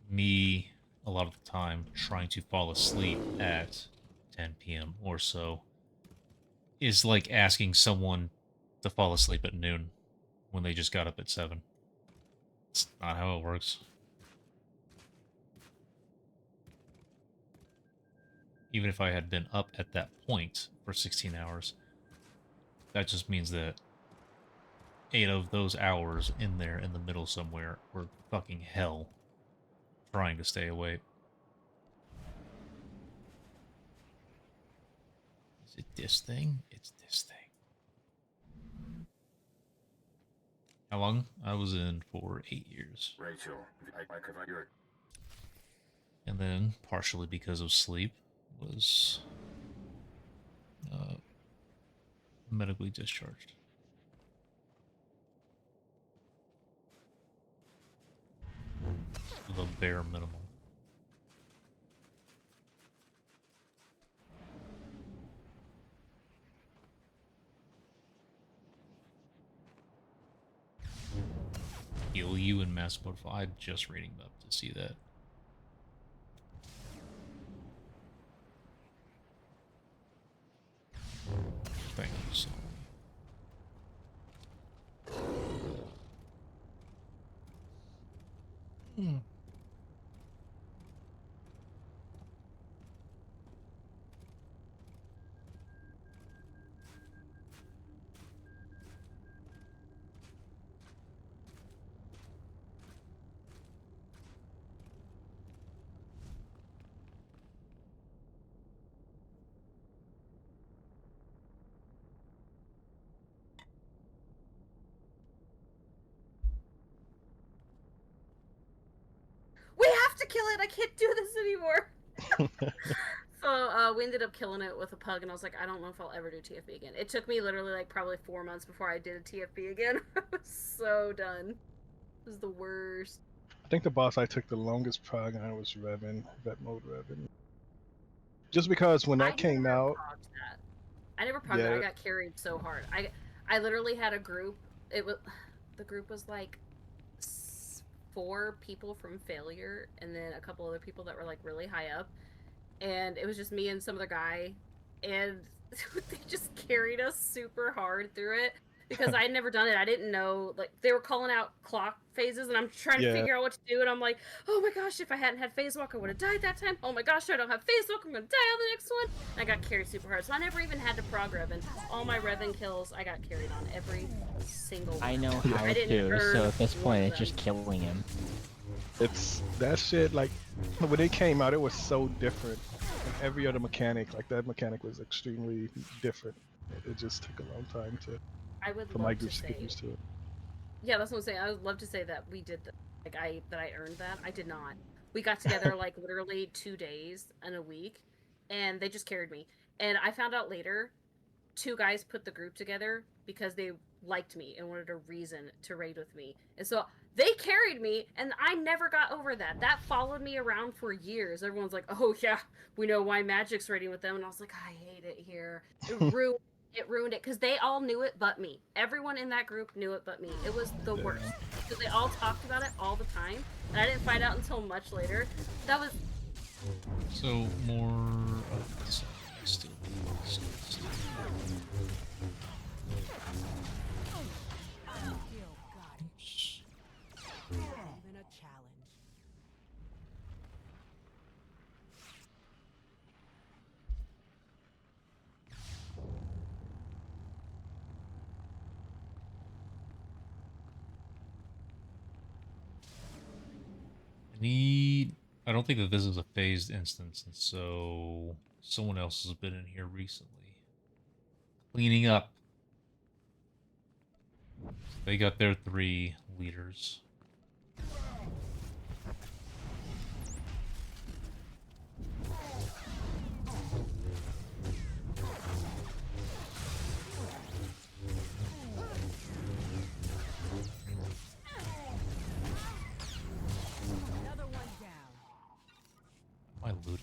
me, a lot of the time, trying to fall asleep at 10 p.m. or so is like asking someone to fall asleep at noon when they just got up at 7. It's not how it works. Even if I had been up at that point for 16 hours, that just means that 8 of those hours in there in the middle somewhere were fucking hell trying to stay awake. Is it this thing? It's this thing. How long? I was in for 8 years. Rachel, I cover your... And then, partially because of sleep, was medically discharged. The bare minimum. Heal you and Mass Mode 5, just reading up to see that. Thank you so much. We have to kill it. I can't do this anymore. So we ended up killing it with a pug, and I was like, I don't know if I'll ever do TFB again. It took me literally like probably 4 months before I did a TFB again. I was so done. It was the worst. I think the boss I took the longest prog on was Revan, vet mode Revan. Just because when that came out, I never progged Yeah. that. I got carried so hard. I literally had a group. The group was like 4 people from failure, and then a couple other people that were like really high up, and it was just me and some other guy, and they just carried us super hard through it because I had never done it. I didn't know, like, they were calling out clock phases, and I'm trying to Yeah. figure out what to do, and I'm like, oh my gosh, if I hadn't had phase walk, I would have died that time. Oh my gosh, I don't have phase walk, I'm gonna die on the next one. And I got carried super hard, so I never even had to prog Revan. All my Revan kills, I got carried on every single one. I know how I didn't to, so earn at this one point of it's just them. killing him. it's that shit. Like when it came out, it was so different. And every other mechanic, like that mechanic, was extremely different. It just took a long time I would for my love to groups to get say, used to it. yeah, that's what I'm saying. I would love to say that we did that I earned that. I did not. We got together like literally 2 days in a week, and they just carried me. And I found out later, 2 guys put the group together because they liked me and wanted a reason to raid with me. And so they carried me, and I never got over that. That followed me around for years. Everyone's like, oh yeah, we know why Magic's raiding with them. And I was like, I hate it here. It ruined it because they all knew it but me. Everyone in that group knew it but me. It was the worst because they all talked about it all the time, and I didn't find out until much later. That was So more of this still. Even a challenge. I don't think that this is a phased instance, and so someone else has been in here recently. Cleaning up. They got their 3 leaders. Another one down. My loot.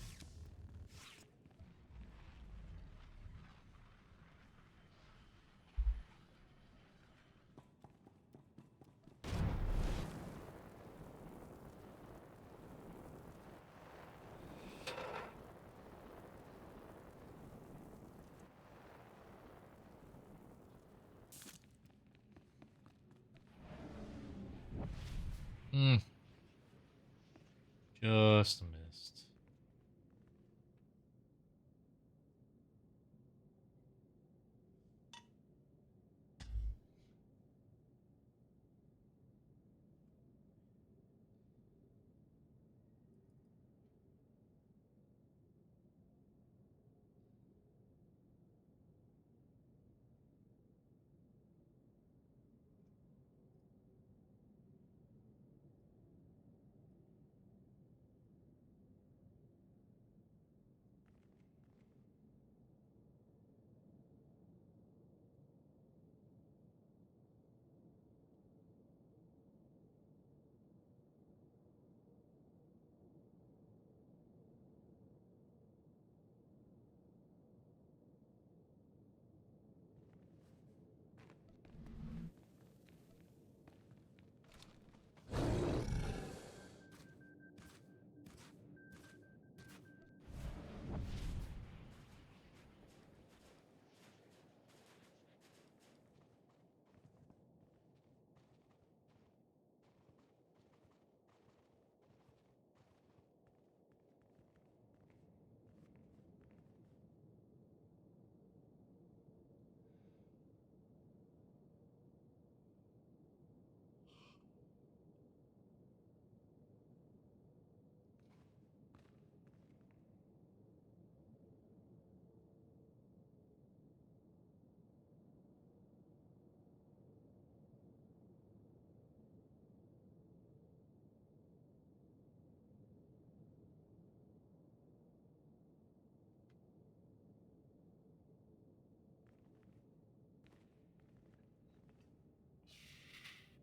Just missed.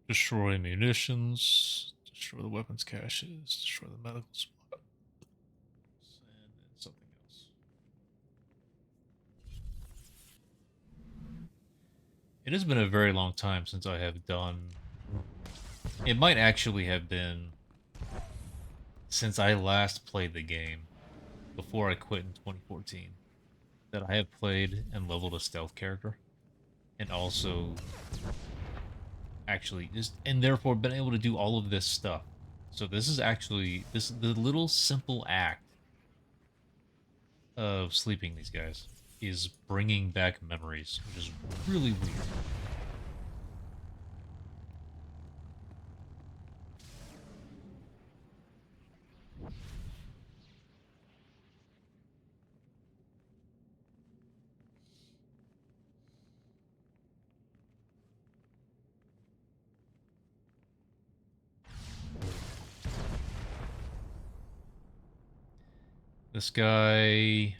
Destroy munitions. Destroy the weapons caches. Destroy the medical supplies. And then something else. It has been a very long time since I have done... It might actually have been since I last played the game, before I quit in 2014, that I have played and leveled a stealth character. And also... actually just... and therefore been able to do all of this stuff. So this is actually... the little simple act of sleeping these guys is bringing back memories, which is really weird. This guy...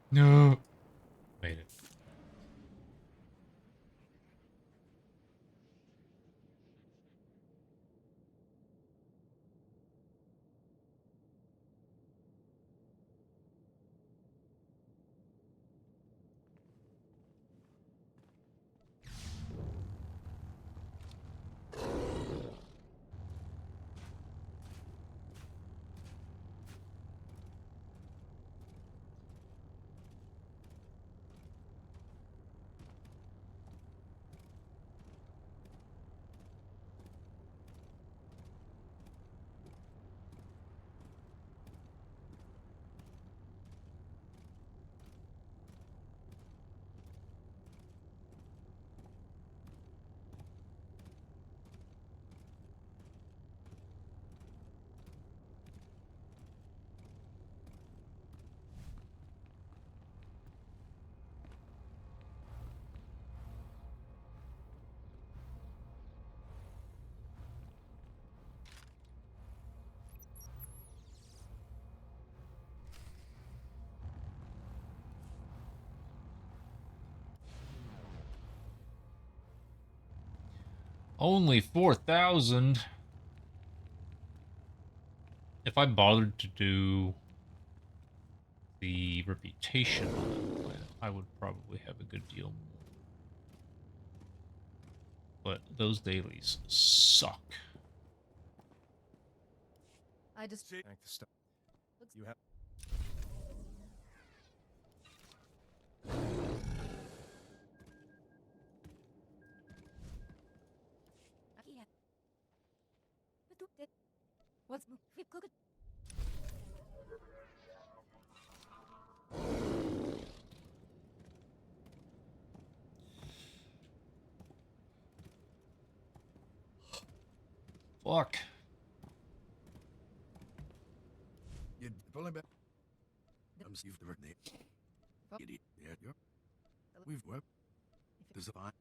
No. Made it. Only 4,000. If I bothered to do the reputation on that planet, I would probably have a good deal more. But those dailies suck. I just Thank the stuff. You have. What's Fuck. You're pulling back. I'm Steve the Name. Idiot. Yeah, you're. We've worked. There's a fine.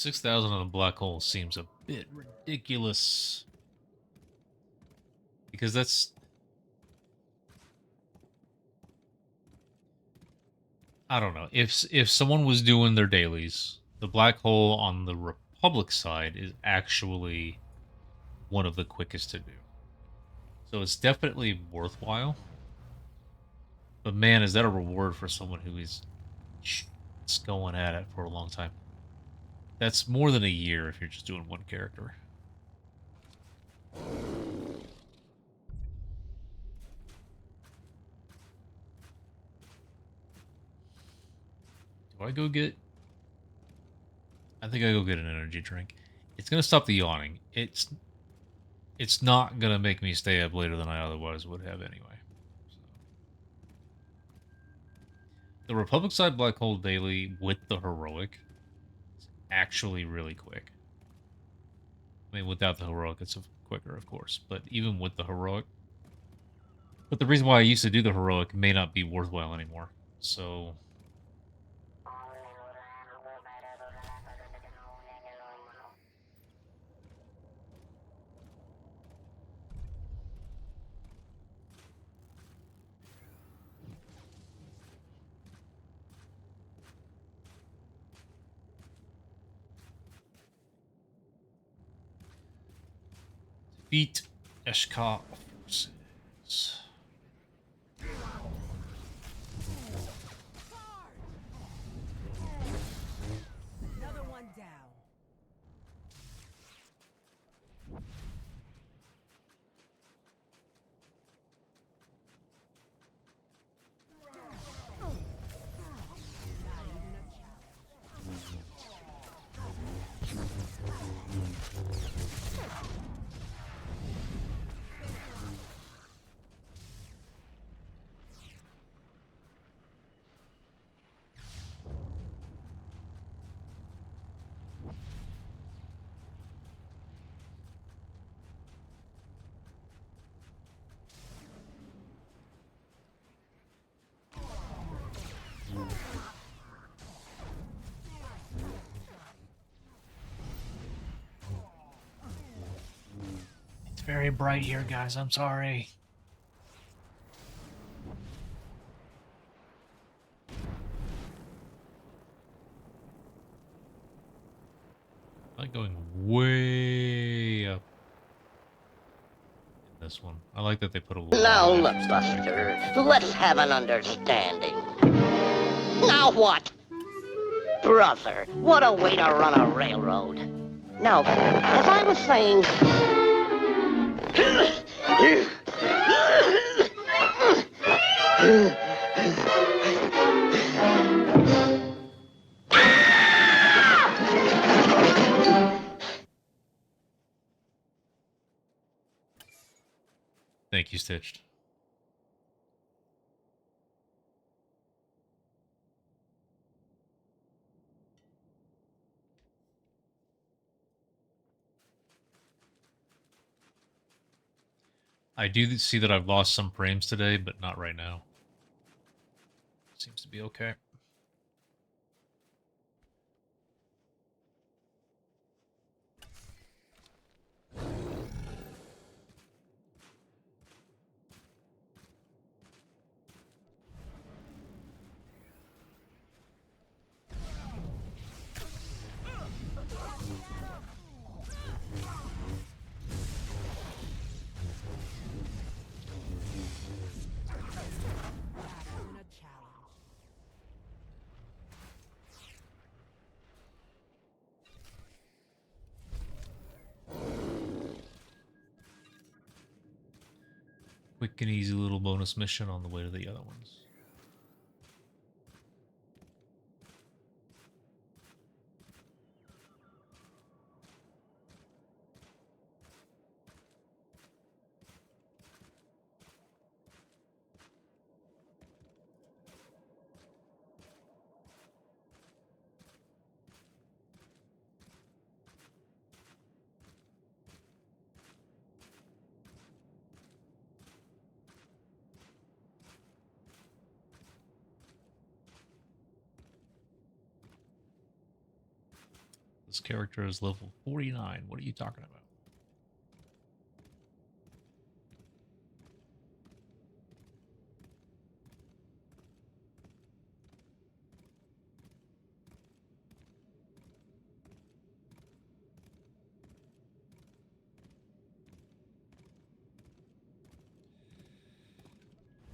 6,000 on a black hole seems a bit ridiculous. Because that's... I don't know. If someone was doing their dailies, the black hole on the Republic side is actually one of the quickest to do. So it's definitely worthwhile. But man, is that a reward for someone who is just going at it for a long time. That's more than a year if you're just doing one character. Do I go get... I think I go get an energy drink. It's gonna stop the yawning. It's not gonna make me stay up later than I otherwise would have anyway. So. The Republic side Black Hole Daily with the Heroic is actually really quick. I mean, without the Heroic, it's quicker, of course. But even with the Heroic... But the reason why I used to do the Heroic may not be worthwhile anymore. So... Beat Eshka forces. Another one down. It's very bright here, guys. I'm sorry. I'm going way up in this one. I like that they put a little... Now look, Buster, let's have an understanding. Now what? Brother, what a way to run a railroad. Now, as I was saying... Thank you, Stitched. I do see that I've lost some frames today, but not right now. Seems to be okay. Quick and easy little bonus mission on the way to the other ones. This character is level 49. What are you talking about?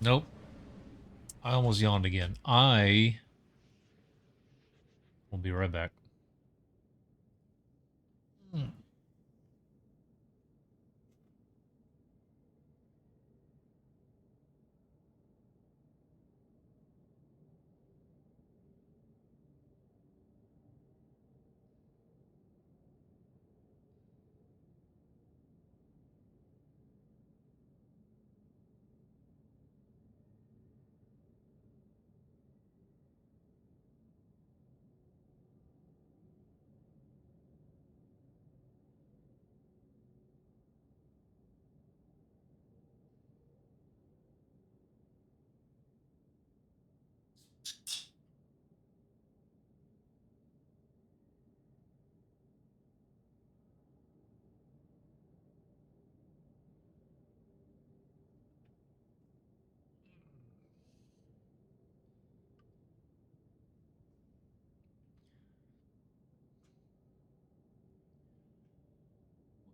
Nope. I almost yawned again. I will be right back.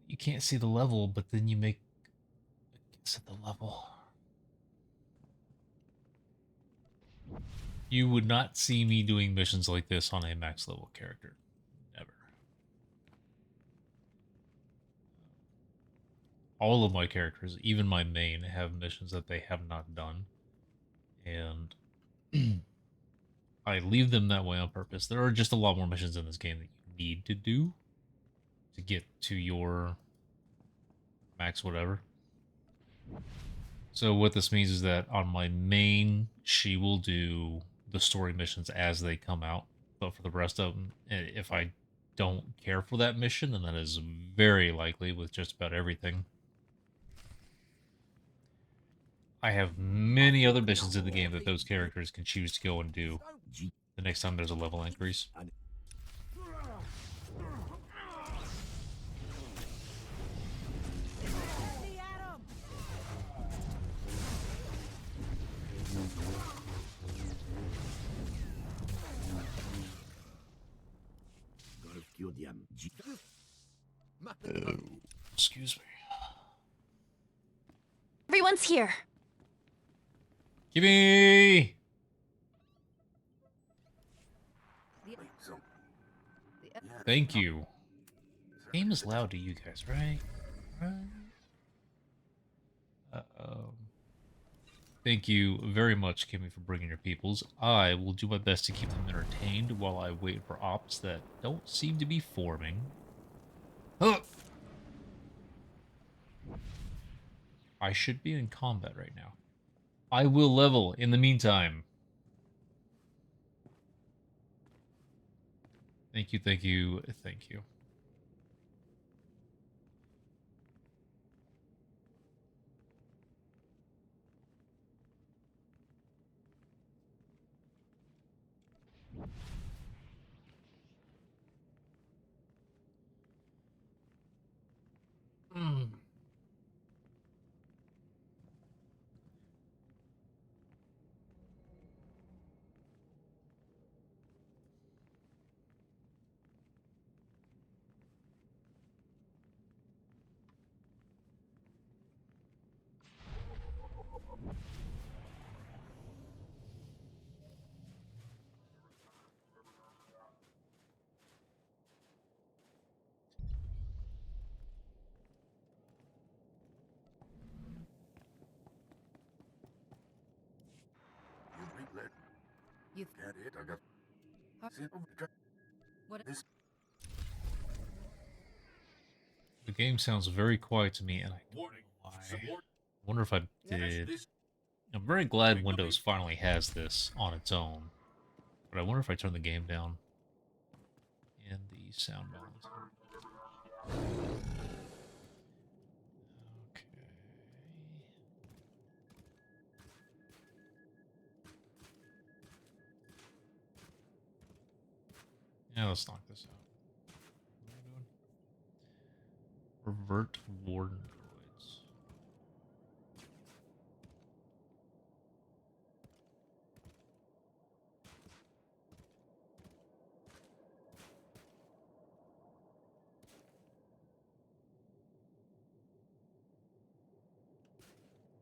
You can't see the level, but then you make a guess at the level. You would not see me doing missions like this on a max level character. Never. All of my characters, even my main, have missions that they have not done. And I leave them that way on purpose. There are just a lot more missions in this game that you need to do to get to your max whatever. So what this means is that on my main, she will do the story missions as they come out. But for the rest of them, if I don't care for that mission, and that is very likely with just about everything, I have many other missions in the game that those characters can choose to go and do the next time there's a level increase. Excuse me. Everyone's here. Kimmy! Thank you. Game is loud to you guys, right? Thank you very much, Kimmy, for bringing your peoples. I will do my best to keep them entertained while I wait for ops that don't seem to be forming. Huh. I should be in combat right now. I will level in the meantime. Thank you, thank you, thank you. You get it? I got. What is? The game sounds very quiet to me, and I don't know why. I wonder if I did. I'm very glad Windows finally has this on its own, but I wonder if I turn the game down in the sound balance. Okay. Yeah, let's knock this out. Vert Warden droids.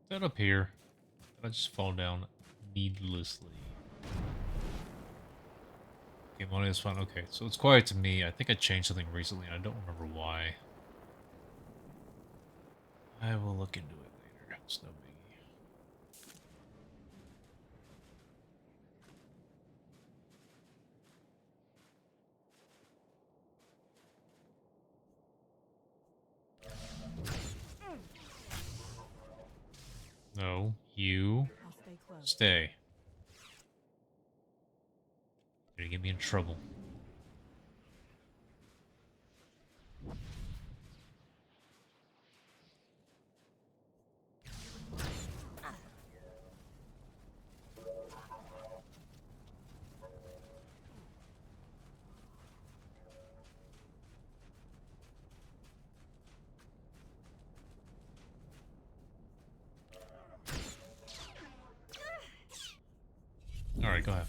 That up here. Did I just fall down needlessly? Game one is fun. Okay, so it's quiet to me. I think I changed something recently and I don't remember why. I will look into it later. It's no biggie. No, you stay. You're gonna get me in trouble. Alright, go ahead.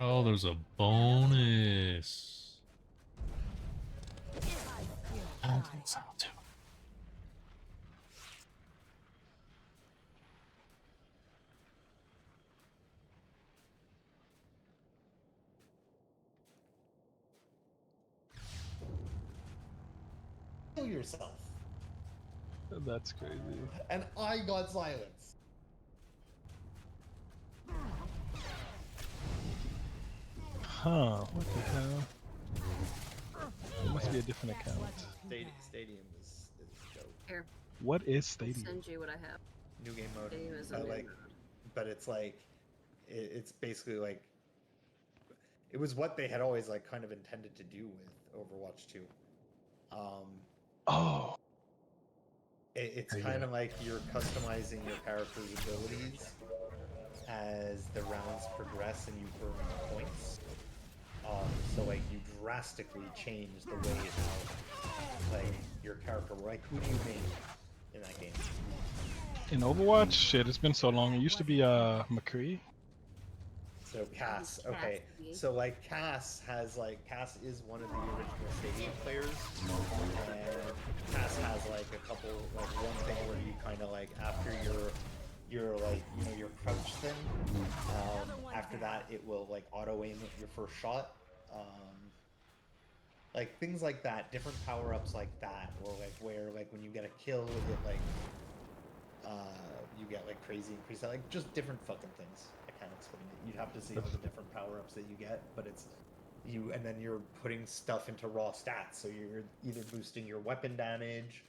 Oh, there's a bonus. Oh, that's out too. Kill yourself. That's crazy. And I got silence. Huh, what the hell? It must be a different account. Stadium is dope. Here. What is I'll Stadium? send you what I have. New game mode. Stadium is a But new like, mode. but it's like, it's basically like, it was what they had always like kind of intended to do with Overwatch 2. Oh. It's Yeah. kind of like you're customizing your character's abilities as the rounds progress and you earn points. So like you drastically change the way how like your character, like who do you main in that game? In Overwatch? Shit, it's been so long. It used to be McCree. So Cass, okay. So like Cass is one of the original Stadium players, and Cass has like a couple, like one thing where you kind of like after your like your crouch thing, after that it will like auto aim at your first shot, like things like that, different power ups like that, or like where like when you get a kill it like you get like crazy increase, like just different fucking things. I can't explain it. You'd have to see all the different power-ups that you get, but it's you, and then you're putting stuff into raw stats. So you're either boosting your weapon damage,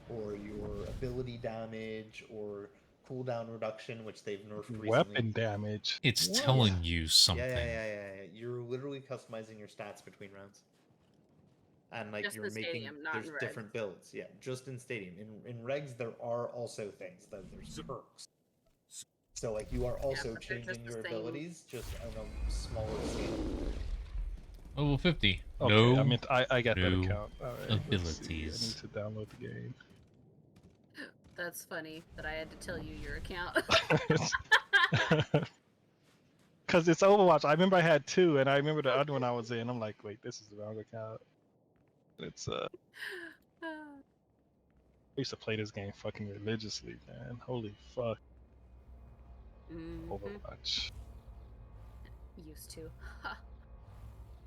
or your ability damage, or cooldown reduction, which they've nerfed recently. Weapon damage. It's What? telling you something. Yeah. You're literally customizing your stats between rounds. And like Just you're in making, Stadium, not there's in Regs. different builds. Yeah, just in Stadium. In Regs, there are also things. There's perks. So like you are also but they're just changing the your same. abilities, just on a smaller scale. Level 50. Okay, No. I mean, I got that new account. All right, abilities. I need to download the game. That's funny that I had to tell you your account. Because it's Overwatch. I remember I had two, and I remember the other one I was in. I'm like, wait, this is the wrong account. It's I used to play this game fucking religiously, man. Holy fuck. Overwatch. Used to.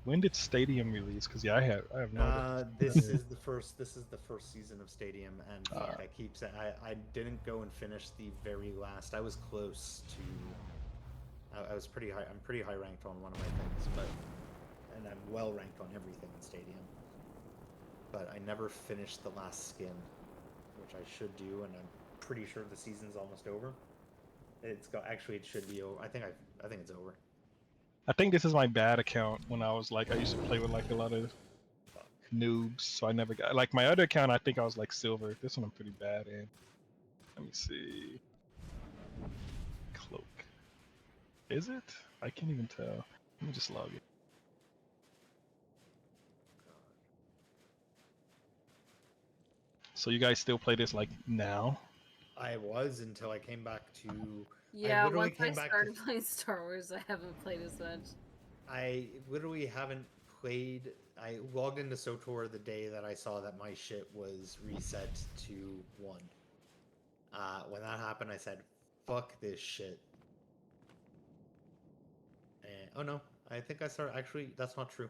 When did Stadium release? Because yeah, I have no idea. This is the first season of Stadium, and fuck, I keep saying I didn't go and finish the very last. I was close to. I was pretty high. I'm pretty high ranked on one of my things, and I'm well ranked on everything in Stadium. But I never finished the last skin, which I should do, and I'm pretty sure the season's almost over. It should be over. I think it's over. I think this is my bad account when I was like, I used to play with like a lot of noobs, so I never got like my other account. I think I was like silver. This one I'm pretty bad in. Let me see. Cloak. Is it? I can't even tell. Let me just log it. So you guys still play this like now? I was until I came back to. Yeah, literally once I came back started to, playing Star Wars, I haven't played as much. I literally haven't played. I logged into SOTOR the day that I saw that my shit was reset to 1. When that happened, I said, "Fuck this shit." And oh no, I think I started. Actually, that's not true.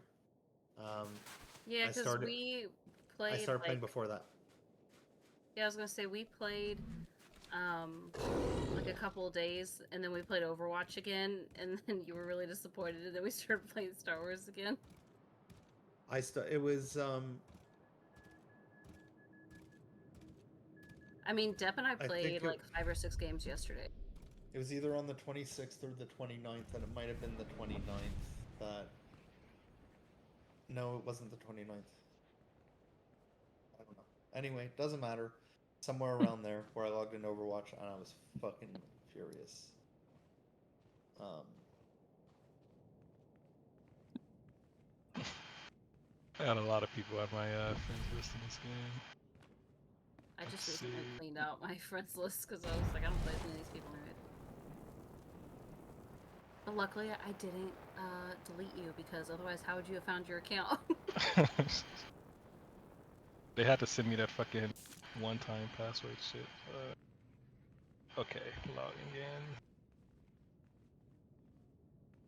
Yeah, I because started. we played. I started playing like, before that. Yeah, I was gonna say we played like a couple of days, and then we played Overwatch again, and then you were really disappointed, and then we started playing Star Wars again. It was I mean, Depp and I think played it- like 5 or 6 games yesterday. It was either on the 26th or the 29th, and it might have been the 29th that. No, it wasn't the 29th. I don't know. Anyway, doesn't matter. Somewhere around there where I logged in Overwatch, and I was fucking furious. I got a lot of people at my friends list in this game. I just Let's recently see. cleaned out my friends list because I was like, I don't play with any of these people anyway. But luckily, I didn't delete you because otherwise, how would you have found your account? They had to send me that fucking one-time password shit. Okay, logging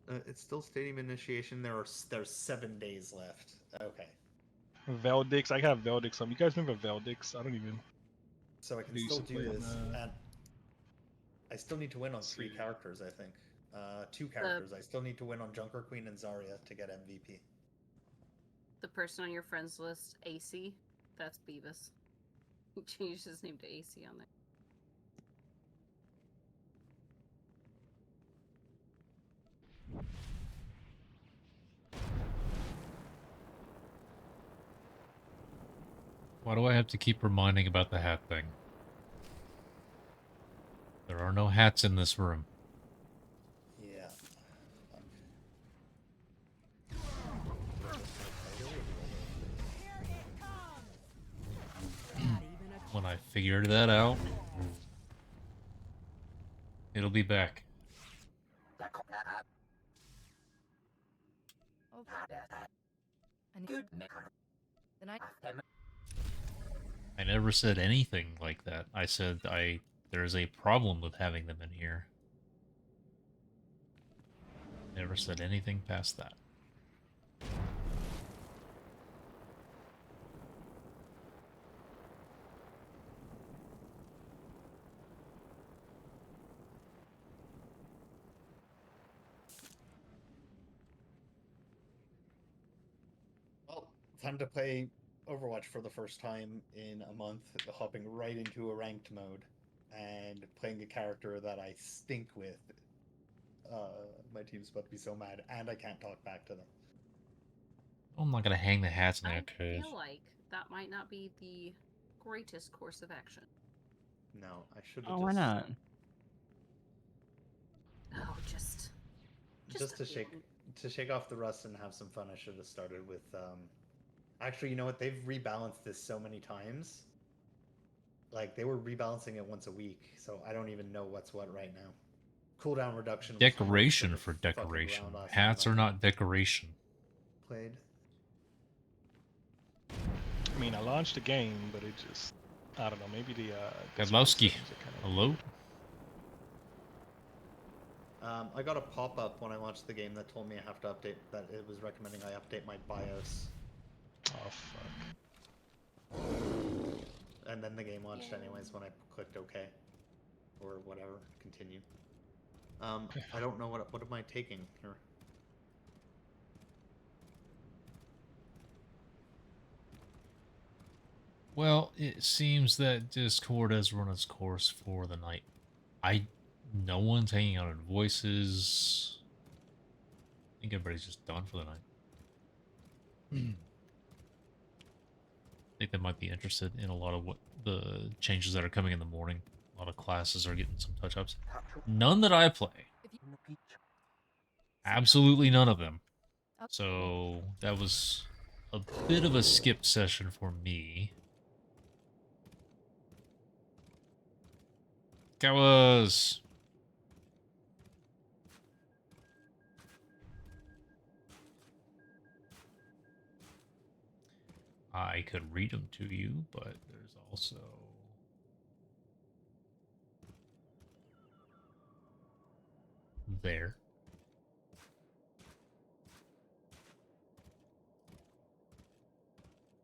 in. It's still Stadium Initiation. There's 7 days left. Okay. Veldix, I have Veldix. You guys remember Veldix? I don't even. So I can They used still to play do on, this, and I still need to win on 3 characters. I think 2 characters. I still need to win on Junker Queen and Zarya to get MVP. The person on your friends list, AC, that's Beavis. He changed his name to AC on there. Why do I have to keep reminding about the hat thing? There are no hats in this room. Yeah. When I figured that out, it'll be back. I never said anything like that. I said there's a problem with having them in here. Never said anything past that. Well, time to play Overwatch for the first time in a month, hopping right into a ranked mode and playing a character that I stink with. My team's about to be so mad, and I can't talk back to them. I'm not gonna hang the hats in I that cage. feel like that might not be the greatest course of action. No, I should have Oh, why not? Oh, just to shake off the rust and have some fun. I should have started with. Actually, you know what? They've rebalanced this so many times. Like they were rebalancing it once a week, so I don't even know what's what right now. Cooldown reduction. Decoration for decoration. Hats are not decoration. Played. I mean, I launched the game, but it just, I don't know, maybe the Gadlowski, hello? I got a pop-up when I launched the game that told me I have to update, that it was recommending I update my BIOS. Oh, fuck. And then the game launched anyways when I clicked OK. Or whatever, continue. I don't know what am I taking here. Well, it seems that Discord has run its course for the night. No one's hanging out in voices. I think everybody's just done for the night. think they might be interested in a lot of what the changes that are coming in the morning. A lot of classes are getting some touch-ups. None that I play. Absolutely none of them. So that was a bit of a skip session for me. Cows! I could read them to you, but there's also... there.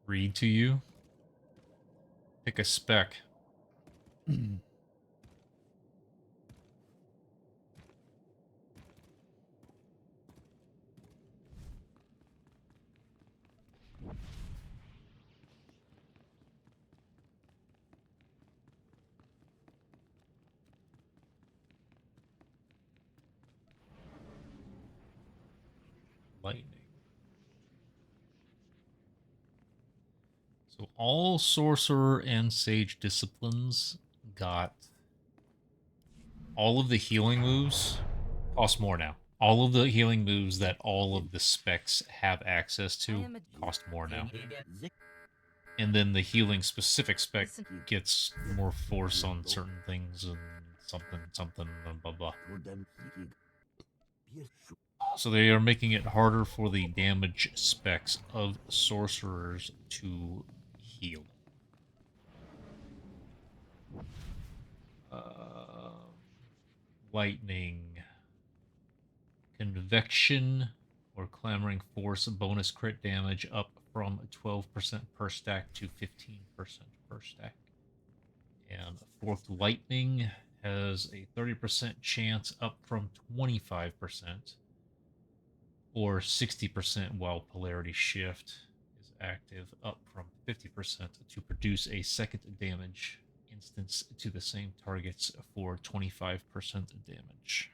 Read to you. Pick a spec. Lightning. So all sorcerer and sage disciplines got all of the healing moves cost more now. All of the healing moves that all of the specs have access to cost more now. And then the healing specific spec gets more force on certain things and something and blah blah. So they are making it harder for the damage specs of sorcerers to heal. Lightning. Convection or clamoring force bonus crit damage up from 12% per stack to 15% per stack. And Forked Lightning has a 30% chance up from 25%. Or 60% while Polarity Shift is active, up from 50% to produce a second damage instance to the same targets for 25% damage.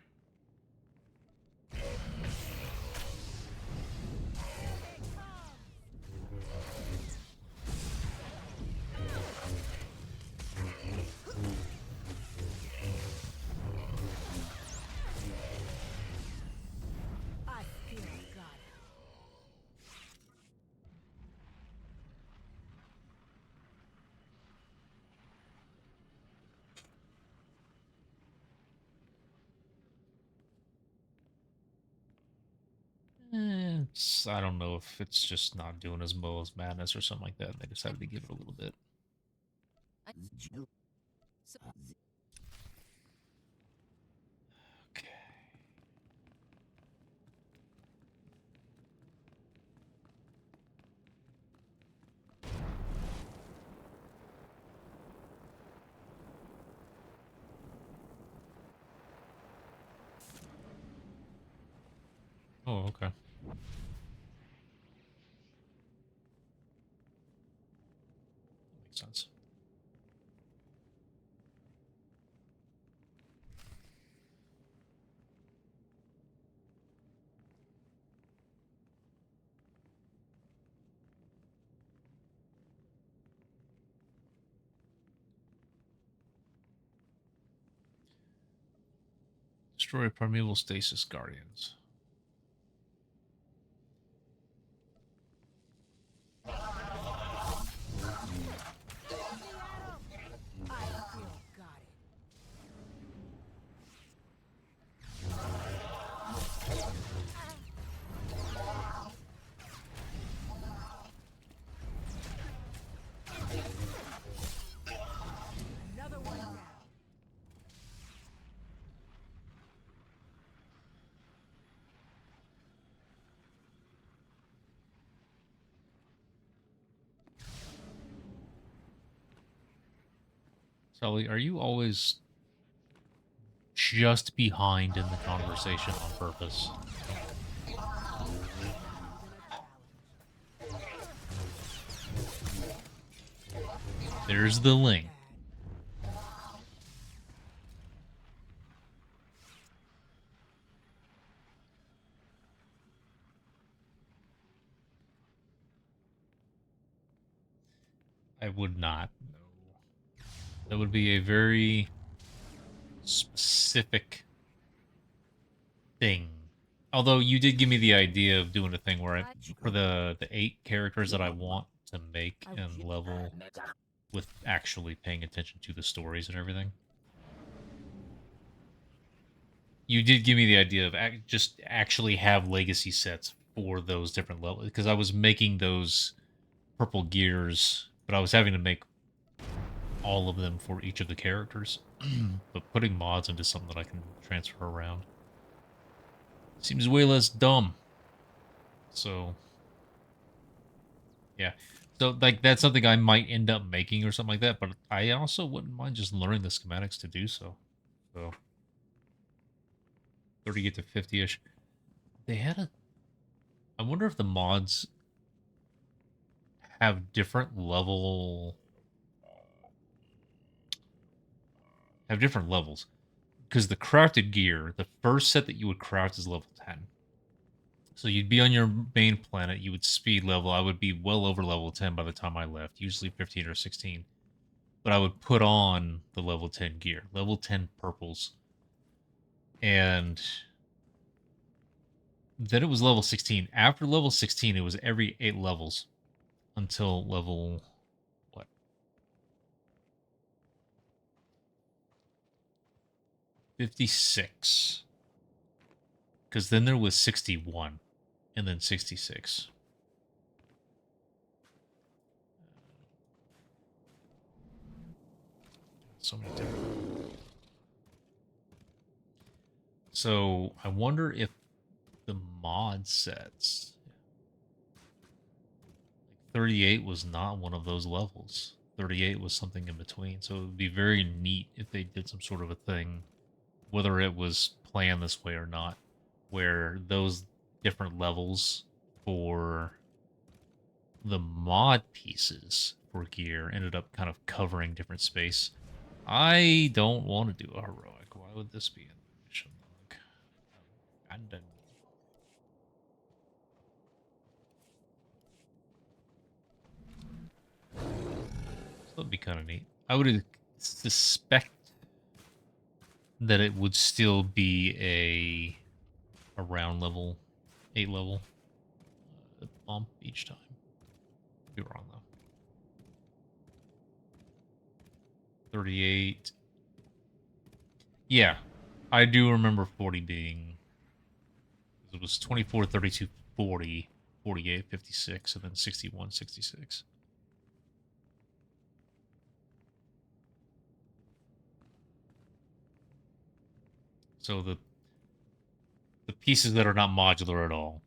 I don't know if it's just not doing as well as Madness or something like that, and they decided to give it a little bit. Okay. Oh, okay. Makes sense. Destroy Primeval Stasis Guardians. Sully, are you always just behind in the conversation on purpose? There's the link. I would not. No. That would be a very specific thing. Although you did give me the idea of doing a thing where I, for the 8 characters that I want to make and level with actually paying attention to the stories and everything. You did give me the idea of just actually have legacy sets for those different levels, because I was making those purple gears, but I was having to make all of them for each of the characters. But putting mods into something that I can transfer around seems way less dumb. So yeah, so like that's something I might end up making or something like that, but I also wouldn't mind just learning the schematics to do so. So 38 to 50-ish. They had a... I wonder if the mods have different level... have different levels. Because the crafted gear, the first set that you would craft is level 10. So you'd be on your main planet, you would speed level. I would be well over level 10 by the time I left, usually 15 or 16. But I would put on the level 10 gear, level 10 purples. And then it was level 16. After level 16, it was every 8 levels until level, what? 56. Because then there was 61 and then 66. So many different. So I wonder if the mod sets, like 38 was not one of those levels. 38 was something in between. So it would be very neat if they did some sort of a thing, whether it was planned this way or not, where those different levels for the mod pieces for gear ended up kind of covering different space. I don't want to do a heroic. Why would this be in the mission log? Abandon. So that'd be kind of neat. I would suspect that it would still be around level 8 level bump each time. Be wrong though. 38. Yeah, I do remember 40 being. It was 24, 32, 40, 48, 56, and then 61, 66. So the pieces that are not modular at all.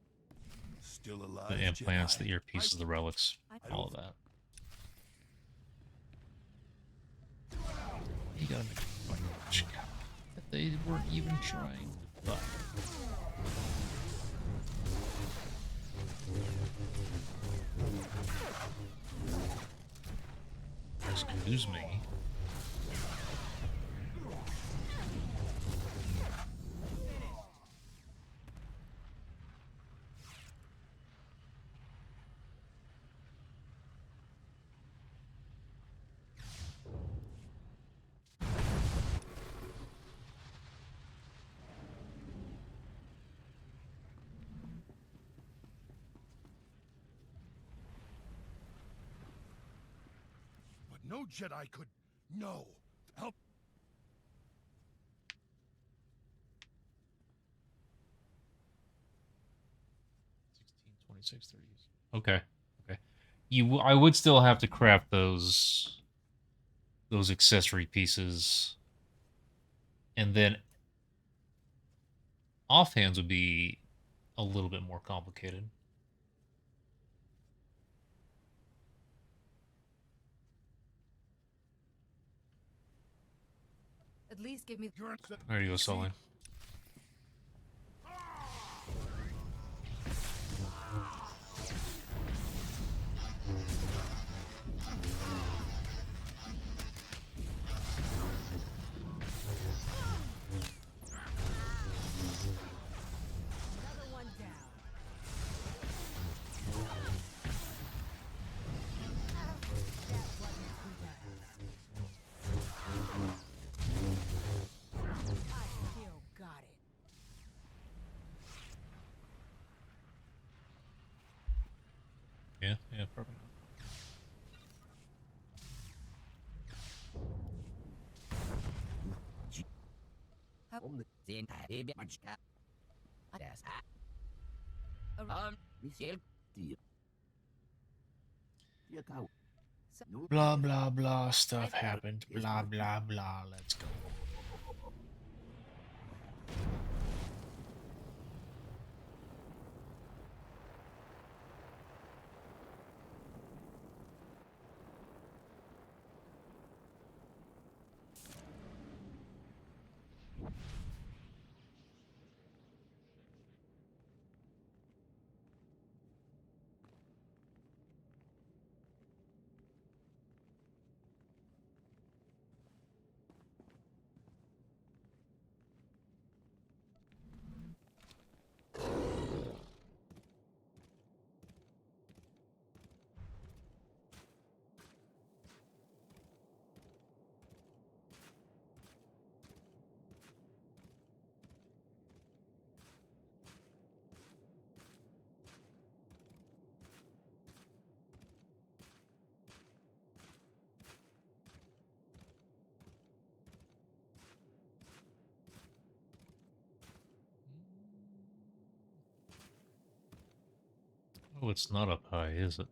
Still alive, The implants, Jedi. the earpieces, the relics, all of that. You gotta make a fucking much that they weren't even trying. But excuse me. But no Jedi could. No. Help. 26, 30. Okay. Okay. I would still have to craft those accessory pieces. And then offhands would be a little bit more complicated. At least give me. There you go, Sully. Probably not. Blah blah blah stuff happened. Blah blah blah. Let's go. Oh, it's not up high, is it?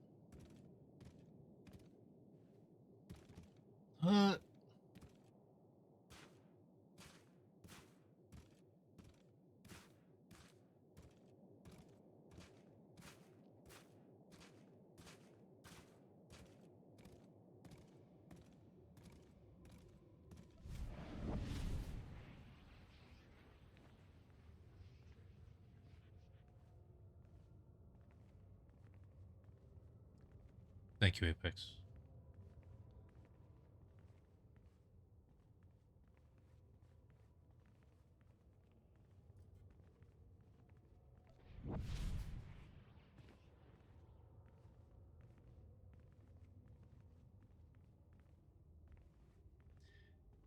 Thank you, Apex.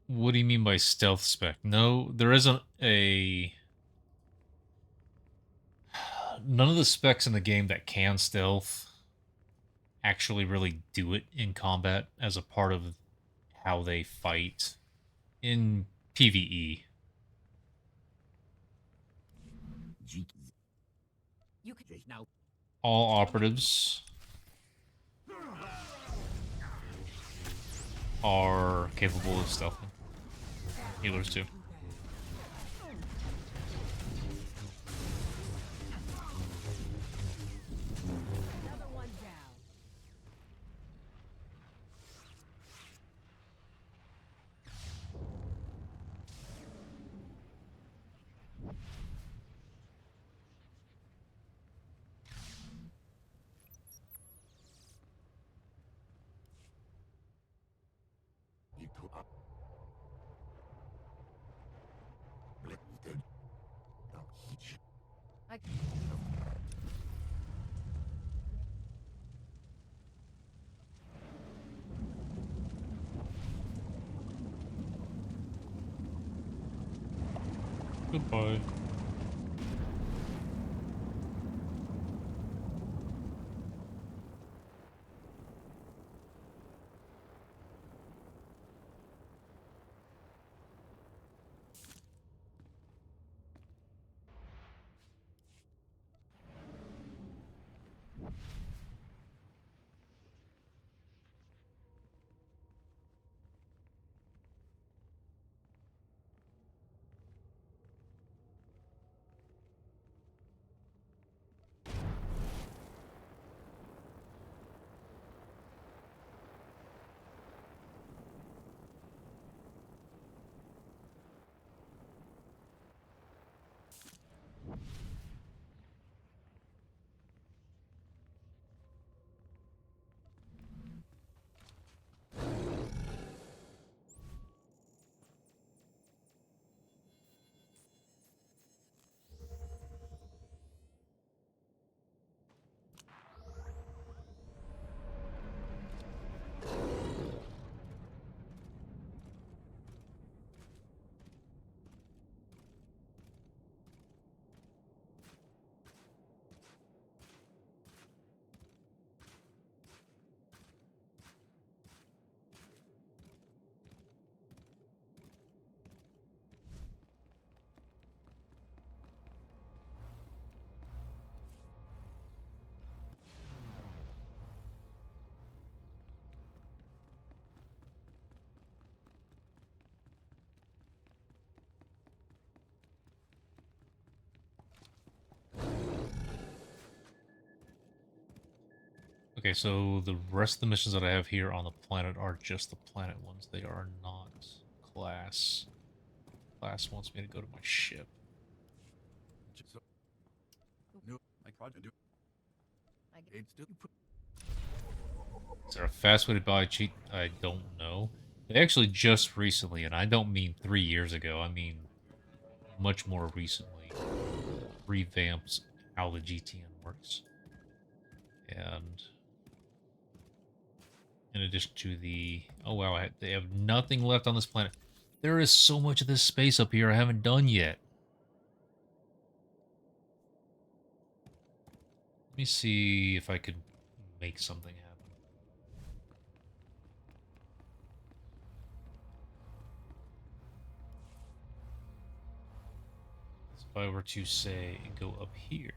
What do you mean by stealth spec? No, there isn't a... None of the specs in the game that can stealth actually really do it in combat as a part of how they fight in PvE. All operatives are capable of stealthing. Healers too. Goodbye. Okay, so the rest of the missions that I have here on the planet are just the planet ones. They are not class. Class wants me to go to my ship. No, I can't do. It's still put. Is there a fast way to buy cheat? I don't know. They actually just recently, and I don't mean 3 years ago, I mean much more recently, revamped how the GTN works. And in addition to the... Oh wow, they have nothing left on this planet. There is so much of this space up here I haven't done yet. Let me see if I could make something happen. So if I were to say go up here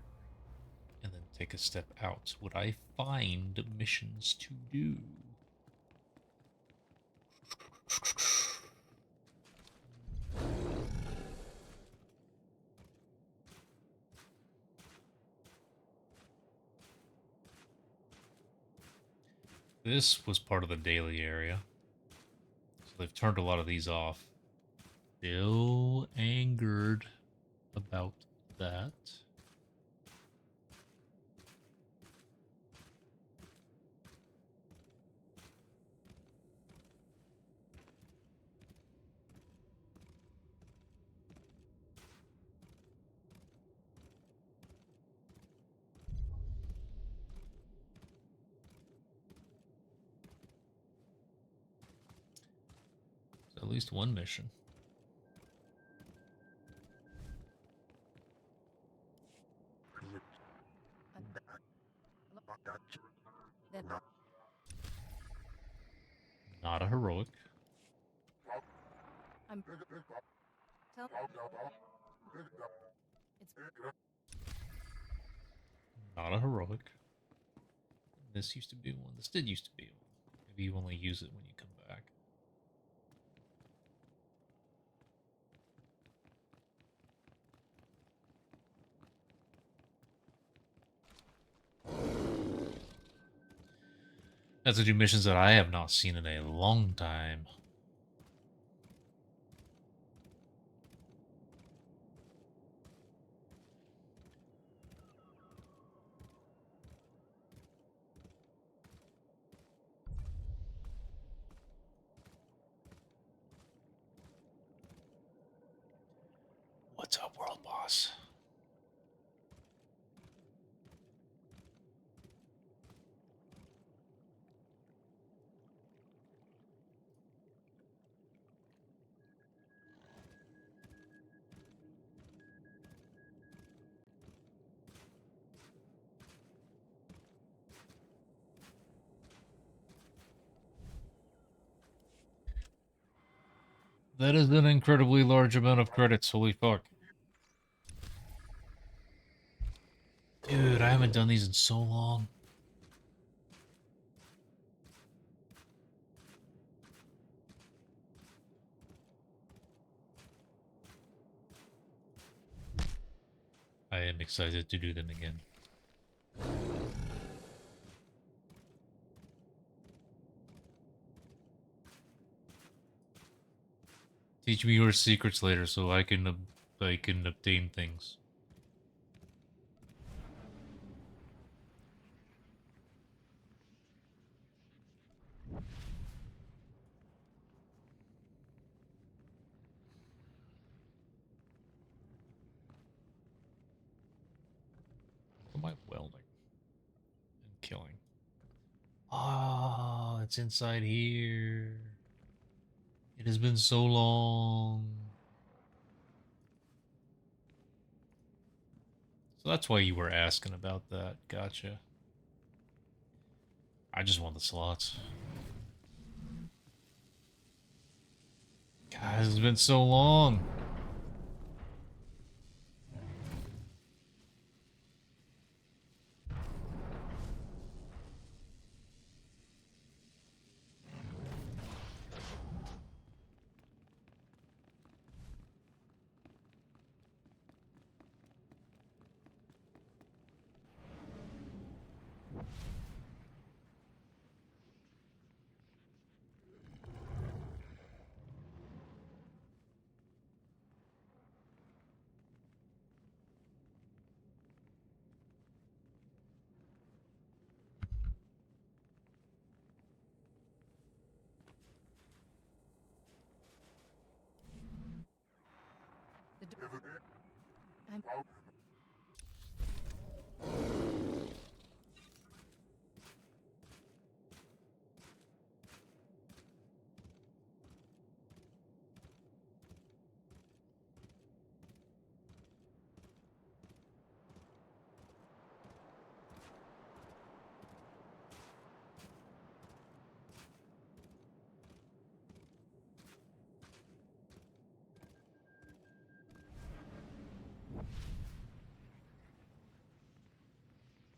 and then take a step out, would I find missions to do? This was part of the daily area, so they've turned a lot of these off. Still angered about that. At least one mission. Not a heroic. I'm. Tell it's Not a heroic. This used to be one. This did used to be one. Maybe you only use it when you come back. That's to do missions that I have not seen in a long time. What's up, world boss? That is an incredibly large amount of credits, holy fuck. Dude, I haven't done these in so long. I am excited to do them again. Teach me your secrets later so I can obtain things. What am I welding and killing? Oh, it's inside here. It has been so long. So that's why you were asking about that. Gotcha. I just want the slots. Guys, it's been so long.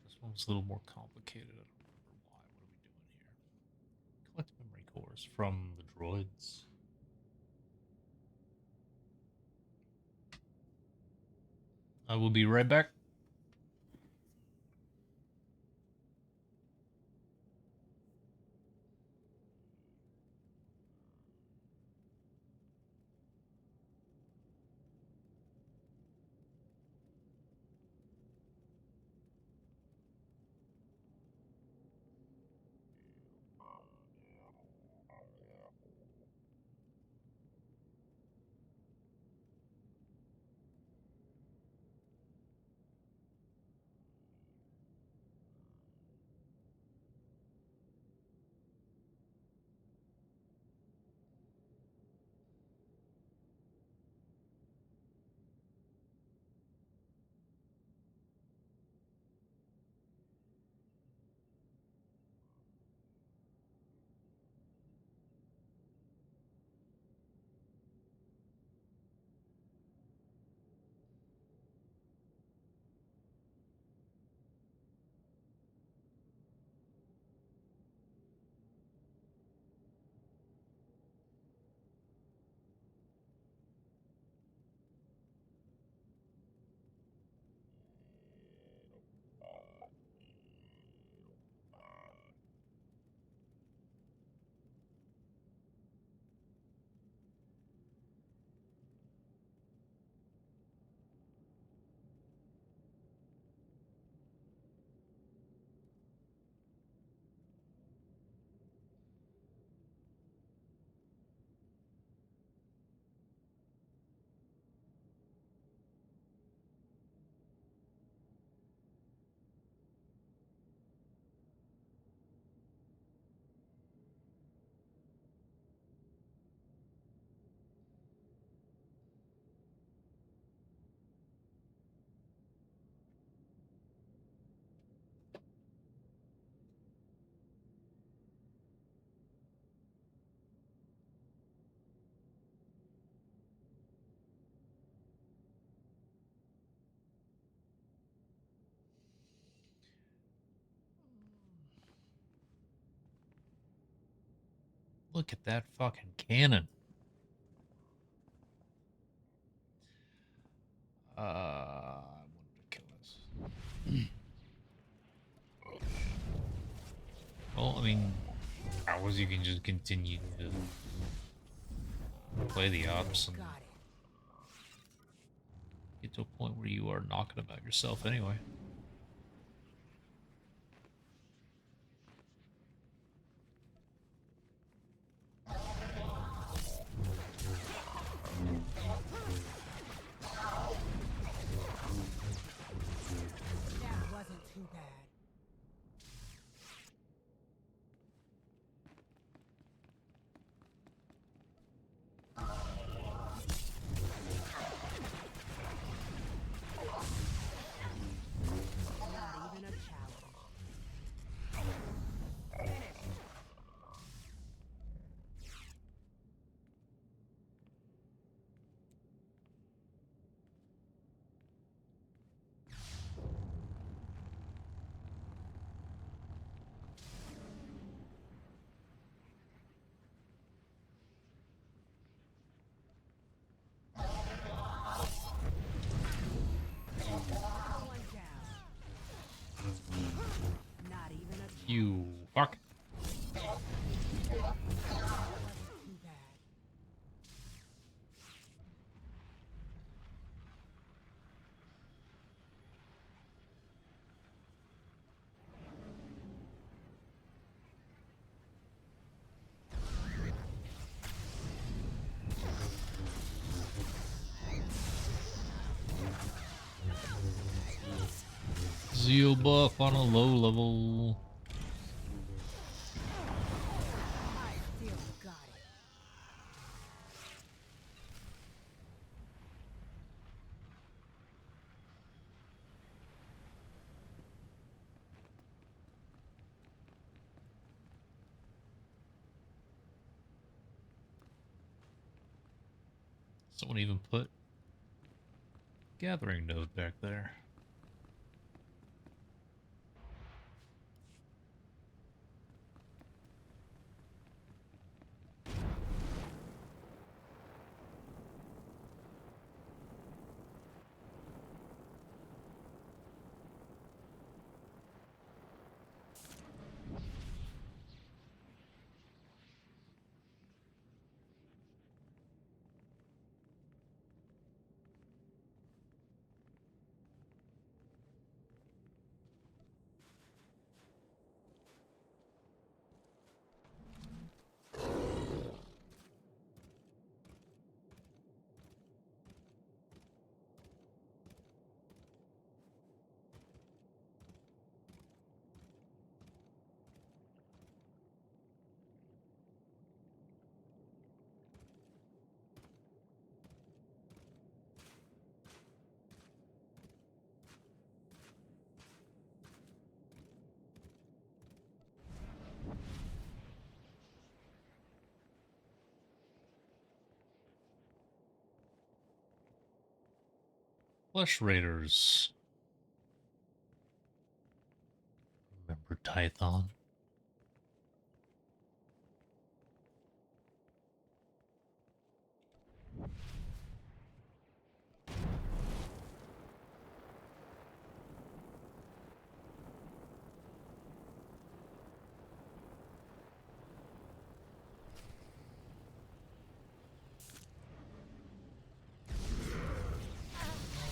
This one's a little more complicated. I don't remember why. What are we doing here? Collect memory cores from the droids. I will be right back. Look at that fucking cannon. I wanted to kill this. Well, I mean, hours you can just continue to play the ops and get to a point where you are knocking about yourself anyway. You fuck. Zeal buff on a low level. Someone even put gathering node back there. Flesh Raiders. Remember Tython?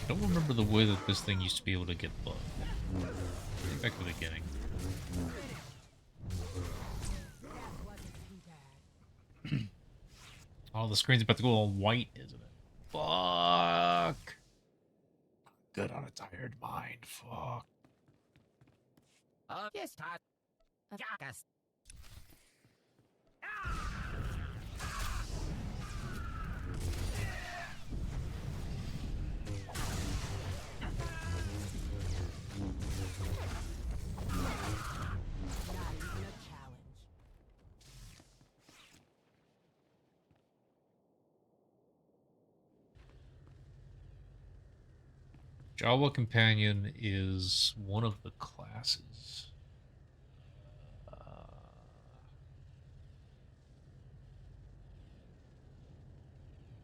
I don't remember the way that this thing used to be able to get bugged. I think back at the beginning. Oh, the screen's about to go all white, isn't it? Fuck! Good on a tired mind. Fuck. Yes, Todd. Jackass. Jawa Companion is one of the classes.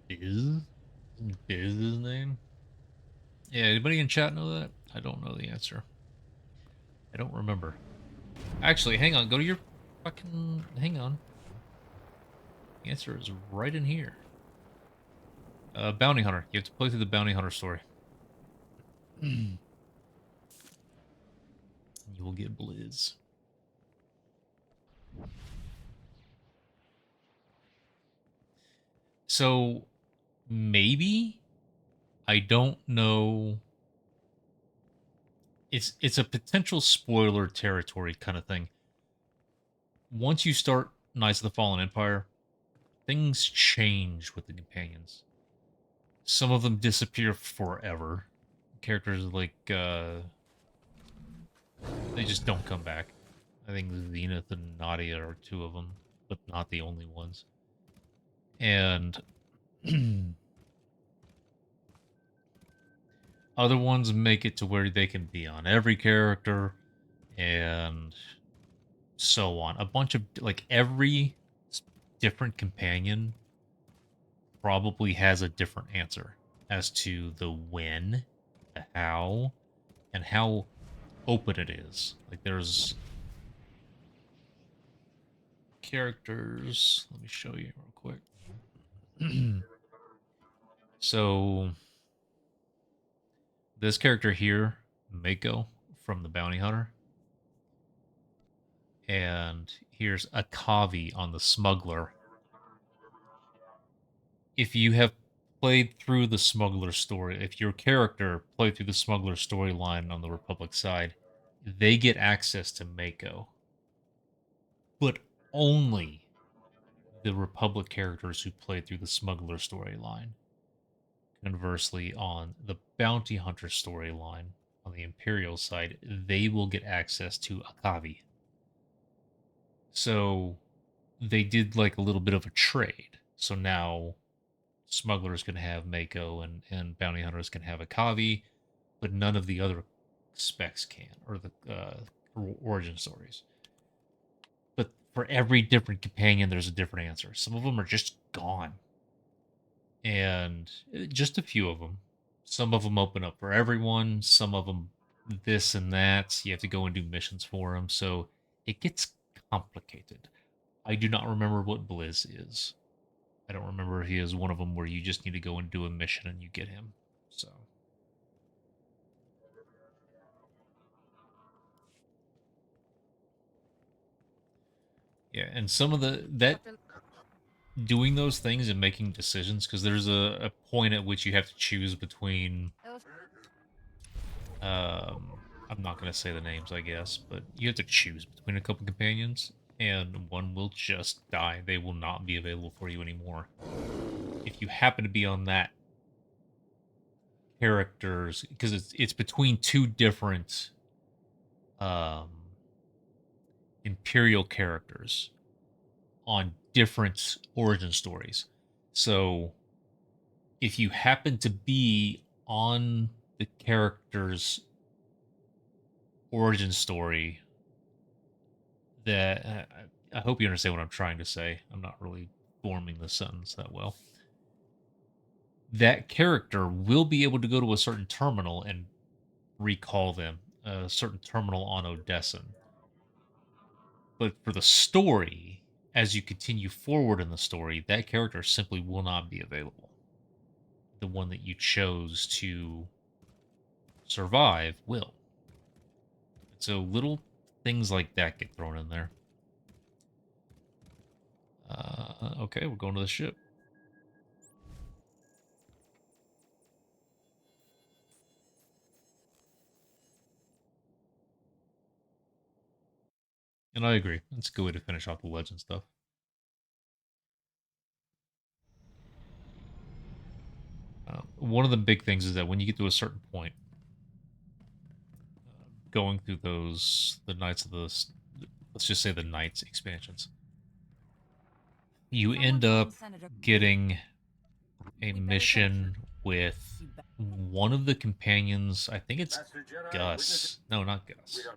Biz his name? Yeah, anybody in chat know that? I don't know the answer. I don't remember. Actually, hang on. Go to your fucking... Hang on. The answer is right in here. Bounty Hunter. You have to play through the Bounty Hunter story. You will get Blizz. So, maybe? I don't know. It's a potential spoiler territory kind of thing. Once you start Knights of the Fallen Empire, things change with the companions. Some of them disappear forever. Characters like, they just don't come back. I think Zenith and Nadia are two of them, but not the only ones. And other ones make it to where they can be on every character and so on. A bunch of, like, every different companion probably has a different answer as to the when, the how, and how open it is. Like, there's characters. Let me show you real quick. So, this character here, Mako, from the Bounty Hunter. And here's Akavi on the Smuggler. If you have played through the smuggler story, if your character played through the smuggler storyline on the Republic side, they get access to Mako. But only the Republic characters who played through the smuggler storyline. Conversely, on the bounty hunter storyline, on the Imperial side, they will get access to Akavi. So they did like a little bit of a trade. So now smugglers can have Mako and bounty hunters can have Akavi, but none of the other specs can, or the origin stories. But for every different companion, there's a different answer. Some of them are just gone. And just a few of them. Some of them open up for everyone. Some of them this and that. You have to go and do missions for them. So it gets complicated. I do not remember what Blizz is. I don't remember if he is one of them where you just need to go and do a mission and you get him. So. Yeah, and some of that doing those things and making decisions, because there's a point at which you have to choose between I'm not going to say the names, I guess, but you have to choose between a couple companions, and one will just die. They will not be available for you anymore. If you happen to be on that characters, because it's between two different Imperial characters on different origin stories. So if you happen to be on the character's origin story, that I hope you understand what I'm trying to say. I'm not really forming the sentence that well. That character will be able to go to a certain terminal and recall them, a certain terminal on Odessen. But for the story, as you continue forward in the story, that character simply will not be available. The one that you chose to survive will. So little things like that get thrown in there. Okay, we're going to the ship. And I agree. It's a good way to finish off the legend stuff. One of the big things is that when you get to a certain point, going through the Knights of the, let's just say the Knights expansions, you end up getting a mission with one of the companions. I think it's Gus. No, not Gus.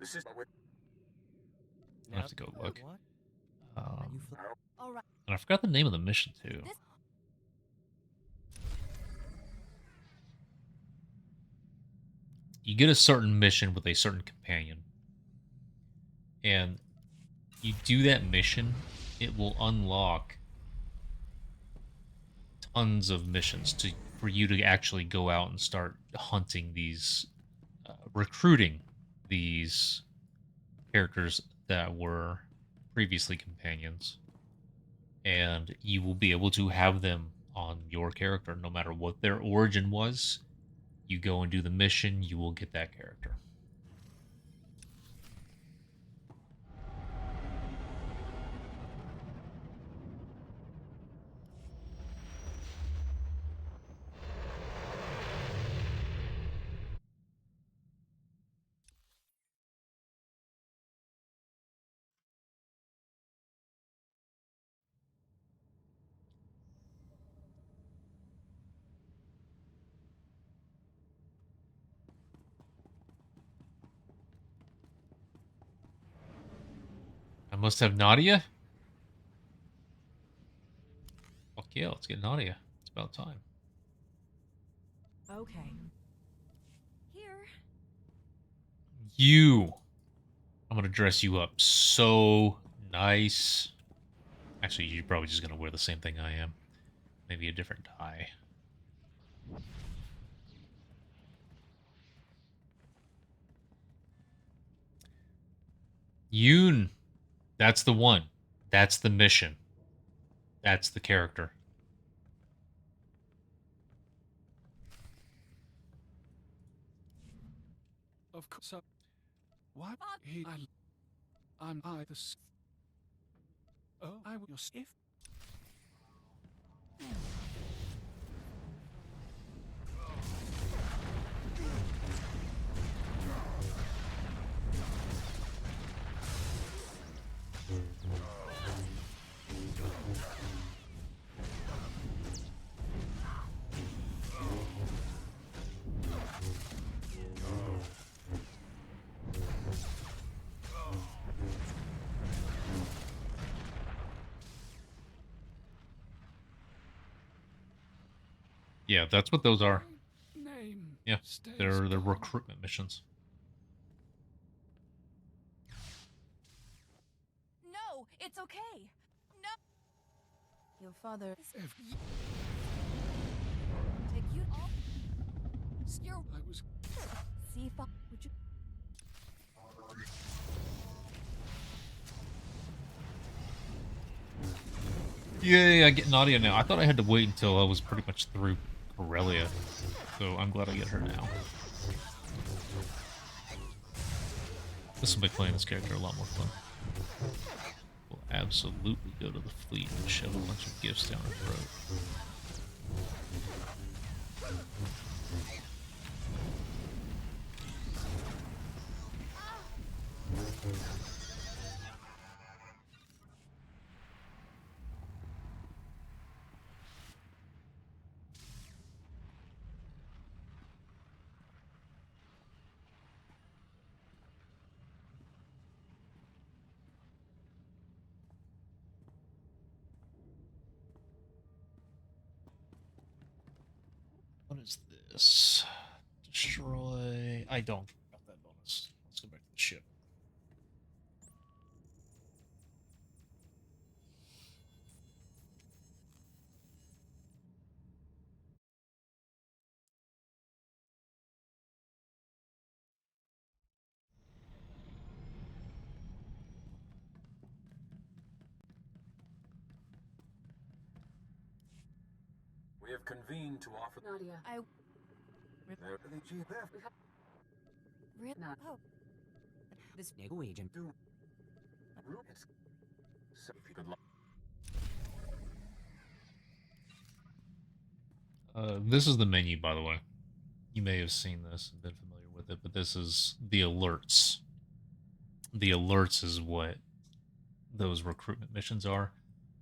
I have to go look. And I forgot the name of the mission too. You get a certain mission with a certain companion. And you do that mission, it will unlock tons of missions for you to actually go out and start hunting these, recruiting these characters that were previously companions. And you will be able to have them on your character no matter what their origin was. You go and do the mission, you will get that character. I must have Nadia? Fuck yeah, let's get Nadia. It's about time. Okay. Here. You! I'm gonna dress you up so nice. Actually, you're probably just gonna wear the same thing I am. Maybe a different tie. Yoon! That's the one. That's the mission. That's the character. Of course. What? I'm I the. Oh, I will if. Yeah, that's what those are. Name. Yeah, they're the recruitment missions. No, it's okay. No. Your father. Take you all. I was. See if I would you. Yay, I get Nadia now. I thought I had to wait until I was pretty much through Corellia, so I'm glad I get her now. This will make playing this character a lot more fun. We'll absolutely go to the fleet and shove a bunch of gifts down her throat. What is this? Destroy. I don't care about that bonus. Let's go back to the ship. We have convened to offer Nadia. Not. Oh. This new agent. So if you could. This is the menu, by the way. You may have seen this and been familiar with it, but this is the alerts. The alerts is what those recruitment missions are.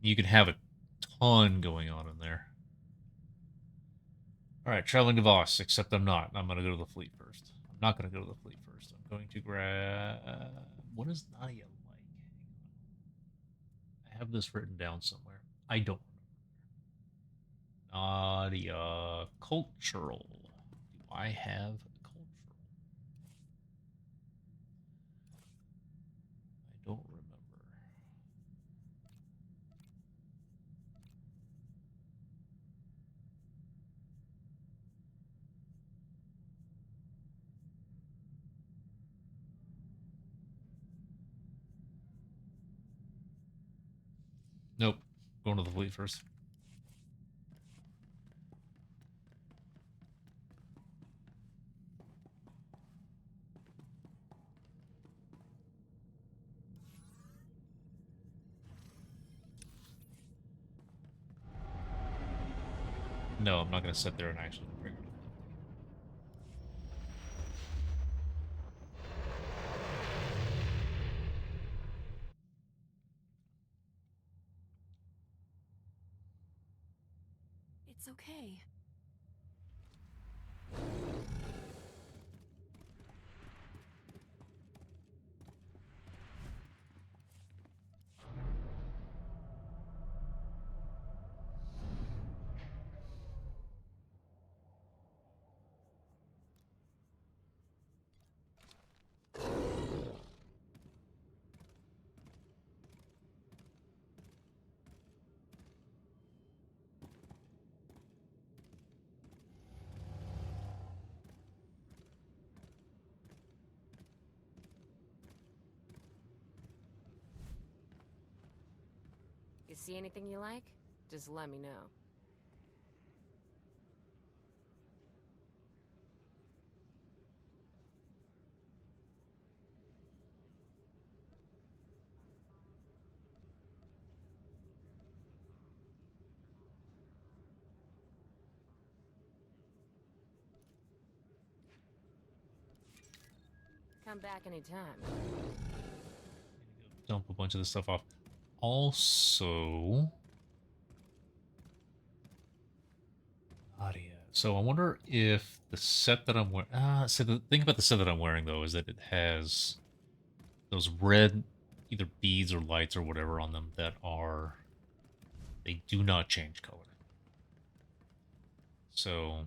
You can have a ton going on in there. Alright, traveling to Voss, except I'm not. I'm going to go to the fleet first. I'm not going to go to the fleet first. I'm going to grab... What is Nadia like? I have this written down somewhere. I don't remember. Nadia... Cultural. Do I have cultural? I don't remember. Nope. Going to the fleet first. No, I'm not going to sit there and actually bring her to It's okay. You see anything you like? Just let me know. Come back anytime. Dump a bunch of this stuff off. Also, Nadia. So I wonder if the set that I'm wearing. So the thing about the set that I'm wearing though is that it has those red, either beads or lights or whatever on them that are. They do not change color. So.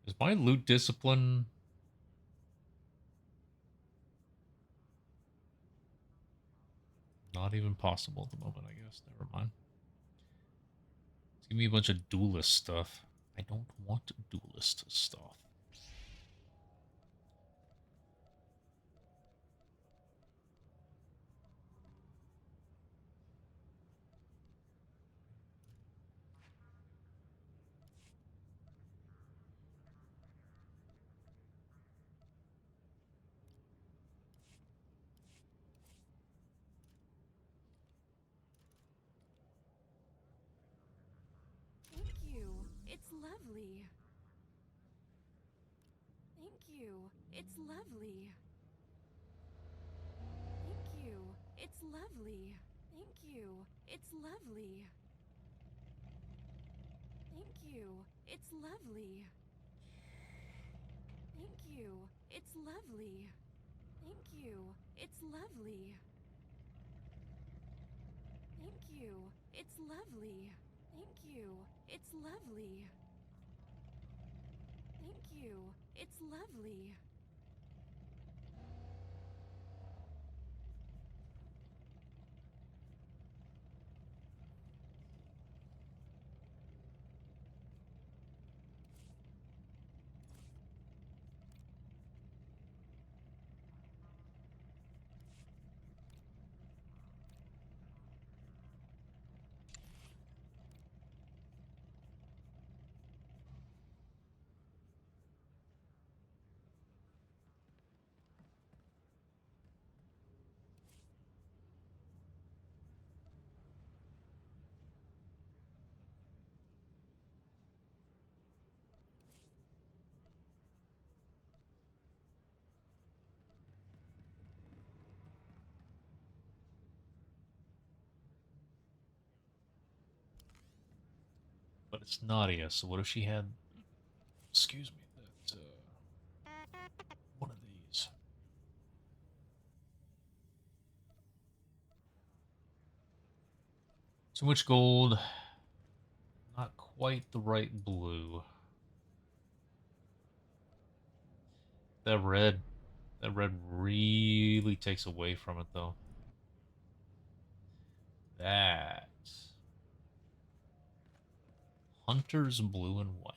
Is my loot discipline... not even possible at the moment, I guess. Never mind. Give me a bunch of duelist stuff. I don't want duelist stuff. Thank you. It's lovely. Thank you. It's lovely. Thank you. It's lovely. Thank you. It's lovely. Thank you. It's lovely. Thank you. It's lovely. Thank you. It's lovely. Thank you. It's lovely. Thank you. It's lovely. Thank you. It's lovely. But it's Nadia, so what if she had... excuse me, that, one of these. Too much gold. Not quite the right blue. That red really takes away from it, though. That... Hunter's blue and white.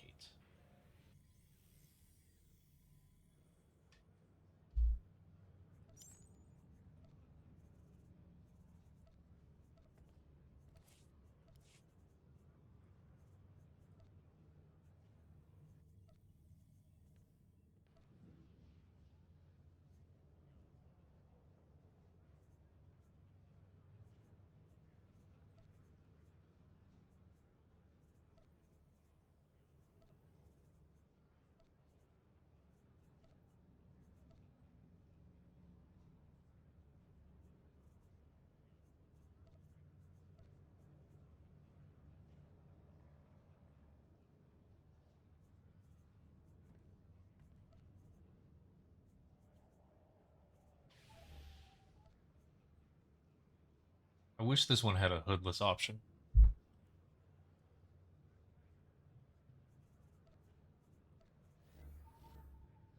I wish this one had a hoodless option.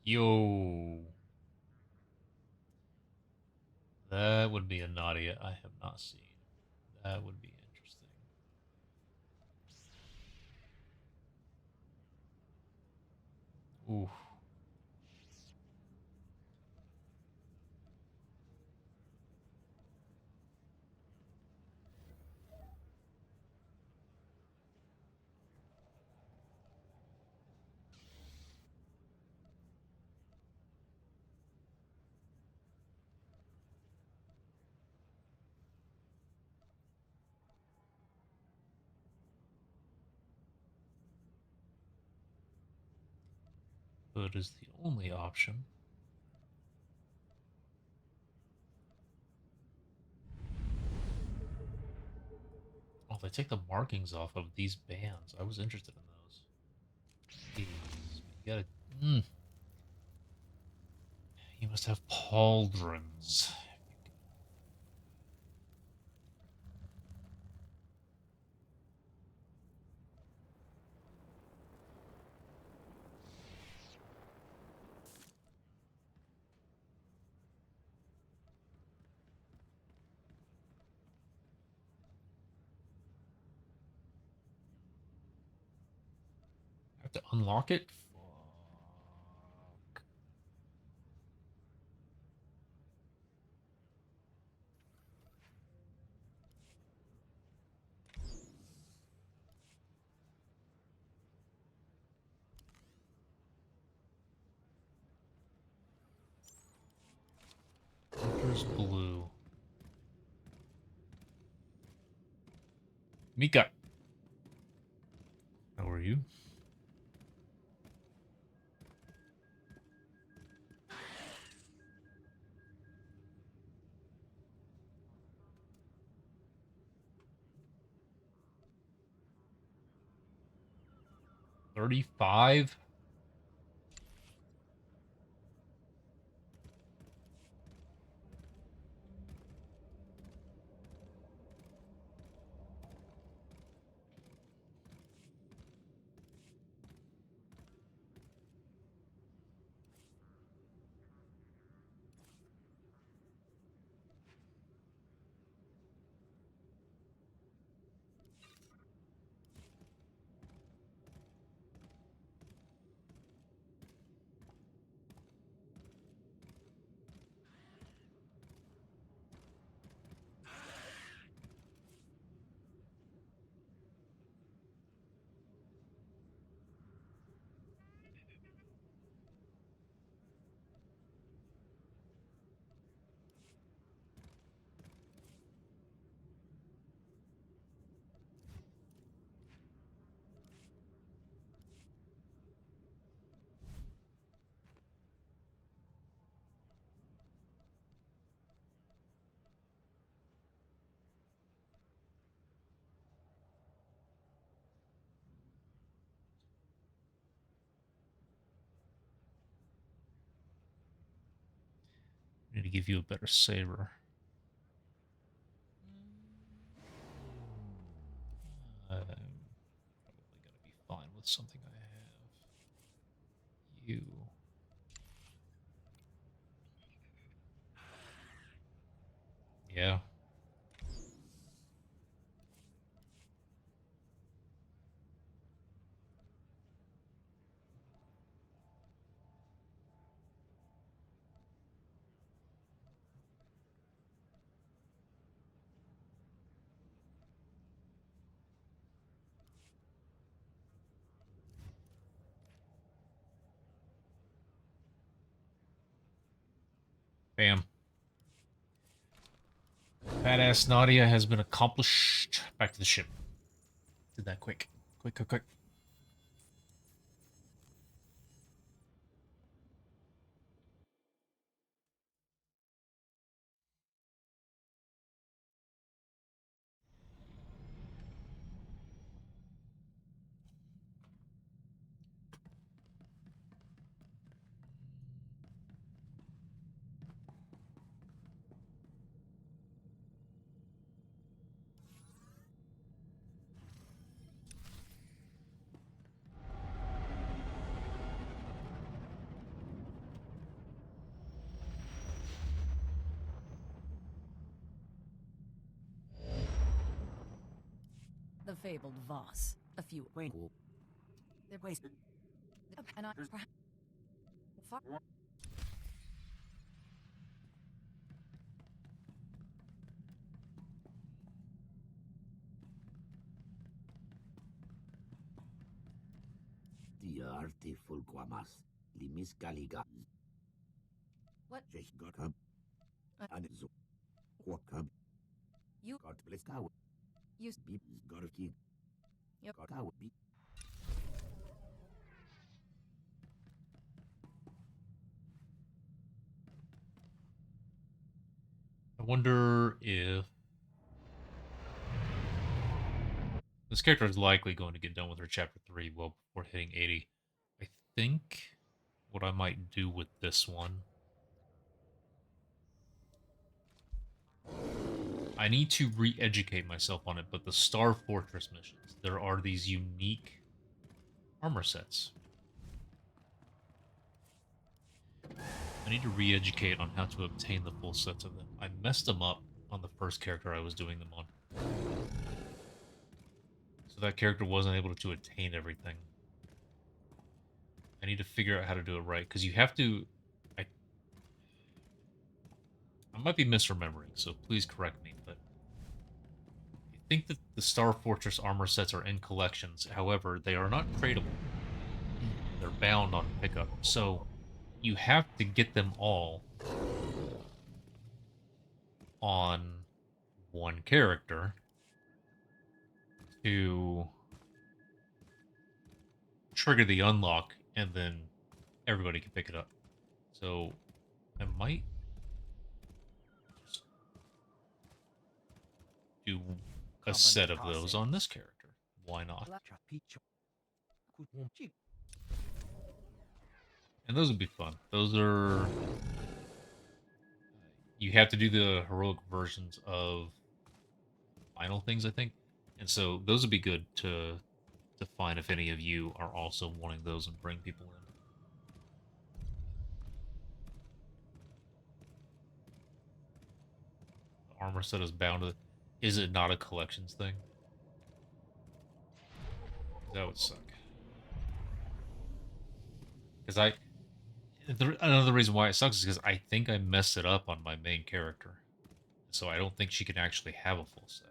Yo. That would be a Nadia I have not seen. That would be interesting. Ooh. Hood is the only option. Oh, they take the markings off of these bands. I was interested in those. Jeez, you gotta. You must have pauldrons. Have to unlock it? Fuck. Here's blue. Mika. How are you? $35? Need to give you a better saber. I'm probably gonna be fine with something I have. You. Yeah. Bam. Badass Nadia has been accomplished. Back to the ship. Did that quick. Quick, quick, quick. The fabled Voss. A few wrinkle. Their waste. And I. Die arte fulquamas. Limis galiga. What? Jeshgokab. Anizu. Quakab. You. God bless cow. You. Beep. Gorki. Yep. Cow. Beep. I wonder if this character is likely going to get done with her chapter 3 well before hitting 80. I think what I might do with this one, I need to re-educate myself on it, but the Star Fortress missions, there are these unique armor sets. I need to re-educate on how to obtain the full sets of them. I messed them up on the first character I was doing them on. So that character wasn't able to attain everything. I need to figure out how to do it right, because you have to... I might be misremembering, so please correct me, but I think that the Star Fortress armor sets are in collections. However, they are not tradable. They're bound on pickup, so you have to get them all on one character to trigger the unlock, and then everybody can pick it up. So I might just do a set of those on this character. Why not? And those would be fun. Those are... You have to do the heroic versions of final things, I think. And so those would be good to find if any of you are also wanting those and bring people in. The armor set is bound to... Is it not a collections thing? That would suck. Because another reason why it sucks is because I think I messed it up on my main character. So I don't think she can actually have a full set.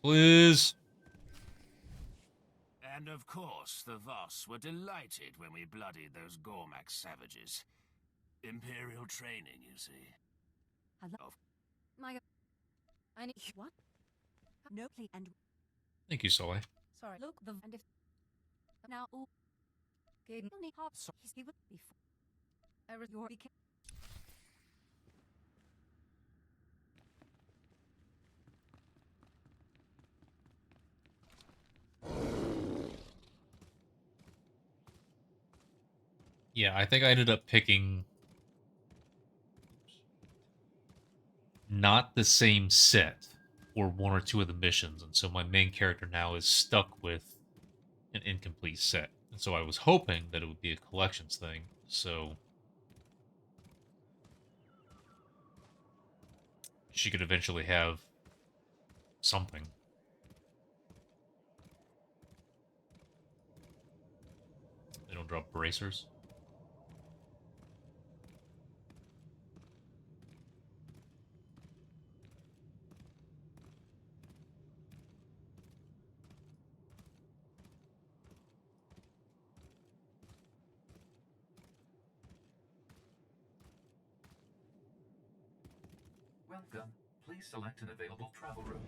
Please. And of course, the Voss were delighted when we bloodied those Gormak savages. Imperial training, you see. Hello. My... I need... What? No, please, and... Thank you, Soleil. Sorry, look, the... And if... Now, oh... Gaiden only hop, so he would be... Ever your... Yeah, I think I ended up picking not the same set for one or two of the missions, and so my main character now is stuck with an incomplete set. And so I was hoping that it would be a collections thing, so she could eventually have something. They don't drop bracers. Welcome. Please select an available travel room.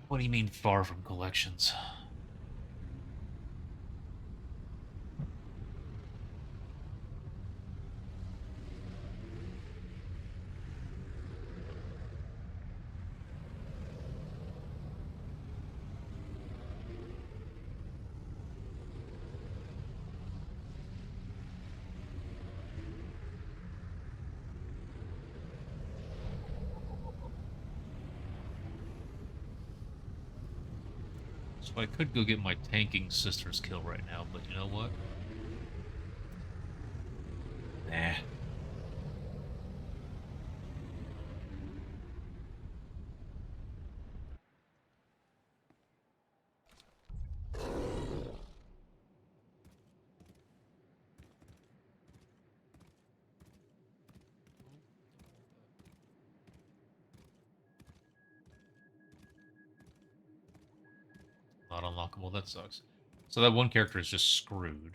What do you mean far from collections? So I could go get my tanking sister's kill right now, but you know what? Nah. Not unlockable, that sucks. So that one character is just screwed.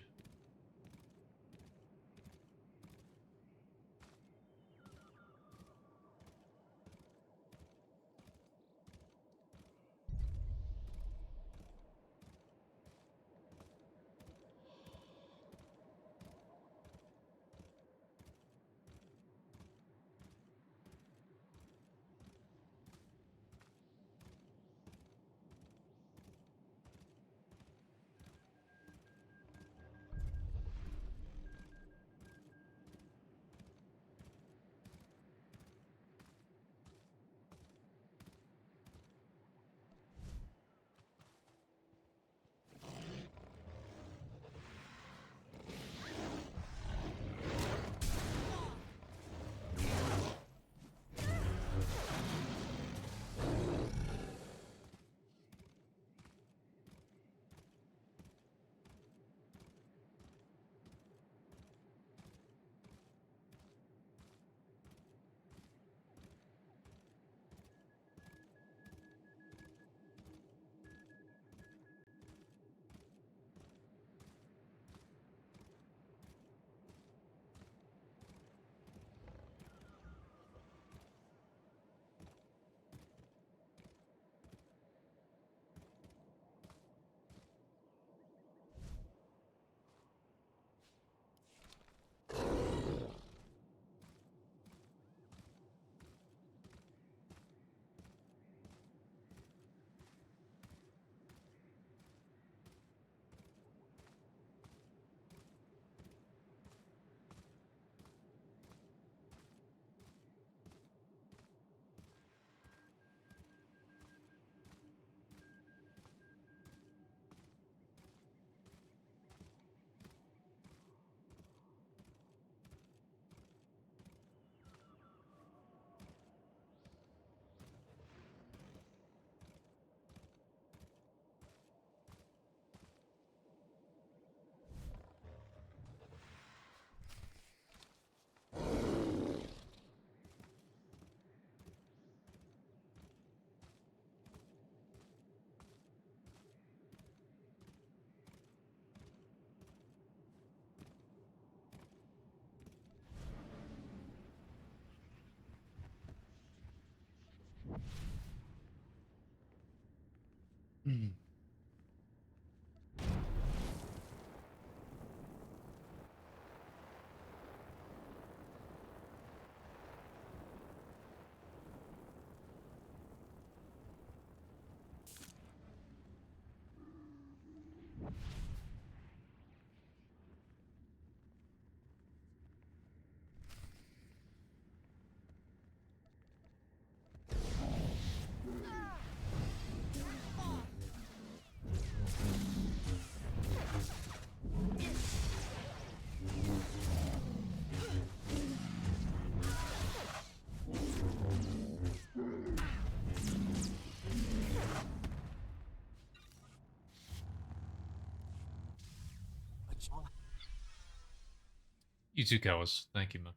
You too, Kawas. Thank you, man.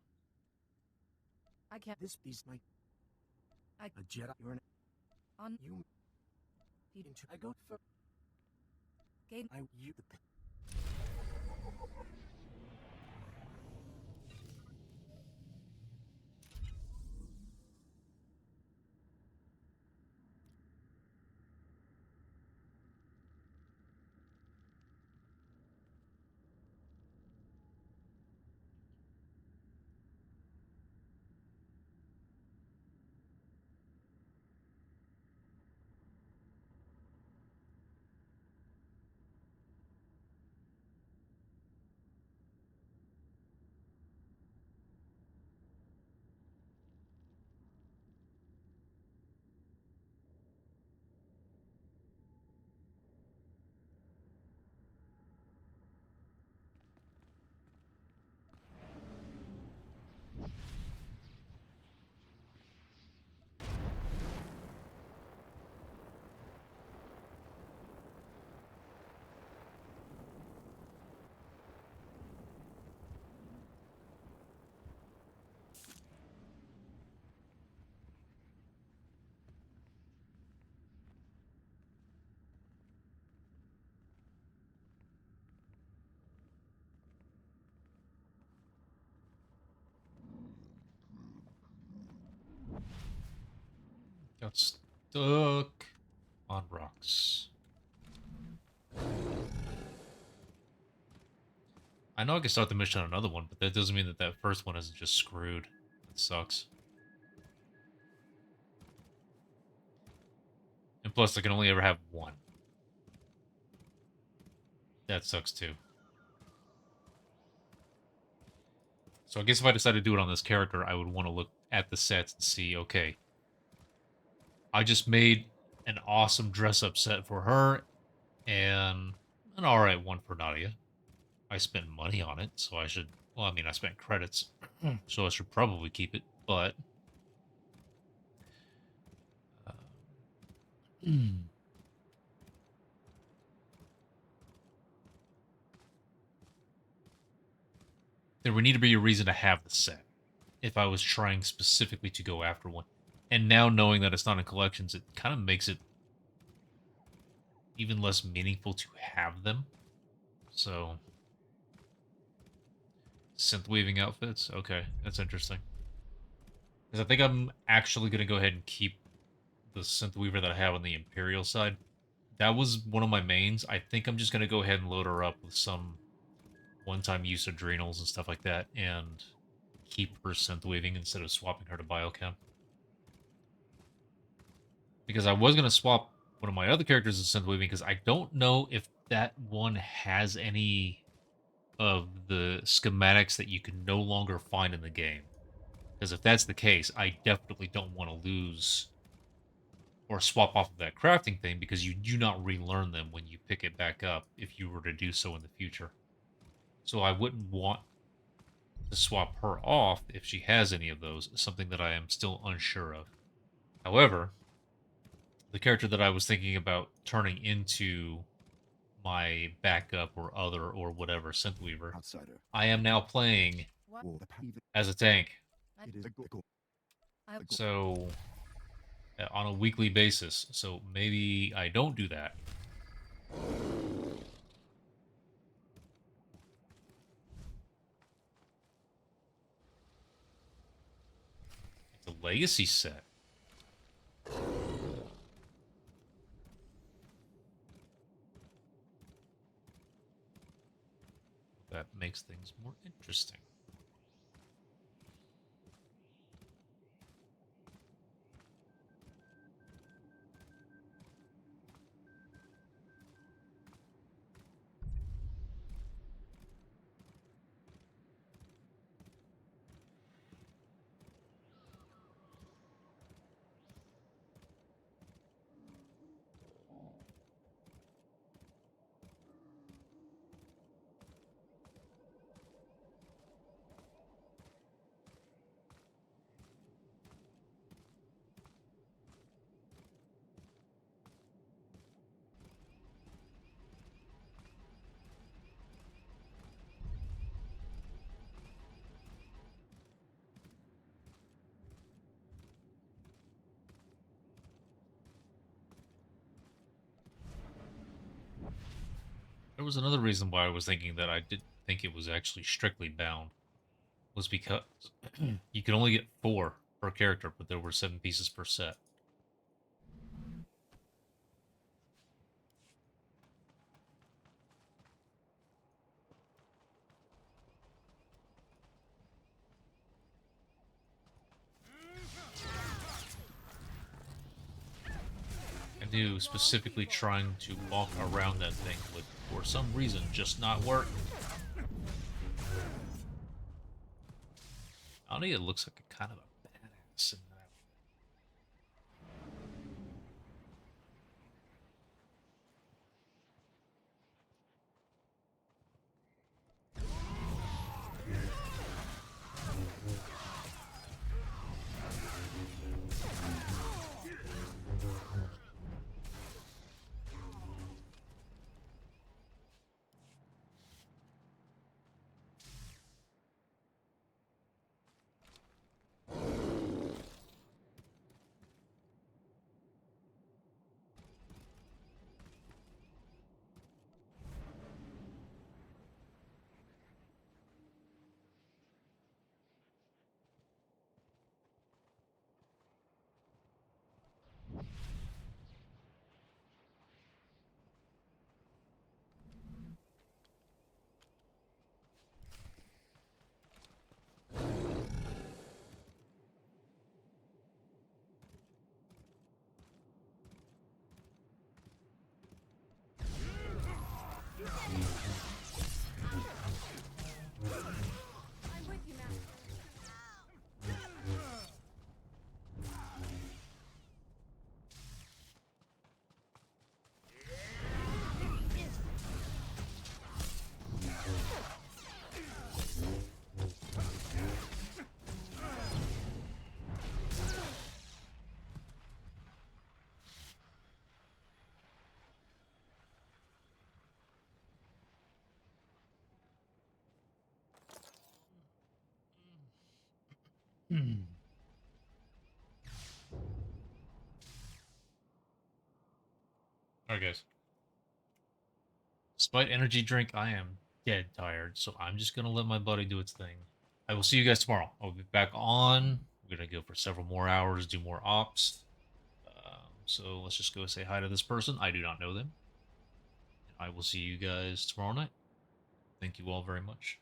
I can't. This beast might. I. A Jedi. You're an. On. You. Into. I go for. Game. I. You. The. Got stuck on rocks. I know I can start the mission on another one, but that doesn't mean that that first one isn't just screwed. It sucks. And plus, I can only ever have one. That sucks too. So I guess if I decide to do it on this character, I would want to look at the sets and see, okay, I just made an awesome dress-up set for her, and an alright one for Nadia. I spent money on it, so I should... Well, I mean, I spent credits, so I should probably keep it, but... There would need to be a reason to have the set, if I was trying specifically to go after one. And now knowing that it's not in collections, it kind of makes it even less meaningful to have them. So... Synth weaving outfits? Okay, that's interesting. Because I think I'm actually going to go ahead and keep the synth weaver that I have on the Imperial side. That was one of my mains. I think I'm just going to go ahead and load her up with some one-time use adrenals and stuff like that, and keep her synth weaving instead of swapping her to biochem. Because I was going to swap one of my other characters to synth weaving, because I don't know if that one has any of the schematics that you can no longer find in the game. Because if that's the case, I definitely don't want to lose or swap off of that crafting thing, because you do not relearn them when you pick it back up if you were to do so in the future. So I wouldn't want to swap her off if she has any of those, something that I am still unsure of. However, the character that I was thinking about turning into my backup or other or whatever synth weaver, Outsider. I am now playing as a tank. It is So on a weekly basis. So maybe I don't do that. It's a legacy set. That makes things more interesting. There was another reason why I was thinking that I didn't think it was actually strictly bound. Was because you could only get 4 per character, but there were 7 pieces per set. I knew specifically trying to walk around that thing would, for some reason, just not work. Ani, it looks like a kind of a badass in that. Alright, guys. Despite energy drink, I am dead tired, so I'm just gonna let my buddy do its thing. I will see you guys tomorrow. I'll be back on. We're gonna go for several more hours, do more ops. So let's just go say hi to this person. I do not know them. I will see you guys tomorrow night. Thank you all very much.